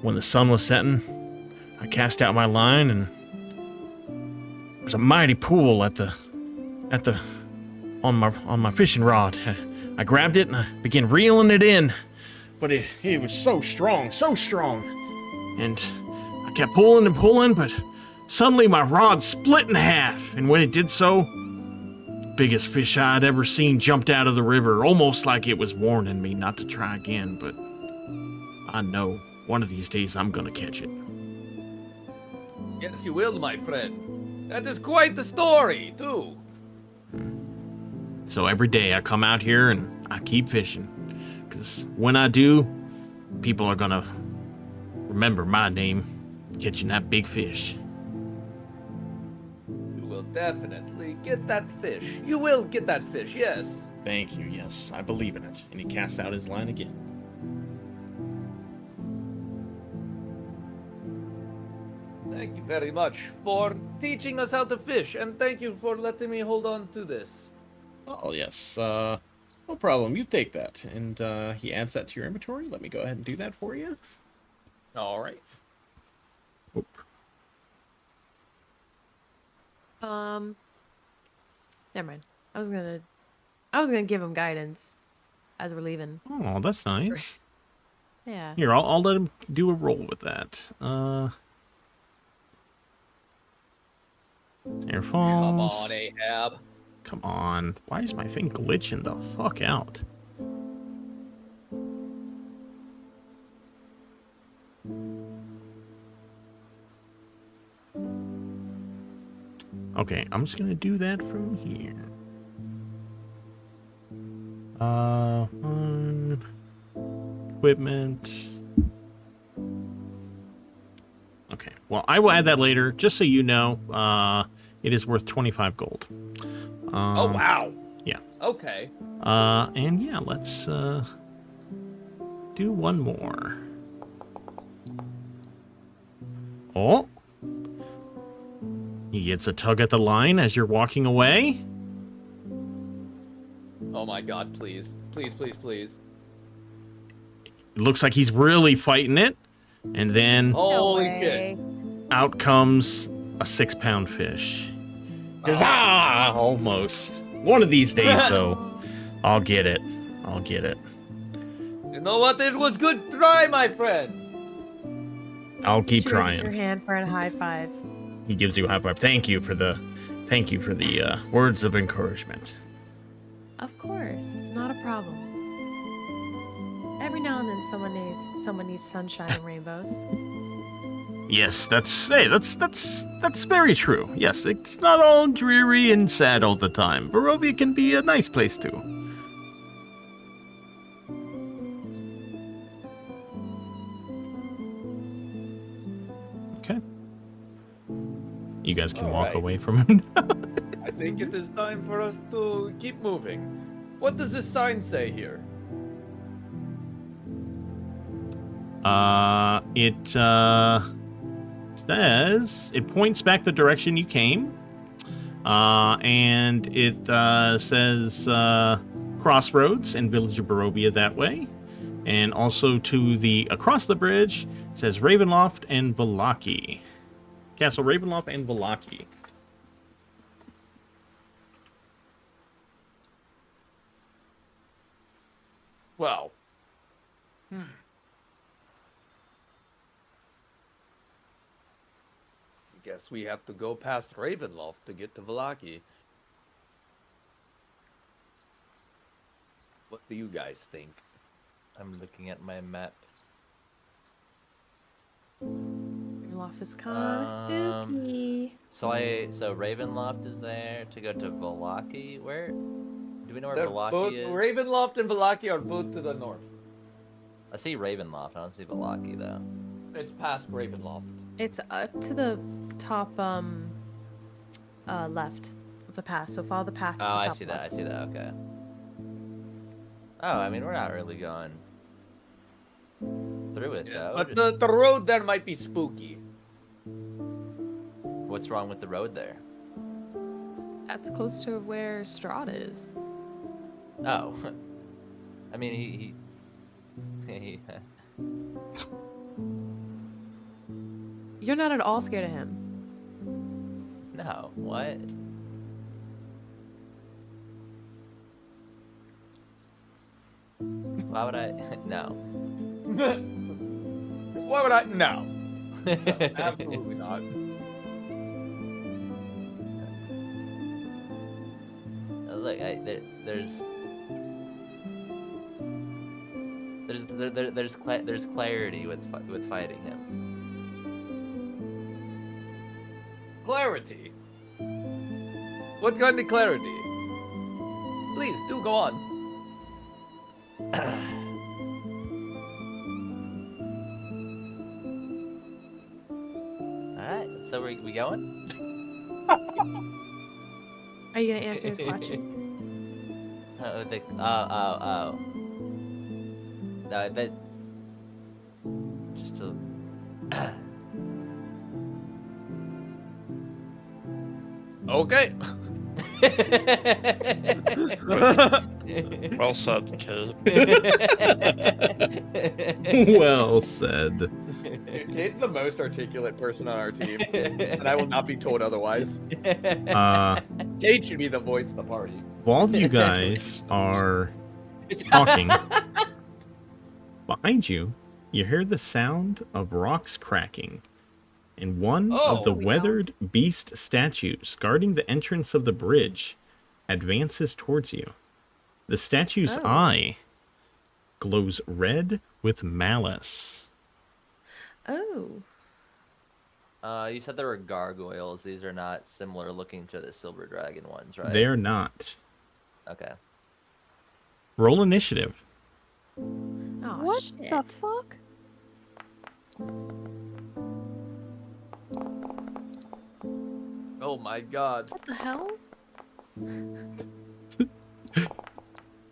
when the sun was setting, I cast out my line, and there was a mighty pool on my fishing rod. I grabbed it and I began reeling it in, but it was so strong, and I kept pulling and pulling, but suddenly my rod split in half, and when it did so, the biggest fish I'd ever seen jumped out of the river, almost like it was warning me not to try again, but I know one of these days I'm gonna catch it. Yes, you will, my friend. That is quite the story, too. So every day I come out here and I keep fishing, because when I do, people are gonna remember my name, catching that big fish. You will definitely get that fish. You will get that fish, yes. Thank you, yes, I believe in it. And he casts out his line again. Thank you very much for teaching us how to fish, and thank you for letting me hold on to this. Oh, yes, no problem, you take that. And he adds that to your inventory. Let me go ahead and do that for you. All right. Oop. Never mind. I was gonna give him guidance as we're leaving. Oh, that's nice. Yeah. Here, I'll let him do a roll with that. Air falls. Come on, Ahab. Come on. Why is my thing glitching the fuck out? Okay, I'm just gonna do that from here. Equipment. Okay, well, I will add that later, just so you know. It is worth 25 gold. Oh, wow. Yeah. Okay. And yeah, let's do one more. Oh. He gets a tug at the line as you're walking away. Oh my god, please. Please, please, please. It looks like he's really fighting it. And then Holy shit. out comes a 6-pound fish. Says, ah, almost. One of these days, though, I'll get it. I'll get it. You know what? It was good try, my friend. I'll keep She raises trying. her hand for a high five. He gives you a high five. Thank you for the words of encouragement. Of course, it's not a problem. Every now and then, someone needs sunshine and rainbows. Yes, that's very true. Yes, it's not all dreary and sad all the time. Barovia can be a nice place too. Okay. You guys can All walk right. away from him now. I think it is time for us to keep moving. What does this sign say here? It says it points back the direction you came. And it says Crossroads and Village of Barovia that way. And also to the across the bridge it says Ravenloft and Vallaki. Castle Ravenloft and Vallaki. Well. Guess we have to go past Ravenloft to get to Vallaki. What do you guys think? I'm looking at my map. Ravenloft is kind of spooky. So Ravenloft is there to go to Vallaki. Where Do we know where They're Valaki both, is? Ravenloft and Valaki are both to the north. I see Ravenloft. I don't see Valaki though. It's past Ravenloft. It's up to the top left of the path. So follow the path to Oh, the I top see that. I left. see that. Okay. Oh, I mean, we're not really going through it though. But Just- the road there might be spooky. What's wrong with the road there? That's close to where Strahd is. Oh, I mean, he You're not at all scared of him. no, what? Why would I? No. Why would I? No. Absolutely not. Look, there's clarity with fighting him. Clarity. What kind of clarity? Please do go on. All right, so we going? Are you gonna answer his question? Oh. No, that just to. Okay. Well said, kid. Well said. Kate's the most articulate person on our team, and I will not be told otherwise. Kate should be the voice of the party. While you guys are talking, behind you, you hear the sound of rocks cracking, and one of the weathered beast statues guarding the entrance of the bridge advances towards you. The statue's eye glows red with malice. Oh. You said there were gargoyles. These are not similar looking to the silver dragon ones, right? They're not. Okay. Roll initiative. Oh, What shit. the fuck? Oh my god. What the hell?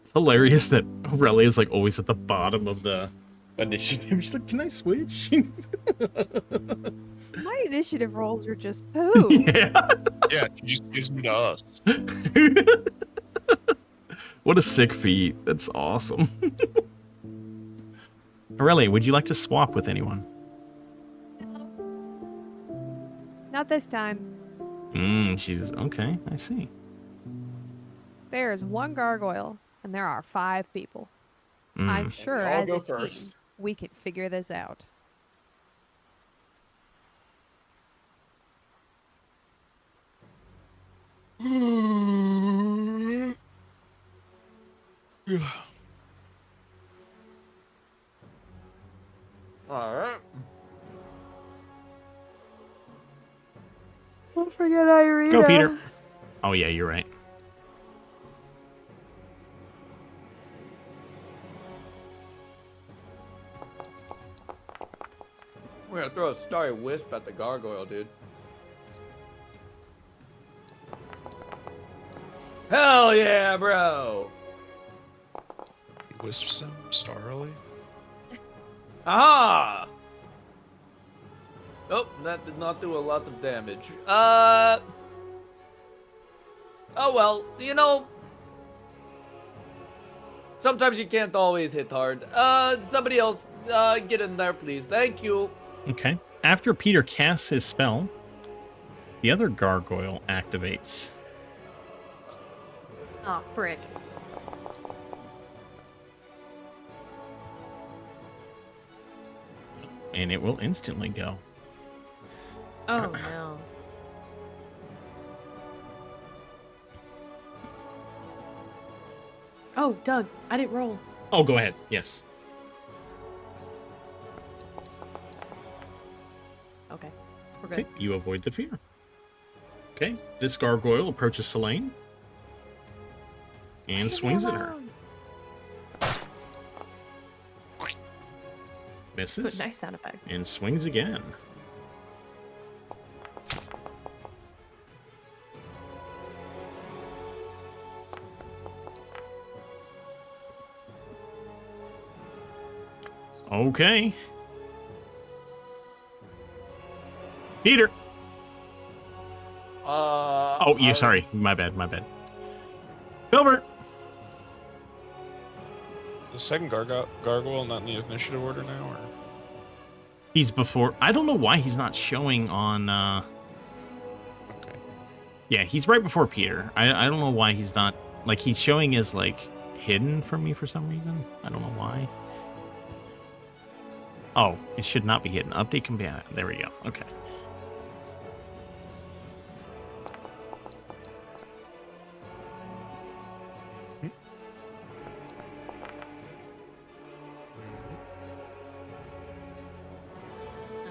It's hilarious that Aurelia is like always at the bottom of the initiative. She's like, can I switch? My initiative rolls are just poo. Yeah. Yeah, she just gives them to us. What a sick feat. That's awesome. Aurelia, would you like to swap with anyone? Not this time. She's okay. I see. There is one gargoyle, and there are 5 people. I'm sure I'll as go a team, first. we can figure this out. Alright. Don't forget Irina. Go, Peter. Oh, yeah, you're right. We're gonna throw a starry wisp at the gargoyle, dude. Hell yeah, bro! Wisps him starly. Aha! Oh, that did not do a lot of damage. Oh well, you know. Sometimes you can't always hit hard. Somebody else, get in there, please. Thank you. Okay. After Peter casts his spell, the other gargoyle activates. Oh, frick. And it will instantly go. Oh, no. Oh, Doug, I didn't roll. Oh, go ahead. Yes. Okay, we're good. Okay, you avoid the fear. Okay, this gargoyle approaches Selene. And swings at her. Misses. But nice sound effect. And swings again. Okay. Peter. Oh, yeah, sorry. My bad. Filbert. The second gargoyle not in the initiative order now, or? He's before. I don't know why he's not showing on. Okay. Yeah, he's right before Peter. I don't know why he's not. Like, he's showing as, like, hidden from me for some reason. I don't know why. Oh, it should not be hidden. Update companion. There we go. Okay.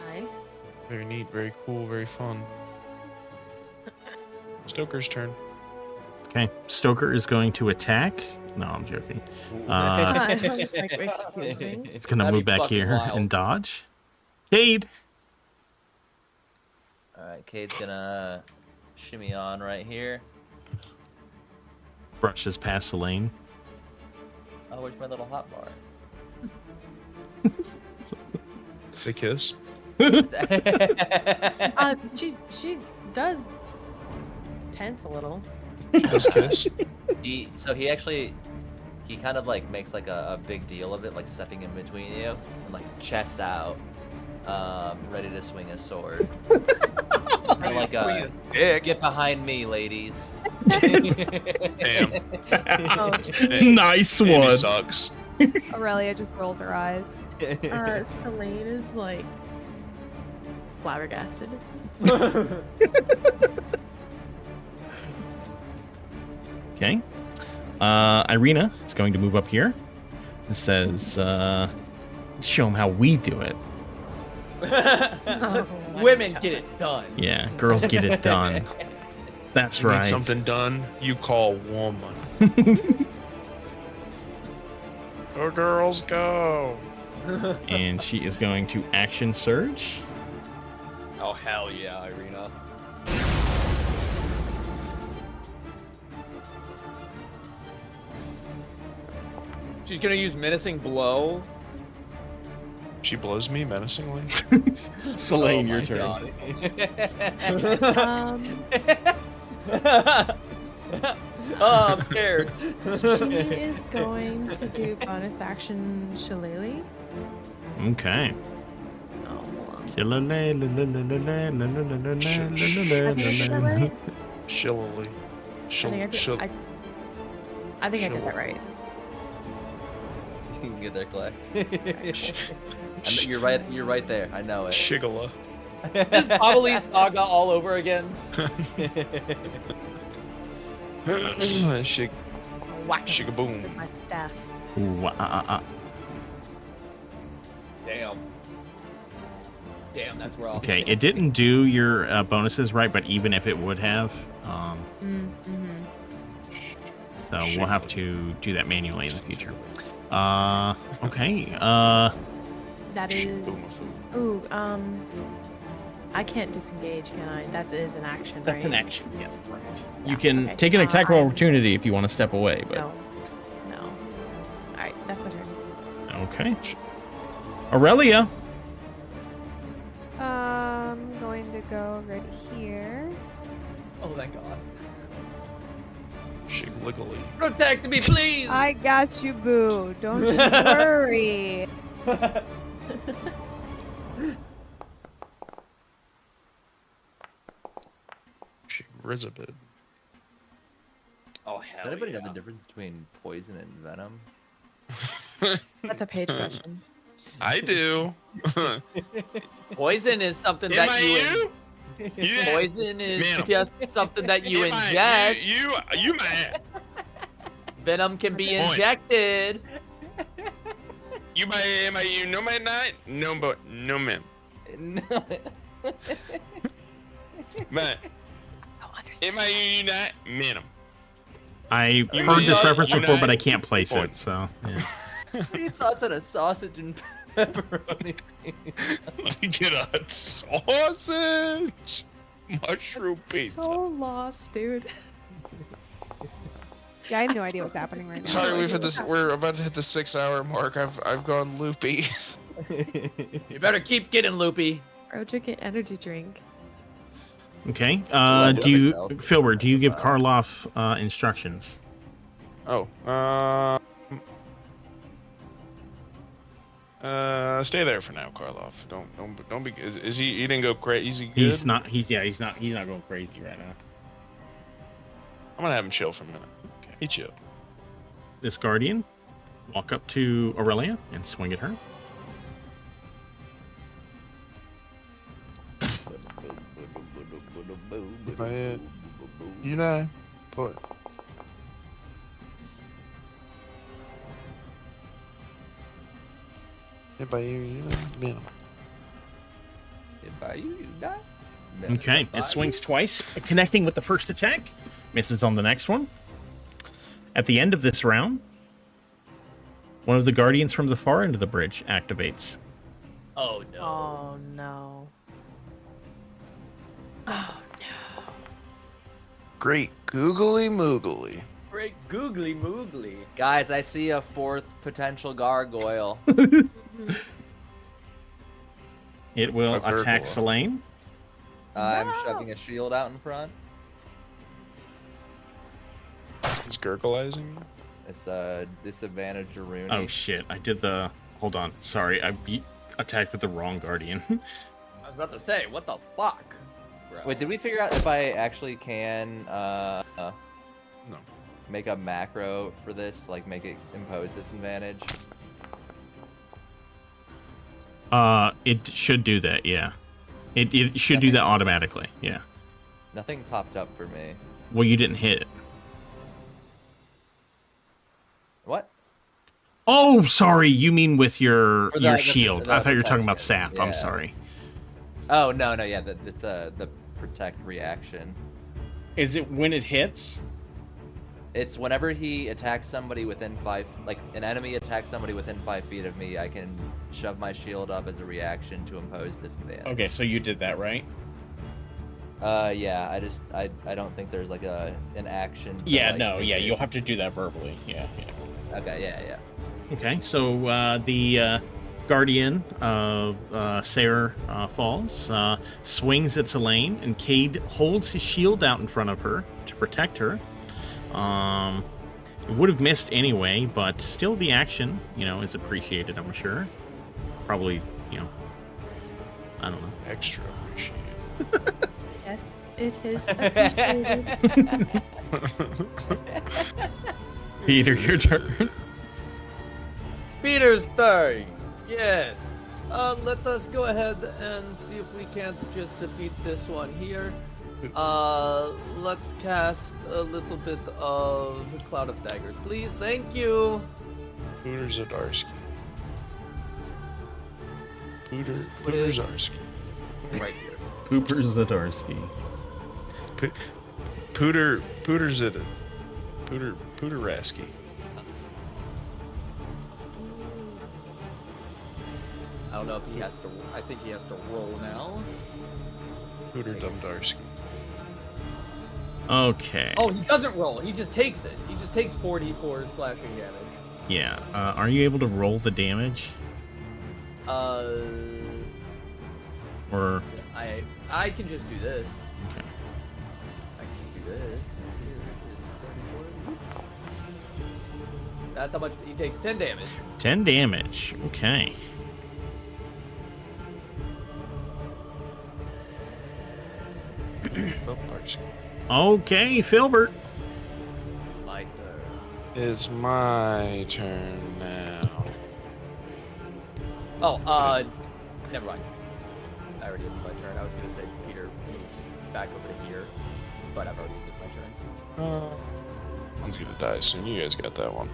Nice. Very neat, very cool, very fun. Stoker's turn. Okay. Stoker is going to attack. No, I'm joking. I was like, wait, excuse me. It's going to That'd move be back fucking here wild. and dodge. Cade. Alright, Cade's gonna shimmy on right here. Brushes past the lane. Oh, where's my little hot bar? They kiss. She does tense a little. Just kiss. He kind of like makes like a big deal of it, like stepping in between you and like chest out, ready to swing his sword. And like get behind me, ladies. Damn. Oh, Nice Andy one. sucks. Aurelia just rolls her eyes. Selene is like flabbergasted. Okay. Irina is going to move up here. It says, show them how we do it. Women get it done. Yeah, girls get it done. That's You right. need something done, you call woman. Go girls, go. And she is going to action surge. Oh hell yeah, Irina. She's gonna use menacing blow. She blows me menacingly. Selene, Oh your my turn. Oh, I'm scared. She is going to do bonus action shillelagh. Okay. Oh, hold on. Shillily. I think I did that right. You can get there, Clay. You're right. You're right there. I know it. Shigala. This is probably Saga all over again. Whack Shigaboom. with my staff. Damn. Damn, that's rough. Okay, it didn't do your bonuses right, but even if it would have, so we'll have to do that manually in the future. Okay. That is. Ooh, I can't disengage, can I? That is an action, That's an right? action, yes. Right. Yeah, You can okay. take an attack of I'm- opportunity if you want to step away, but No. Alright, that's my turn. okay. Aurelia. I'm going to go right here. Oh, thank God. Shiggly. Protect me, please! I got you, boo. Don't you worry. Rizabid. Oh, Does hell anybody yeah. know the difference between poison and venom? That's a page question. I do. Poison is something Am that I you... you? Poison is Man. just something that you Am I- ingest. You my Venom can be Point. injected. you my am I you no man not no but no man. Man, Oh, understand. am I you not minimum? I've You heard this may- reference you before, may- but I can't place point. it. So yeah. What are your thoughts on a sausage and pepperoni? Get a sausage, mushroom pizza. So lost, dude. Yeah, I have no idea what's happening right now. Sorry, we've hit this. We're about to hit the 6-hour mark. I've gone loopy. You better keep getting loopy. Bro, drink an energy drink. Okay. I Do you, myself. Filbert? Do you give Karloff instructions? Oh. Stay there for now, Karloff. Don't be. Is he? He didn't go crazy. Is he good? He's not. He's not going crazy right now. I'm gonna have him chill for a minute. Okay. He chill. This guardian walk up to Aurelia and swing at her. But you know, but if I hear you know, man. If I you die. Okay, it swings twice, connecting with the first attack. Misses on the next one. At the end of this round, one of the guardians from the far end of the bridge activates. Oh no. Oh no. Oh no. Great googly moogly. Great googly moogly. Guys, I see a fourth potential gargoyle. It will A gurgle. attack Selene. I'm shoving a shield out in front. He's gurglizing. It's a disadvantage Rooney. Oh shit! I did the. Hold on. Sorry, I attacked with the wrong guardian. I was about to say, what the fuck? Bro. Wait, did we figure out if I actually can No. make a macro for this, like make it impose disadvantage? It should do that. Yeah, it should do that automatically. Yeah. Nothing popped up for me. Well, you didn't hit it. What? Oh, sorry. You mean with your For the shield? I thought you were talking about protection, sap. I'm yeah. sorry. Oh no, yeah, that's the protect reaction. Is it when it hits? It's whenever he attacks somebody within like an enemy attacks somebody within 5 feet of me, I can shove my shield up as a reaction to impose disadvantage. Okay, so you did that, right? Yeah, I don't think there's like an action. to, Yeah, like, no, make yeah, it- you'll have to do that verbally. Yeah. Okay, yeah. Okay, so the guardian of Sarah Falls swings at Selene, and Cade holds his shield out in front of her to protect her. It would have missed anyway, but still the action, is appreciated, I'm sure. Probably, I don't know. Extra appreciated. Yes, it is appreciated. Peter, your turn. Speeder's turn. Yes. Let us go ahead and see if we can't just defeat this one here. Let's cast a little bit of Cloud of Daggers, please. Thank you. Pooter Zadarski. Pooter Zadarski. Right here. Pooper Zadarski. Pooter Zid. Pooter Rasky. I don't know if he has to. I think he has to roll now. Pooter Dumdarski. Okay. Oh, he doesn't roll. He just takes it. He just takes 44 slashing damage. Yeah. Are you able to roll the damage? Or I can just do this. okay. I can just do this. That's how much he takes. 10 damage. 10 damage. Okay. Dumdarski. Okay, Filbert. It's my turn. It's my turn now. Oh, never mind. I already did my turn. I was gonna say Peter moves back over to here, but I've already did my turn. One's gonna die soon. You guys got that one.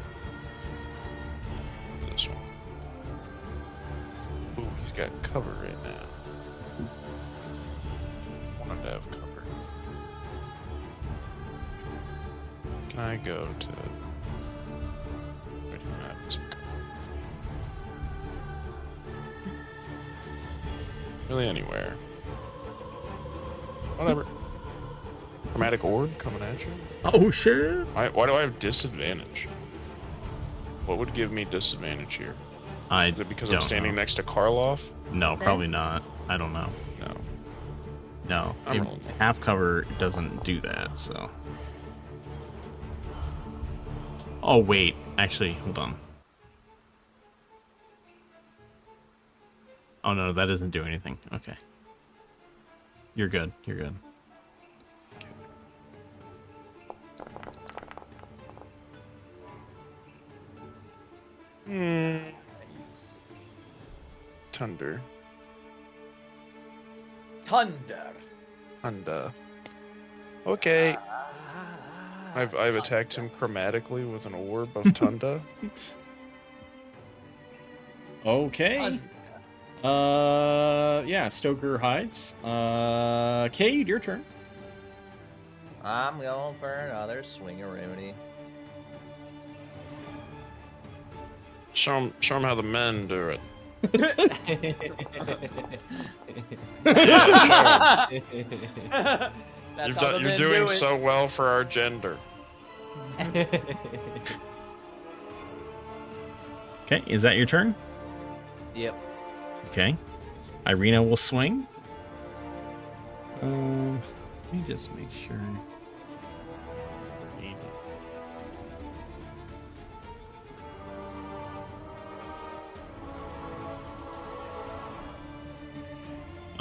This one. Ooh, he's got cover right now. Wanted to have cover. Can I go to? Wait, maps. Really anywhere. Whatever. Chromatic orb coming at you. Oh sure. Why do I have disadvantage? What would give me disadvantage here? Is it because I'm standing next to Karloff? No, probably This? not. I don't know. No. No, I'm rolling. half cover doesn't do that. So. Oh wait, actually, hold on. Oh no, that doesn't do anything. Okay. You're good. You're good. Thunder. Thunder. Okay. I've attacked him chromatically with an orb of Tunda. Okay. Yeah, Stoker hides. Cade, your turn. I'm going for another swing-a-rooney. Show him how the men do it. You're doing so well for our gender. Okay, is that your turn? Yep. Okay. Irina will swing. Let me just make sure.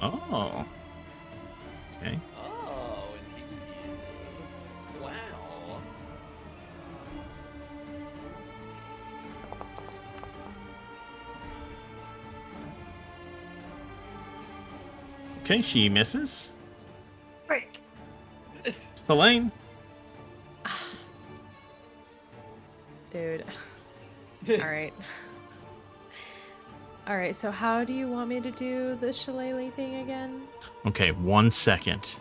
Oh. Okay. Oh, indeed. Wow. Okay, she misses. Break. Selene. Dude. All right. All right, so how do you want me to do the shillelagh thing again? Okay, 1 second.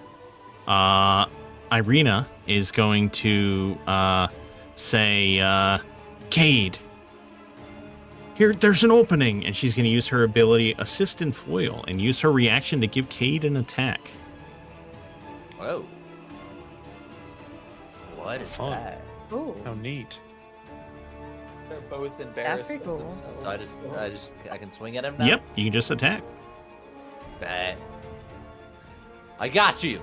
Irina is going to say, Cade, here, there's an opening, and she's going to use her ability Assist and Foil and use her reaction to give Cade an attack. Whoa. What is Fun. that? Oh. How neat. They're both embarrassed. pretty of cool. themselves. So I can swing at him now? Yep, you can just attack. Bet. I got you.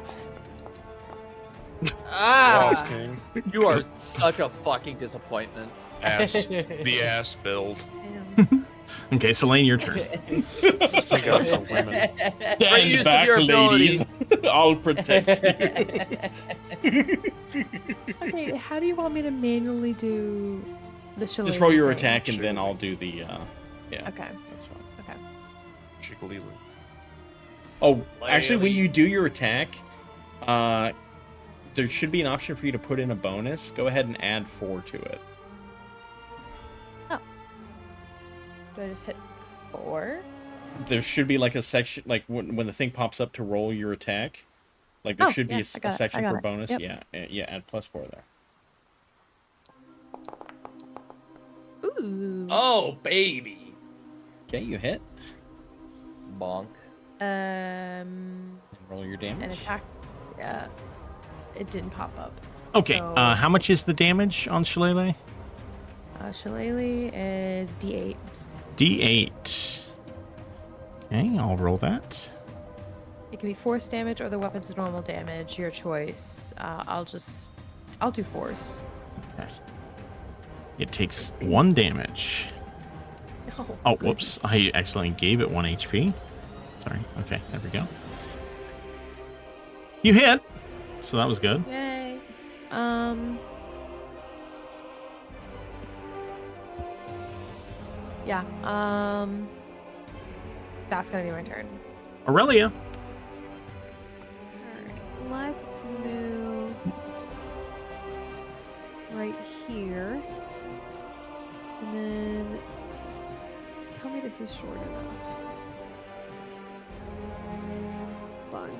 Ah! King. You are such a fucking disappointment. The ass build. Damn. Okay, Selene, your turn. Thank God for women. Great use of your ability. I'll protect you. Okay, how do you want me to manually do the shillelagh? Just roll your thing? attack, and then I'll do the, yeah, Okay. that's fine. Okay. Chikalila. Oh, actually, when you do your attack, there should be an option for you to put in a bonus. Go ahead and add 4 to it. Do I just hit 4? There should be like a section, like when the thing pops up to roll your attack, like there Oh, should be yeah, a I got it, section I got for it. bonus. Yep. Yeah, add +4 there. Ooh. Oh, baby. Okay, you hit. Bonk. Roll your damage. An attack. Yeah. It didn't pop up. Okay, So, how much is the damage on Shillelagh? shillelagh is D8. D8. Okay, I'll roll that. It can be force damage or the weapon's normal damage, your choice. I'll do force. Okay. It takes 1 damage. Oh, whoops. I accidentally gave it 1 HP. Sorry. Okay, there we go. You hit. So that was good. Yay. Yeah. That's gonna be my turn. Aurelia. Alright, let's move right here. And then tell me this is short enough. Fun.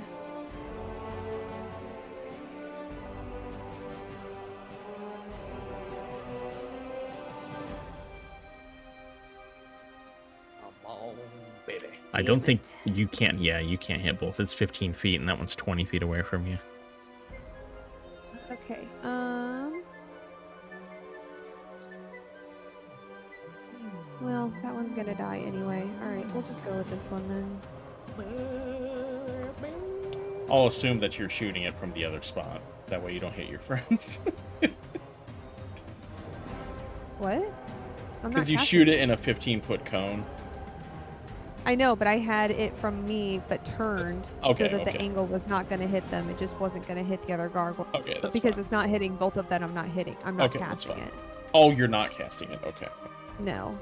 I don't think you can't. Yeah, you can't hit both. It's 15 feet, and that one's 20 feet away from you. Okay. Well, that one's gonna die anyway. All right, we'll just go with this one then. I'll assume that you're shooting it from the other spot. That way you don't hit your friends. What? I'm not Because you casting shoot it in a 15-foot cone. I know, but I had it from me, but turned Okay, so that the okay. angle was not going to hit them. It just wasn't going to hit the other gargoyle. Okay, But that's because fine. it's not hitting both of them, I'm not Okay, that's casting fine. it. Oh, you're not casting it. Okay. No.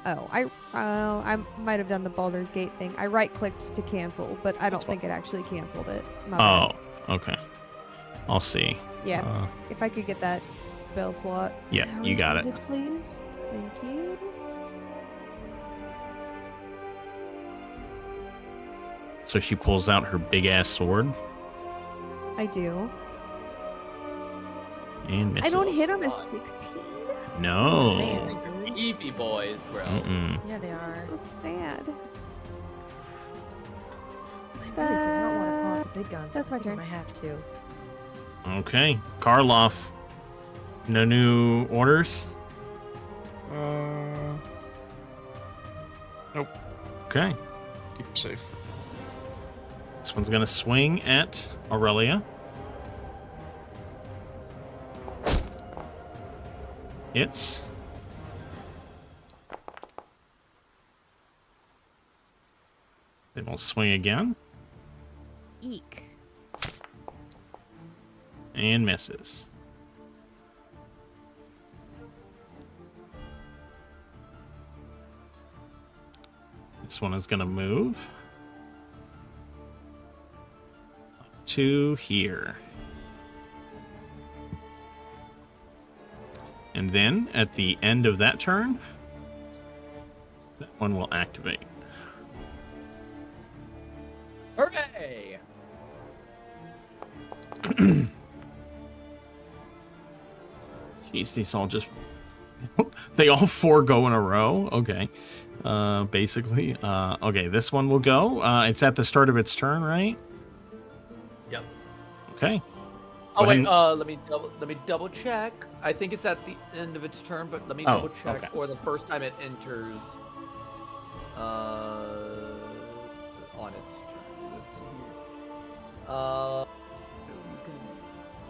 Oh, I might have done the Baldur's Gate thing. I right-clicked to cancel, but I don't That's think fine. it actually canceled it. My Oh, bad. okay. I'll see. Yeah. If I could get that spell slot. Yeah, you got it. refunded, please. Thank you. So she pulls out her big-ass sword I do. and misses. I don't hit him a 16. No. These things are beefy boys, bro. Mm-mm. Yeah, they are. So sad. I really do not want to pull out the big guns. That's my I think turn. I have to. Okay. Karloff. No new orders? Nope. Okay. Keep it safe. This one's going to swing at Aurelia. Hits. Then we'll swing again. Eek. And misses. This one is going to move to here. And then at the end of that turn, that one will activate. Hooray! Jeez, these all just... they all four go in a row? Okay. Basically. Okay, this one will go. It's at the start of its turn, right? Yep. Okay. Oh Go wait, ahead let me double check. I think it's at the end of its turn, but let me Oh, double check. okay. Or the first time it enters on its turn. Let's see here.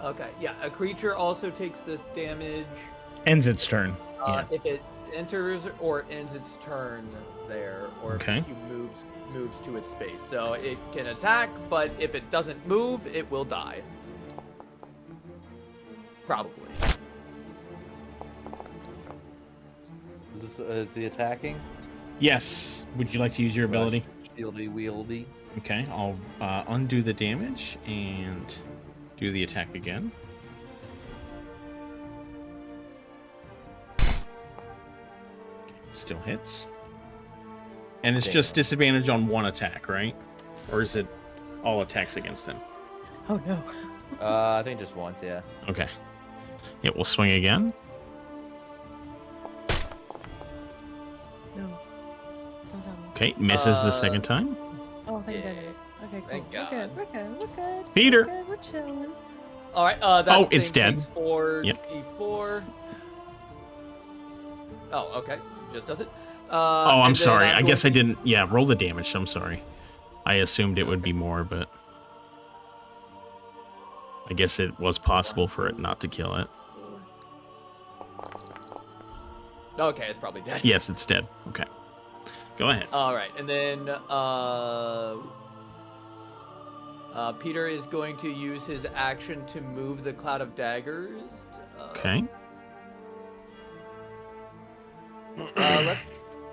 Okay, yeah, a creature also takes this damage Ends its turn. Yeah. if it enters or ends its turn there, or Okay. if it moves to its space. So it can attack, but if it doesn't move, it will die. Probably. Is he attacking? Yes. Would you like to use your ability? Shieldy wieldy. Okay, I'll undo the damage and do the attack again. Still hits. And it's just disadvantage on one attack, right? Or is it all attacks against them? Oh no. I think just once, yeah. Okay. It will swing again. No. Don't tell me. Okay, misses the second time. Oh, thank Yeah. goodness. Okay, cool. Thank We're God. good. We're good. We're good. Peter. We're good. We're chilling. All right. That Oh, it's thing dead. takes 4 Yep. d4. Oh, okay. Just does it. Oh, I'm sorry. I guess I didn't. Yeah, roll the damage. I'm sorry. I assumed it would be more, but I guess it was possible for it not to kill it. Okay, it's probably dead. Yes, it's dead. Okay. Go ahead. All right, and then Peter is going to use his action to move the cloud of daggers. Okay.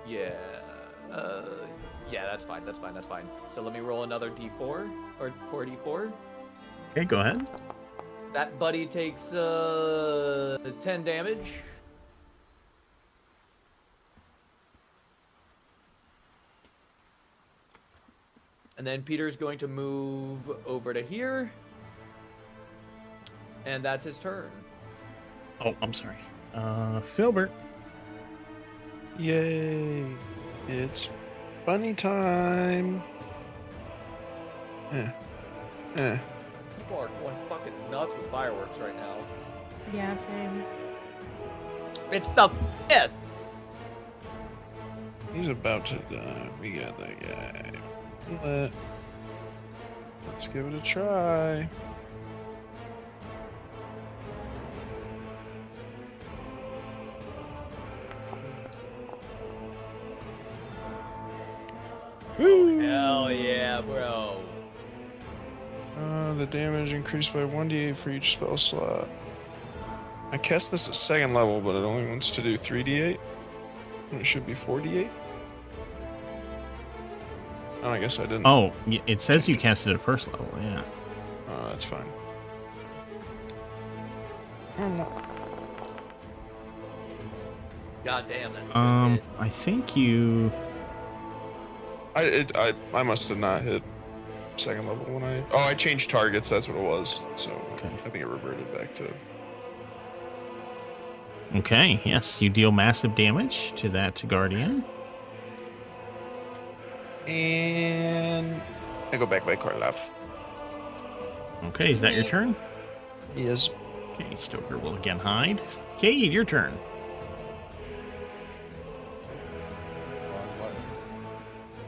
Yeah. Yeah, that's fine. That's fine. That's fine. So let me roll another d4 or 4d4. Okay, go ahead. That buddy takes 10 damage. And then Peter's going to move over to here. And that's his turn. Oh, I'm sorry. Filbert. Yay! It's Bunny time. People are going fucking nuts with fireworks right now. Yeah, same. It's the 5th. He's about to die. We got that guy. Let's give it a try. Woo! Hell yeah, bro. The damage increased by 1d8 for each spell slot. I cast this at 2nd level, but it only wants to do 3d8. And it should be 4d8. Oh, I guess I didn't. Oh, it says you cast it at 1st level, yeah. Oh, that's fine. God damn, that's a good hit. I think you... I must have not hit 2nd level when I... Oh, I changed targets, that's what it was. So, Okay. I think it reverted back to... Okay, yes, you deal massive damage to that Guardian. And... I go back by Karloff. Okay, is that your turn? Yes. Okay, Stoker will again hide. Cade, your turn.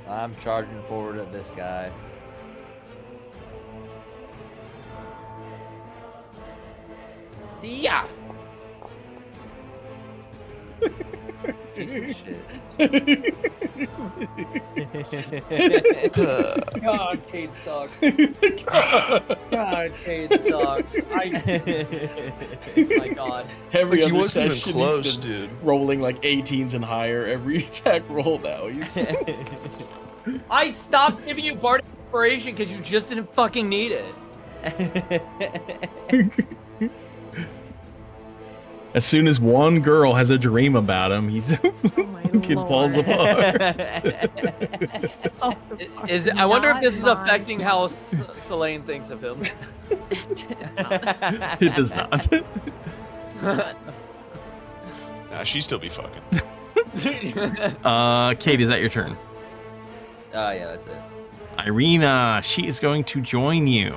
I'm charging forward at this guy. Yeah. Piece of shit. God, Cade sucks. God, Cade sucks. My God. Every Like, he other wasn't even session, close, he's been dude. rolling like 18s and higher every attack roll now. He's I stopped giving you Bardic Inspiration because you just didn't fucking need it. As soon as one girl has a dream about him, he's fucking falls apart. I wonder if this is Not affecting how Selene thinks of him. It's not. It does not. Nah, she still be fucking. Kate, is that your turn? Yeah, that's it. Irina, she is going to join you.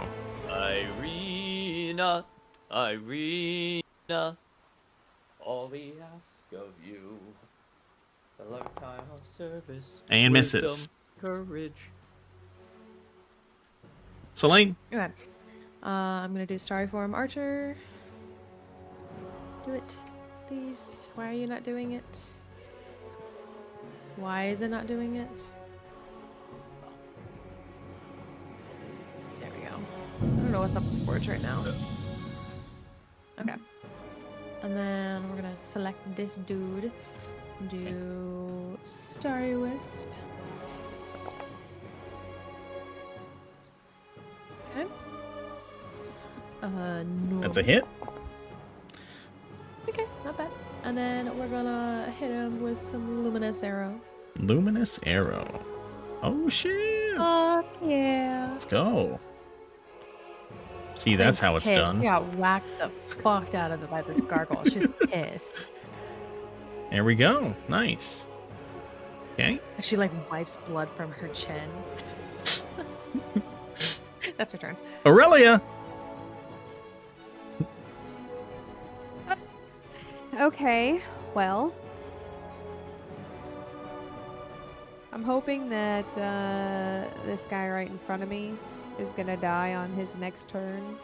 Irina, Irina, all we ask of you is a lifetime of service. And wisdom, misses. Courage. Selene? Okay. I'm gonna do Starry Form Archer. Do it, please. Why are you not doing it? Why is it not doing it? There we go. I don't know what's up with Forge right now. Okay. And then we're gonna select this dude. Do Starry Wisp. Okay. No. That's a hit. Okay, not bad. And then we're gonna hit him with some Luminous Arrow. Luminous Arrow. Oh, shit. Fuck yeah. Let's go. See, that's how it's Pissed. done. She got whacked the fuck out of it by this gargoyle. She's pissed. There we go. Nice. Okay. And she like wipes blood from her chin. That's her turn. Aurelia. Okay, well, I'm hoping that this guy right in front of me is gonna die on his next turn.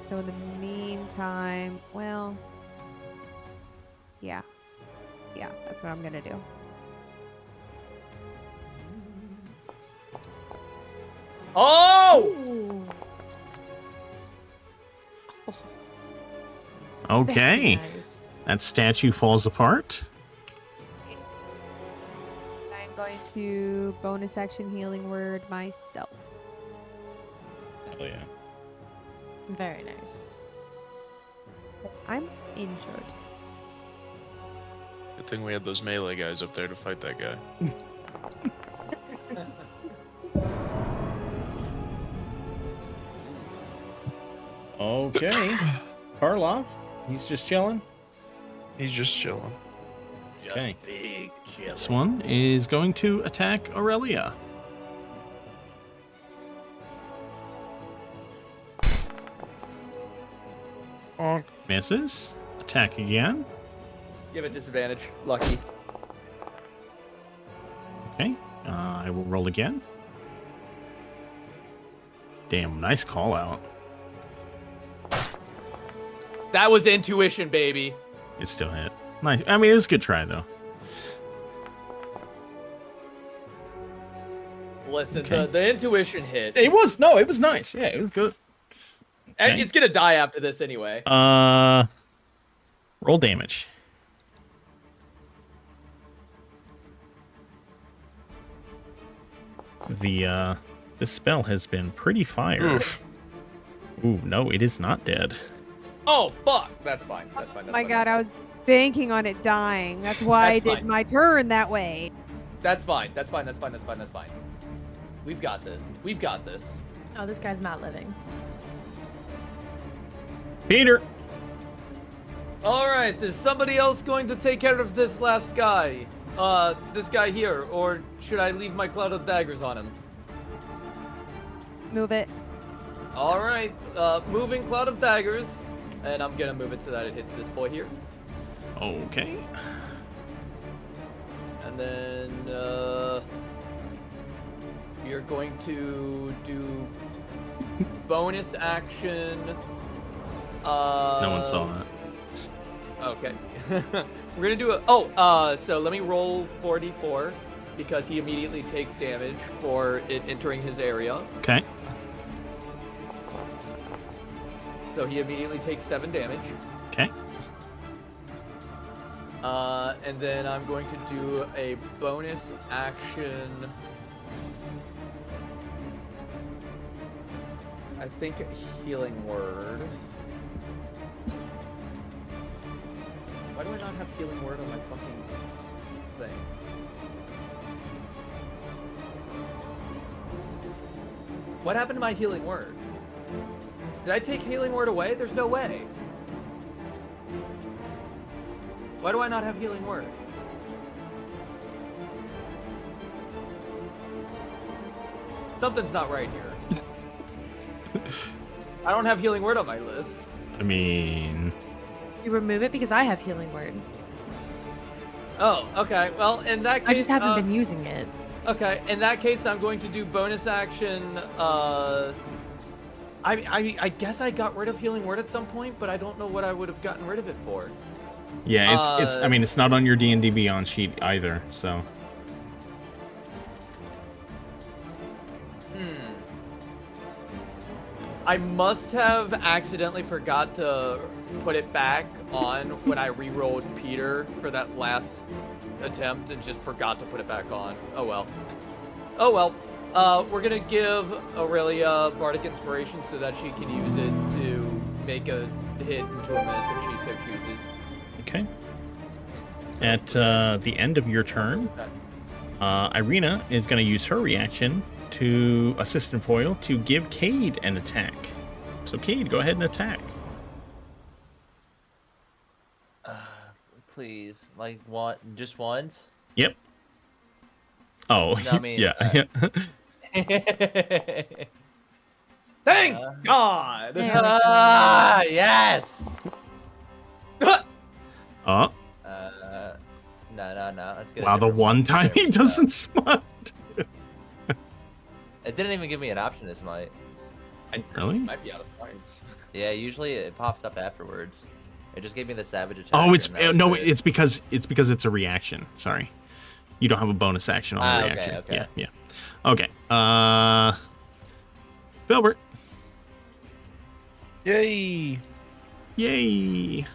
So in the meantime, well, yeah, that's what I'm gonna do. Oh! Ooh. Okay. Very nice. That statue falls apart. I'm going to bonus action healing word myself. Oh, yeah. Very nice. 'Cause I'm injured. Good thing we had those melee guys up there to fight that guy. Okay. Karloff, he's just chilling. He's just chilling. Okay. big chili. This one is going to attack Aurelia. Bonk. Misses. Attack again. Give it disadvantage. Lucky. Okay. I will roll again. Damn, nice call out. That was intuition, baby. It still hit. Nice. I mean, it was a good try, though. Listen, Okay. the intuition hit. It was nice. Yeah, it was good. Okay. It's gonna die after this anyway. Roll damage. This spell has been pretty fired. Oof. Ooh, no, it is not dead. Oh fuck! That's fine. That's fine. That's My fine. God, I was banking on it dying. That's why I That's did fine. my turn that way. That's fine. That's fine. That's fine. That's fine. That's fine. We've got this. We've got this. Oh, this guy's not living. Peter! All right. Is somebody else going to take care of this last guy? This guy here, or should I leave my cloud of daggers on him? Move it. All right. Moving cloud of daggers, and I'm gonna move it so that it hits this boy here, Okay. and then you're going to do bonus action. No one saw that. Okay. We're gonna do so let me roll 44 because he immediately takes damage for it entering his area. Okay. So he immediately takes 7 damage. Okay. And then I'm going to do a bonus action. I think healing word. Why do I not have healing word on my fucking thing? What happened to my healing word? Did I take healing word away? There's no way. Why do I not have healing word? Something's not right here. I don't have healing word on my list. I mean... You remove it because I have healing word. Oh, okay. Well, in that case, I just haven't been using it. Okay, in that case, I'm going to do bonus action. I guess I got rid of healing word at some point, but I don't know what I would have gotten rid of it for. Yeah, it's. I mean, it's not on your D&D Beyond sheet either. So. I must have accidentally forgot to put it back on when I re-rolled Peter for that last attempt and just forgot to put it back on. Oh well. Oh well. We're gonna give Aurelia Bardic Inspiration so that she can use it to make a hit into a miss if she so chooses. Okay. At the end of your turn, Irina is going to use her reaction to Assistant Foil to give Cade an attack. So Cade, go ahead and attack. Please, like just once? Yep. Oh, No, I mean, yeah. Thank God! Ah, yes! Oh, No. Let's get. wow, the one time he doesn't smite. It didn't even give me an option to smite. Really? Might be out of points. Yeah, usually it pops up afterwards. It just gave me the savage attack. Oh, it's and that was no, it. it's because it's a reaction. Sorry, you don't have a bonus action on the okay, reaction. okay. Yeah. Okay. Filbert. Yay! Yay!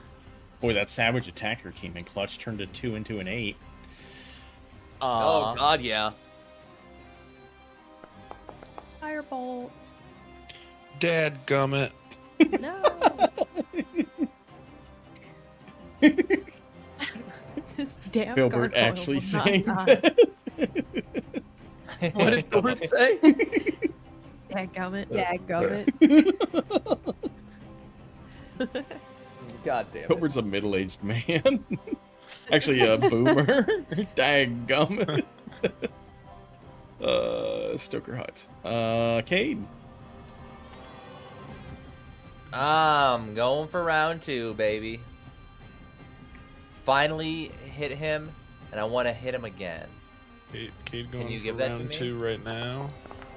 Boy, that savage attacker came in clutch, turned a 2 into an 8. Oh God, yeah. Firebolt. Dadgummit. No. This damn Filbert gargoyle actually will not saying die. that. What did Filbert say? Dadgummit. Dadgummit. God damn it. Filbert's a middle-aged man. Actually, a boomer. Daggum. Stoker Hut. Cade. I'm going for round 2, baby. Finally hit him, and I want to hit him again. Cade going you for give that to round me? 2 right now.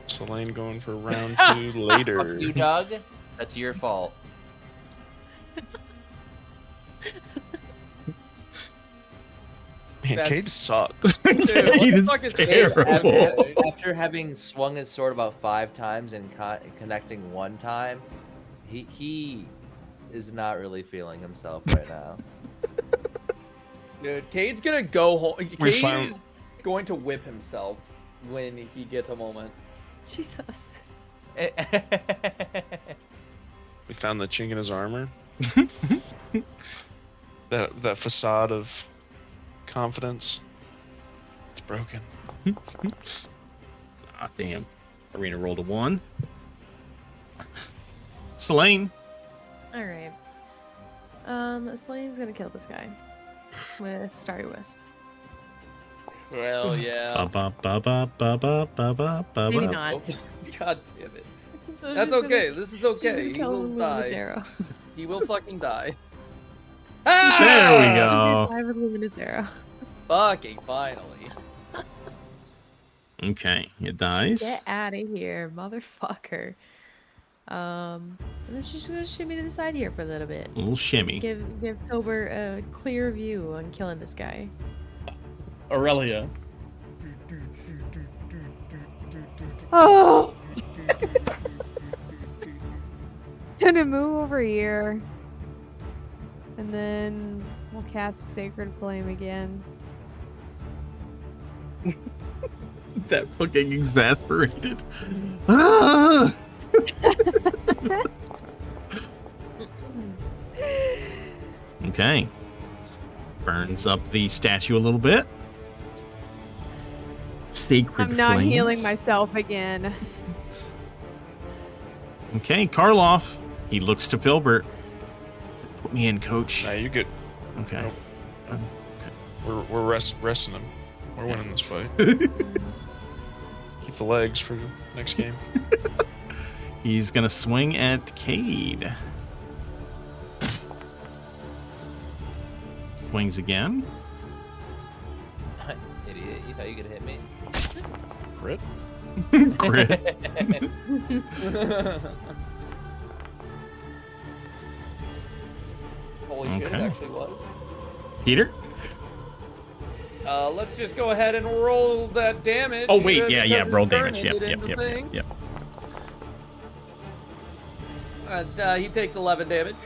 Selene going for round 2 later. Fuck you, Doug. That's your fault. Man, That's- Cade sucks. Dude, what Cade the is fuck is terrible. After having swung his sword about 5 times and connecting 1 time, he is not really feeling himself right now. Dude, Cade's gonna go home. We Cade found- is going to whip himself when he gets a moment. Jesus. We found the chink in his armor. that facade of confidence. It's broken. Ah, damn. Arena rolled a 1. Selene. All right. Selene's gonna kill this guy with Starry Wisp. Well, yeah. Maybe Ba-ba-ba-ba-ba-ba-ba-ba. not. God damn it. So That's she's okay. Gonna, This is she's okay. gonna He kill will him with this die. arrow. He will fucking die. There we He's go. alive with luminous arrow. Fucking finally. Okay, it dies. Get out of here, motherfucker. Let's just gonna shimmy to the side here for a little bit. A little shimmy. Give Filbert a clear view on killing this guy. Aurelia. Oh! Gonna move over here. And then we'll cast Sacred Flame again. That fucking exasperated. Ah! Okay. Burns up the statue a little bit. Sacred I'm not flames. healing myself again. Okay, Karloff. He looks to Filbert. Put me in, coach. Nah, you get. Okay. We're resting him. We're winning this fight. Keep the legs for next game. He's gonna swing at Cade. Swings again. Idiot, you thought you could hit me? Crit. Crit. Holy shit, it Okay. actually was. Peter? Let's just go ahead and roll that damage. Oh wait, because yeah, his roll turn damage. Yep, ended yep, in the yep, thing. yep. And he takes 11 damage.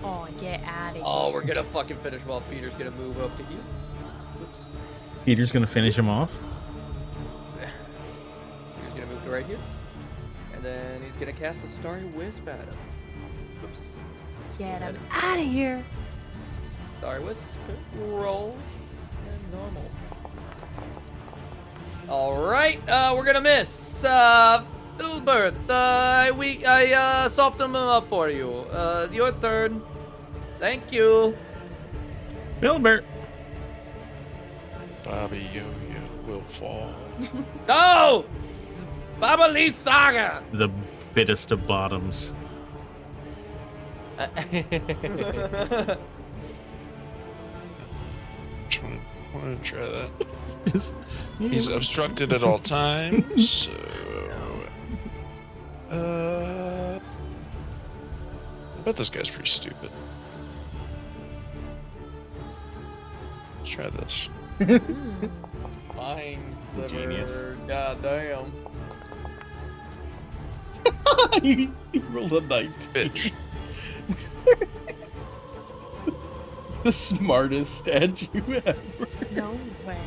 Oh, get out of here. Oh, we're gonna fucking finish while Peter's gonna move up to here. Oops. Peter's gonna finish him off. Peter's gonna move to right here. And then he's gonna cast a Starry Wisp at him. Oops. Get him out of here. Starry Wisp, roll, and normal. Alright, we're gonna miss. Filbert, I softened him up for you. Your turn. Thank you. Filbert. Bobby Yo-Yo will fall. No! Baba Lee Saga! The fittest of bottoms. Just wanted to try that. Just- He's obstructed at all times, so... I bet this guy's pretty stupid. Let's try this. Mind Genius. Sliver. God damn. he rolled a 19. Bitch. The smartest statue ever. No way.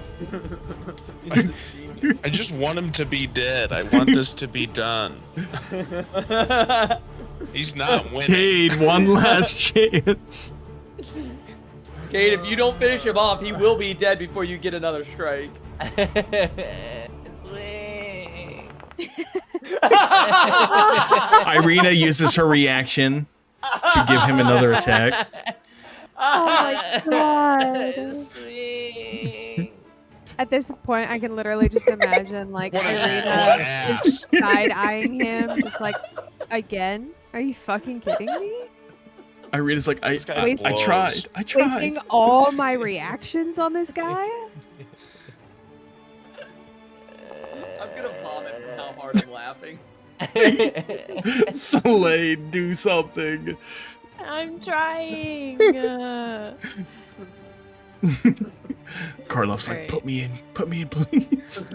I just want him to be dead. I want this to be done. He's not winning. Cade, one last chance. Cade, if you don't finish him off, he will be dead before you get another strike. Irina uses her reaction to give him another attack. Oh my god. Swing. At this point, I can literally just imagine like What an Irina ass. is side eyeing him, just like, again? Are you fucking kidding me? Irina's like, This guy Waste- I blows. tried. I tried. Wasting all my reactions on this guy? I'm gonna vomit from how hard I'm laughing. Slade, do something. I'm trying. Karloff's like, Alright. put me in, please.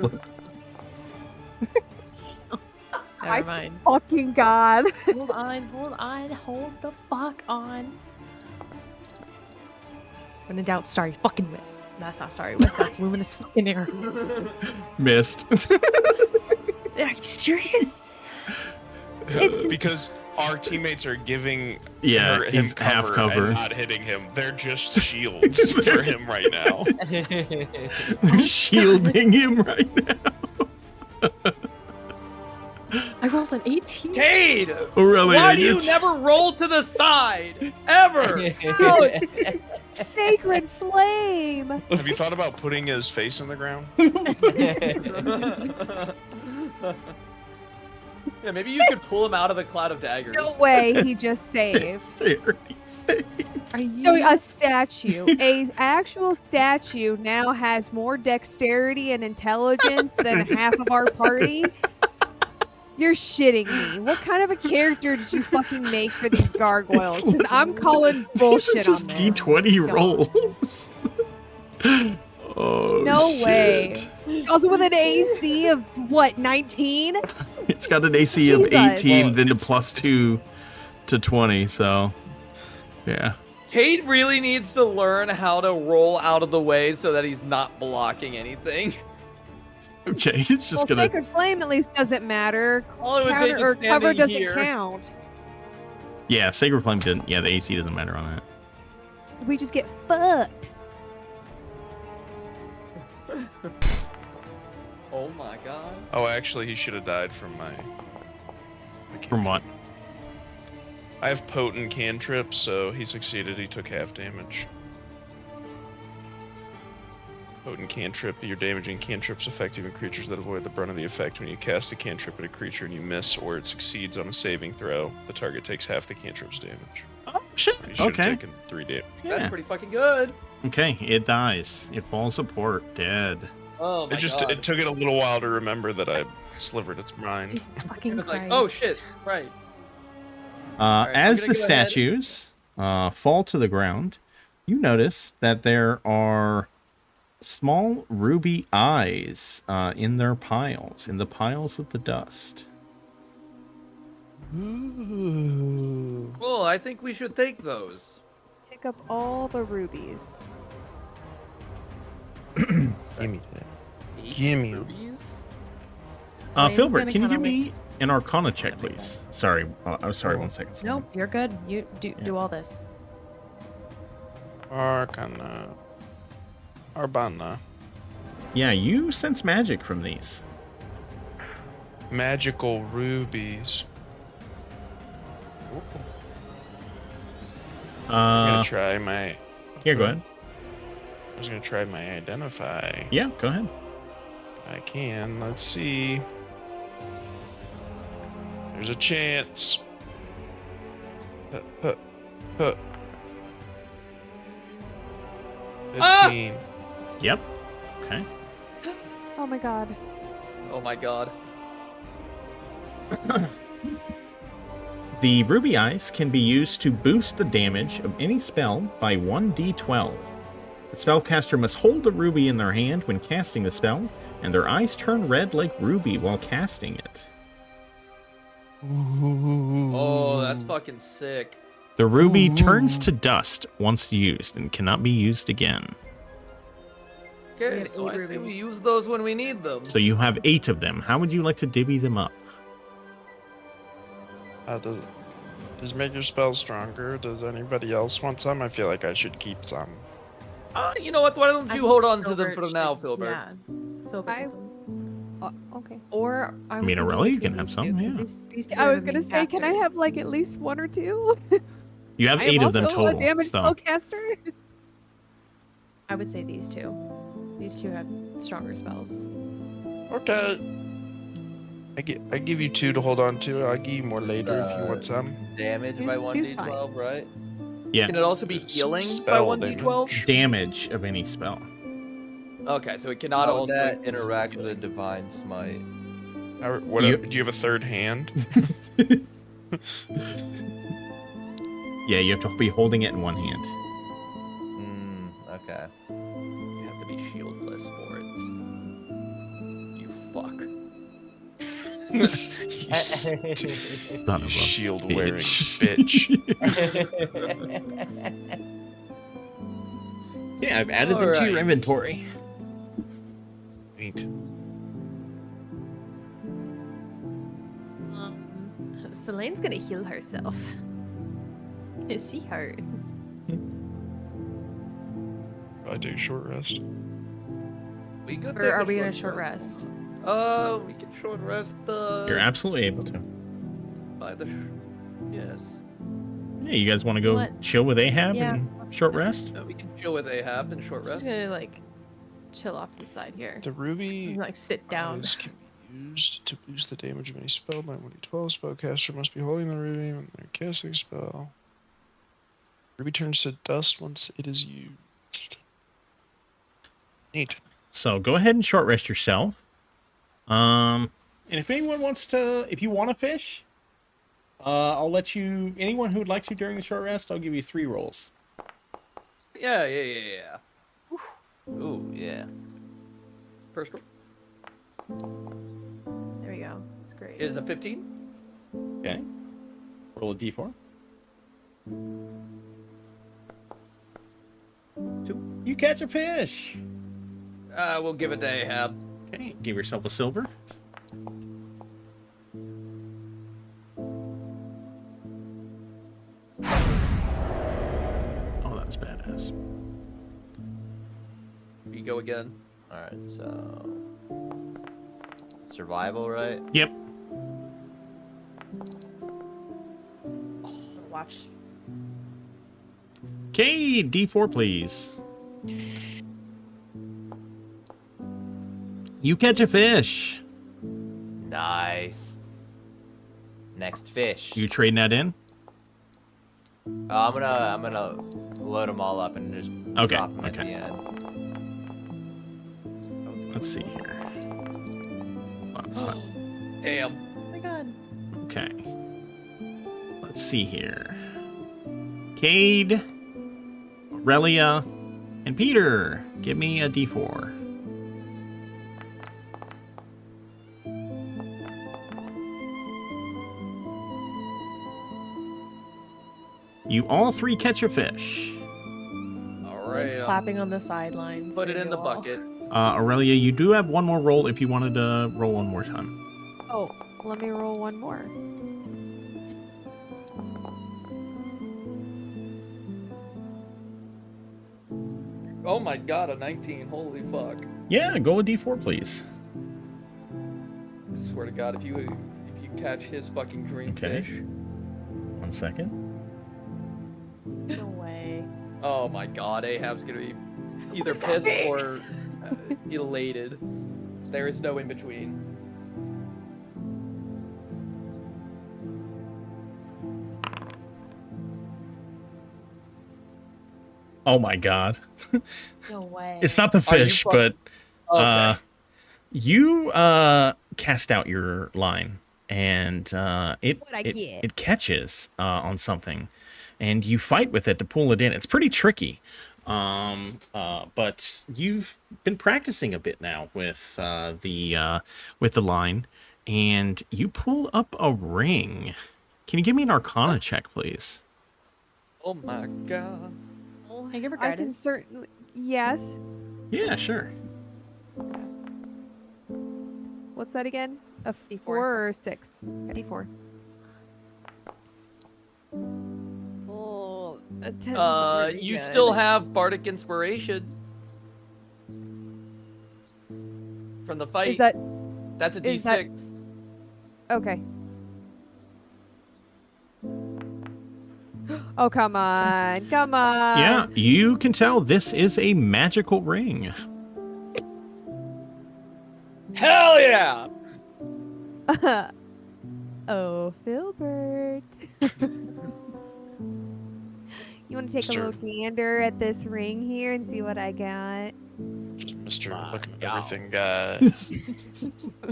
Never mind. Fucking god. Hold the fuck on. When in doubt, sorry, fucking Wisp. That's not sorry, Wisp. That's luminous fucking air. Missed. Are you serious? It's Because our teammates are giving Yeah, him he's half cover. and not hitting him. They're just shields for him right now. They're shielding him right now. I rolled an 18. Cade! Aurelia, Why do you it's- never roll to the side? Ever! Ouch. Sacred flame. Have you thought about putting his face in the ground? Yeah, maybe you could pull him out of the cloud of daggers. No way, he just saved. Dexterity save. Are you? So a statue, a actual statue now has more dexterity and intelligence than half of our party. You're shitting me. What kind of a character did you fucking make for these gargoyles? Because I'm calling bullshit These are just on this. D20 rolls. Oh, No shit. way. Also with an AC of what, 19? It's got an AC of Jesus. 18, Well, then a it's- +2 to 20, so yeah. Cade really needs to learn how to roll out of the way so that he's not blocking anything. Okay, it's just Well, gonna. Sacred Flame at least doesn't matter. All it would take Counter, is or cover standing doesn't here. count. Yeah, Sacred Flame didn't. Yeah, the AC doesn't matter on that. We just get fucked. Oh my god. Oh, actually, he should have died from my. From what? I have potent cantrips, so he succeeded. He took half damage. Potent cantrip. Your damaging cantrips affect even creatures that avoid the brunt of the effect. When you cast a cantrip at a creature and you miss or it succeeds on a saving throw, the target takes half the cantrip's damage. Oh shit. You should have Okay. taken 3 damage. That's Yeah. pretty fucking good. Okay, it dies. It falls apart, dead. Oh my It just god. it took it a little while to remember that I slivered its mind. Fucking It's like, Christ. oh shit, right. I'm As gonna the go ahead. statues fall to the ground, you notice that there are small ruby eyes in their piles, in the piles of the dust. Well, I think we should take those. Pick up all the rubies. Give me that. Gimme 'em. Rubies? Slane's Filbert, gonna can you kinda give me an Arcana check, please? Sorry, I'm sorry. 1 second. Nope, you're good. You do all this. Arcana. Arbana. Yeah, you sense magic from these. Magical rubies. I'm gonna try my. Here, go ahead. I was gonna try my identify. Yeah, go ahead. I can. Let's see. There's a chance. Huh. 15. Yep. Okay. Oh my god. Oh my god. The ruby eyes can be used to boost the damage of any spell by 1d12. The spellcaster must hold a ruby in their hand when casting the spell, and their eyes turn red like ruby while casting it. Oh, that's fucking sick. The ruby turns to dust once used and cannot be used again. We Okay, have so 8 I say we rubies. use those when we need them. So you have 8 of them. How would you like to divvy them up? Does make your spell stronger? Does anybody else want some? I feel like I should keep some. You know what? Why don't I you think hold on to them Filbert for now, should- Filbert? Yeah, Filbert. I- gets them. Okay. Or I mean, Aurelia, you can have some, yeah. These two I are was the gonna main say, can I have factors. like at least 1 or 2? You have I 8 am of them also total. a damage so. spellcaster. I would say these two. These two have stronger spells. Okay. I give you 2 to hold on to. I'll give you more later if you Uh, want some. Damage by Two's fine. 1d12, right? Yes. Can it also be It's healing by spell 1d12? Damage of any spell. Okay, so it cannot How would also that include interact with a healing. divine smite? What? You- Do you have a third hand? Yeah, you have to be holding it in one hand. Okay. You have to be shieldless for it. You fuck. Son You of a shield wearing bitch. bitch. Yeah, I've added them to your Alright. inventory. Neat. Selene's gonna heal herself. Is she hurt? I take a short rest. We could Or take are a we gonna short rest? We can short rest. You're absolutely able to. By the. Yes. Yeah, you guys want to go What? chill with Ahab Yeah. and short rest? We can chill with Ahab and short I'm just rest. gonna like chill off to the side here. The ruby And, like sit down. eyes can be used to boost the damage of any spell by 1d12. Spellcaster must be holding the ruby when they're casting a spell. Ruby turns to dust once it is used. Neat. So go ahead and short rest yourself. And if anyone wants to, if you want to fish, I'll let you. Anyone who would like to during the short rest, I'll give you 3 rolls. Yeah. Ooh, yeah. First roll There we go. That's great. is a 15. Okay. Roll a d4. 2. You catch a fish. We'll give it to Ahab. Okay. Give yourself a silver. Oh, that's badass. You go again. Alright, so. Survival, right? Yep. Watch. Okay, d4, please. You catch a fish. Nice. Next fish. You trading that in? I'm gonna load them all up and just Okay, drop them at okay. the end. Let's see here. Oh, it's not- Damn. Oh my god. Okay. Let's see here. Cade, Aurelia, and Peter. Give me a d4. You all 3 catch a fish. All right. It's clapping on the sidelines. Put for it in you the all. bucket. Aurelia, you do have one more roll if you wanted to roll one more time. Oh, let me roll one more. Oh my god, a 19. Holy fuck. Yeah, go a d4, please. I swear to god, if you catch his fucking dream Okay. fish. 1 second. No way. Oh my god, Ahab's gonna be either What's pissed happening? or elated. There is no in between. Oh my god. No way. It's not the Are you fish, fucking- but Okay. you cast out your line and What'd I get? it catches on something, and you fight with it to pull it in. It's pretty tricky, but you've been practicing a bit now with the line, and you pull up a ring. Can you give me an Arcana check, please? Oh my god. Can I give her I can guidance? certainly. Yes. Yeah, sure. What's that again? A D4. 4 or 6? D4. Oh, a 10's not very You good. still have bardic inspiration from the fight. Is that That's a is that- D6. okay? Oh, come on. Come on. Yeah, you can tell this is a magical ring. Hell yeah! Oh, Filbert. You want to take a little gander at this ring here and see what I got? Just Mr. My Looking at God. everything guys.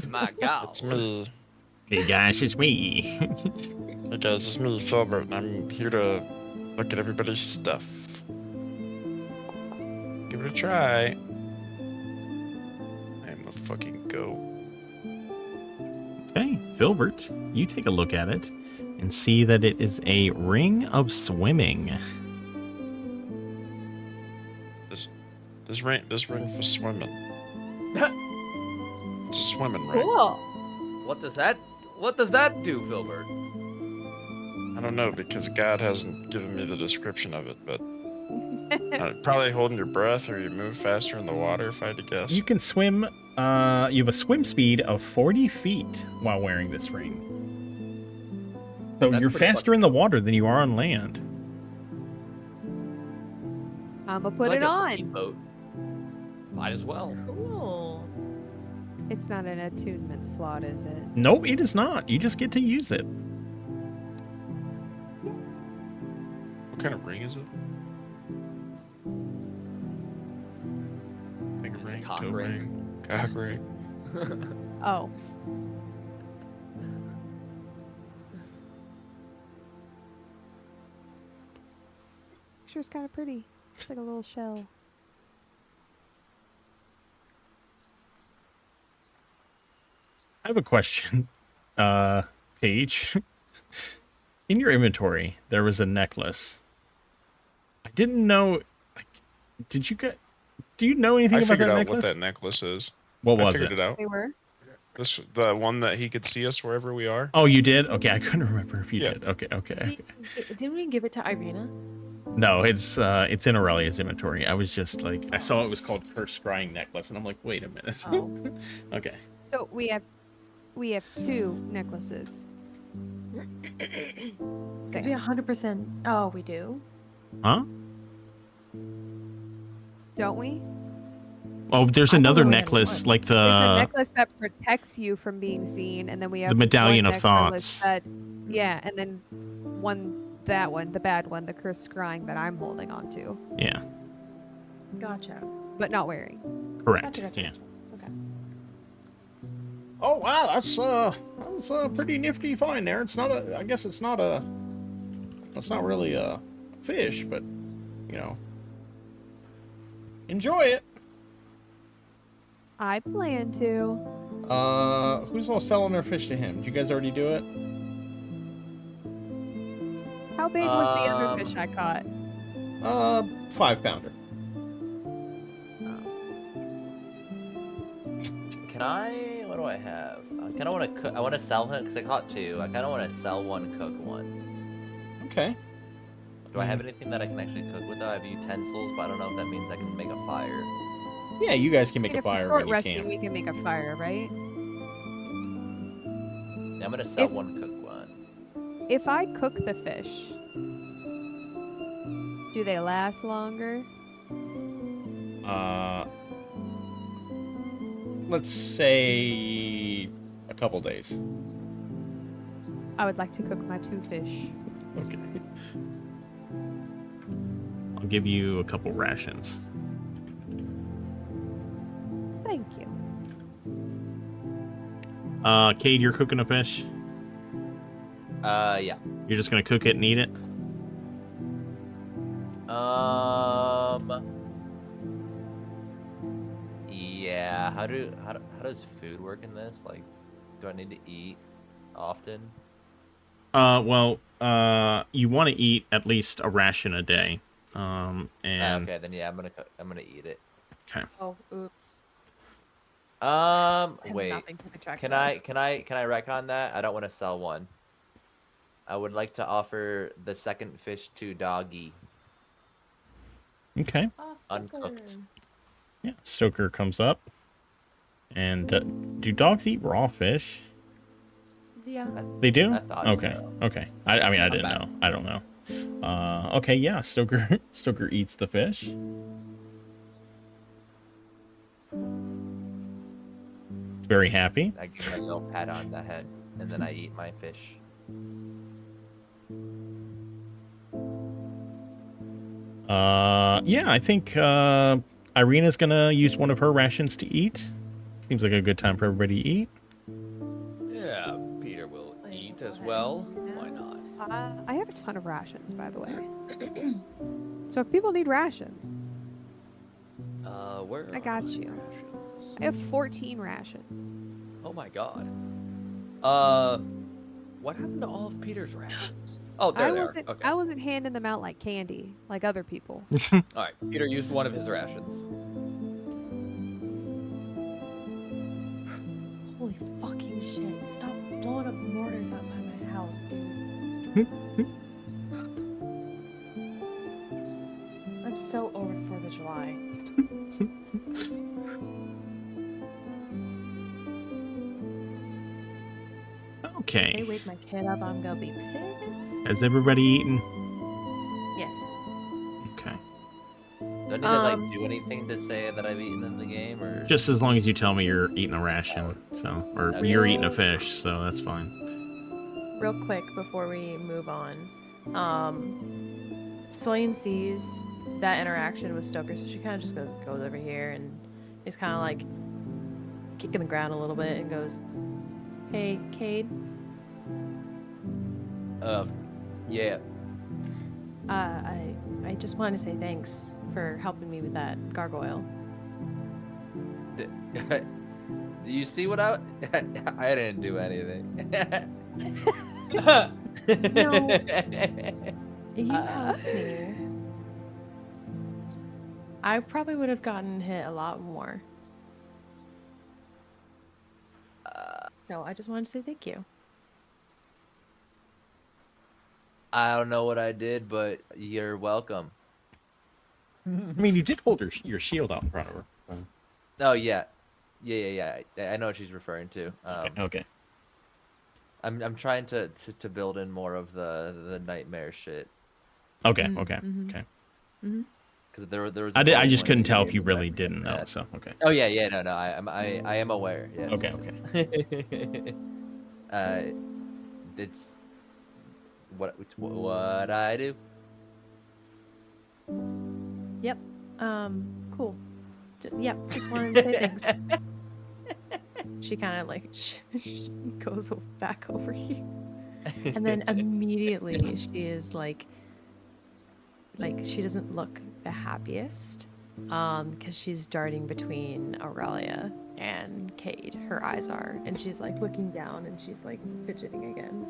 My God. It's me. Hey guys, it's me. Hey guys, it's me, Filbert, and I'm here to look at everybody's stuff. Give it a try. I'm a fucking go. Okay, Filbert, you take a look at it and see that it is a ring of swimming. This ring for swimming. It's a swimming ring. Cool. What does that do, Filbert? I don't know because God hasn't given me the description of it, but probably holding your breath or you move faster in the water if I had to guess. You can swim, you have a swim speed of 40 feet while wearing this ring. So That's you're pretty faster in the water than you are on land. I'm going to put Like it a on. speedboat. Might as well. Cool. It's not an attunement slot, is it? Nope, it is not. You just get to use it. What kind of ring is it? Finger It's a ring, cock toe ring. ring, cock ring. Oh. Sure, it's kind of pretty. It's like a little shell. I have a question, Paige. In your inventory, there was a necklace. I didn't know. Like, did you get? Do you know anything I about figured that out necklace? what that necklace is. What I was figured it? it out. They were? The one that he could see us wherever we are. Oh, you did? Okay, I couldn't remember if you Yeah. did. Okay. Didn't we give it to Irina? No, it's in Aurelia's inventory. I was just like, I saw it was called Cursed Scrying Necklace, and I'm like, wait a minute. Oh. Okay. So we have 2 necklaces. Because we 100%. Oh, we do. Huh? Don't we? Oh, there's I another only had necklace, one. like There's a the necklace that protects you from being seen, and then we have The Medallion one of necklace Thoughts. That, yeah, and then that one, the bad one, the cursed scrying that I'm holding on to, yeah, Gotcha. but not wearing. correct. Gotcha. Yeah. Okay. Oh wow, that's a pretty nifty find there. It's not a. I guess it's not a. It's not really a fish, but you know, enjoy it. I plan to. Who's all selling their fish to him? Did you guys already do it? How big was the other fish I caught? 5-pounder. Can I? What do I have? I kind of want to cook. I want to sell him because I caught 2. I kind of want to sell one, cook one. Okay. Do I have anything that I can actually cook with? I have utensils, but I don't know if that means I can make a fire. Yeah, you guys can make And a if we're fire short when you resting, can. we can make a fire, right? Yeah, I'm gonna sell If- one, cook one. If I cook the fish, do they last longer? Let's say a couple days. I would like to cook my 2 fish. Okay. I'll give you a couple rations. Thank you. Cade, you're cooking a fish? Yeah. You're just gonna cook it and eat it? Yeah. How does food work in this? Like, do I need to eat often? Well, you want to eat at least a ration a day. And Okay, then yeah, I'm gonna eat it. okay. Oh, oops. And Wait. nothing to track Can that. I retcon that? I don't want to sell one. I would like to offer the second fish to Doggy. Okay. Oh, Uncooked. Stoker. Yeah. Stoker comes up. And do dogs eat raw fish? Yeah. They do? I thought Okay. so. Okay. I mean, I I'm didn't back. know. I don't know. Okay, yeah, Stoker Stoker eats the fish. It's very happy. I give him a little pat on the head, and then I eat my fish. Yeah, I think Irina's gonna use one of her rations to eat. Seems like a good time for everybody to eat. Yeah, Peter will eat as well. Why not? I have a ton of rations, by the way. So if people need rations, Where I are got my you. rations? I have 14 rations. Oh my god. What happened to all of Peter's rations? Oh, there they are. Okay. I wasn't handing them out like candy, like other people. All right. Peter used one of his rations. Holy fucking shit. Stop blowing up mortars outside my house, dude. I'm so over 4th of July. If Okay. they wake my kid up, I'm gonna be pissed. Has everybody eaten? Yes. Okay. Do I need to like do anything to say that I've eaten in the game, or Just as long as you tell me you're eating a ration, so or Okay. you're eating a fish, so that's fine. Real quick before we move on, Celine sees that interaction with Stoker, so she kind of just goes over here and is kind of like kicking the ground a little bit and goes, "Hey, Cade, yeah. I just wanted to say thanks for helping me with that gargoyle." Do you see what I? I didn't do anything. No. You helped me. I probably would have gotten hit a lot more. So I just wanted to say thank you. I don't know what I did, but you're welcome. I mean, you did hold your shield out in front of her. So. Oh yeah, yeah. I know what she's referring to. Okay. I'm trying to build in more of the nightmare shit. Okay. Mm, Okay. mhm. Okay. Because there was. I just one couldn't tell game if you that really I didn't know. had. So okay. Oh yeah, no. I am aware. Yes. Okay. It's what I do. Yep. Cool. Yep. Just wanted to say thanks. She kind of like she goes back over here, and then immediately she is like she doesn't look the happiest, because she's darting between Aurelia and Cade. Her eyes are, and she's like looking down, and she's like fidgeting again.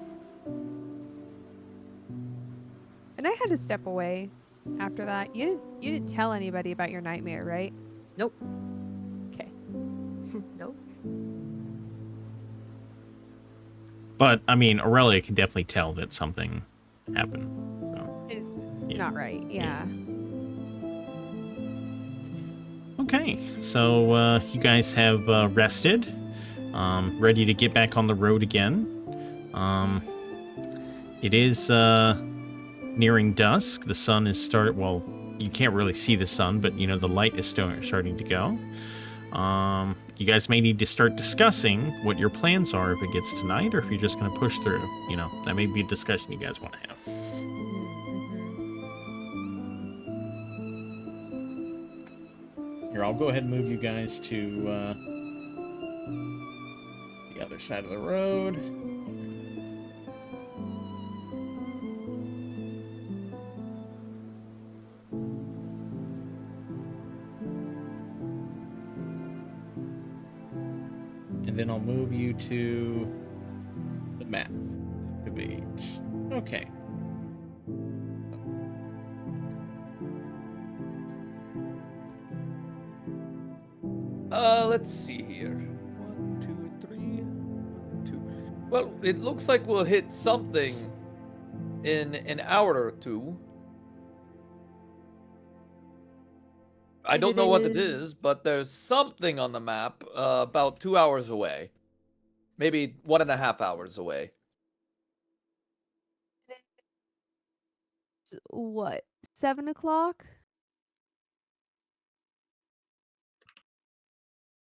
And I had to step away after that. You didn't tell anybody about your nightmare, right? Nope. Okay. Nope. But I mean, Aurelia can definitely tell that something happened. So. Is Yeah. not right. Yeah. Okay, so you guys have rested, ready to get back on the road again. It is nearing dusk. The sun is well, you can't really see the sun, but you know the light is starting to go. You guys may need to start discussing what your plans are if it gets tonight, or if you're just going to push through. You know, that may be a discussion you guys want to have. Here, I'll go ahead and move you guys to the other side of the road. And then I'll move you to the map. Activate. Okay. Let's see here. 1, 2, 3. 1, 2. Well, it looks like we'll hit something in an hour or two. I don't know what it is, but there's something on the map about 2 hours away. Maybe 1.5 hours away. It's what, 7 o'clock?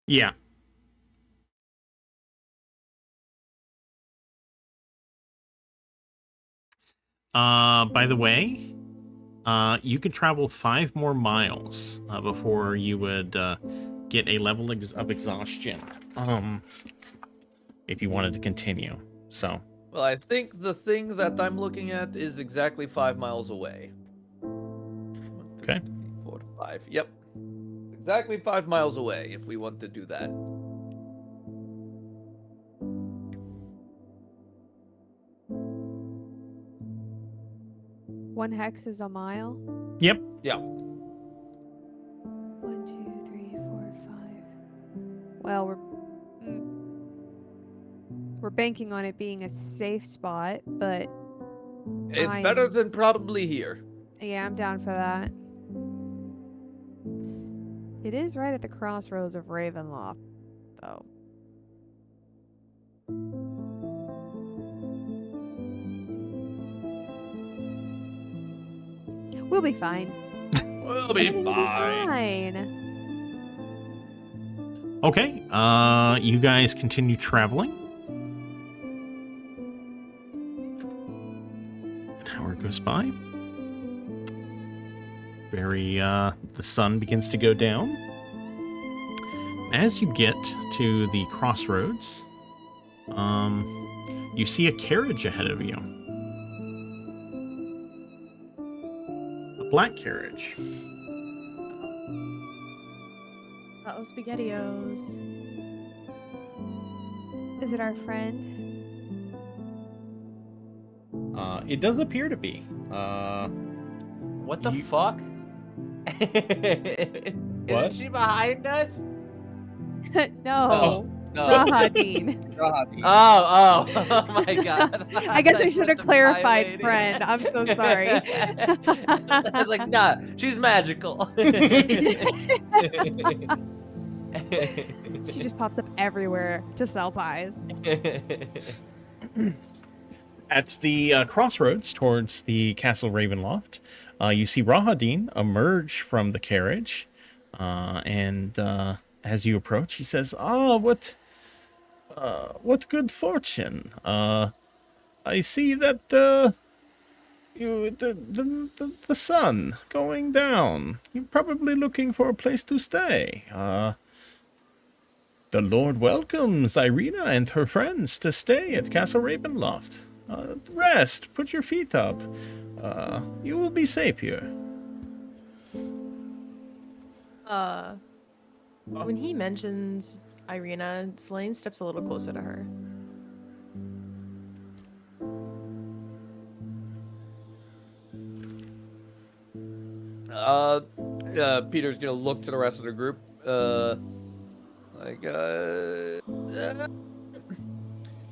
Yeah. By the way, you can travel 5 more miles before you would get a level of exhaustion. If you wanted to continue. So. Well, I think the thing that I'm looking at is exactly 5 miles away. 1, 2, Okay. 3, 4, 5. Yep. Exactly 5 miles away if we want to do that. One hex is a mile. Yep. Yeah. 1, 2, 3, 4, 5. Well, we're banking on it being a safe spot, but It's better than probably here. yeah, I'm down for that. It is right at the crossroads of Ravenloft, though. We'll be fine. We'll be Everything will fine. Okay. You guys continue traveling. An hour goes by. The sun begins to go down. As you get to the crossroads, you see a carriage ahead of you. A black carriage. Uh-oh, SpaghettiOs. Is it our friend? It does appear to be. What the fuck? What? Isn't she behind us? No. No. Rahadin. Oh, oh my god. I guess I thought should you have meant the clarified lady. friend. I'm so sorry. I was like, nah, she's magical. She just pops up everywhere to sell pies. At the crossroads towards the Castle Ravenloft, you see Rahadin emerge from the carriage, and as you approach, he says, what good fortune! I see that the sun going down. You're probably looking for a place to stay. The Lord welcomes Irina and her friends to stay at Castle Ravenloft. Rest, put your feet up. You will be safe here. When he mentions Irina, Selene steps a little closer to her. Peter's gonna look to the rest of the group.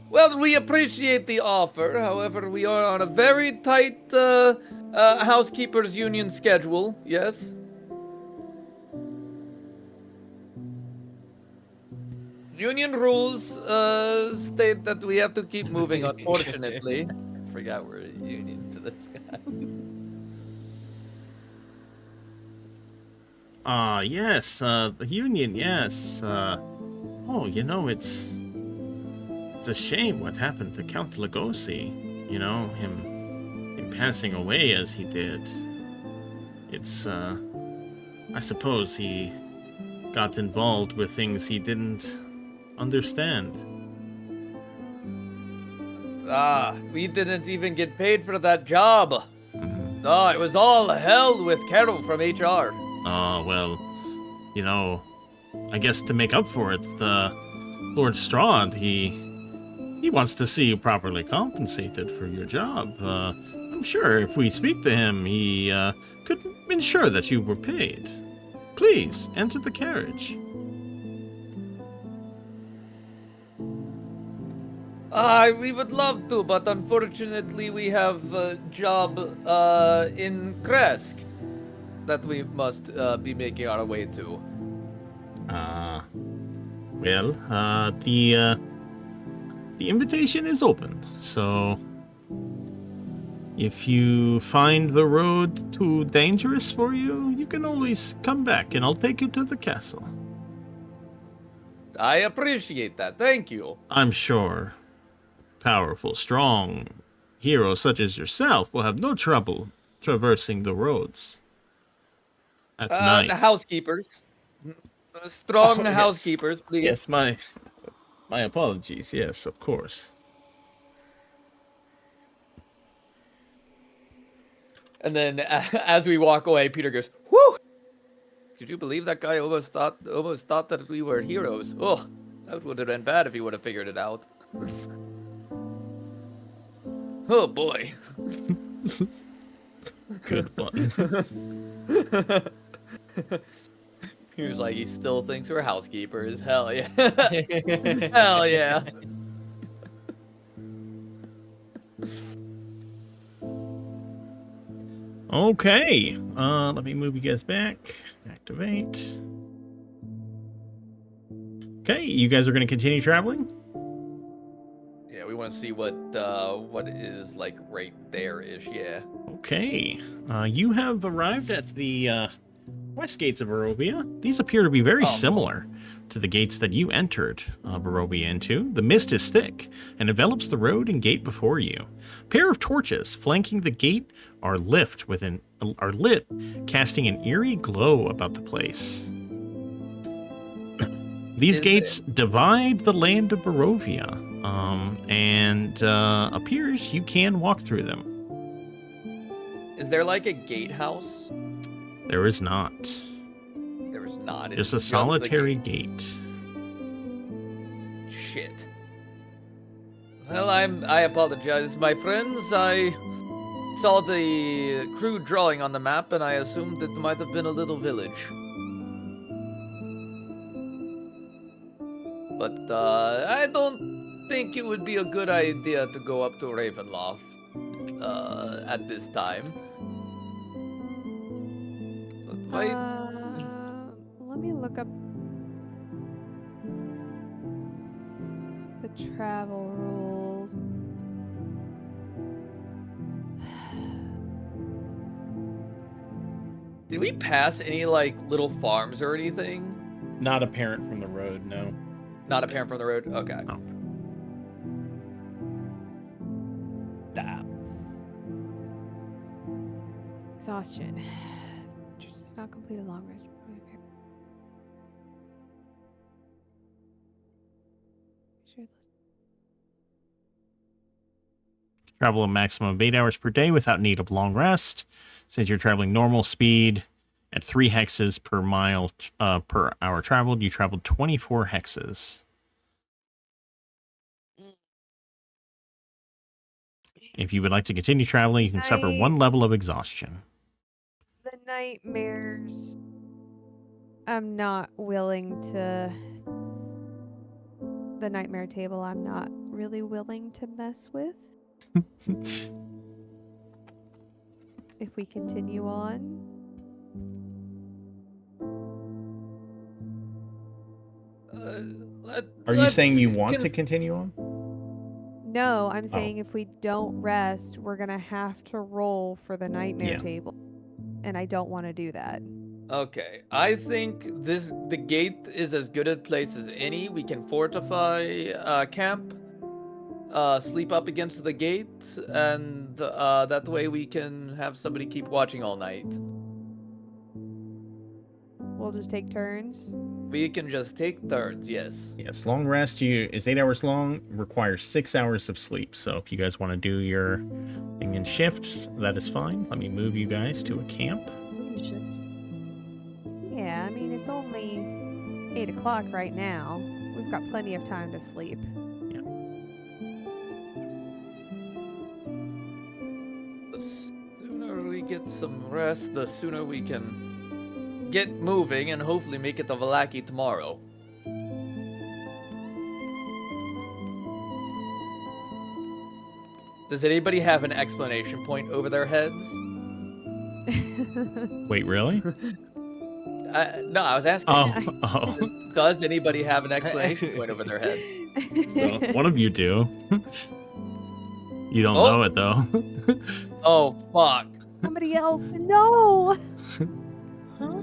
Well, we appreciate the offer. However, we are on a very tight housekeepers union schedule. Yes. Union rules state that we have to keep moving. Unfortunately. Forgot we're a union to this guy. Yes, the Union, yes. It's a shame what happened to Count Lugosi. Him passing away as he did. It's, I suppose he got involved with things he didn't understand. We didn't even get paid for that job. Oh, it was all held with Carol from HR. Well, I guess to make up for it, the Lord Strahd, he wants to see you properly compensated for your job. I'm sure if we speak to him, he could ensure that you were paid. Please, enter the carriage. We would love to, but unfortunately we have a job in Kresk that we must be making our way to. Well, the invitation is open, so If you find the road too dangerous for you, you can always come back and I'll take you to the castle. I appreciate that. Thank you. I'm sure powerful, strong heroes such as yourself will have no trouble traversing the roads at night. The housekeepers. Strong Oh, yes. housekeepers, please. Yes, my apologies. Yes, of course. And then as we walk away, Peter goes, "Whew! Could you believe that guy almost thought that we were heroes? Oh, that would have been bad if he would have figured it out." Oh boy. Good one. He was like, he still thinks we're housekeepers. Hell yeah. Hell yeah. Okay. Let me move you guys back. Activate. Okay, you guys are going to continue traveling? Yeah, we want to see what is like right there-ish, yeah. Okay. You have arrived at the west gates of Barovia. These appear to be very similar to the gates that you entered Barovia into. The mist is thick and envelops the road and gate before you. A pair of torches flanking the gate are lit, casting an eerie glow about the place. These gates divide the land of Barovia, and appears you can walk through them. Is there like a gatehouse? There is not. There is not. Just a the solitary gate. gate. Shit. Well, I apologize, my friends. I saw the crude drawing on the map, and I assumed it might have been a little village. But I don't think it would be a good idea to go up to Ravenloft at this time. So let me look up the travel rules. Did we pass any like little farms or anything? Not apparent from the road, no. Not apparent from the road? Okay. No. Damn. Exhaustion. Just not complete a long rest. Travel a maximum of 8 hours per day without need of long rest. Since you're traveling normal speed at 3 hexes per mile per hour traveled, you traveled 24 hexes. If you would like to continue traveling, you can suffer 1 level of exhaustion. The nightmares. I'm not willing to. The nightmare table, I'm not really willing to mess with. If we continue on. Are you saying you want to continue on? No, I'm saying if we don't rest, we're gonna have to roll for the nightmare table, and I don't want to do that. Okay, I think the gate is as good a place as any. We can fortify camp, sleep up against the gate, and that way we can have somebody keep watching all night. We'll just take turns. We can just take turns, yes. Yes, long rest is 8 hours long, requires 6 hours of sleep. So if you guys want to do your thing in shifts, that is fine. Let me move you guys to a camp. Yeah, I mean, it's only 8 o'clock right now. We've got plenty of time to sleep. Yeah. The sooner we get some rest, the sooner we can get moving and hopefully make it to Vallaki tomorrow. Does anybody have an explanation point over their heads? Wait, really? No, I was asking. Oh. Does anybody have an explanation point over their head? So one of you do. You don't Oh. know it though. Oh, fuck. Somebody else. No. Huh?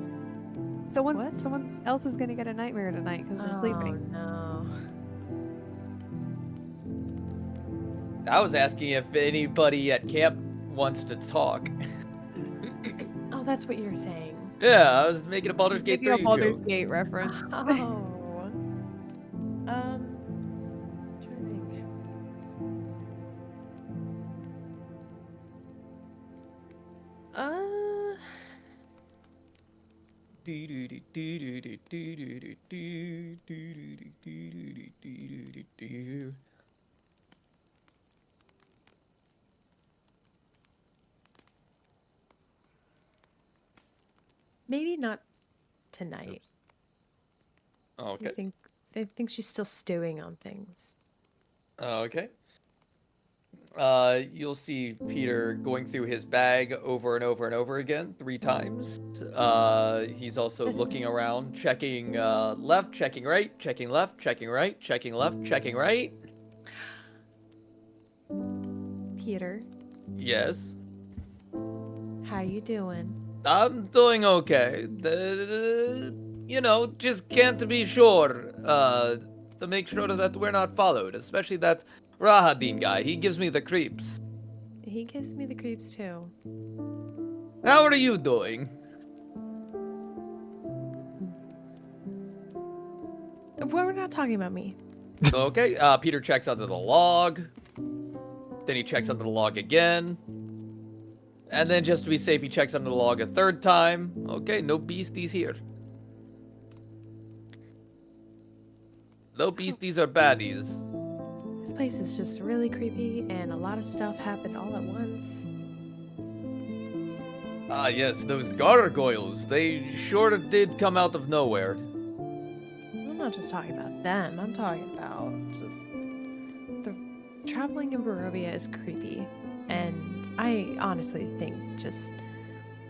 Someone else is gonna get a nightmare tonight because they're sleeping. No. I was asking if anybody at camp wants to talk. Oh, that's what you're saying. Yeah, I was making a Baldur's Gate Making a 3 Baldur's joke. Gate reference. Oh. Trying to think. Maybe not tonight. Okay. They think she's still stewing on things. Okay. You'll see Peter going through his bag over and over and over again 3 times. He's also looking around, checking left, checking right, checking left, checking right, checking left, checking right. Peter, Yes. how you doing? I'm doing okay. You know, just can't be sure. To make sure that we're not followed, especially that Rahadin guy. He gives me the creeps. He gives me the creeps too. How are you doing? Well, we're not talking about me. Okay. Peter checks under the log. Then he checks under the log again. And then just to be safe, he checks under the log a 3rd time. Okay, no beasties here. No beasties or baddies. This place is just really creepy, and a lot of stuff happened all at once. Ah, yes, those gargoyles. They sure did come out of nowhere. I'm not just talking about them. I'm talking about just the traveling in Barovia is creepy, and I honestly think just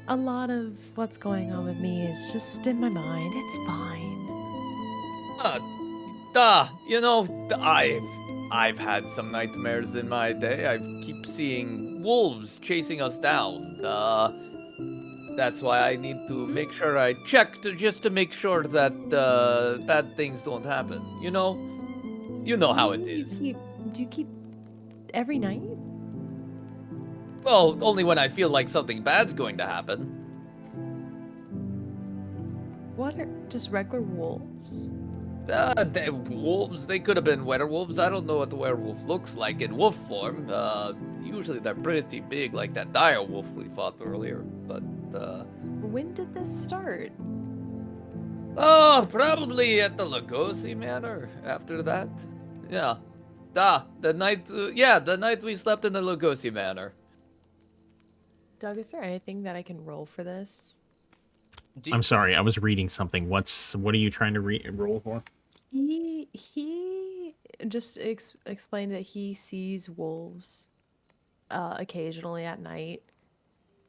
a lot of what's going on with me is just in my mind. It's fine. You know, I've had some nightmares in my day. I keep seeing wolves chasing us down. That's why I need to make sure I check just to make sure that bad things don't happen. You know how it is. Do you keep every night? Well, only when I feel like something bad's going to happen. What are just regular wolves? Wolves, they could have been werewolves. I don't know what the werewolf looks like in wolf form. Usually they're pretty big, like that dire wolf we fought earlier. But, When did this start? oh, probably at the Lugosi Manor after that. Yeah. The night we slept in the Lugosi Manor. Doug, is there anything that I can roll for this? I'm sorry, I was reading something. What are you trying to roll for? He just explained that he sees wolves occasionally at night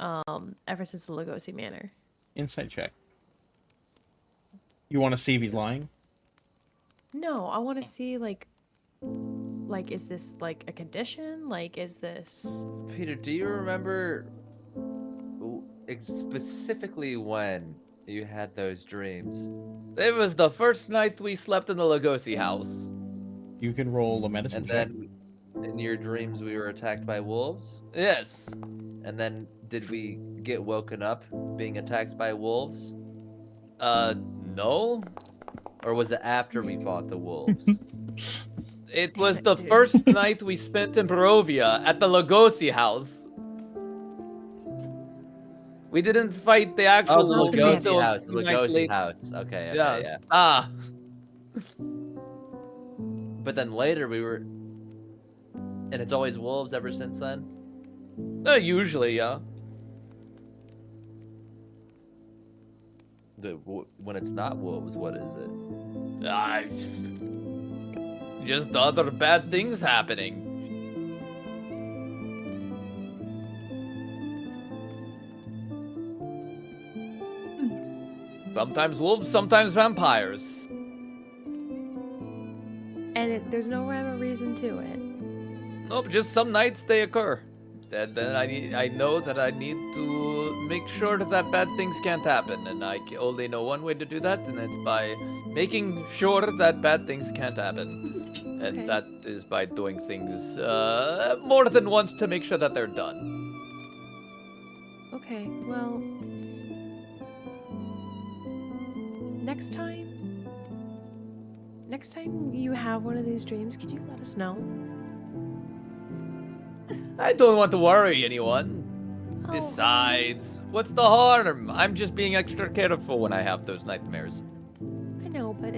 ever since the Lugosi Manor. Insight check. You want to see if he's lying? No, I want to see like is this like a condition? Like, is this... Peter, do you remember specifically when you had those dreams? It was the first night we slept in the Lugosi house. You can roll a medicine And check. then in your dreams we were attacked by wolves? Yes. And then did we get woken up being attacked by wolves? No. Or was it after we fought the wolves? It was the first night we spent in Barovia at the Lugosi house. We didn't fight the actual Oh, the wolves Lugosi until house. a The few nights Lugosi later. house. Okay, Yeah. yeah. Ah. But then later we were... And it's always wolves ever since then? Usually, yeah. When it's not wolves, what is it? Just other bad things happening. Sometimes wolves, sometimes vampires. And there's no rhyme or reason to it. Nope, just some nights they occur. And then I know that I need to make sure that bad things can't happen, and I only know one way to do that, and it's by making sure that bad things can't happen. And Okay. that is by doing things more than once to make sure that they're done. Okay, well, next time you have one of these dreams, could you let us know? I don't want to worry anyone. Oh, Besides, what's the harm? I'm just being extra careful when I have those nightmares. I know, but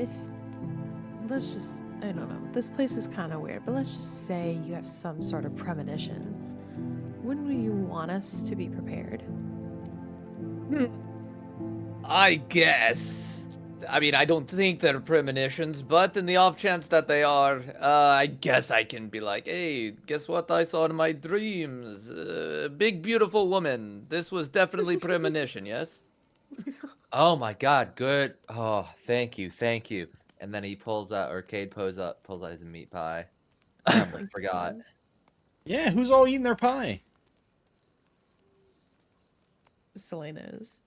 let's just, I don't know, this place is kind of weird, but let's just say you have some sort of premonition. Wouldn't you want us to be prepared? I guess. I mean, I don't think they're premonitions, but in the off chance that they are, I guess I can be like, hey, guess what I saw in my dreams? Big, beautiful woman. This was definitely premonition, yes? Oh my god, good. Oh, thank you. And then he pulls out, or Cade pulls out his meat pie. I almost forgot. Yeah, who's all eating their pie? Selena is.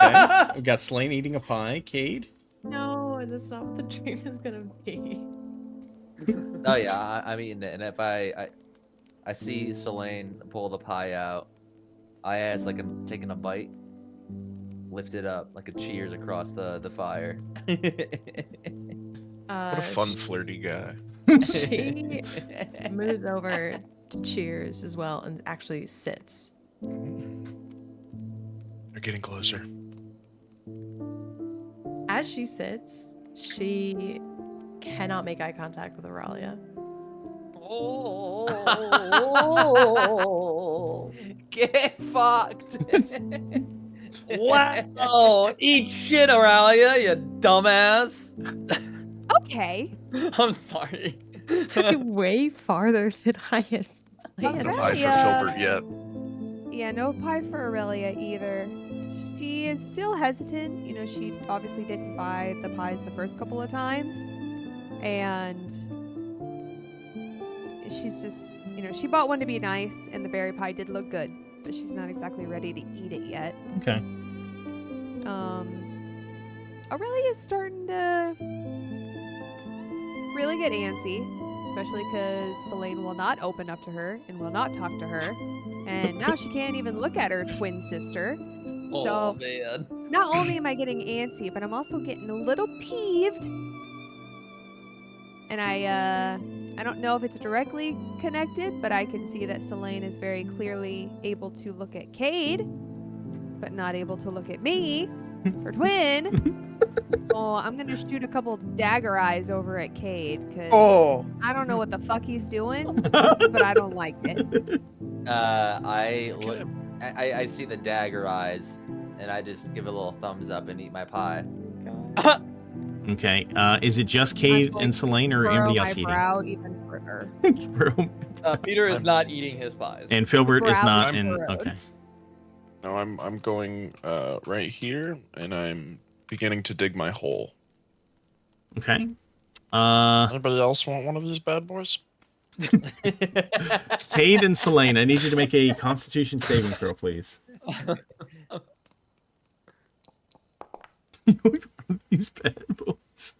Okay, we got Slain eating a pie. Cade. No, that's not what the dream is gonna be. Oh yeah, I'm eating it, and if I see Selene pull the pie out, I as like I'm taking a bite, lift it up like a cheers across the fire. What a fun, flirty guy. She moves over to cheers as well and actually sits. They're getting closer. As she sits, she cannot make eye contact with Aurelia. Oh. Get fucked. Wow. Eat shit, Aurelia, you dumbass. Okay. I'm sorry. This took it way farther than I had No planned. pie for Aurelia. Filbert yet. Yeah, no pie for Aurelia either. She is still hesitant. You know, she obviously didn't buy the pies the first couple of times. And she's just, you know, she bought one to be nice, and the berry pie did look good, but she's not exactly ready to eat it yet. Okay. Aurelia's starting to really get antsy, especially because Selene will not open up to her and will not talk to her. And now she can't even look at her twin sister. Oh, So, man. not only am I getting antsy, but I'm also getting a little peeved. And I don't know if it's directly connected, but I can see that Selene is very clearly able to look at Cade, but not able to look at me, her twin. Oh, I'm gonna shoot a couple dagger eyes over at Cade, because I don't know what the fuck he's doing, but I don't like it. I see the dagger eyes, and I just give a little thumbs up and eat my pie. Okay. Is it just Cade and Selene, or Furrow anybody my else eating? brow even further. Peter is not eating his pies. And Filbert is Brow not is in. furrowed. Okay. No, I'm going right here, and I'm beginning to dig my hole. Okay. Anybody else want one of these bad boys? Cade and Selene, I need you to make a Constitution saving throw, please. These bad boys.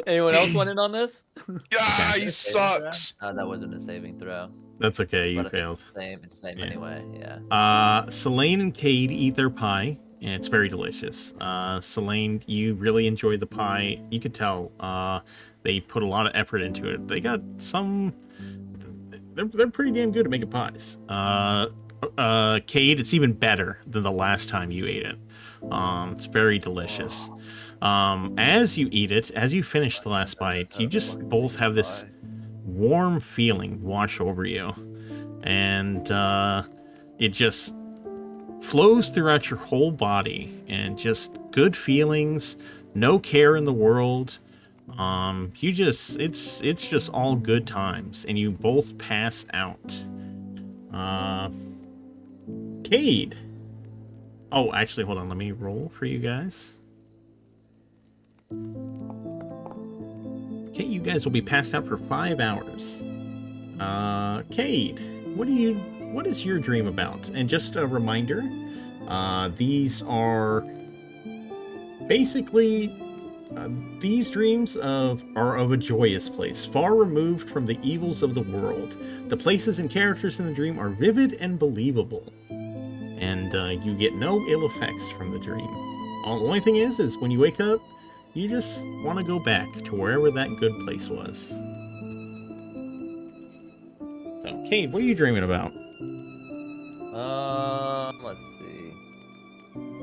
Anyone else want in on this? Yeah, he sucks. That wasn't a saving throw. That's okay, you But if failed. It's the same Yeah. anyway. Yeah. Selene and Cade eat their pie, and it's very delicious. Selene, you really enjoy the pie. You could tell they put a lot of effort into it. They got some. They're pretty damn good at making pies. Cade, it's even better than the last time you ate it. It's very delicious. As you eat it, as you finish the last bite, you just both have this warm feeling wash over you, and it just flows throughout your whole body, and just good feelings, no care in the world. It's just all good times, and you both pass out. Cade. Oh, actually, hold on. Let me roll for you guys. Okay, you guys will be passed out for 5 hours. Cade, what is your dream about? And just a reminder, these are basically these dreams are of a joyous place, far removed from the evils of the world. The places and characters in the dream are vivid and believable, and you get no ill effects from the dream. The only thing is when you wake up, you just want to go back to wherever that good place was. So, Cade, what are you dreaming about? Let's see.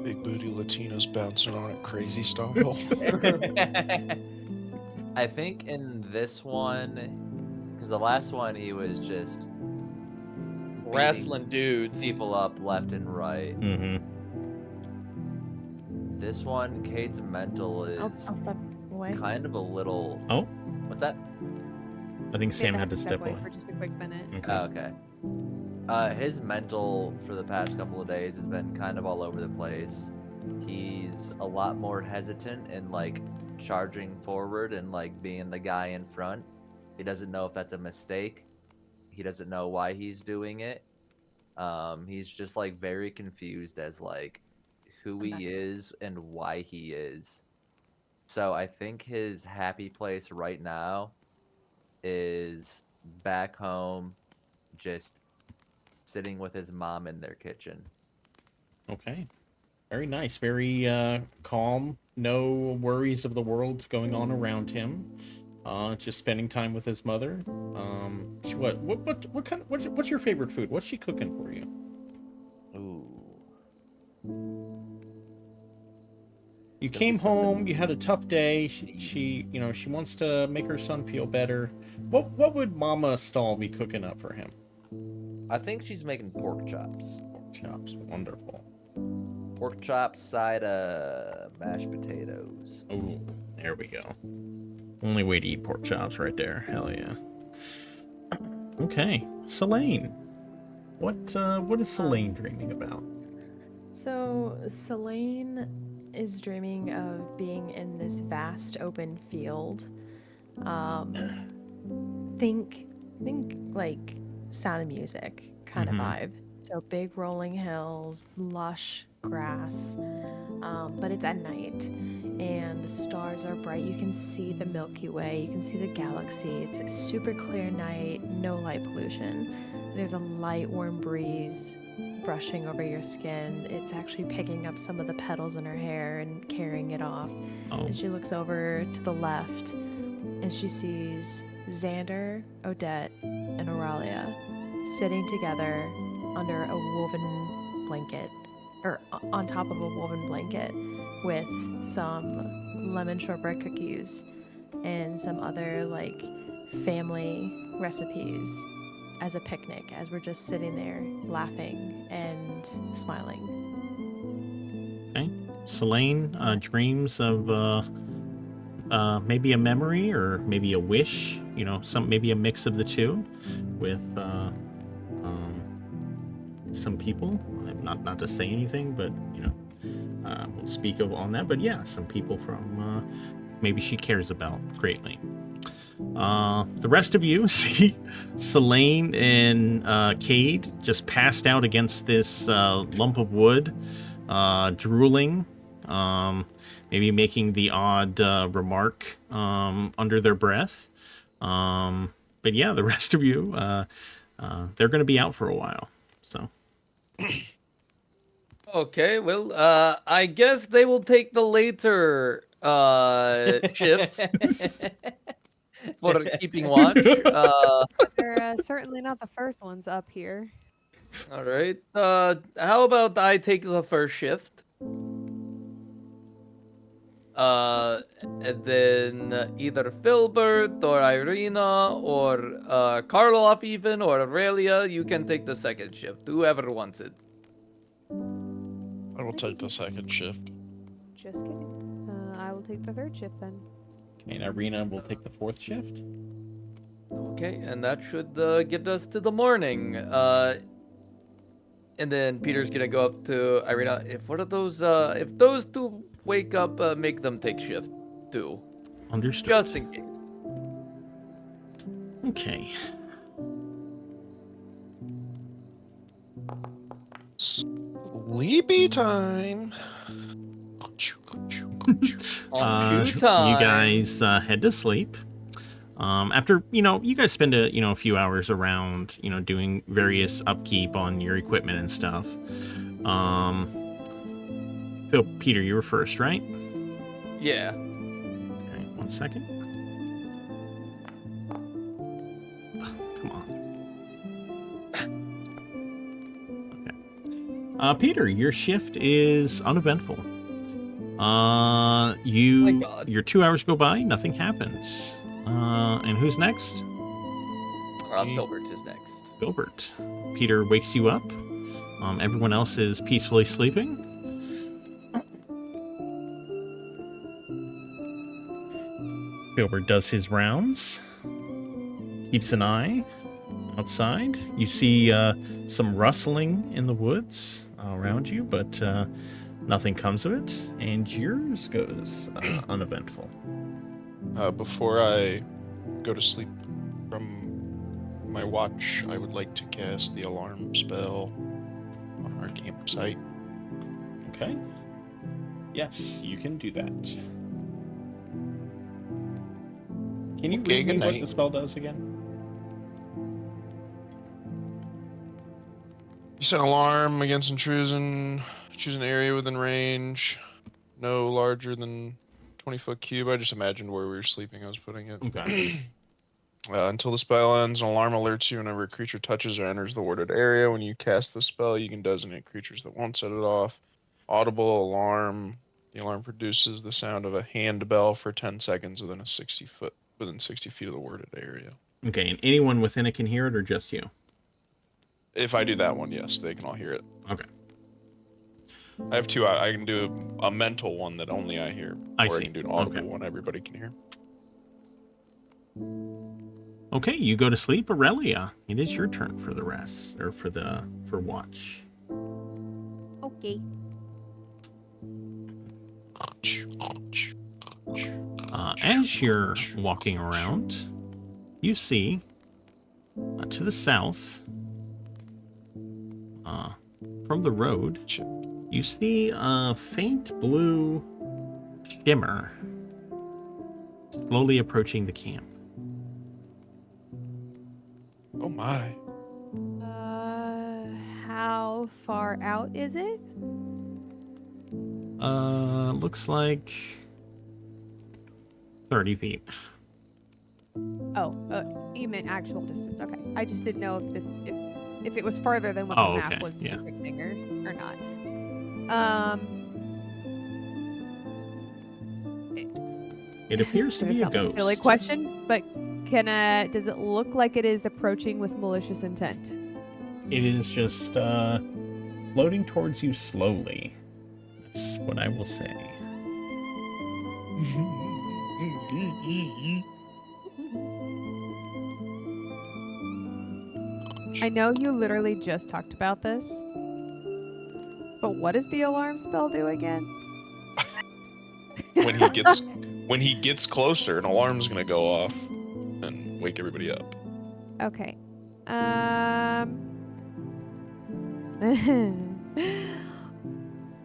Big booty Latinos bouncing on it crazy style. I think in this one, because the last one he was just Wrestling dudes. people up left and right. Mm-hmm. This one, Cade's mental I'll is step away. kind of a little. Oh, What's that? I think Sam Sam had to step away. for just a quick minute. Okay. Oh, okay. His mental for the past couple of days has been kind of all over the place. He's a lot more hesitant in like charging forward and like being the guy in front. He doesn't know if that's a mistake. He doesn't know why he's doing it. He's just like very confused as like who he is and why he is. So I think his happy place right now is back home, just sitting with his mom in their kitchen. Okay. Very nice. Very calm. No worries of the world going on around him. Just spending time with his mother. What's your favorite food? What's she cooking for you? Ooh. You It's gonna be came something- home. You had a tough day. She wants to make her son feel better. What would Mama Stahl be cooking up for him? I think she's making pork chops. Pork chops. Wonderful. Pork chops, side of mashed potatoes. Oh, there we go. Only way to eat pork chops right there. Hell yeah. Okay, Selene. What is Selene dreaming about? So Selene is dreaming of being in this vast open field. Think like Sound of Music kind of vibe. So big rolling hills, lush grass, but it's at night and the stars are bright. You can see the Milky Way, you can see the galaxy. It's a super clear night, no light pollution. There's a light warm breeze brushing over your skin. It's actually picking up some of the petals in her hair and carrying it off. Oh, And she looks over to the left and she sees Xander, Odette, and Aurelia sitting together under a woven blanket, or on top of a woven blanket with some lemon shortbread cookies and some other like family recipes as a picnic, as we're just sitting there laughing and smiling. okay. Selene dreams of maybe a memory or maybe a wish. Maybe a mix of the two, with some people. Not to say anything, but we'll speak on that. But yeah, some people from maybe she cares about greatly. The rest of you see Selene and Cade just passed out against this lump of wood, drooling, maybe making the odd remark under their breath. But yeah, the rest of you, they're going to be out for a while. So. Okay, well, I guess they will take the later shifts for keeping watch. They're certainly not the first ones up here. All right. How about I take the first shift? And then either Filbert or Irina or Karloff even or Aurelia, you can take the second shift. Whoever wants it. I will take the second shift. Just kidding. I will take the third shift then. Okay, and Irina will take the fourth shift. Okay, and that should get us to the morning. And then Peter's gonna go up to Irina. If those two wake up, make them take shift. too, Understood. just in case. Okay. Sleepy time. You guys head to sleep. After, you guys spend a few hours around, doing various upkeep on your equipment and stuff. Peter, you were first, right? Yeah. Okay, 1 second. Come on. Okay. Peter, your shift is uneventful. Thank God. Your 2 hours go by, nothing happens. And who's next? Filbert is next. Filbert. Peter wakes you up. Everyone else is peacefully sleeping. Filbert does his rounds. Keeps an eye outside. You see some rustling in the woods around you, but nothing comes of it. And yours goes uneventful. Before I go to sleep from my watch, I would like to cast the alarm spell on our campsite. Okay. Yes, you can do that. Can you read me what the spell does again? You set an alarm against intrusion. Choose an area within range. No larger than 20-foot cube. I just imagined where we were sleeping. I was putting it. Okay. Until the spell ends, an alarm alerts you whenever a creature touches or enters the warded area. When you cast the spell, you can designate creatures that won't set it off. Audible alarm. The alarm produces the sound of a handbell for 10 seconds within 60 feet of the warded area. Okay, and anyone within it can hear it, or just you? If I do that one, yes, they can all hear it. Okay. I have two. I can do a mental one that only I hear. I or see. I can do an audible Okay. one everybody can hear. Okay, you go to sleep, Aurelia. It is your turn for the rest, or for watch. Okay. As you're walking around, you see to the south, from the road, you see a faint blue shimmer slowly approaching the camp. Oh my. How far out is it? Looks like 30 feet. Oh, you meant actual distance. Okay. I just didn't know if it was farther than what the map okay. was Yeah. depicting or not. It appears to be a ghost. Silly question, but does it look like it is approaching with malicious intent? It is just floating towards you slowly. That's what I will say. I know you literally just talked about this, but what does the alarm spell do again? When he gets closer, an alarm's gonna go off and wake everybody up. Okay.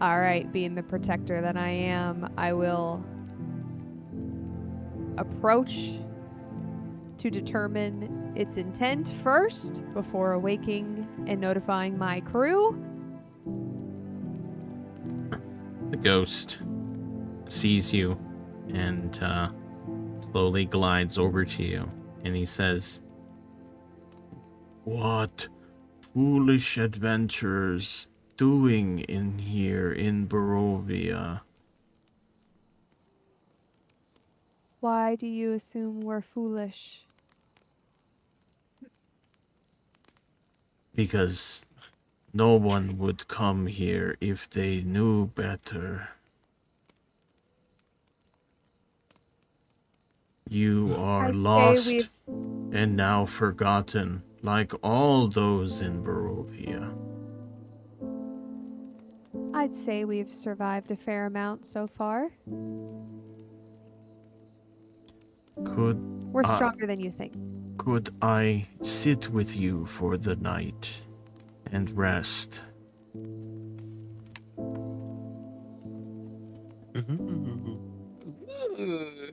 All right, being the protector that I am, I will approach to determine its intent first before awaking and notifying my crew. The ghost sees you and slowly glides over to you, and he says, "What foolish adventurers doing in here in Barovia?" Why do you assume we're foolish? Because no one would come here if they knew better. You are I'd say lost and now forgotten, like all those in Barovia. I'd say we've survived a fair amount so far. We're stronger than you think. Could I sit with you for the night and rest? Ooh.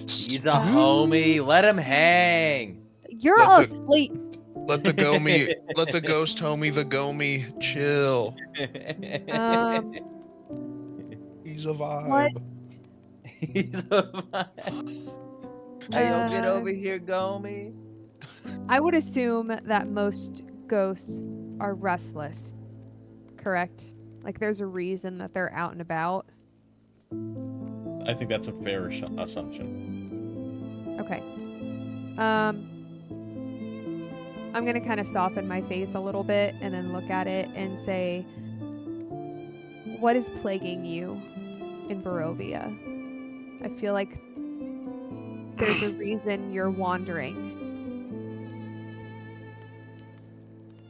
He's a homie. Let him hang. You're Let the- asleep. Let the ghost homie the Gomi chill. He's a What? vibe. He's a vibe. Hey, yo, get over here, Gomi. I would assume that most ghosts are restless, correct? Like there's a reason that they're out and about. I think that's a fair assumption. Okay. I'm gonna kind of soften my face a little bit and then look at it and say, what is plaguing you in Barovia? I feel like there's a reason you're wandering.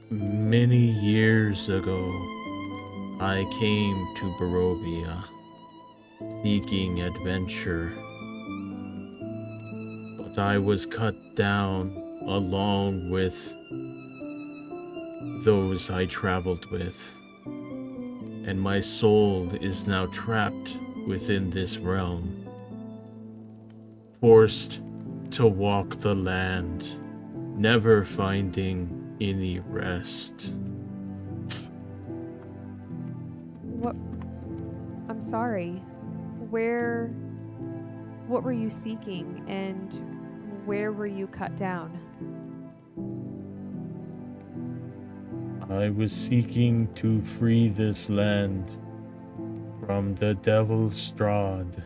Many years ago, I came to Barovia seeking adventure, but I was cut down along with those I traveled with, and my soul is now trapped within this realm, forced to walk the land, never finding any rest. What? I'm sorry. What were you seeking and where were you cut down? I was seeking to free this land from the devil Strahd,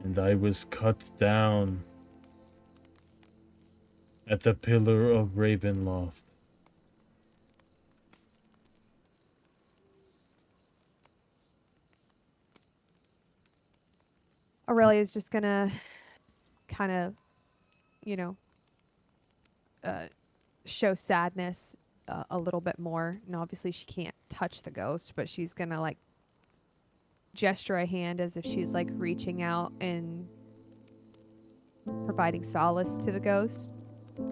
and I was cut down at the Pillar of Ravenloft. Aurelia's just gonna kind of, show sadness a little bit more. And obviously she can't touch the ghost, but she's gonna like gesture a hand as if she's like reaching out and providing solace to the ghost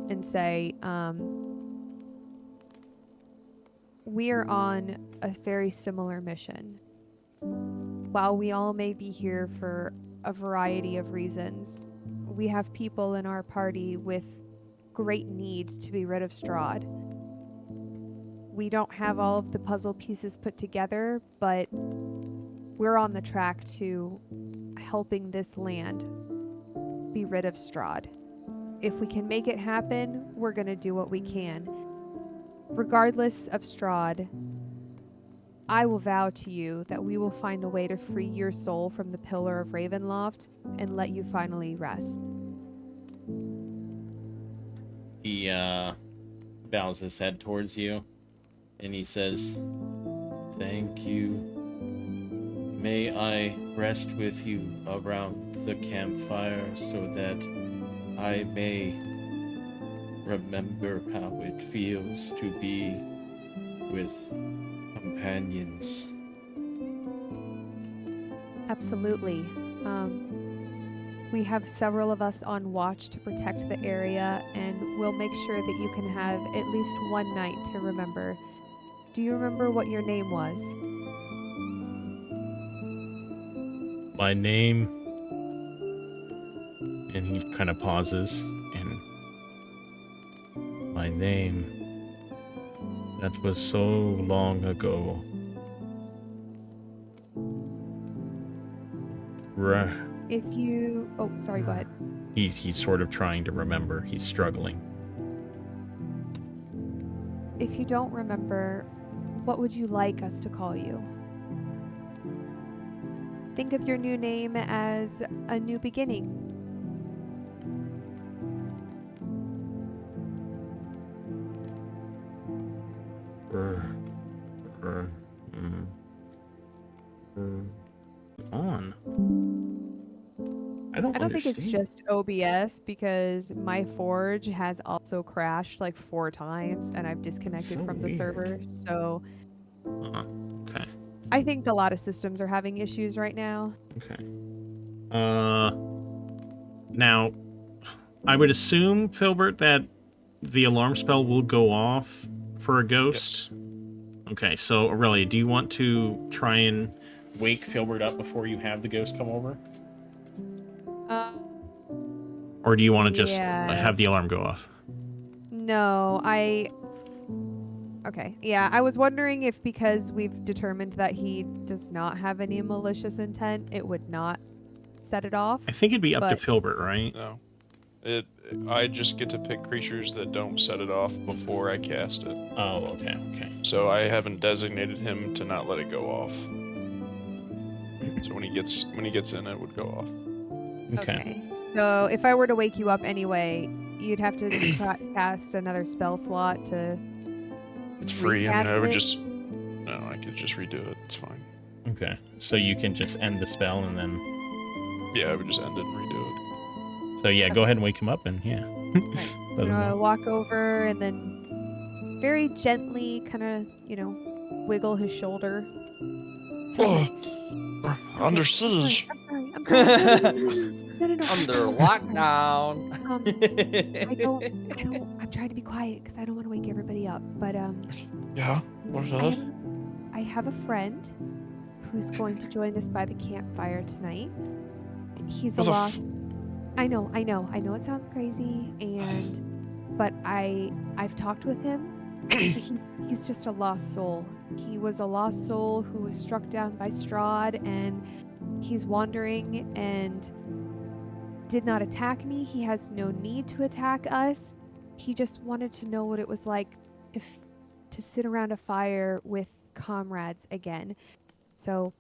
and say, we are on a very similar mission. While we all may be here for a variety of reasons, we have people in our party with great need to be rid of Strahd. We don't have all of the puzzle pieces put together, but we're on the track to helping this land be rid of Strahd. If we can make it happen, we're going to do what we can. Regardless of Strahd, I will vow to you that we will find a way to free your soul from the Pillar of Ravenloft and let you finally rest. He bows his head towards you, and he says, "Thank you. May I rest with you around the campfire so that I may remember how it feels to be with companions." Absolutely. We have several of us on watch to protect the area, and we'll make sure that you can have at least one night to remember. Do you remember what your name was? My name, and he kind of pauses, and my name, that was so long ago. If you... Oh, sorry, go ahead. He's sort of trying to remember. He's struggling. If you don't remember, what would you like us to call you? Think of your new name as a new beginning. On. I I don't think it's understand. just OBS because my Forge has also crashed like 4 times and I've disconnected So from the weird. server. So Okay. I think a lot of systems are having issues right now. Okay. Now, I would assume, Filbert, that the alarm spell will go off for a ghost. Yes. Okay, so Aurelia, do you want to try and wake Filbert up before you have the ghost come over? Or do you want to just have the Yes. alarm go off? No, Okay, yeah, I was wondering if because we've determined that he does not have any malicious intent, it would not set it off. I think it'd be up to But Filbert, right? No. I just get to pick creatures that don't set it off before I cast it. Oh, okay. So I haven't designated him to not let it go off. So when he gets in, it would go off. Okay. So if I were to wake you up anyway, you'd have to cast another spell slot to. It's free. I mean, I would recast just. No, I could just redo it. It's fine. Okay. So you can just end the spell and then. Yeah, I would just end it and redo it. So yeah, go ahead and wake him up and yeah. I'm gonna walk over and then very gently, kind of, wiggle his shoulder. Oh, we're under siege. I'm sorry. No. Under lockdown. I'm trying to be quiet because I don't want to wake everybody up. But Yeah. What's that? I have a friend who's going to join us by the campfire tonight. He's a What the lost. I know it sounds crazy, but I've talked with him. He's just a lost soul. He was a lost soul who was struck down by Strahd, and he's wandering and did not attack me. He has no need to attack us. He just wanted to know what it was like to sit around a fire with comrades again. So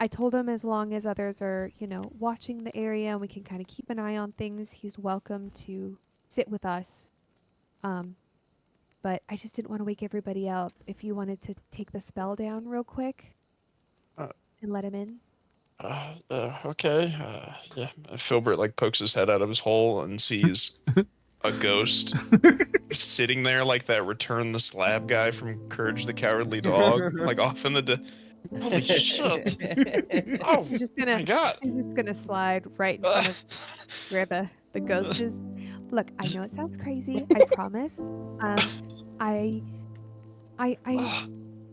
I told him as long as others are, watching the area and we can kind of keep an eye on things, he's welcome to sit with us. But I just didn't want to wake everybody up. If you wanted to take the spell down real quick and let him in. Okay. Yeah. Filbert pokes his head out of his hole and sees a ghost sitting there like that Return the Slab guy from Courage the Cowardly Dog, off in the. Holy shit! Oh my god! He's just gonna slide right in front of where the ghost is. Look, I know it sounds crazy. I promise.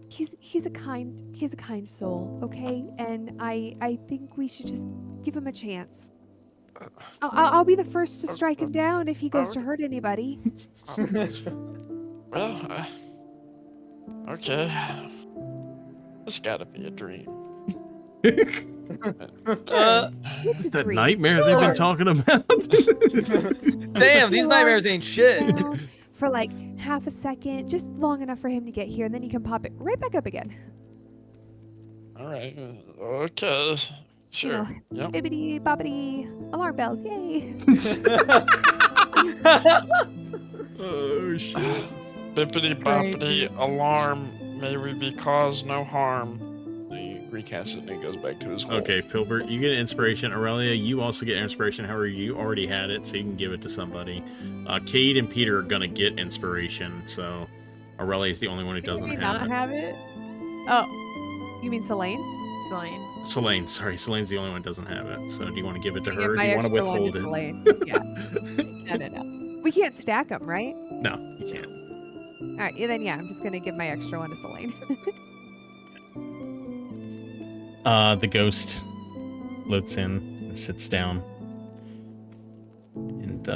He's a kind soul, okay? And I think we should just give him a chance. I'll be the first to strike him down if he goes to hurt anybody. Well, okay. This gotta be a dream. It's that nightmare they've been talking about. Damn, these nightmares ain't shit. For like half a second, just long enough for him to get here, and then you can pop it right back up again. All right. Okay. Sure. Yep. Bibbidi bobbidi, alarm bells, yay! Oh shit. Bippity boppity alarm. May we be caused no harm. He recasts it and he goes back to his hole. Okay, Filbert, you get inspiration. Aurelia, you also get inspiration. However, you already had it, so you can give it to somebody. Cade and Peter are gonna get inspiration, so Aurelia is the only one who doesn't have it. Oh, you mean Selene? Selene, sorry, Selene's the only one who doesn't have it. So do you want to give it to her? Or do My you want to extra one withhold is it? Selene. Yeah. No. We can't stack them, right? No, you can't. All right, then I'm just gonna give my extra one to Selene. The ghost floats in and sits down, and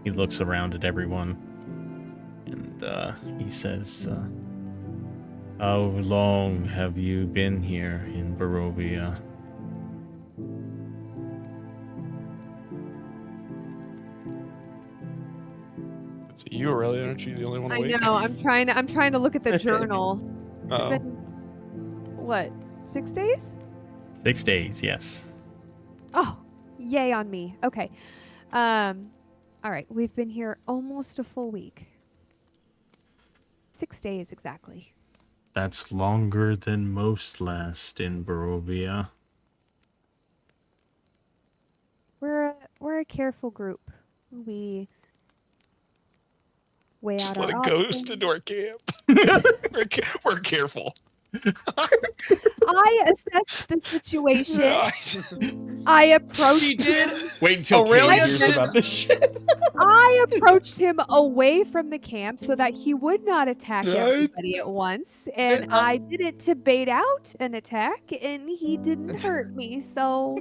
he looks around at everyone, and he says, "How long have you been here in Barovia?" It's you, Aurelia. Aren't you the only one I awake? know. I'm trying to look at the journal. Oh. It's been, what, 6 days? 6 days, yes. Oh, yay on me. Okay. All right. We've been here almost a full week. 6 days exactly. That's longer than most last in Barovia. We're a careful group. We weigh Just out let our a ghost options. into our camp. We're careful. I assessed the situation. I approached him. Wait until Aurelia Kate hears did- about this shit. I approached him away from the camp so that he would not attack Right. everybody at once, and I did it to bait out an attack, and he didn't hurt me. So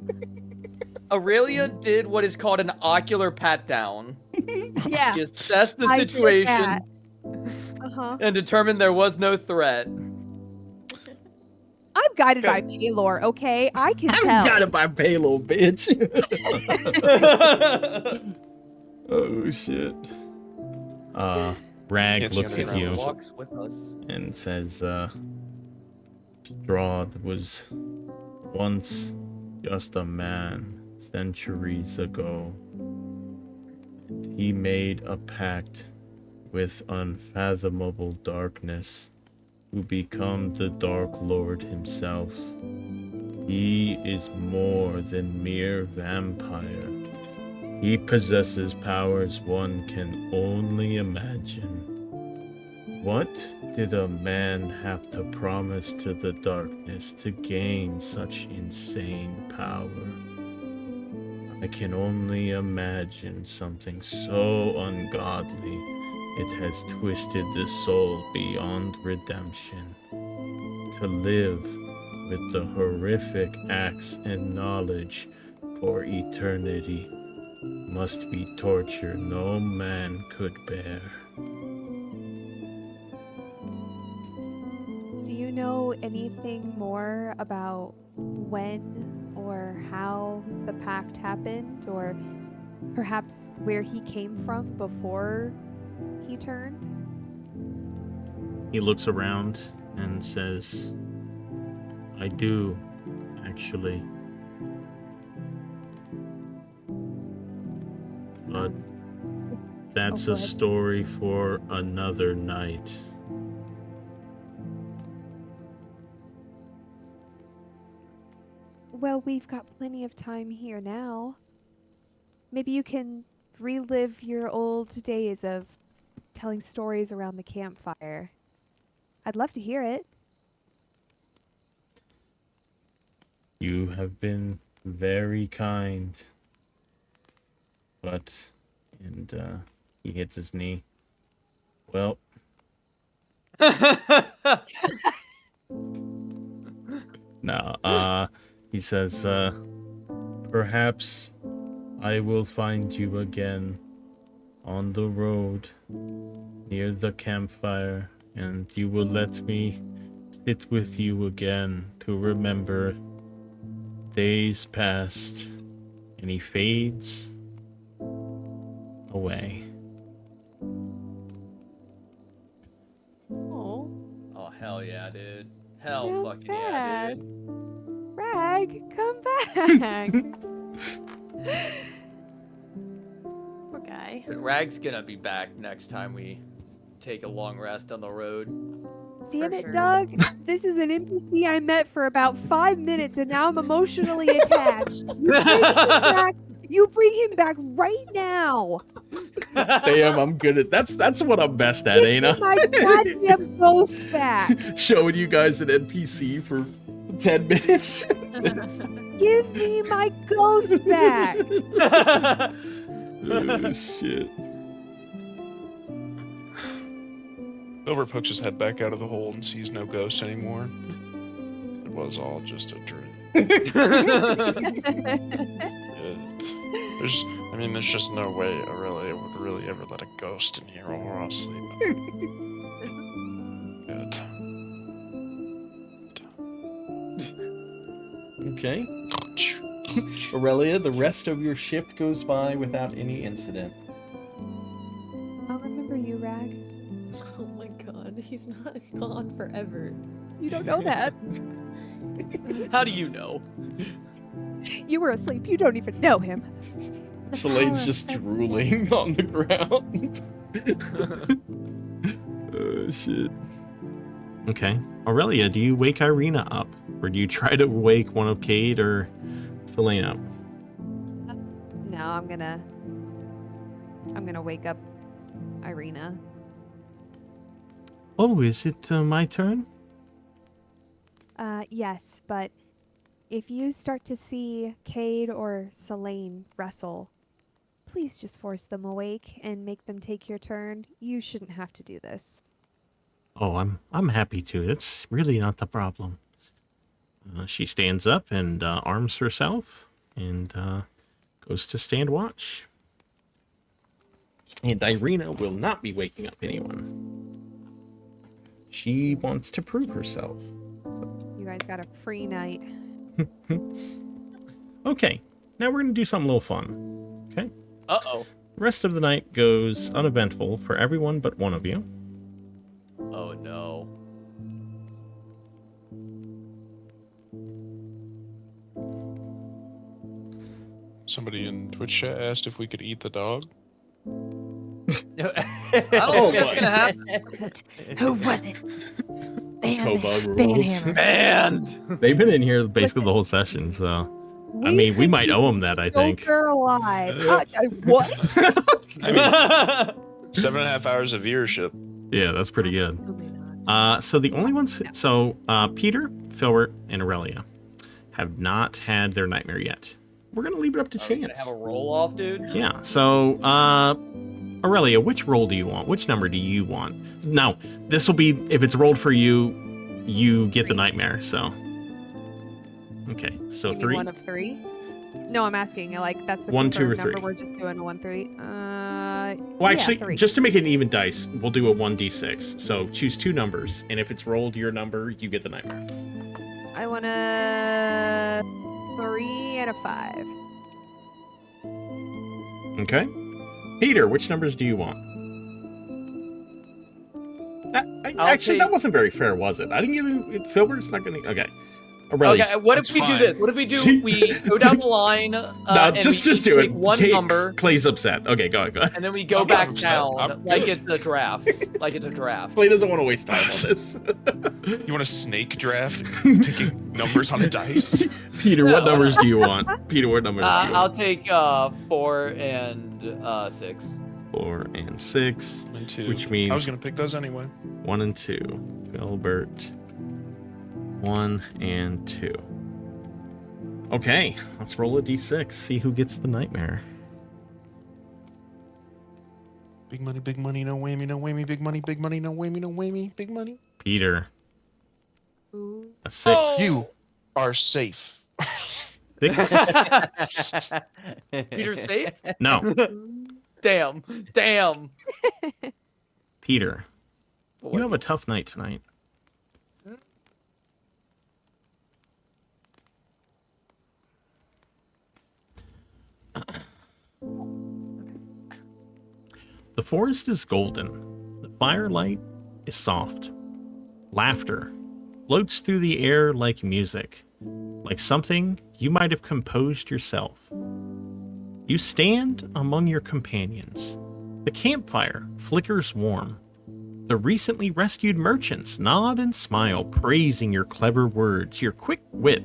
Aurelia did what is called an ocular pat down. yeah, She assessed the I did situation that. and determined there was no threat. I'm guided by Okay. Paylor, okay? I can I'm tell. got it by Palo, bitch. Oh shit. Rag Can't see looks anything at you around. Walks with us. and says, Strahd was once just a man centuries ago. And he made a pact with unfathomable darkness to become the Dark Lord himself. He is more than mere vampire. He possesses powers one can only imagine. What did a man have to promise to the darkness to gain such insane power? I can only imagine something so ungodly it has twisted the soul beyond redemption. To live with the horrific acts and knowledge for eternity must be torture no man could bear. Do you know anything more about when or how the pact happened, or perhaps where he came from before he turned? He looks around and says, I do, actually. But that's go a ahead. story for another night. Well, we've got plenty of time here now. Maybe you can relive your old days of telling stories around the campfire. I'd love to hear it. You have been very kind. But, and he hits his knee. Well, no, he says, perhaps I will find you again on the road near the campfire, and you will let me sit with you again to remember days past. And he fades away. Oh, Oh, hell yeah, dude. Hell Real fucking yeah, sad. dude. Rag, come back. Poor guy. But Rag's gonna be back next time we take a long rest on the road. Damn For it, sure. Doug. This is an NPC I met for about 5 minutes, and now I'm emotionally attached. You bring him back right now. Damn, I'm good at that's what I'm best at, Give ain't me I? my goddamn ghost back. Showing you guys an NPC for 10 minutes. Give me my ghost back. Oh, shit. Silver pokes his head back out of the hole and sees no ghost anymore. It was all just a dream. There's just no way Aurelia would really ever let a ghost in here while we're all sleeping. Good. Okay. Aurelia, the rest of your shift goes by without any incident. I'll remember you, Rag. Oh my god, he's not gone forever. You don't know that. How do you know? You were asleep. You don't even know him. Selene's just drooling on the ground. Oh, shit. Okay. Aurelia, do you wake Irina up? Or do you try to wake one of Cade or Selene up? No, I'm gonna wake up Irina. Oh, is it my turn? Yes, but if you start to see Cade or Selene wrestle, please just force them awake and make them take your turn. You shouldn't have to do this. Oh, I'm happy to. It's really not the problem. She stands up and arms herself and goes to stand watch. And Irina will not be waking up anyone. She wants to prove herself. You guys got a free night. Okay, now we're going to do something a little fun. Okay? Uh-oh. The rest of the night goes uneventful for everyone but one of you. Oh, no. Somebody in Twitch chat asked if we could eat the dog. I don't think that's gonna happen. Who was it? Cobug rules. Banhammer. Banned. They've been in here basically the whole session, so I mean, we might owe them that, I think. Joker alive. What? I mean, 7.5 hours of viewership. Yeah, that's pretty good. Absolutely not. So the only ones, Peter, Filbert, and Aurelia have not had their nightmare yet. We're gonna leave it up to Are we gonna chance. have a roll off, dude? Yeah. So, Aurelia, which roll do you want? Which number do you want? No, this will be if it's rolled for you, you get the nightmare. So, okay. So Give me 3. one of 3. No, I'm asking. Like that's the 1, 2, or confirmed 3. number. We're just doing a 1, 3. Well, actually, 3. just to make it an even dice, we'll do a 1d6. So choose 2 numbers, and if it's rolled your number, you get the nightmare. I want a 3 and a 5. Okay. Peter, which numbers do you want? Actually, that wasn't very fair, was it? I didn't give you. Filbert's not going to. Okay. Aurelia. Okay, what if we do this? What if we do? We go down the line. No, and just we do take it. One number, Clay's upset. Okay, go ahead. and then we go I'm back not upset. down I'm like good. it's a draft. Like it's a draft. Clay doesn't want to waste time on this. You want a snake draft? Picking numbers on a dice? Peter, what No. numbers do you want? Peter, what numbers do you I'll want? take 4 and 6. 4 and 6, And 2. which means I was gonna pick those anyway. 1 and 2. Filbert, 1 and 2. Okay, let's roll a d6. See who gets the nightmare. Big money, no whammy, no whammy. Big money, no whammy, no whammy. Big money. Peter, Ooh. a 6. Oh! You are safe. 6? Peter's safe? No, Damn. Peter. Boy. You have a tough night tonight. The forest is golden. The firelight is soft. Laughter floats through the air like music, like something you might have composed yourself. You stand among your companions. The campfire flickers warm. The recently rescued merchants nod and smile, praising your clever words, your quick wit,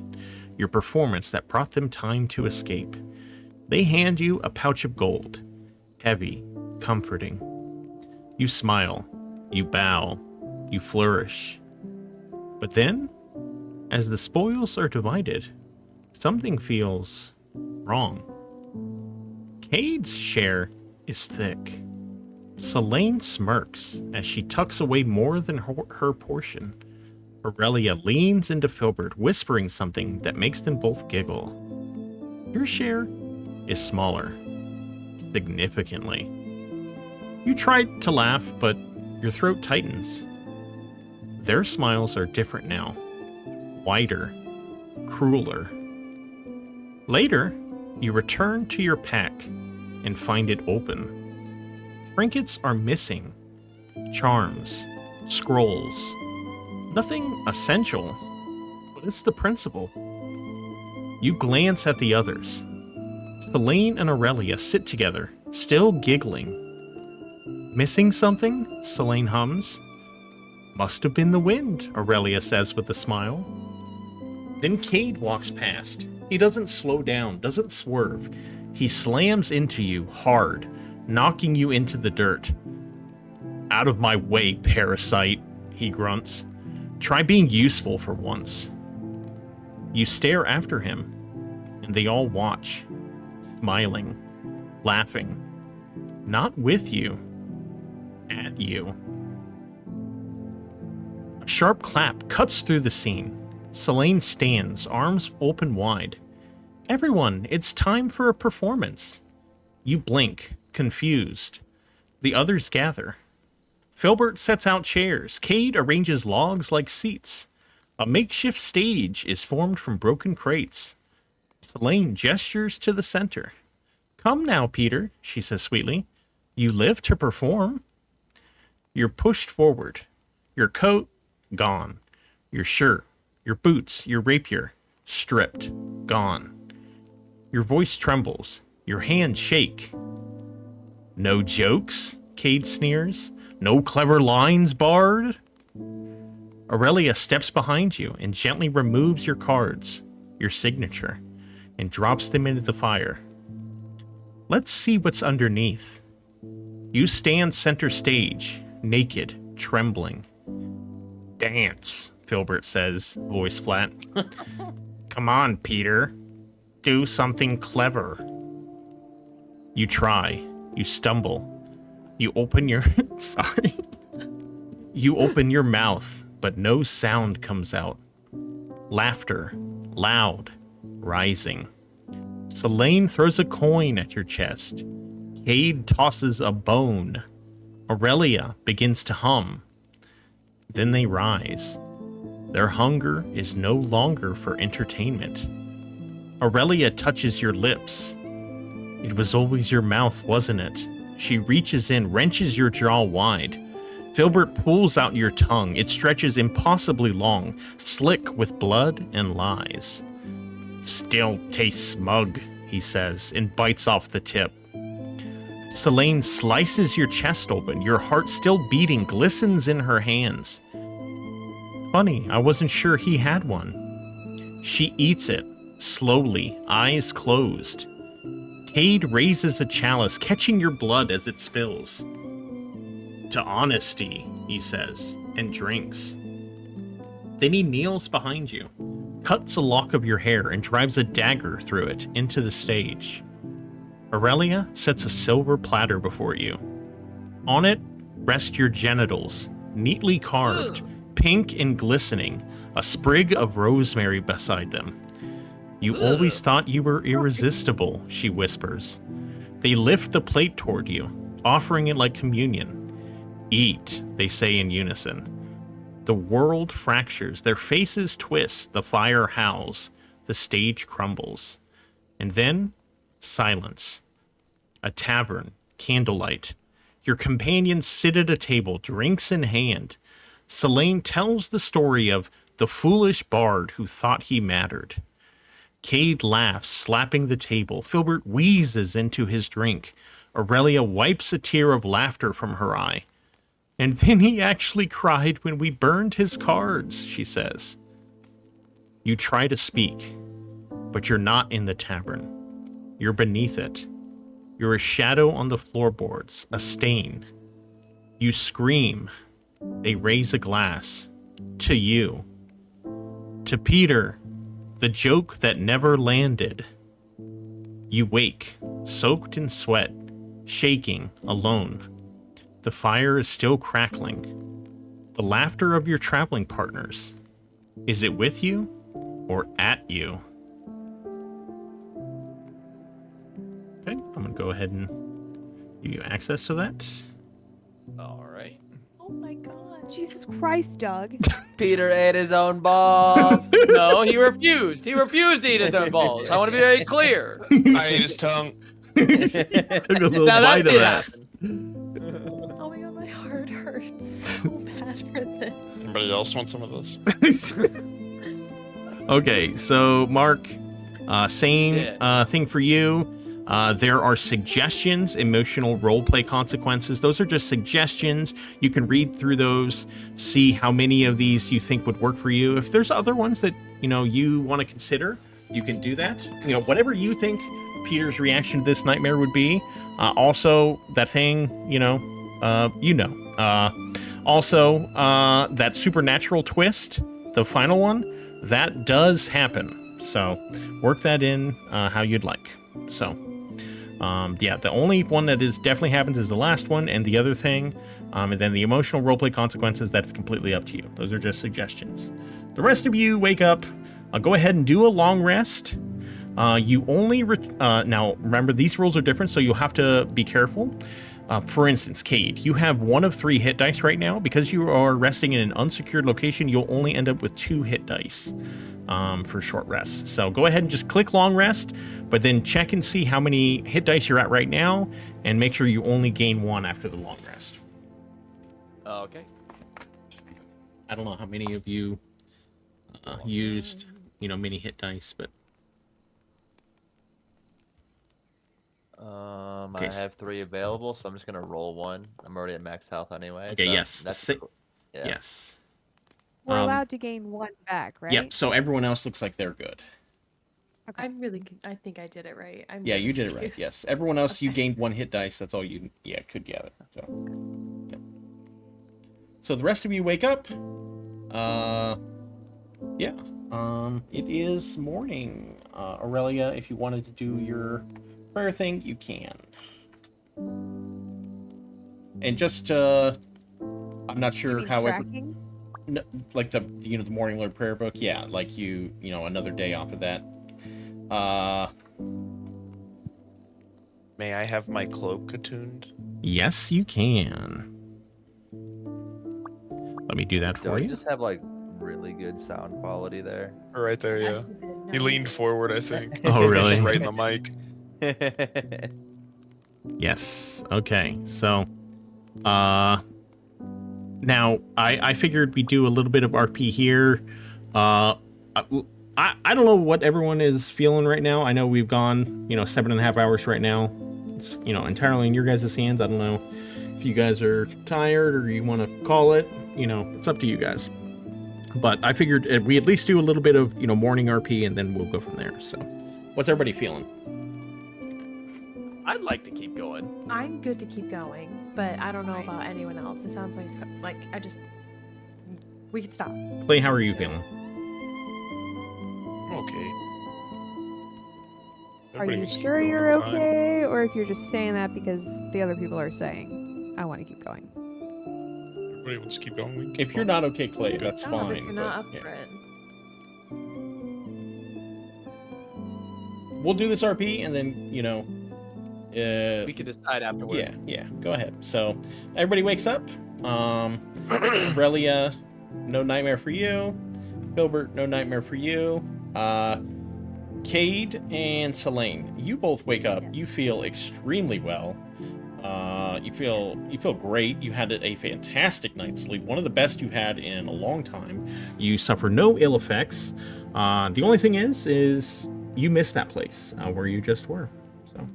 your performance that brought them time to escape. They hand you a pouch of gold, heavy, comforting. You smile, you bow, you flourish. But then, as the spoils are divided, something feels wrong. Cade's share is thick. Selene smirks as she tucks away more than her portion. Aurelia leans into Filbert, whispering something that makes them both giggle. Your share is smaller, significantly. You try to laugh, but your throat tightens. Their smiles are different now, wider, crueler. Later, you return to your pack and find it open. Trinkets are missing. Charms, scrolls. Nothing essential, but it's the principle. You glance at the others. Selene and Aurelia sit together, still giggling. Missing something? Selene hums. Must have been the wind, Aurelia says with a smile. Then Cade walks past. He doesn't slow down, doesn't swerve. He slams into you hard, knocking you into the dirt. Out of my way, parasite, he grunts. Try being useful for once. You stare after him, and they all watch, smiling, laughing, not with you, at you. A sharp clap cuts through the scene. Selene stands, arms open wide. Everyone, it's time for a performance. You blink, confused. The others gather. Filbert sets out chairs. Cade arranges logs like seats. A makeshift stage is formed from broken crates. Selene gestures to the center. Come now, Peter, she says sweetly. You live to perform. You're pushed forward. Your coat, gone. Your shirt, your boots, your rapier, stripped, gone. Your voice trembles. Your hands shake. No jokes, Cade sneers. No clever lines, Bard. Aurelia steps behind you and gently removes your cards, your signature, and drops them into the fire. Let's see what's underneath. You stand center stage, naked, trembling. Dance, Filbert says, voice flat. Come on, Peter. Do something clever. You try. You stumble. You open your... Sorry. You open your mouth, but no sound comes out. Laughter. Loud. Rising. Selene throws a coin at your chest. Cade tosses a bone. Aurelia begins to hum. Then they rise. Their hunger is no longer for entertainment. Aurelia touches your lips. It was always your mouth, wasn't it? She reaches in, wrenches your jaw wide. Filbert pulls out your tongue. It stretches impossibly long, slick with blood and lies. Still tastes smug, he says, and bites off the tip. Selene slices your chest open. Your heart still beating glistens in her hands. Funny, I wasn't sure he had one. She eats it, slowly, eyes closed. Cade raises a chalice, catching your blood as it spills. To honesty, he says, and drinks. Then he kneels behind you, cuts a lock of your hair, and drives a dagger through it into the stage. Aurelia sets a silver platter before you. On it rest your genitals, neatly carved, pink and glistening, a sprig of rosemary beside them. You always thought you were irresistible, she whispers. They lift the plate toward you, offering it like communion. Eat, they say in unison. The world fractures, their faces twist, the fire howls, the stage crumbles. And then, silence. A tavern, candlelight. Your companions sit at a table, drinks in hand. Selene tells the story of the foolish bard who thought he mattered. Cade laughs, slapping the table. Filbert wheezes into his drink. Aurelia wipes a tear of laughter from her eye. And then he actually cried when we burned his cards, she says. You try to speak, but you're not in the tavern. You're beneath it. You're a shadow on the floorboards, a stain. You scream. They raise a glass. To you. To Peter, the joke that never landed. You wake, soaked in sweat, shaking, alone. The fire is still crackling. The laughter of your traveling partners. Is it with you or at you? Okay, I'm going to go ahead and give you access to that. All right. Oh my god. Jesus Christ, Doug. Peter ate his own balls. No, he refused. He refused to eat his own balls. I want to be very clear. I ate his tongue. Took a little Now bite that of did that. happen. Oh my god, my heart hurts so bad for this. Anybody else want some of this? Okay, so Mark, same thing for you. There are suggestions, emotional roleplay consequences. Those are just suggestions. You can read through those, see how many of these you think would work for you. If there's other ones that, you want to consider, you can do that. Whatever you think Peter's reaction to this nightmare would be. Also, that thing, also, that supernatural twist, the final one, that does happen. So work that in how you'd like. So yeah, the only one that is definitely happens is the last one, and the other thing, and then the emotional roleplay consequences, that's completely up to you. Those are just suggestions. The rest of you wake up, go ahead and do a long rest. You only now remember these rules are different, so you'll have to be careful. For instance, Cade, you have 1 of 3 hit dice right now. Because you are resting in an unsecured location, you'll only end up with 2 hit dice for short rests. So go ahead and just click long rest, but then check and see how many hit dice you're at right now, and make sure you only gain 1 after the long rest. Okay. I don't know how many of you used, many hit dice, but I have 3 available, so I'm just gonna roll 1. I'm already at max health anyway. Okay, so yes. That's yeah. Yes. We're allowed to gain 1 back, right? Yep, so everyone else looks like they're good. Okay. I think I did it right. Yeah, really you did it right. confused. Yes. Everyone else, you Okay. gained 1 hit dice. That's all you could gather. So, yep. So the rest of you wake up. Yeah. It is morning. Aurelia, if you wanted to do your prayer thing, you can. And just I'm not sure how tracking? No, like the the Morning Glory prayer book. Yeah, like another day off of that. May I have my cloak attuned? Yes, you can. Let me do that Do for I you. just have like really good sound quality there? Right there, yeah. He leaned forward, I think. Oh, really? Right in the mic. Yes. Okay. So, now I figured we'd do a little bit of RP here. I don't know what everyone is feeling right now. I know we've gone 7.5 hours right now. It's entirely in your guys' hands. I don't know if you guys are tired or you want to call it. It's up to you guys. But I figured we at least do a little bit of morning RP, and then we'll go from there. So, what's everybody feeling? I'd like to keep going. I'm good to keep going, but I don't know about anyone else. It sounds like we could stop. Clay, how are you feeling? Okay. Are Everybody you wants to keep sure going, you're I'm fine. okay, or if you're just saying that because the other people are saying, I want to keep going? Everybody wants to keep going. We can keep If you're going. not okay, Clay, We could that's stop fine. if you're not but, up for it. We'll do this RP, and then We could decide afterward. yeah. Go ahead. So everybody wakes up. Aurelia, no nightmare for you. Filbert, no nightmare for you. Cade and Selene, you both wake up. Yes. You feel extremely well. You feel great. You had a fantastic night's sleep, one of the best you had in a long time. You suffer no ill effects. The only thing is you missed that place where you just were. So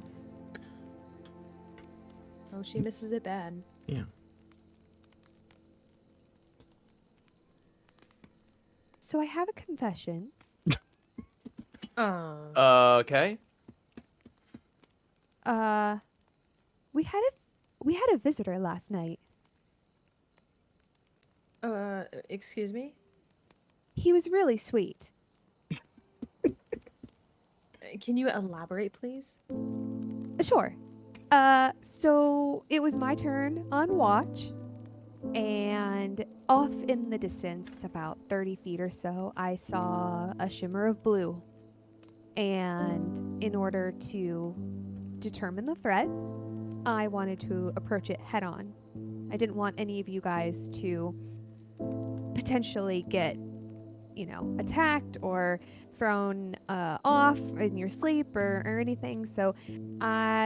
Oh, she misses it bad. yeah. So I have a confession. Okay. We had a visitor last night. Excuse me? He was really sweet. Can you elaborate, please? Sure. So it was my turn on watch, and off in the distance, about 30 feet or so, I saw a shimmer of blue. And in order to determine the threat, I wanted to approach it head on. I didn't want any of you guys to potentially get, attacked or thrown off in your sleep or anything. So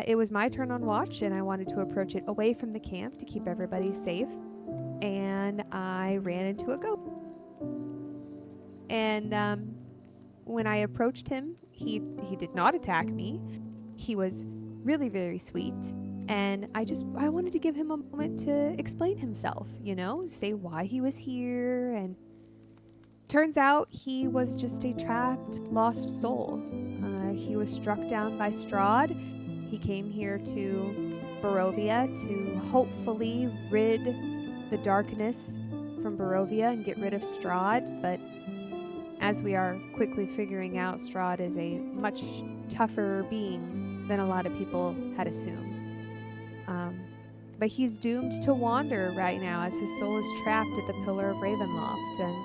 it was my turn on watch, and I wanted to approach it away from the camp to keep everybody safe. And I ran into a goat. And when I approached him, he did not attack me. He was really very sweet. And I wanted to give him a moment to explain himself, say why he was here. And turns out he was just a trapped, lost soul. He was struck down by Strahd. He came here to Barovia to hopefully rid the darkness from Barovia and get rid of Strahd. But as we are quickly figuring out, Strahd is a much tougher being than a lot of people had assumed. But he's doomed to wander right now as his soul is trapped at the Pillar of Ravenloft. And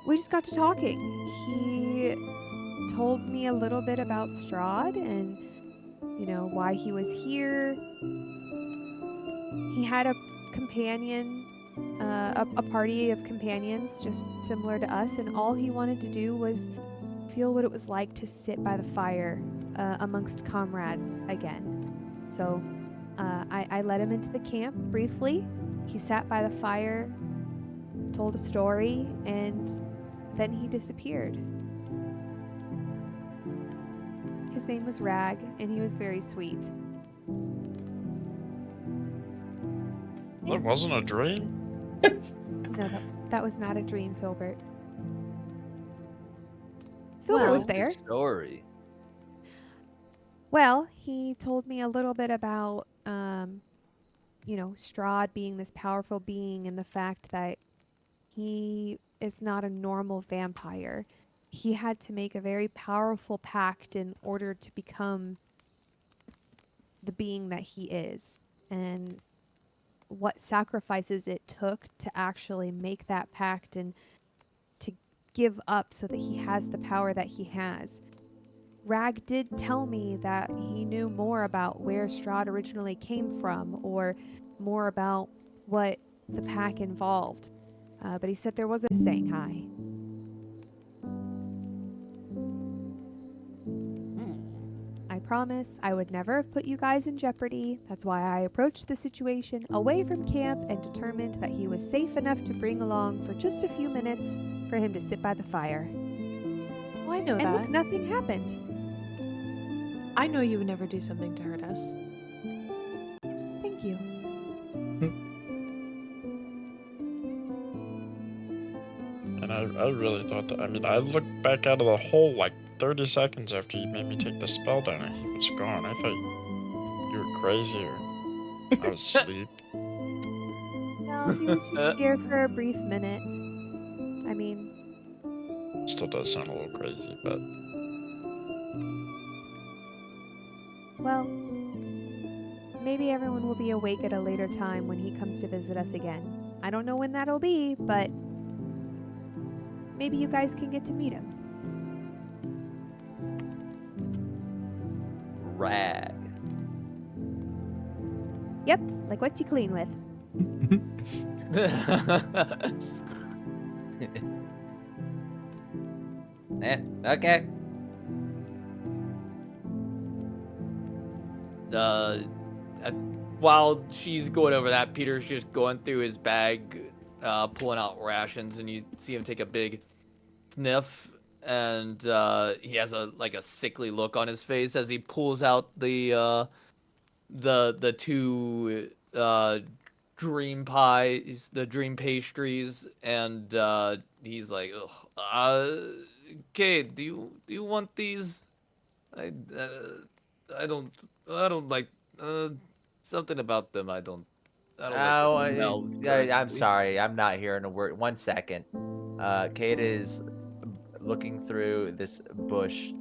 we just got to talking. He told me a little bit about Strahd and, why he was here. He had a companion, a party of companions just similar to us, and all he wanted to do was feel what it was like to sit by the fire amongst comrades again. So I led him into the camp briefly. He sat by the fire, told a story, and then he disappeared. His name was Rag, and he was very sweet. That wasn't a dream? No, that was not a dream, Filbert. Filbert was there. Story. Well, he told me a little bit about, Strahd being this powerful being and the fact that he is not a normal vampire. He had to make a very powerful pact in order to become the being that he is. And what sacrifices it took to actually make that pact and to give up so that he has the power that he has. Rag did tell me that he knew more about where Strahd originally came from, or more about what the pack involved. But he said there was a saying hi. I promise I would never have put you guys in jeopardy. That's why I approached the situation away from camp and determined that he was safe enough to bring along for just a few minutes for him to sit by the fire. Oh, I know And that. look, nothing happened. I know you would never do something to hurt us. Thank you. And I really thought that. I mean, I looked back out of the hole like 30 seconds after you made me take the spell down and he was gone. I thought you were crazy or I was asleep. No, he was just here for a brief minute. I mean, Still does sound a little crazy, but well, maybe everyone will be awake at a later time when he comes to visit us again. I don't know when that'll be, but maybe you guys can get to meet him. Rag. Yep, like what you clean with. Okay. While she's going over that, Peter's just going through his bag, pulling out rations, and you see him take a big sniff, and he has a sickly look on his face as he pulls out the two dream pies, the dream pastries, and he's like, okay, do you want these? I don't like something about them. I don't like the smell I'm correctly. sorry. I'm not hearing a word. 1 second. Kate is looking through this bush.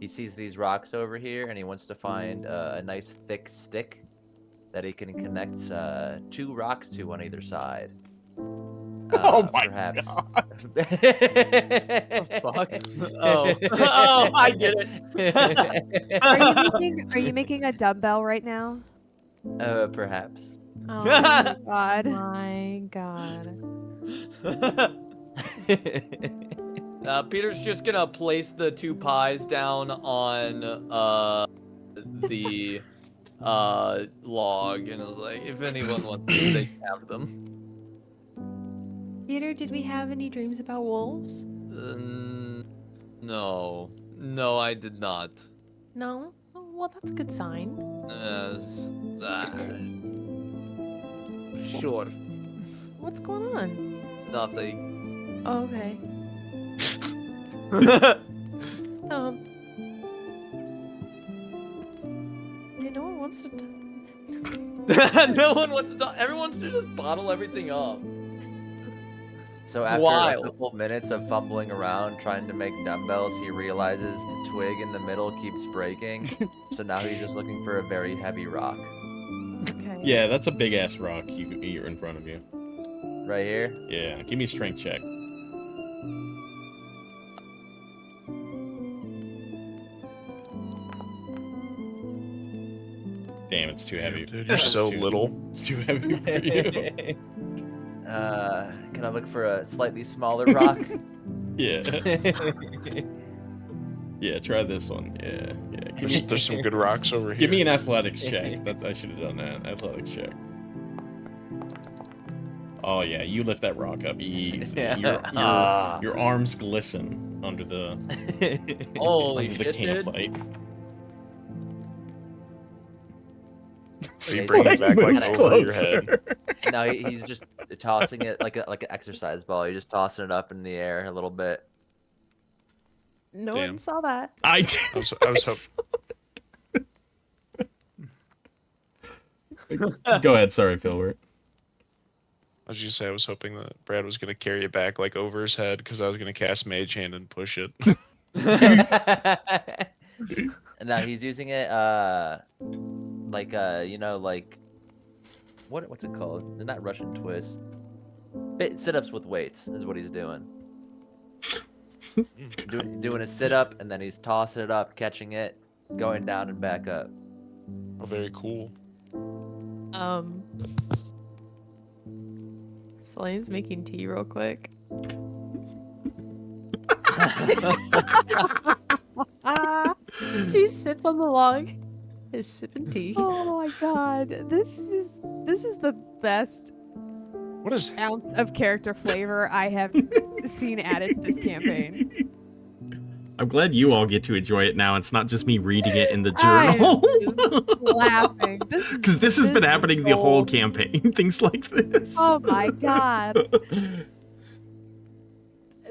He sees these rocks over here, and he wants to find a nice thick stick that he can connect 2 rocks to on either side. Oh my perhaps. god. Fuck. Oh, oh, I get it. Are you making a dumbbell right now? Perhaps. Oh God. my god. Peter's just gonna place the 2 pies down on the log, and is like, if anyone wants these, they can have them. Peter, did we have any dreams about wolves? No, I did not. No? Oh, well, that's a good sign. Sure. What's going on? Nothing. Oh, okay. No one wants to. No one wants to talk. Everyone should just bottle everything up. So It's after wild. a couple of minutes of fumbling around trying to make dumbbells, he realizes the twig in the middle keeps breaking. So now he's just looking for a very heavy rock. Okay. Yeah, that's a big ass rock you're in front of you. Right here? Yeah, give me a strength check. Damn, it's too heavy. Dude, you're so little. It's too heavy for you. Can I look for a slightly smaller rock? Yeah. Yeah, try this one. Yeah, yeah. There's some good rocks over here. Give me an athletics check. I should have done that. Athletics check. Oh yeah, you lift that rock up easy. Yeah. Your arms glisten under the Holy under the shit, dude. camp light. Are you bringing it back like Moves over your head? No, he's just tossing it like an exercise ball. You're just tossing it up in the air a little bit. No Damn. one saw that. I was hoping. Go ahead, sorry, Filbert. As you say, I was hoping that Brad was gonna carry it back like over his head because I was gonna cast Mage Hand and push it. And now he's using it like like what's it called? They're not Russian twists. Sit-ups with weights is what he's doing. Doing a sit-up and then he's tossing it up, catching it, going down and back up. Oh, very cool. Selene's making tea real quick. She sits on the log, is sipping tea. Oh my god, this is the best What is? ounce of character flavor I have seen added to this campaign. I'm glad you all get to enjoy it now. It's not just me reading it in the I am journal. just laughing. Because this has been is happening the whole gold. campaign. Things like this. Oh my god.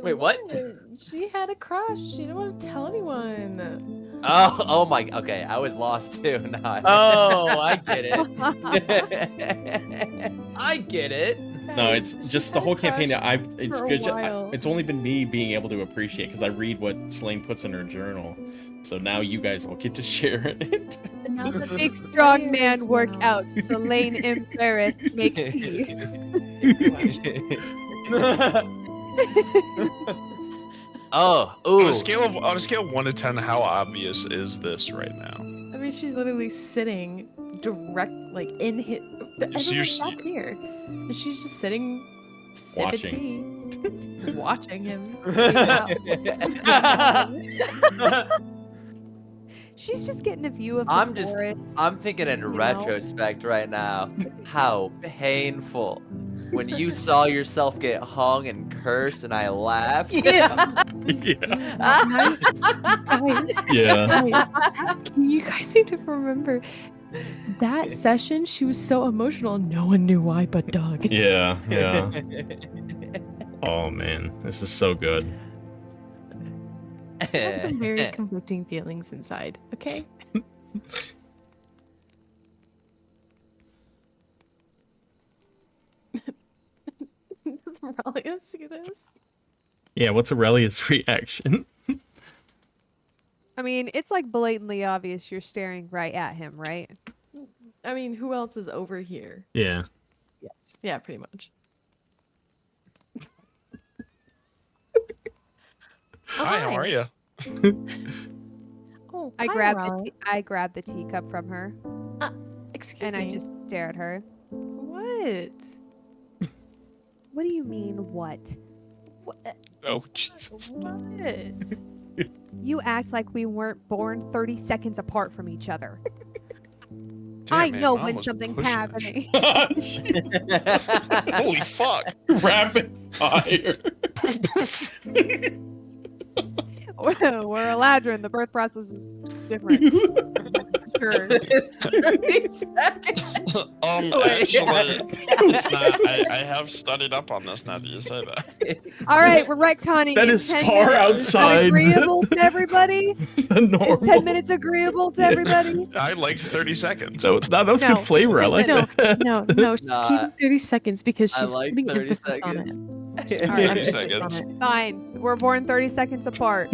Wait, what? She had a crush. She didn't want to tell anyone. Oh my. Okay, I was lost too. Now. Oh, I get it. I get it. No, it's Guys, just she the had whole a crush campaign. It's for a good. while. It's only been me being able to appreciate because I read what Selene puts in her journal. So now you guys all get to share it. And now that Big the strong players man work know. out. Selene embarrassed make tea. Oh, On ooh. a scale of 1 to 10, how obvious is this right now? I mean, she's literally sitting direct, like in his. So you're Everyone's back here, and she's just sitting, sipping tea, watching him. She's just getting a view of the forest. I'm thinking in you know? retrospect right now, how painful when you saw yourself get hung and cursed and I laughed. Yeah. Yeah. You guys need to remember that session. She was so emotional. No one knew why but Doug. Yeah. Yeah. Oh man, this is so good. I had some very conflicting feelings inside. Okay. Does Morelia see this? Yeah. What's Aurelia's reaction? I mean, it's like blatantly obvious you're staring right at him, right? I mean, who else is over here? Yeah. Yes. Yeah, pretty much. Hi, how are you? Oh, I hi, grabbed Morelia. I grabbed the teacup from her Excuse and me. I just stare at her. What? What do you mean, what? What? Oh, Jesus. What? You act like we weren't born 30 seconds apart from each other. Damn, I man, know Mom when was something's pushing that happening. Holy fuck! Rapid fire. We're Eladrin. The birth process is different. Sure. Actually, it's not. I have studied up on this now that you say that. All right, we're retconning. That in is 10 far minutes. Is that outside agreeable to everybody? the normal. Is 10 minutes agreeable to everybody? I like 30 seconds. So that was No, good flavor. I like no, that. no, she's Nah, keeping 30 seconds because I she's like putting 30 emphasis on seconds. it. Just All right. 30 seconds. Fine. We're born 30 seconds apart.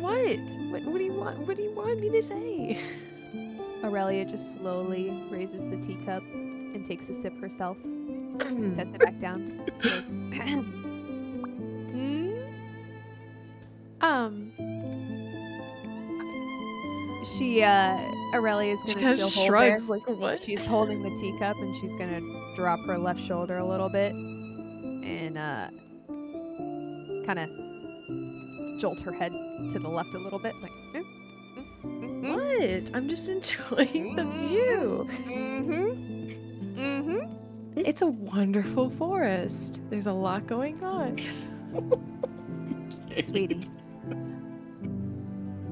What? What do you want? What do you want me to say? Aurelia just slowly raises the teacup and takes a sip herself. Sets it back down. Goes, Aurelia's She gonna kind still of hold shrugs, there. like what? She's holding the teacup and she's gonna drop her left shoulder a little bit and kind of jolt her head to the left a little bit, like. What? I'm just enjoying the view. It's a wonderful forest. There's a lot going on. Sweetie,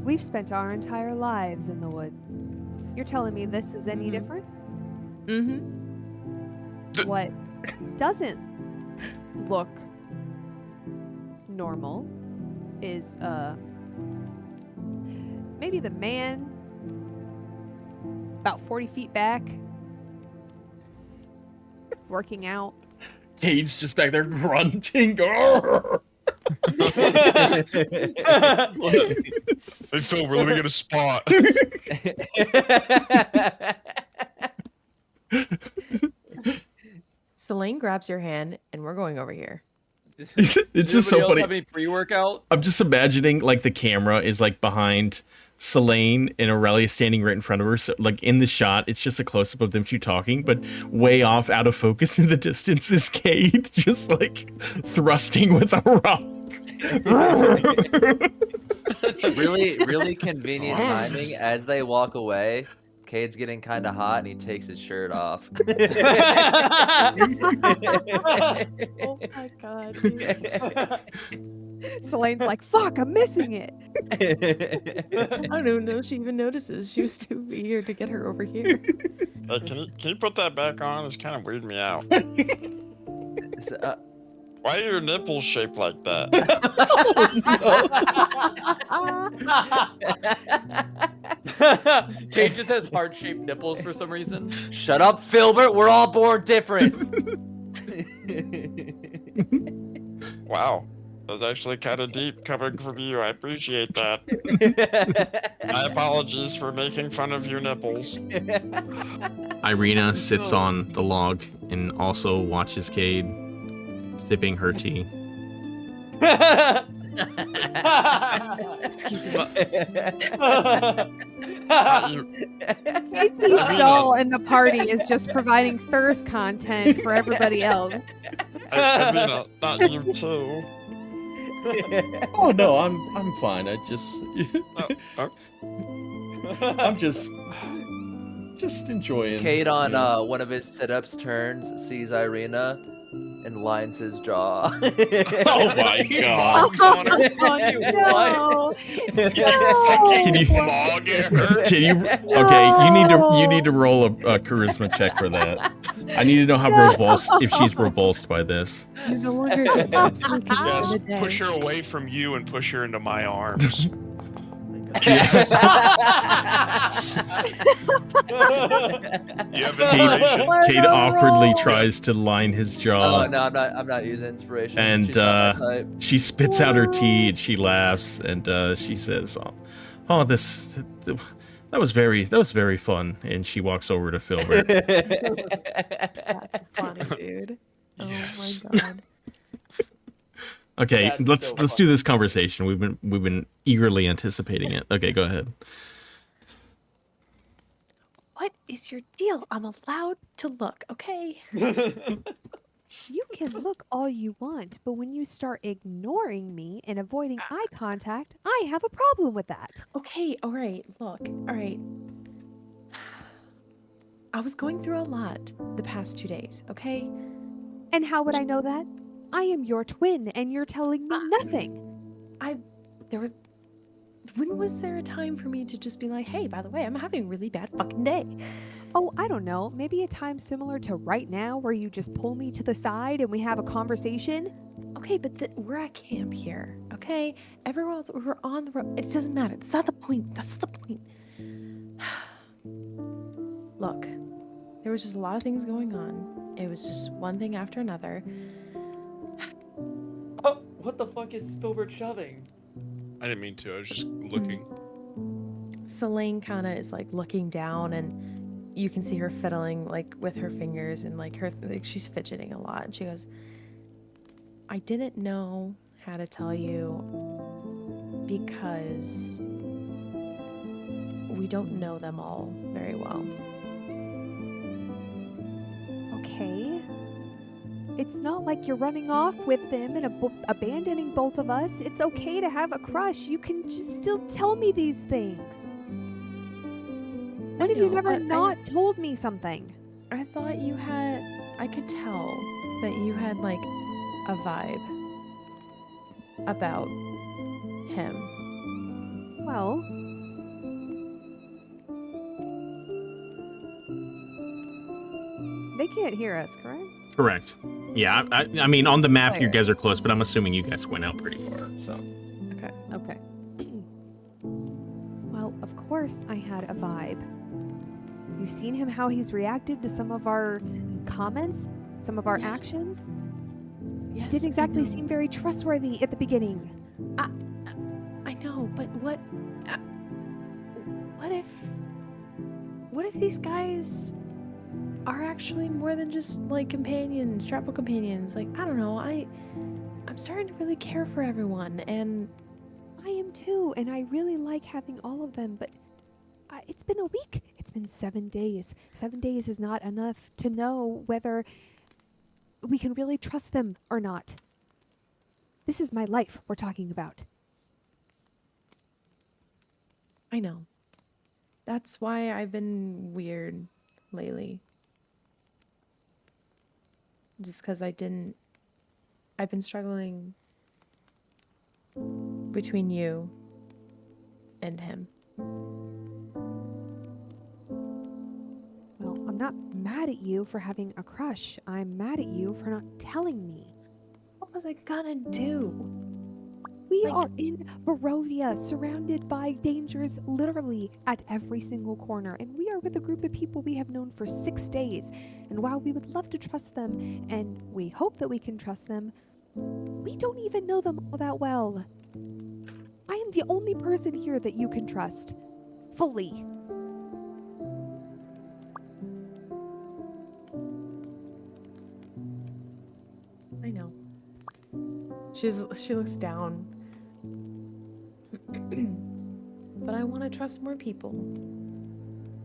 we've spent our entire lives in the wood. You're telling me this is any different? What doesn't look normal is maybe the man about 40 feet back working out. Cade's just back there grunting. Grrr. Hey Phil, let me get a spot. Selene grabs your hand, and we're going over here. It's just so funny. Have any pre-workout? I'm just imagining like the camera is like behind Selene and Aurelia standing right in front of her. So like in the shot, it's just a close up of them two talking, but way off out of focus in the distance is Cade just like thrusting with a rock. Really convenient timing. As they walk away, Cade's getting kind of hot and he takes his shirt off. Oh my god. Dude. Selene's like, fuck, I'm missing it. I don't even know if she even notices. She was too eager to get her over here. Can you put that back on? It's kind of weirding me out. So, Why are your nipples shaped like that? Kate just has heart-shaped nipples for some reason. shut up, Filbert. We're all born different. Wow. That was actually kind of deep coming from you. I appreciate that. My apologies for making fun of your nipples. Irina sits on the log and also watches Cade sipping her tea. Excuse me. KT Stall in the party is just providing thirst content for everybody else. I mean, not you too. Oh no, I'm fine. I just I'm just enjoying. Cade on one of his sit-ups turns, sees Irina, and lines his jaw. Oh my god! Logs on her. No. Can you? Log at her. Can you? Okay, you need to roll a charisma check for that. I need to know how revulsed, if she's revulsed by this. You no longer get that sleep Yes, for the day. push her away from you and push her into my arms. You have inspiration. Cade awkwardly tries to line his jaw. Oh no, I'm not using inspiration. And She's not my type. she spits out her tea and she laughs and she says, "Oh, that was very fun." And she walks over to Filbert. That's funny, dude. Oh Yes. my god. Okay, That's so let's do this conversation. We've been eagerly anticipating it. Okay, go ahead. What is your deal? I'm allowed to look, okay? You can look all you want, but when you start ignoring me and avoiding eye contact, I have a problem with that. Okay, all right, look, all right. I was going through a lot the past 2 days, okay? And how would I know that? I am your twin, and you're telling me nothing. When was there a time for me to just be like, hey, by the way, I'm having a really bad fucking day? Oh, I don't know. Maybe a time similar to right now where you just pull me to the side and we have a conversation? Okay, but we're at camp here, okay? Everyone else, we're on the road. It doesn't matter. That's not the point. That's the point. Look, there was just a lot of things going on. It was just one thing after another. Oh, what the fuck is Filbert shoving? I didn't mean to. I was just looking. Selene kind of is like looking down, and you can see her fiddling like with her fingers, and like she's fidgeting a lot. And she goes, "I didn't know how to tell you because we don't know them all very well." Okay. It's not like you're running off with them and abandoning both of us. It's okay to have a crush. You can just still tell me these things. When have you never not told me something? I thought you had. I could tell that you had like a vibe about him. Well, they can't hear us, correct? Correct. Yeah, I mean, on the map, you guys are close, but I'm assuming you guys went out pretty far, so. Okay. Well, of course I had a vibe. You seen him, how he's reacted to some of our comments, some of our actions? Yes, He didn't exactly seem very trustworthy at the beginning. I know, but what if these guys are actually more than just like companions, travel companions? Like, I don't know, I'm starting to really care for everyone, and I am too, and I really like having all of them, but it's been a week. It's been 7 days. 7 days is not enough to know whether we can really trust them or not. This is my life we're talking about. I know. That's why I've been weird lately. Just because I've been struggling between you and him. Well, I'm not mad at you for having a crush. I'm mad at you for not telling me. What was I gonna do? We are in Barovia, surrounded by dangers literally at every single corner, and we are with a group of people we have known for 6 days. And while we would love to trust them, and we hope that we can trust them, we don't even know them all that well. I am the only person here that you can trust. Fully. I know. She looks down. But I want to trust more people.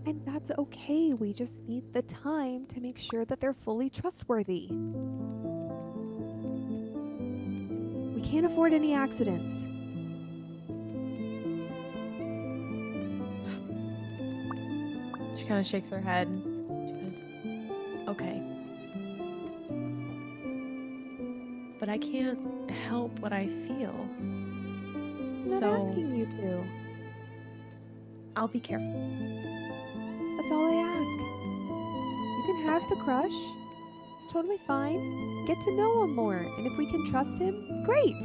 And that's okay. We just need the time to make sure that they're fully trustworthy. We can't afford any accidents. She kind of shakes her head. She goes, "Okay. But I can't help what I feel. I'm not So asking you to. I'll be careful." That's all I ask. You can have the crush. It's totally fine. Get to know him more. And if we can trust him, great.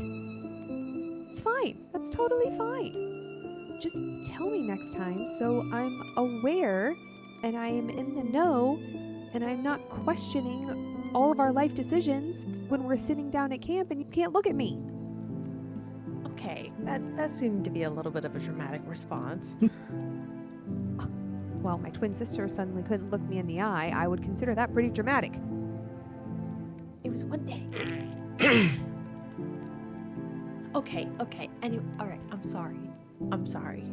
It's fine. That's totally fine. Just tell me next time so I'm aware and I am in the know and I'm not questioning all of our life decisions when we're sitting down at camp and you can't look at me. Okay, that seemed to be a little bit of a dramatic response. Well, my twin sister suddenly couldn't look me in the eye. I would consider that pretty dramatic. It was one day. Okay. Anyway, all right. I'm sorry.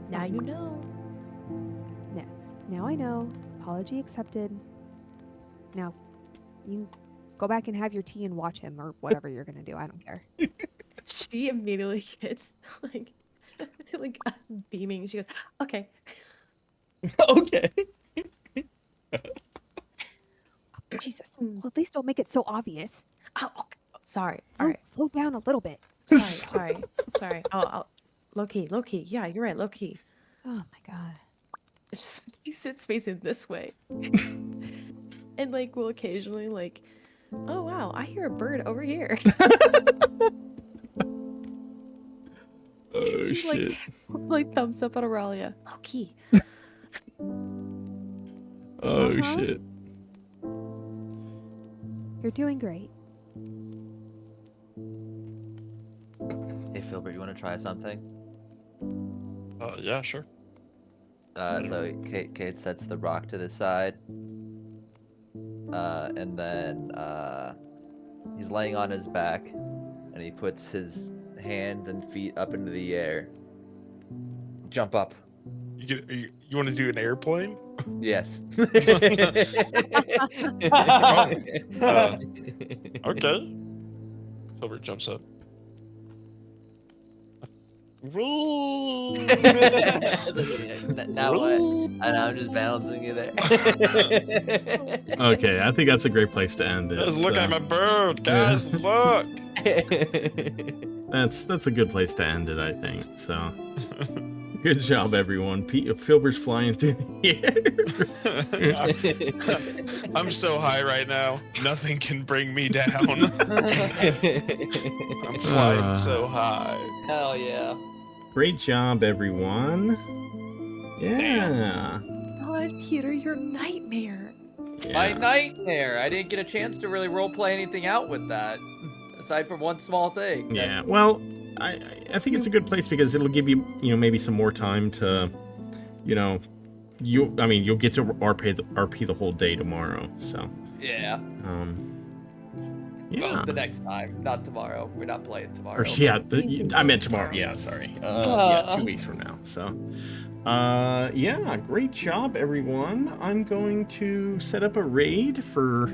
Now you know. Yes, now I know. Apology accepted. Now, you go back and have your tea and watch him or whatever you're gonna do. I don't care. She immediately gets like beaming. She goes, "Okay." Okay. Jesus. Well, at least don't make it so obvious. Oh, okay. Sorry. All right. Slow down a little bit. Sorry. I'll low key. Yeah, you're right. Low key. Oh my god. She sits facing this way, and like will occasionally like, "Oh wow, I hear a bird over here." Oh shit. Like thumbs up on Aurelia. Low key. Oh Uh-huh. shit. You're doing great. Hey, Filbert, you want to try something? Yeah, sure. So Kate sets the rock to the side. And then he's laying on his back, and he puts his hands and feet up into the air. Jump up. You want to do an airplane? Yes. Okay. Silver jumps up. Roll. Now what? And I'm just balancing you there. Okay, I think that's a great place to end it. Guys, look so. at my bird, guys. Look. That's a good place to end it, I think. So, good job, everyone. Filbert's flying through the air. I'm so high right now. Nothing can bring me down. I'm flying so high. Hell yeah. Great job, everyone. Yeah. God, Peter, your nightmare. My Yeah. nightmare. I didn't get a chance to really roleplay anything out with that, aside from one small thing. Yeah. Well, I think it's a good place because it'll give you maybe some more time to you'll get to RP the whole day tomorrow. So Yeah. yeah. Well, the next time, not tomorrow. We're not playing tomorrow. Or yeah, I meant tomorrow. Yeah, sorry. Yeah, 2 weeks from now. So, yeah, great job, everyone. I'm going to set up a raid for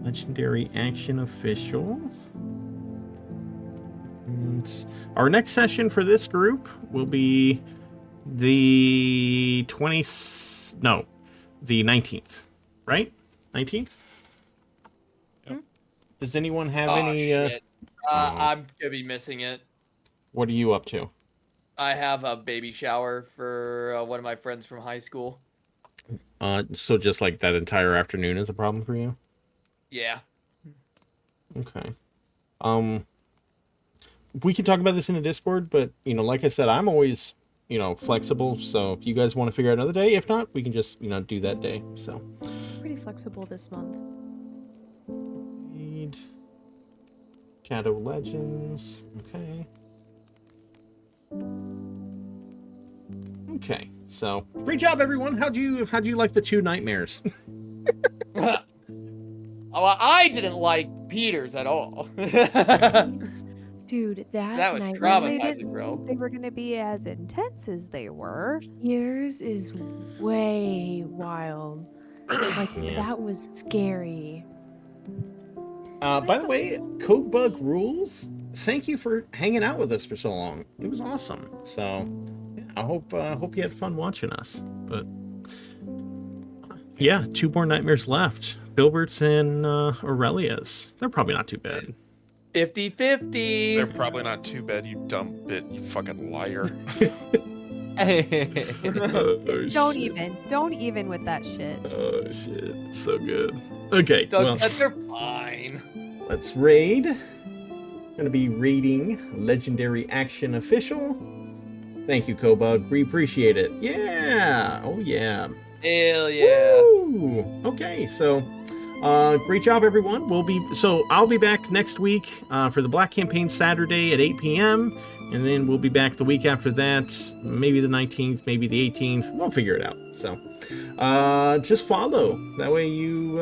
Legendary Action Official. And our next session for this group will be the 19th, right? 19th? Does anyone have any? Shit. I'm gonna be missing it. What are you up to? I have a baby shower for one of my friends from high school. So just like that entire afternoon is a problem for you? Yeah. Okay. We can talk about this in the Discord, but like I said, I'm always flexible. So if you guys want to figure out another day, if not, we can just do that day. So Pretty flexible this month. Shadow Legends. Okay, so great job, everyone. How'd you like the 2 nightmares? Well, I didn't like Peter's at all. Dude, That was night traumatizing, bro. They were gonna be as intense as they were. Yours is way wild. Like Yeah. that was scary. By the way, Code Bug Rules, thank you for hanging out with us for so long. It was awesome. So, yeah, I hope you had fun watching us. But yeah, 2 more nightmares left. Filbert's and Aurelia's. They're probably not too bad. 50-50. They're probably not too bad, you dumb bit, you fucking liar. Don't even with that shit. Oh shit, so good. Okay, Doug well, said they're fine. let's raid. Gonna be raiding Legendary Action Official. Thank you, Kobug. We appreciate it. Yeah. Oh yeah. Hell yeah. Woo! Okay, so great job, everyone. I'll be back next week for the Black Campaign Saturday at 8 p.m. And then we'll be back the week after that, maybe the 19th, maybe the 18th. We'll figure it out. So just follow. That way you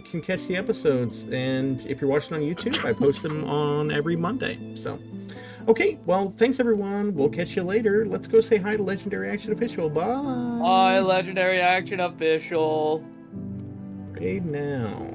can catch the episodes. And if you're watching on YouTube, I post them on every Monday. So, okay, well, thanks, everyone. We'll catch you later. Let's go say hi to Legendary Action Official. Bye. Hi, Legendary Action Official. Raid now.